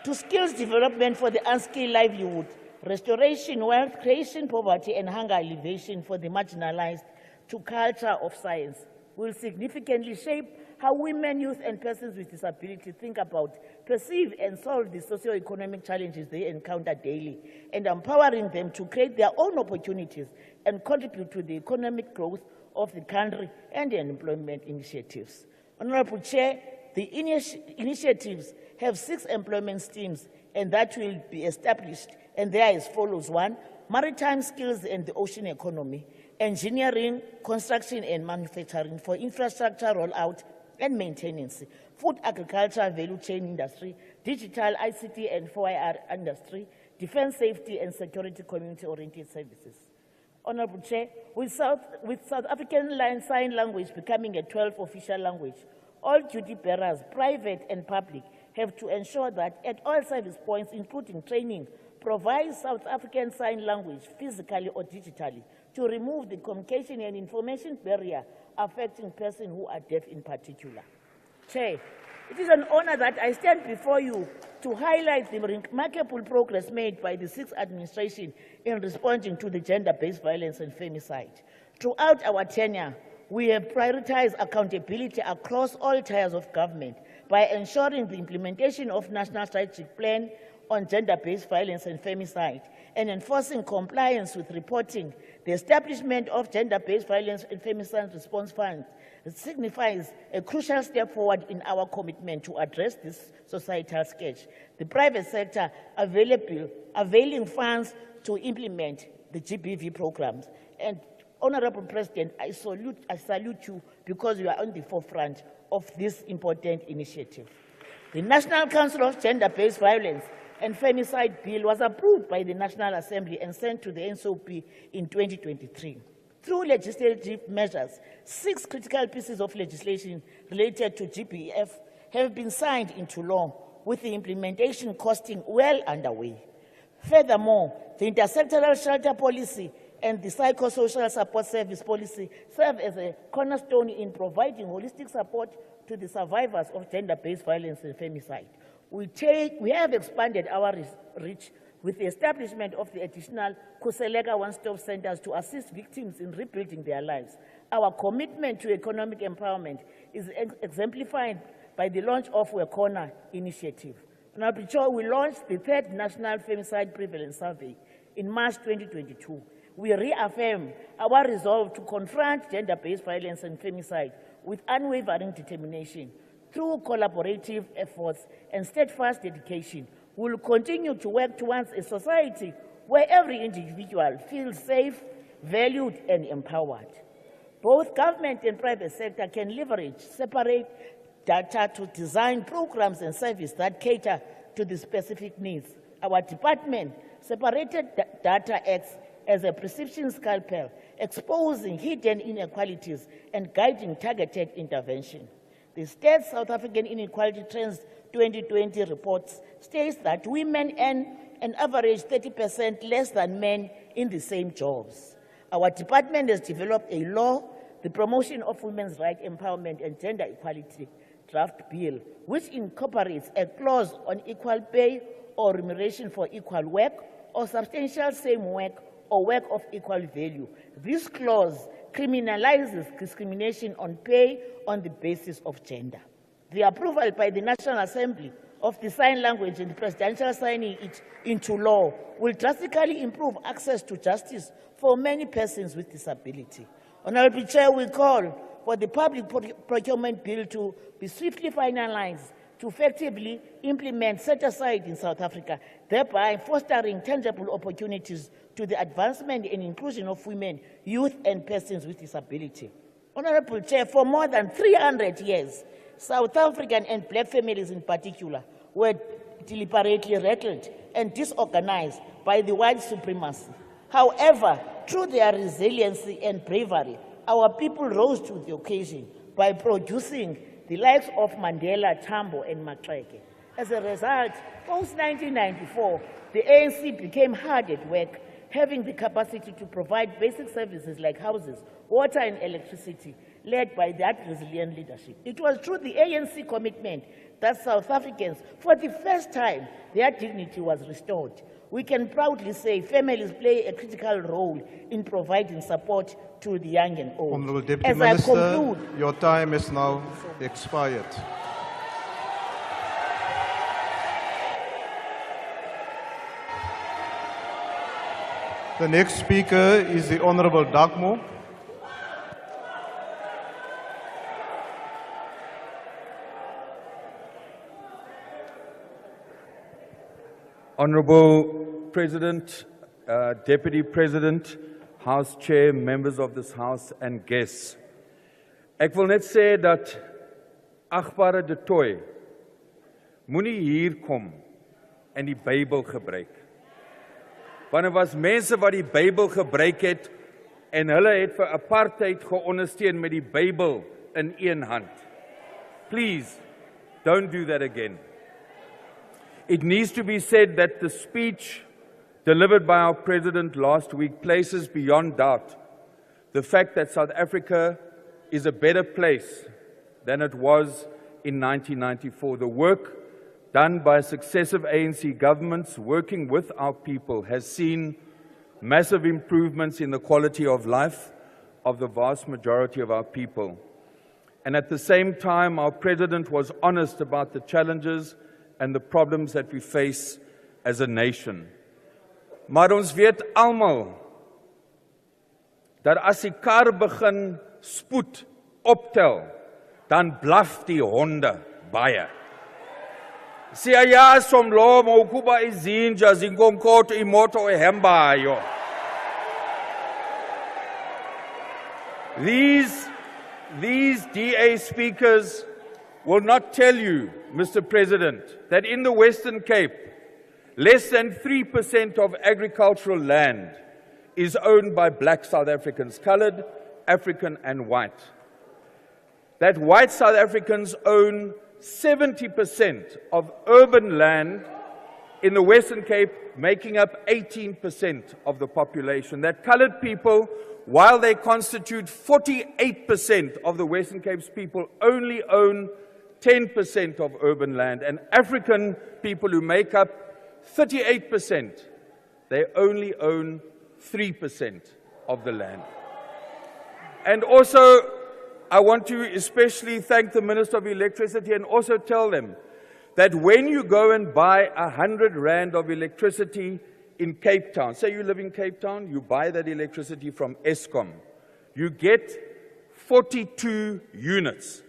To skills development for the unskilled livelihood, restoration, wealth creation, poverty, and hunger alleviation for the marginalized, to culture of science will significantly shape how women, youth, and persons with disability think about, perceive, and solve the socio-economic challenges they encounter daily, and empowering them to create their own opportunities and contribute to the economic growth of the country and the employment initiatives. Honorable Chair, the initiatives have 6 employment streams, and that will be established, and they are as follows. 1, maritime skills and the ocean economy, engineering, construction and manufacturing for infrastructure rollout and maintenance, food agriculture value chain industry, digital ICT and 4IR industry, defense safety and security community-oriented services. Honorable Chair, with South African Sign Language becoming a 12th official language, all duty bearers, private and public, have to ensure that at all service points, including training, provide South African Sign Language physically or digitally to remove the communication and information barrier affecting persons who are deaf in particular. Chair, it is an honor that I stand before you to highlight the remarkable progress made by the 6th administration in responding to the gender-based violence and femicide. Throughout our tenure, we have prioritized accountability across all tiers of government by ensuring the implementation of National Strategic Plan on gender-based violence and femicide and enforcing compliance with reporting. The establishment of gender-based violence and femicide response funds signifies a crucial step forward in our commitment to address this societal scourge. The private sector availing funds to implement the GBV programs. And Honorable President, I salute you because you are on the forefront of this important initiative. The National Council of Gender-Based Violence and Femicide Bill was approved by the National Assembly and sent to the NCOP in 2023. Through legislative measures, 6 critical pieces of legislation related to GBF have been signed into law, with the implementation costing well underway. Furthermore, the intersectoral shelter policy and the psychosocial support service policy serve as a cornerstone in providing holistic support to the survivors of gender-based violence and femicide. We have expanded our reach with the establishment of the additional Kuseleka one-stop centers to assist victims in rebuilding their lives. Our commitment to economic empowerment is exemplified by the launch of WECONA initiative. Now, we launched the 3rd National Femicide Prevalence Survey in March 2022. We reaffirm our resolve to confront gender-based violence and femicide with unwavering determination. Through collaborative efforts and steadfast dedication, we will continue to work towards a society where every individual feels safe, valued, and empowered. Both government and private sector can leverage separate data to design programs and services that cater to the specific needs. Our department separated data acts as a prescription scalpel, exposing hidden inequalities and guiding targeted intervention. The State South African Inequality Trends 2020 report states that women earn an average 30% less than men in the same jobs. Our department has developed a law, the Promotion of Women's Rights Empowerment and Gender Equality draft bill, which incorporates a clause on equal pay or remuneration for equal work or substantial same work or work of equal value. This clause criminalizes discrimination on pay on the basis of gender. The approval by the National Assembly of the sign language and the presidential signing it into law will drastically improve access to justice for many persons with disability. Honorable Chair, we call for the public procurement bill to be swiftly finalized to effectively implement set-aside in South Africa, thereby fostering tangible opportunities to the advancement and inclusion of women, youth, and persons with disability. Honorable Chair, for more than 300 years, South African and black families in particular were deliberately rattled and disorganized by the white supremacy. However, through their resiliency and bravery, our people rose to the occasion by producing the likes of Mandela, Tambo, and Maxeke. As a result, post-1994, the ANC became hard at work, having the capacity to provide basic services like houses, water, and electricity, led by that resilient leadership. It was through the ANC commitment that South Africans, for the first time, their dignity was restored. We can proudly say families play a critical role in providing support to the young and old. Honourable Deputy As Minister, I conclude, your time is now expired. The next speaker is the Honourable Darkmo. Honorable President, Deputy President, House Chair, members of this House and guests. Ek wil net sê dat agbare de Tooi moenie hier kom en die Bybel gebruik. Want was mense wat die Bybel gebruik het en hulle het vir apartheid geondersteun met die Bybel in een hand. Please, don't do that again. It needs to be said that the speech delivered by our President last week places beyond doubt the fact that South Africa is a better place than it was in 1994. The work done by successive ANC governments working with our people has seen massive improvements in the quality of life of the vast majority of our people. And at the same time, our President was honest about the challenges and the problems that we face as a nation. Maar ons weet almal dat as die kar begin spoed optel, dan blaf die honde baie. Siya somlomo ukuba izinja zinkonkoto imoto ehembayo. These DA speakers will not tell you, Mr. President, that in the Western Cape, less than 3% of agricultural land is owned by black South Africans, colored, African, and white. That white South Africans own 70% of urban land in the Western Cape, making up 18% of the population. That colored people, while they constitute 48% of the Western Cape's people, only own 10% of urban land, and African people who make up 38%, they only own 3% of the land. And also, I want to especially thank the Minister of Electricity and also tell them that when you go and buy 100 Rand of electricity in Cape Town, say you live in Cape Town, you buy that electricity from Eskom, you get 42 units.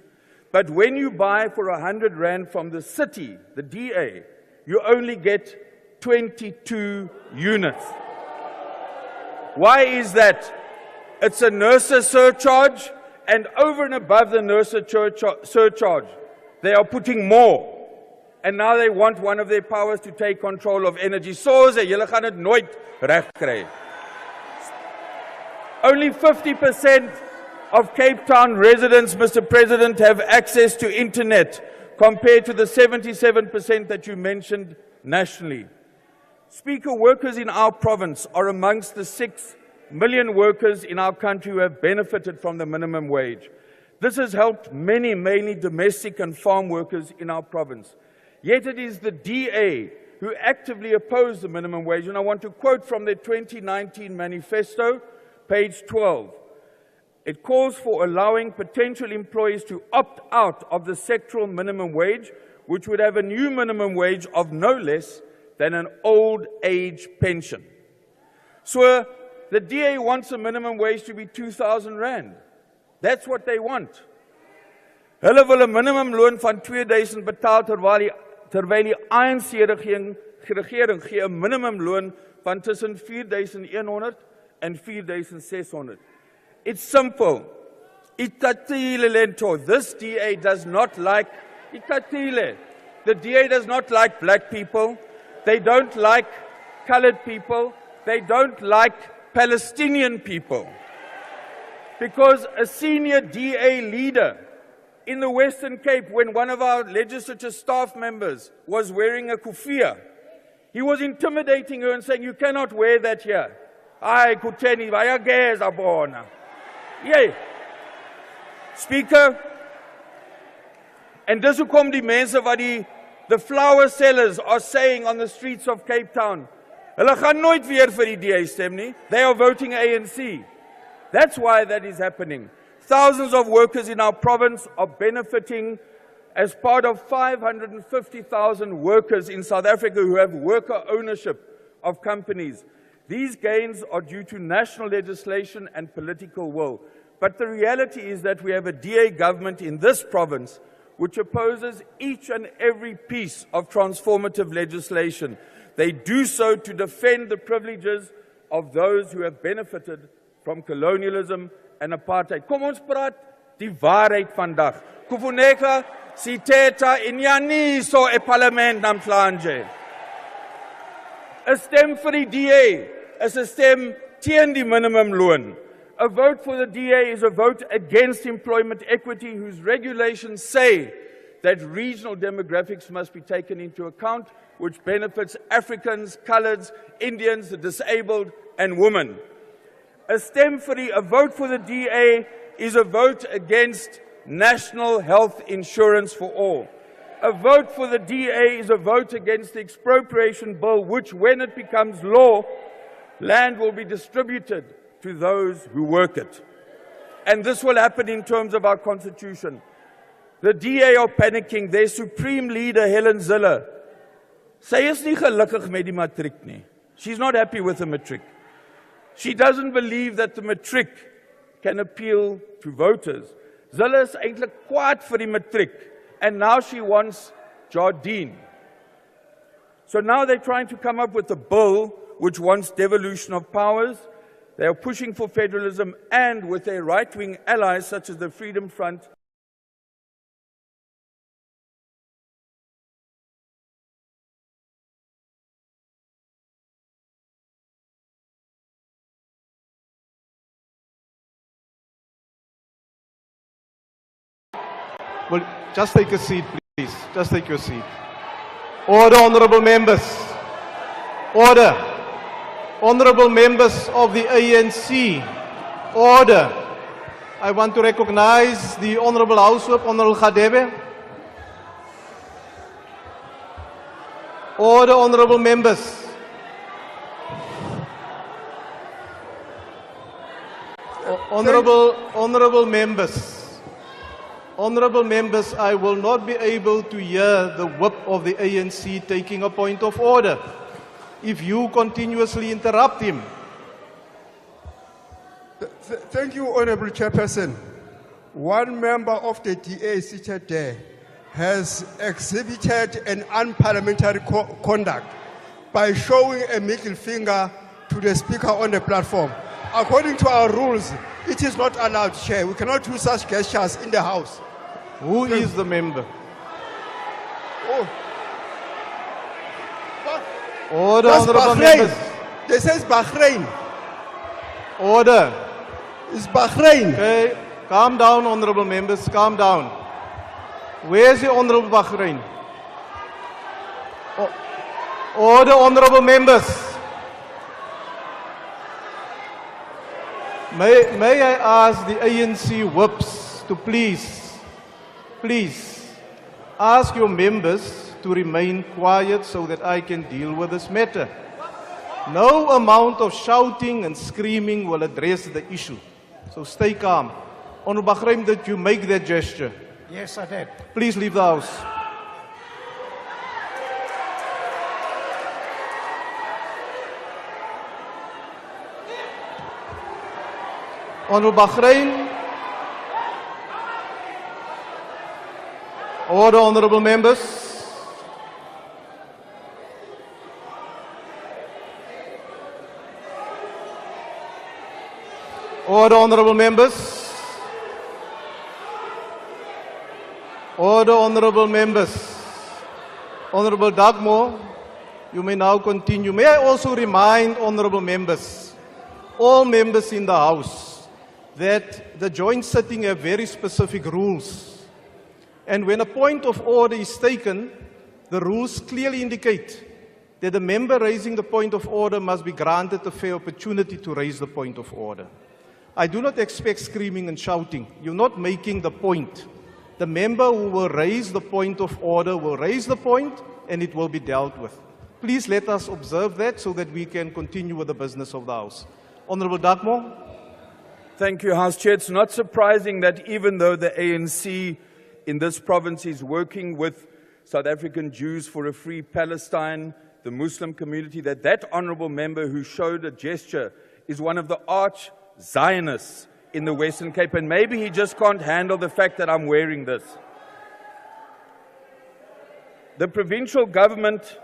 But when you buy for 100 Rand from the city, the DA, you only get 22 units. Why is that? It's a NERSA surcharge, and over and above the NERSA surcharge, they are putting more. And now they want one of their powers to take control of energy. Soos, julle gaan dit nooit reg kry. Only 50% of Cape Town residents, Mr. President, have access to internet compared to the 77% that you mentioned nationally. Speaker, workers in our province are amongst the 6 million workers in our country who have benefited from the minimum wage. This has helped many, mainly domestic and farm workers in our province. Yet it is the DA who actively oppose the minimum wage, and I want to quote from their 2019 manifesto, page 12. It calls for allowing potential employees to opt out of the sectoral minimum wage, which would have a new minimum wage of no less than an old age pension. So the DA wants a minimum wage to be 2,000 rand. That's what they want. Hulle wil 'n minimum loon van 2000 betaal terwyl die ANC regering gee 'n minimum loon van tussen 4100 en 4600. It's simple. Itatile lento. This DA does not like Itatile. The DA does not like black people. They don't like colored people. They don't like Palestinian people. Because a senior DA leader in the Western Cape, when one of our legislature staff members was wearing a kufia, he was intimidating her and saying, "You cannot wear that here." Ai, kuteni, vaya geza bona. Yay. Speaker, and dis hoekom die mense wat the flower sellers are saying on the streets of Cape Town, hulle gaan nooit weer vir die DA stem nie. They are voting ANC. That's why that is happening. Thousands of workers in our province are benefiting as part of 550,000 workers in South Africa who have worker ownership of companies. These gains are due to national legislation and political will. But the reality is that we have a DA government in this province which opposes each and every piece of transformative legislation. They do so to defend the privileges of those who have benefited from colonialism and apartheid. Kom ons praat die waarheid vandag. Kufuneka sithetha inyaniso eParliament namhlanje. 'n Stem vir die DA is 'n stem teen die minimum loon. A vote for the DA is a vote against employment equity, whose regulations say that regional demographics must be taken into account, which benefits Africans, coloreds, Indians, the disabled, and women. A vote for the DA is a vote against national health insurance for all. A vote for the DA is a vote against the expropriation bill, which, when it becomes law, land will be distributed to those who work it. And this will happen in terms of our constitution. The DA are panicking. Their supreme leader, Helen Zille, sy is nie gelukkig met die matriek nie. She's not happy with the matriek. She doesn't believe that the matriek can appeal to voters. Zille is eintlik kwaad vir die matriek, and now she wants Jardine. So now they're trying to come up with a bill which wants devolution of powers. They are pushing for federalism, and with their right-wing allies such as the Freedom Front, Well, just take a seat, please. Just take your seat. Order, honorable members. Order. Honorable members of the ANC. Order. I want to recognize the Honorable Housewhip, Honorable Cadre. Order, honorable members. Honorable members. Honorable members, I will not be able to hear the whip of the ANC taking a point of order if you continuously interrupt him. Thank you, Honorable Chairperson. One member of the DA seated there has exhibited an unparliamentary conduct by showing a middle finger to the speaker on the platform. According to our rules, it is not allowed, Chair. We cannot do such gestures in the House. Who is the member? Oh. Order, That's honorable Bahrain. members. They says Bahrain. Order. It's Bahrain. Okay, calm down, honorable members, calm down. Where's the honorable Bahrain? Order, honorable members. May I ask the ANC whips to please ask your members to remain quiet so that I can deal with this matter. No amount of shouting and screaming will address the issue. So stay calm. Honorable Bahrain, did you make that gesture? Yes, I did. Please leave the House. Honorable Bahrain. Order, honorable members. Order, honorable members. Order, honorable members. Honorable Dagmore, you may now continue. May I also remind honorable members, all members in the House, that the joint sitting have very specific rules. And when a point of order is taken, the rules clearly indicate that the member raising the point of order must be granted a fair opportunity to raise the point of order. I do not expect screaming and shouting. You're not making the point. The member who will raise the point of order will raise the point and it will be dealt with. Please let us observe that so that we can continue with the business of the House. Honorable Dagmore. Thank you, House Chair. It's not surprising that even though the ANC in this province is working with South African Jews for a free Palestine, the Muslim community, that honorable member who showed a gesture is one of the arch Zionists in the Western Cape, and maybe he just can't handle the fact that I'm wearing this. The provincial government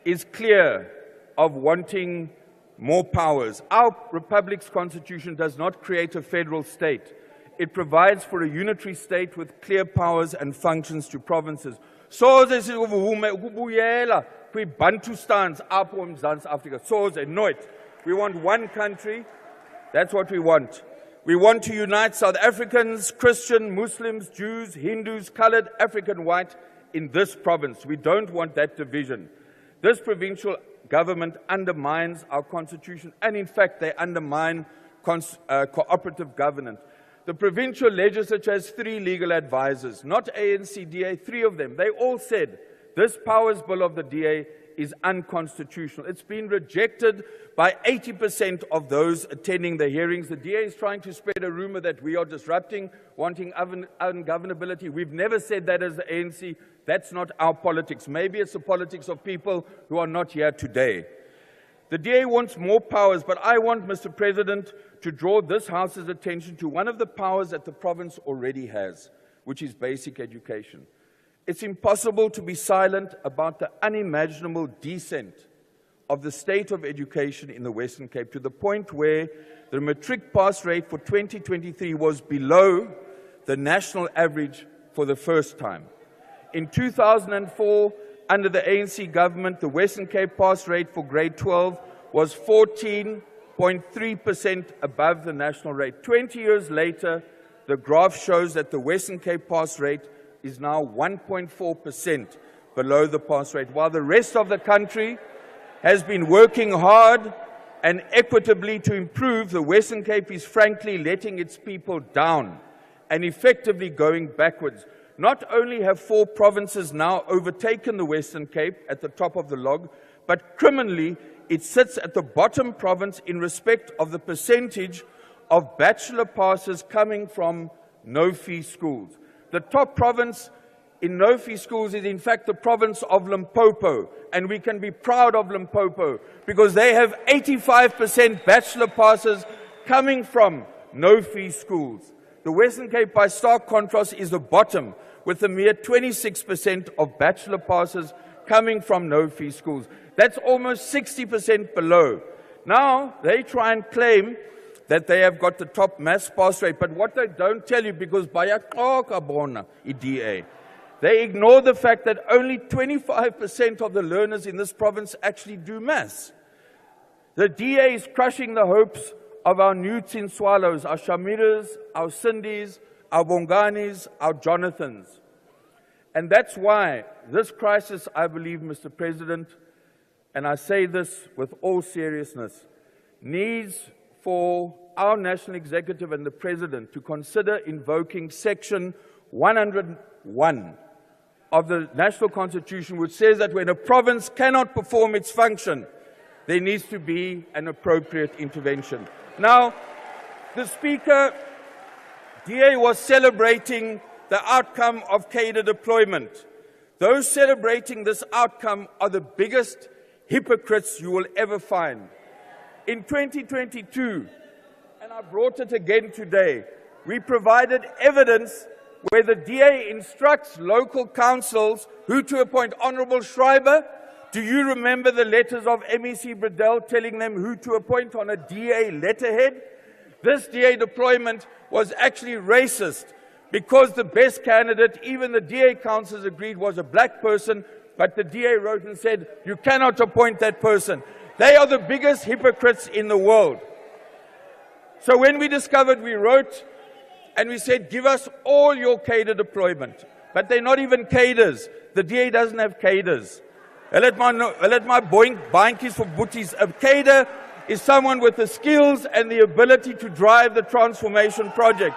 is clear of wanting more powers. Our republic's constitution does not create a federal state. It provides for a unitary state with clear powers and functions to provinces. Soze ukubuyela kwi-Bantustans apho eMzantsi Afrika. Soze nooit. We want one country. That's what we want. We want to unite South Africans, Christian, Muslims, Jews, Hindus, colored, African, white in this province. We don't want that division. This provincial government undermines our constitution, and in fact, they undermine cooperative governance. The provincial legislature has 3 legal advisors, not ANC, DA, 3 of them. They all said this powers bill of the DA is unconstitutional. It's been rejected by 80% of those attending the hearings. The DA is trying to spread a rumor that we are disrupting, wanting ungovernability. We've never said that as the ANC. That's not our politics. Maybe it's the politics of people who are not here today. The DA wants more powers, but I want, Mr. President, to draw this House's attention to one of the powers that the province already has, which is basic education. It's impossible to be silent about the unimaginable descent of the state of education in the Western Cape to the point where the matric pass rate for 2023 was below the national average for the first time. In 2004, under the ANC government, the Western Cape pass rate for grade 12 was 14.3% above the national rate. 20 years later, the graph shows that the Western Cape pass rate is now 1.4% below the pass rate, while the rest of the country has been working hard and equitably to improve. The Western Cape is frankly letting its people down and effectively going backwards. Not only have 4 provinces now overtaken the Western Cape at the top of the log, but criminally it sits at the bottom province in respect of the percentage of bachelor passes coming from no-fee schools. The top province in no-fee schools is in fact the province of Limpopo, and we can be proud of Limpopo because they have 85% bachelor passes coming from no-fee schools. The Western Cape, by stark contrast, is the bottom, with a mere 26% of bachelor passes coming from no-fee schools. That's almost 60% below. Now, they try and claim that they have got the top mass pass rate, but what they don't tell you, because bayaxoka bona iDA, they ignore the fact that only 25% of the learners in this province actually do maths. The DA is crushing the hopes of our Newts in Swallows, our Shamiras, our Cindy's, our Bonganis, our Jonathans. And that's why this crisis, I believe, Mr. President, and I say this with all seriousness, needs for our National Executive and the President to consider invoking Section 101 of the National Constitution, which says that when a province cannot perform its function, there needs to be an appropriate intervention. Now, the Speaker, DA was celebrating the outcome of Cadre deployment. Those celebrating this outcome are the biggest hypocrites you will ever find. In 2022, and I brought it again today, we provided evidence where the DA instructs local councils who to appoint. Honourable Schreiber, do you remember the letters of MEC Bradell telling them who to appoint on a DA letterhead? This DA deployment was actually racist because the best candidate, even the DA councils agreed, was a black person, but the DA wrote and said, you cannot appoint that person. They are the biggest hypocrites in the world. So when we discovered, we wrote and we said, give us all your Cadre deployment. But they're not even cadres. The DA doesn't have cadres. Let my baantjies for boeties. A cadre is someone with the skills and the ability to drive the transformation project.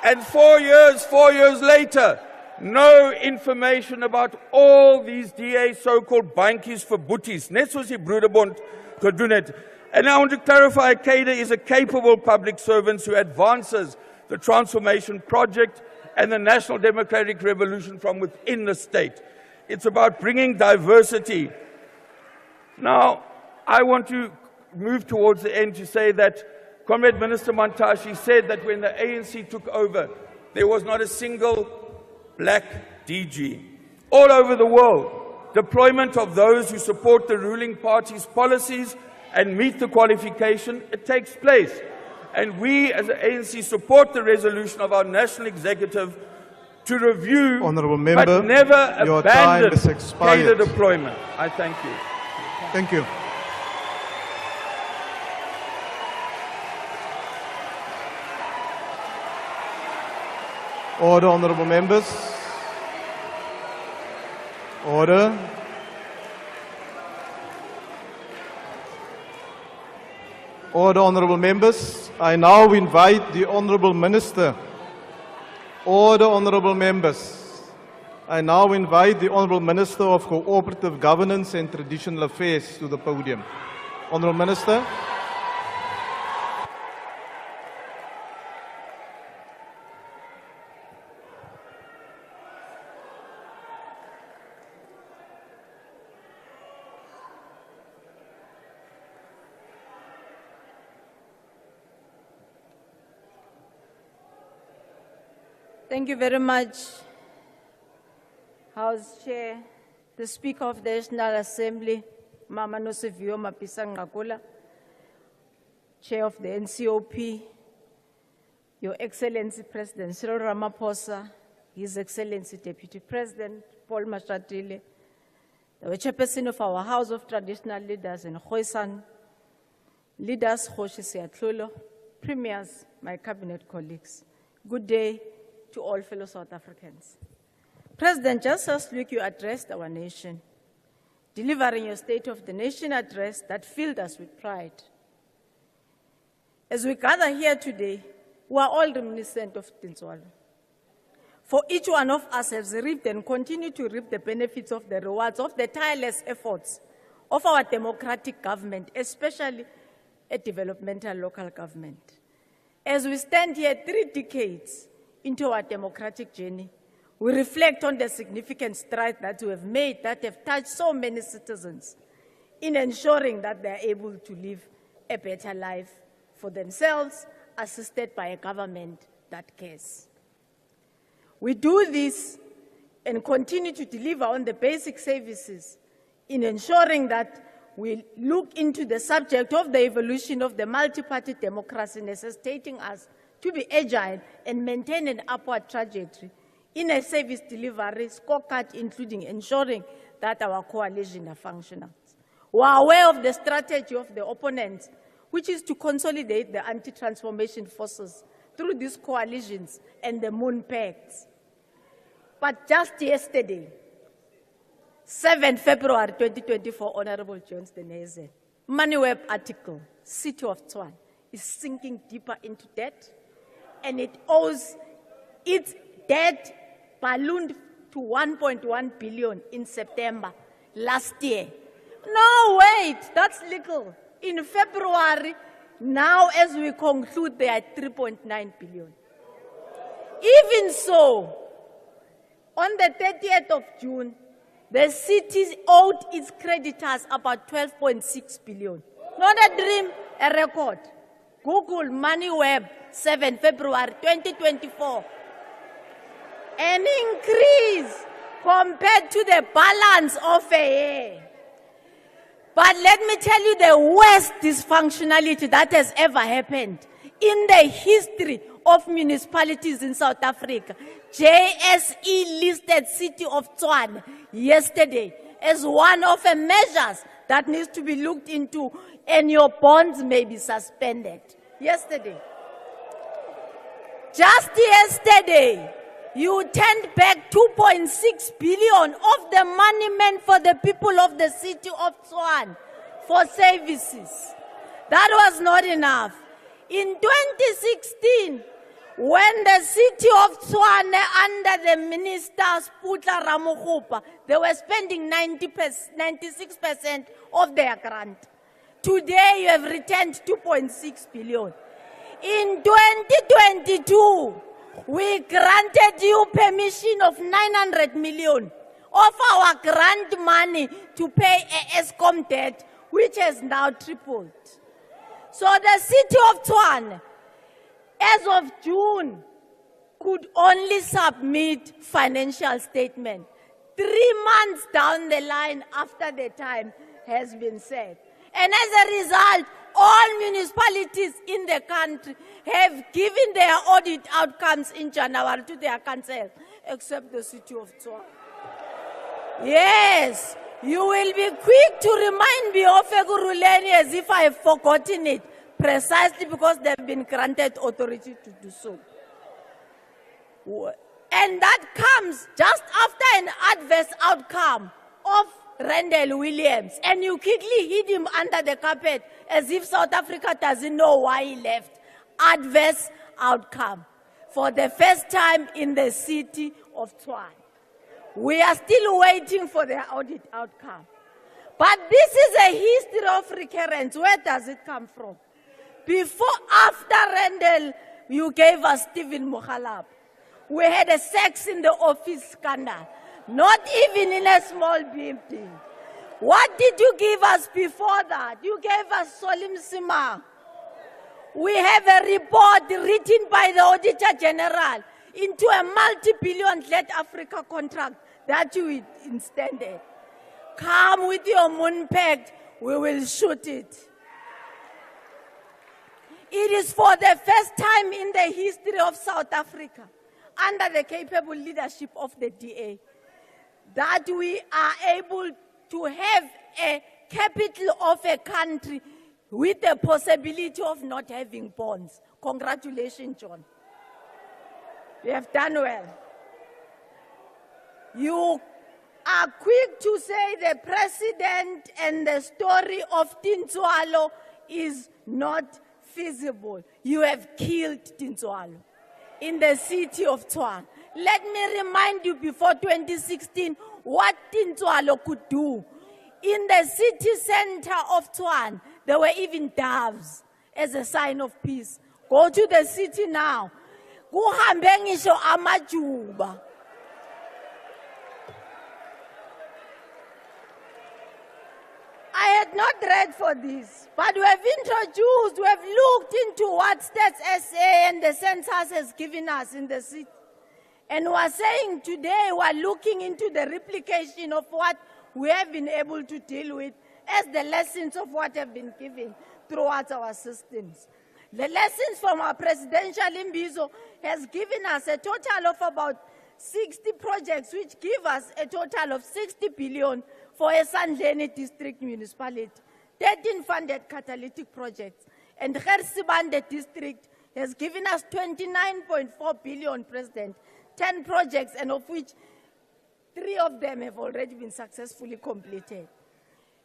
And 4 years later, no information about all these DA so-called baantjies for boeties. Net soos die Broederbond gedoen het. And I want to clarify, Cadre is a capable public servant who advances the transformation project and the national democratic revolution from within the state. It's about bringing diversity. Now, I want to move towards the end to say that Comrade Minister Mantashe said that when the ANC took over, there was not a single black DG. All over the world, deployment of those who support the ruling party's policies and meet the qualification, it takes place. And we as the ANC support the resolution of our National Executive to review, Honourable Member, but never your time abandon is expired. Cadre deployment. I thank you. Thank you. Order, honourable members. Order. Order, honourable members. I now invite the Honourable Minister. Order, honourable members. I now invite the Honourable Minister of Cooperative Governance and Traditional Affairs to the podium. Honourable Minister. Thank you very much, House Chair, the Speaker of the National Assembly, Mama Nosivio Mapisang Ngakula, Chair of the NCOP, Your Excellency President Cyril Ramaphosa, His Excellency Deputy President Paul Mashatile, the Chairperson of our House of Traditional Leaders in Khoisan, leaders Khoshi Siatlulo, Premiers, my Cabinet colleagues. Good day to all fellow South Africans. President, just last week you addressed our nation, delivering your State of the Nation address that filled us with pride. As we gather here today, we are all reminiscent of Tintswalo. For each one of us has reaped and continue to reap the benefits of the rewards of the tireless efforts of our democratic government, especially a developmental local government. As we stand here 3 decades into our democratic journey, we reflect on the significant strides that we have made that have touched so many citizens in ensuring that they are able to live a better life for themselves, assisted by a government that cares. We do this and continue to deliver on the basic services in ensuring that will look into the subject of the evolution of the multi-party democracy, necessitating us to be agile and maintain an upward trajectory in a service delivery scorecard, including ensuring that our coalition are functional. We are aware of the strategy of the opponents, which is to consolidate the anti-transformation forces through these coalitions and the Moon Pacts. But just yesterday, 7 February 2024, Honorable Jones Deneze, MoneyWeb article, City of Tshwane is sinking deeper into debt, and it owes its debt ballooned to 1.1 billion in September last year. No, wait, that's legal. In February, now as we conclude, they are 3.9 billion. Even so, on the 30th of June, the city owed its creditors about 12.6 billion. Not a dream, a record. Google MoneyWeb, 7 February 2024. An increase compared to the balance of a year. But let me tell you the worst dysfunctionality that has ever happened in the history of municipalities in South Africa. JSE listed City of Tshwane yesterday as one of the measures that needs to be looked into, and your bonds may be suspended. Yesterday. Just yesterday, you turned back 2.6 billion of the money meant for the people of the City of Tshwane for services. That was not enough. In 2016, when the City of Tshwane under the Minister Sputla Ramokgopa, they were spending 96% of their grant. Today, you have returned 2.6 billion. In 2022, we granted you permission of 900 million of our grant money to pay a ESCOM debt, which has now tripled. So the City of Tshwane, as of June, could only submit financial statement 3 months down the line after the time has been set. And as a result, all municipalities in the country have given their audit outcomes in January to their council, except the City of Tshwane. Yes, you will be quick to remind me of Eguruleni as if I have forgotten it, precisely because they have been granted authority to do so. And that comes just after an adverse outcome of Randall Williams, and you quickly hid him under the carpet as if South Africa doesn't know why he left. Adverse outcome for the first time in the City of Tshwane. We are still waiting for the audit outcome. But this is a history of recurrence. Where does it come from? Before, after Randall, you gave us Stephen Mokhalap. We had a sex in the office scandal. Not even in a small building. What did you give us before that? You gave us Solim Sima. We have a report written by the Auditor General into a multi-billion Let Africa contract that you extended. Come with your Moon Pact, we will shoot it. It is for the first time in the history of South Africa, under the capable leadership of the DA, that we are able to have a capital of a country with the possibility of not having bonds. Congratulations, John. You have done well. You are quick to say the president and the story of Tintswalo is not feasible. You have killed Tintswalo in the City of Tshwane. Let me remind you, before 2016, what Tintswalo could do. In the city center of Tshwane, there were even doves as a sign of peace. Go to the city now. Kuhambe ngisho amajuba. I had not read for this, but we have introduced, we have looked into what Stats SA and the census has given us in the city. And we are saying today we are looking into the replication of what we have been able to deal with as the lessons of what have been given throughout our systems. The lessons from our presidential imbizo has given us a total of about 60 projects, which give us a total of 60 billion for a Sandleni district municipality, 13 funded catalytic projects, and Gersibande district has given us 29.4 billion, President, 10 projects, and of which 3 of them have already been successfully completed.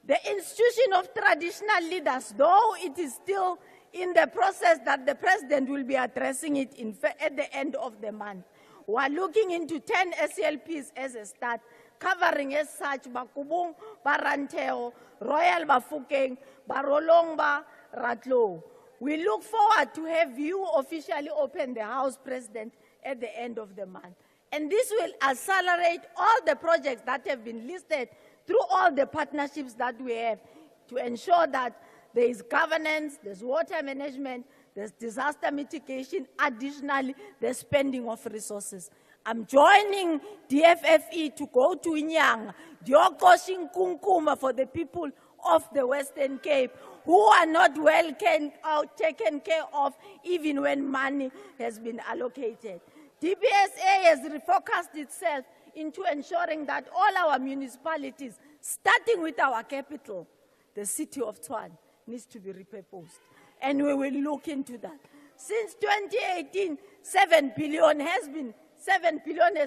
The institution of traditional leaders, though it is still in the process that the President will be addressing it at the end of the month, we are looking into 10 SLPs as a start, covering as such Bakubung, Baranteo, Royal Bafukeng, Barolongba, Ratlo. We look forward to have you officially open the House, President, at the end of the month. And this will accelerate all the projects that have been listed through all the partnerships that we have to ensure that there is governance, there's water management, there's disaster mitigation, additionally, there's spending of resources. I'm joining DFFE to go to Inyanga, Diokoshin Kunkuma for the people of the Western Cape who are not well taken care of even when money has been allocated. DBSA has refocused itself into ensuring that all our municipalities, starting with our capital, the city of Tshwane, needs to be repurposed. And we will look into that. Since 2018, 7 billion has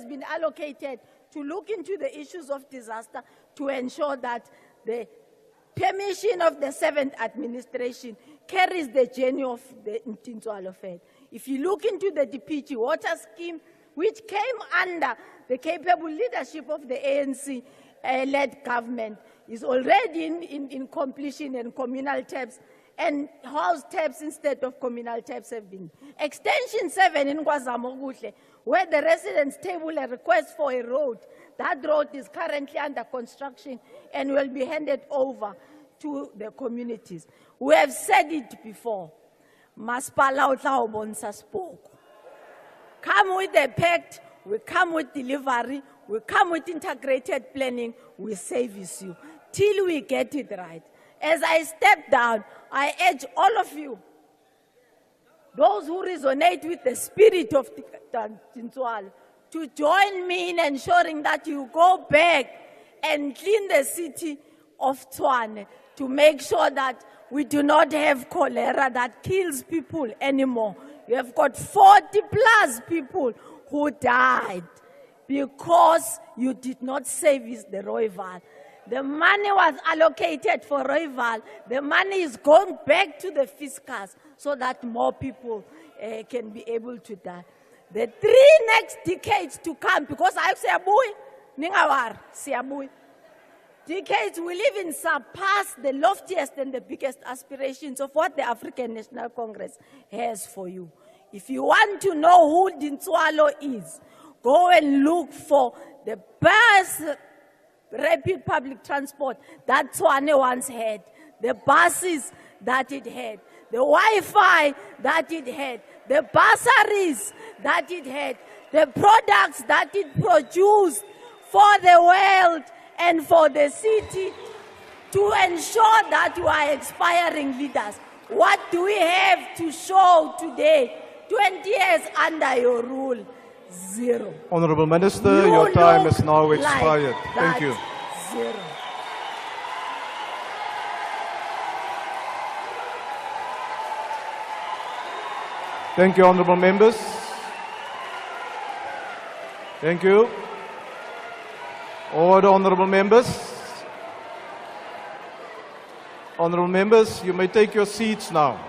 been allocated to look into the issues of disaster to ensure that the permission of the 7th administration carries the journey of the Mtintwalo Fed. If you look into the DPG water scheme, which came under the capable leadership of the ANC-led government, is already in completion, and communal taps and house taps instead of communal taps have been. Extension 7 in Kwazamoguhle, where the residents table a request for a road. That road is currently under construction and will be handed over to the communities. We have said it before. Maspala utlaobonsa spoke. Come with the pact, we come with delivery, we come with integrated planning, we service you till we get it right. As I step down, I urge all of you, those who resonate with the spirit of Tintswalo, to join me in ensuring that you go back and clean the city of Tshwane to make sure that we do not have cholera that kills people anymore. You have got 40 plus people who died because you did not service the Rooiwal. The money was allocated for Rooiwal. The money is going back to the fiscals so that more people can be able to die. The 3 next decades to come, because I say, Ningawar, Siabui, decades will even surpass the loftiest and the biggest aspirations of what the African National Congress has for you. If you want to know who Dintswalo is, go and look for the best rapid public transport that Tshwane once had, the buses that it had, the Wi-Fi that it had, the bursaries that it had, the products that it produced for the world and for the city to ensure that you are inspiring leaders. What do we have to show today? 20 years under your rule, 0. Honourable Minister, your time is now expired. Like Thank you. 0. Thank you, honourable members. Thank you. Order, honourable members. Honourable members, you may take your seats now.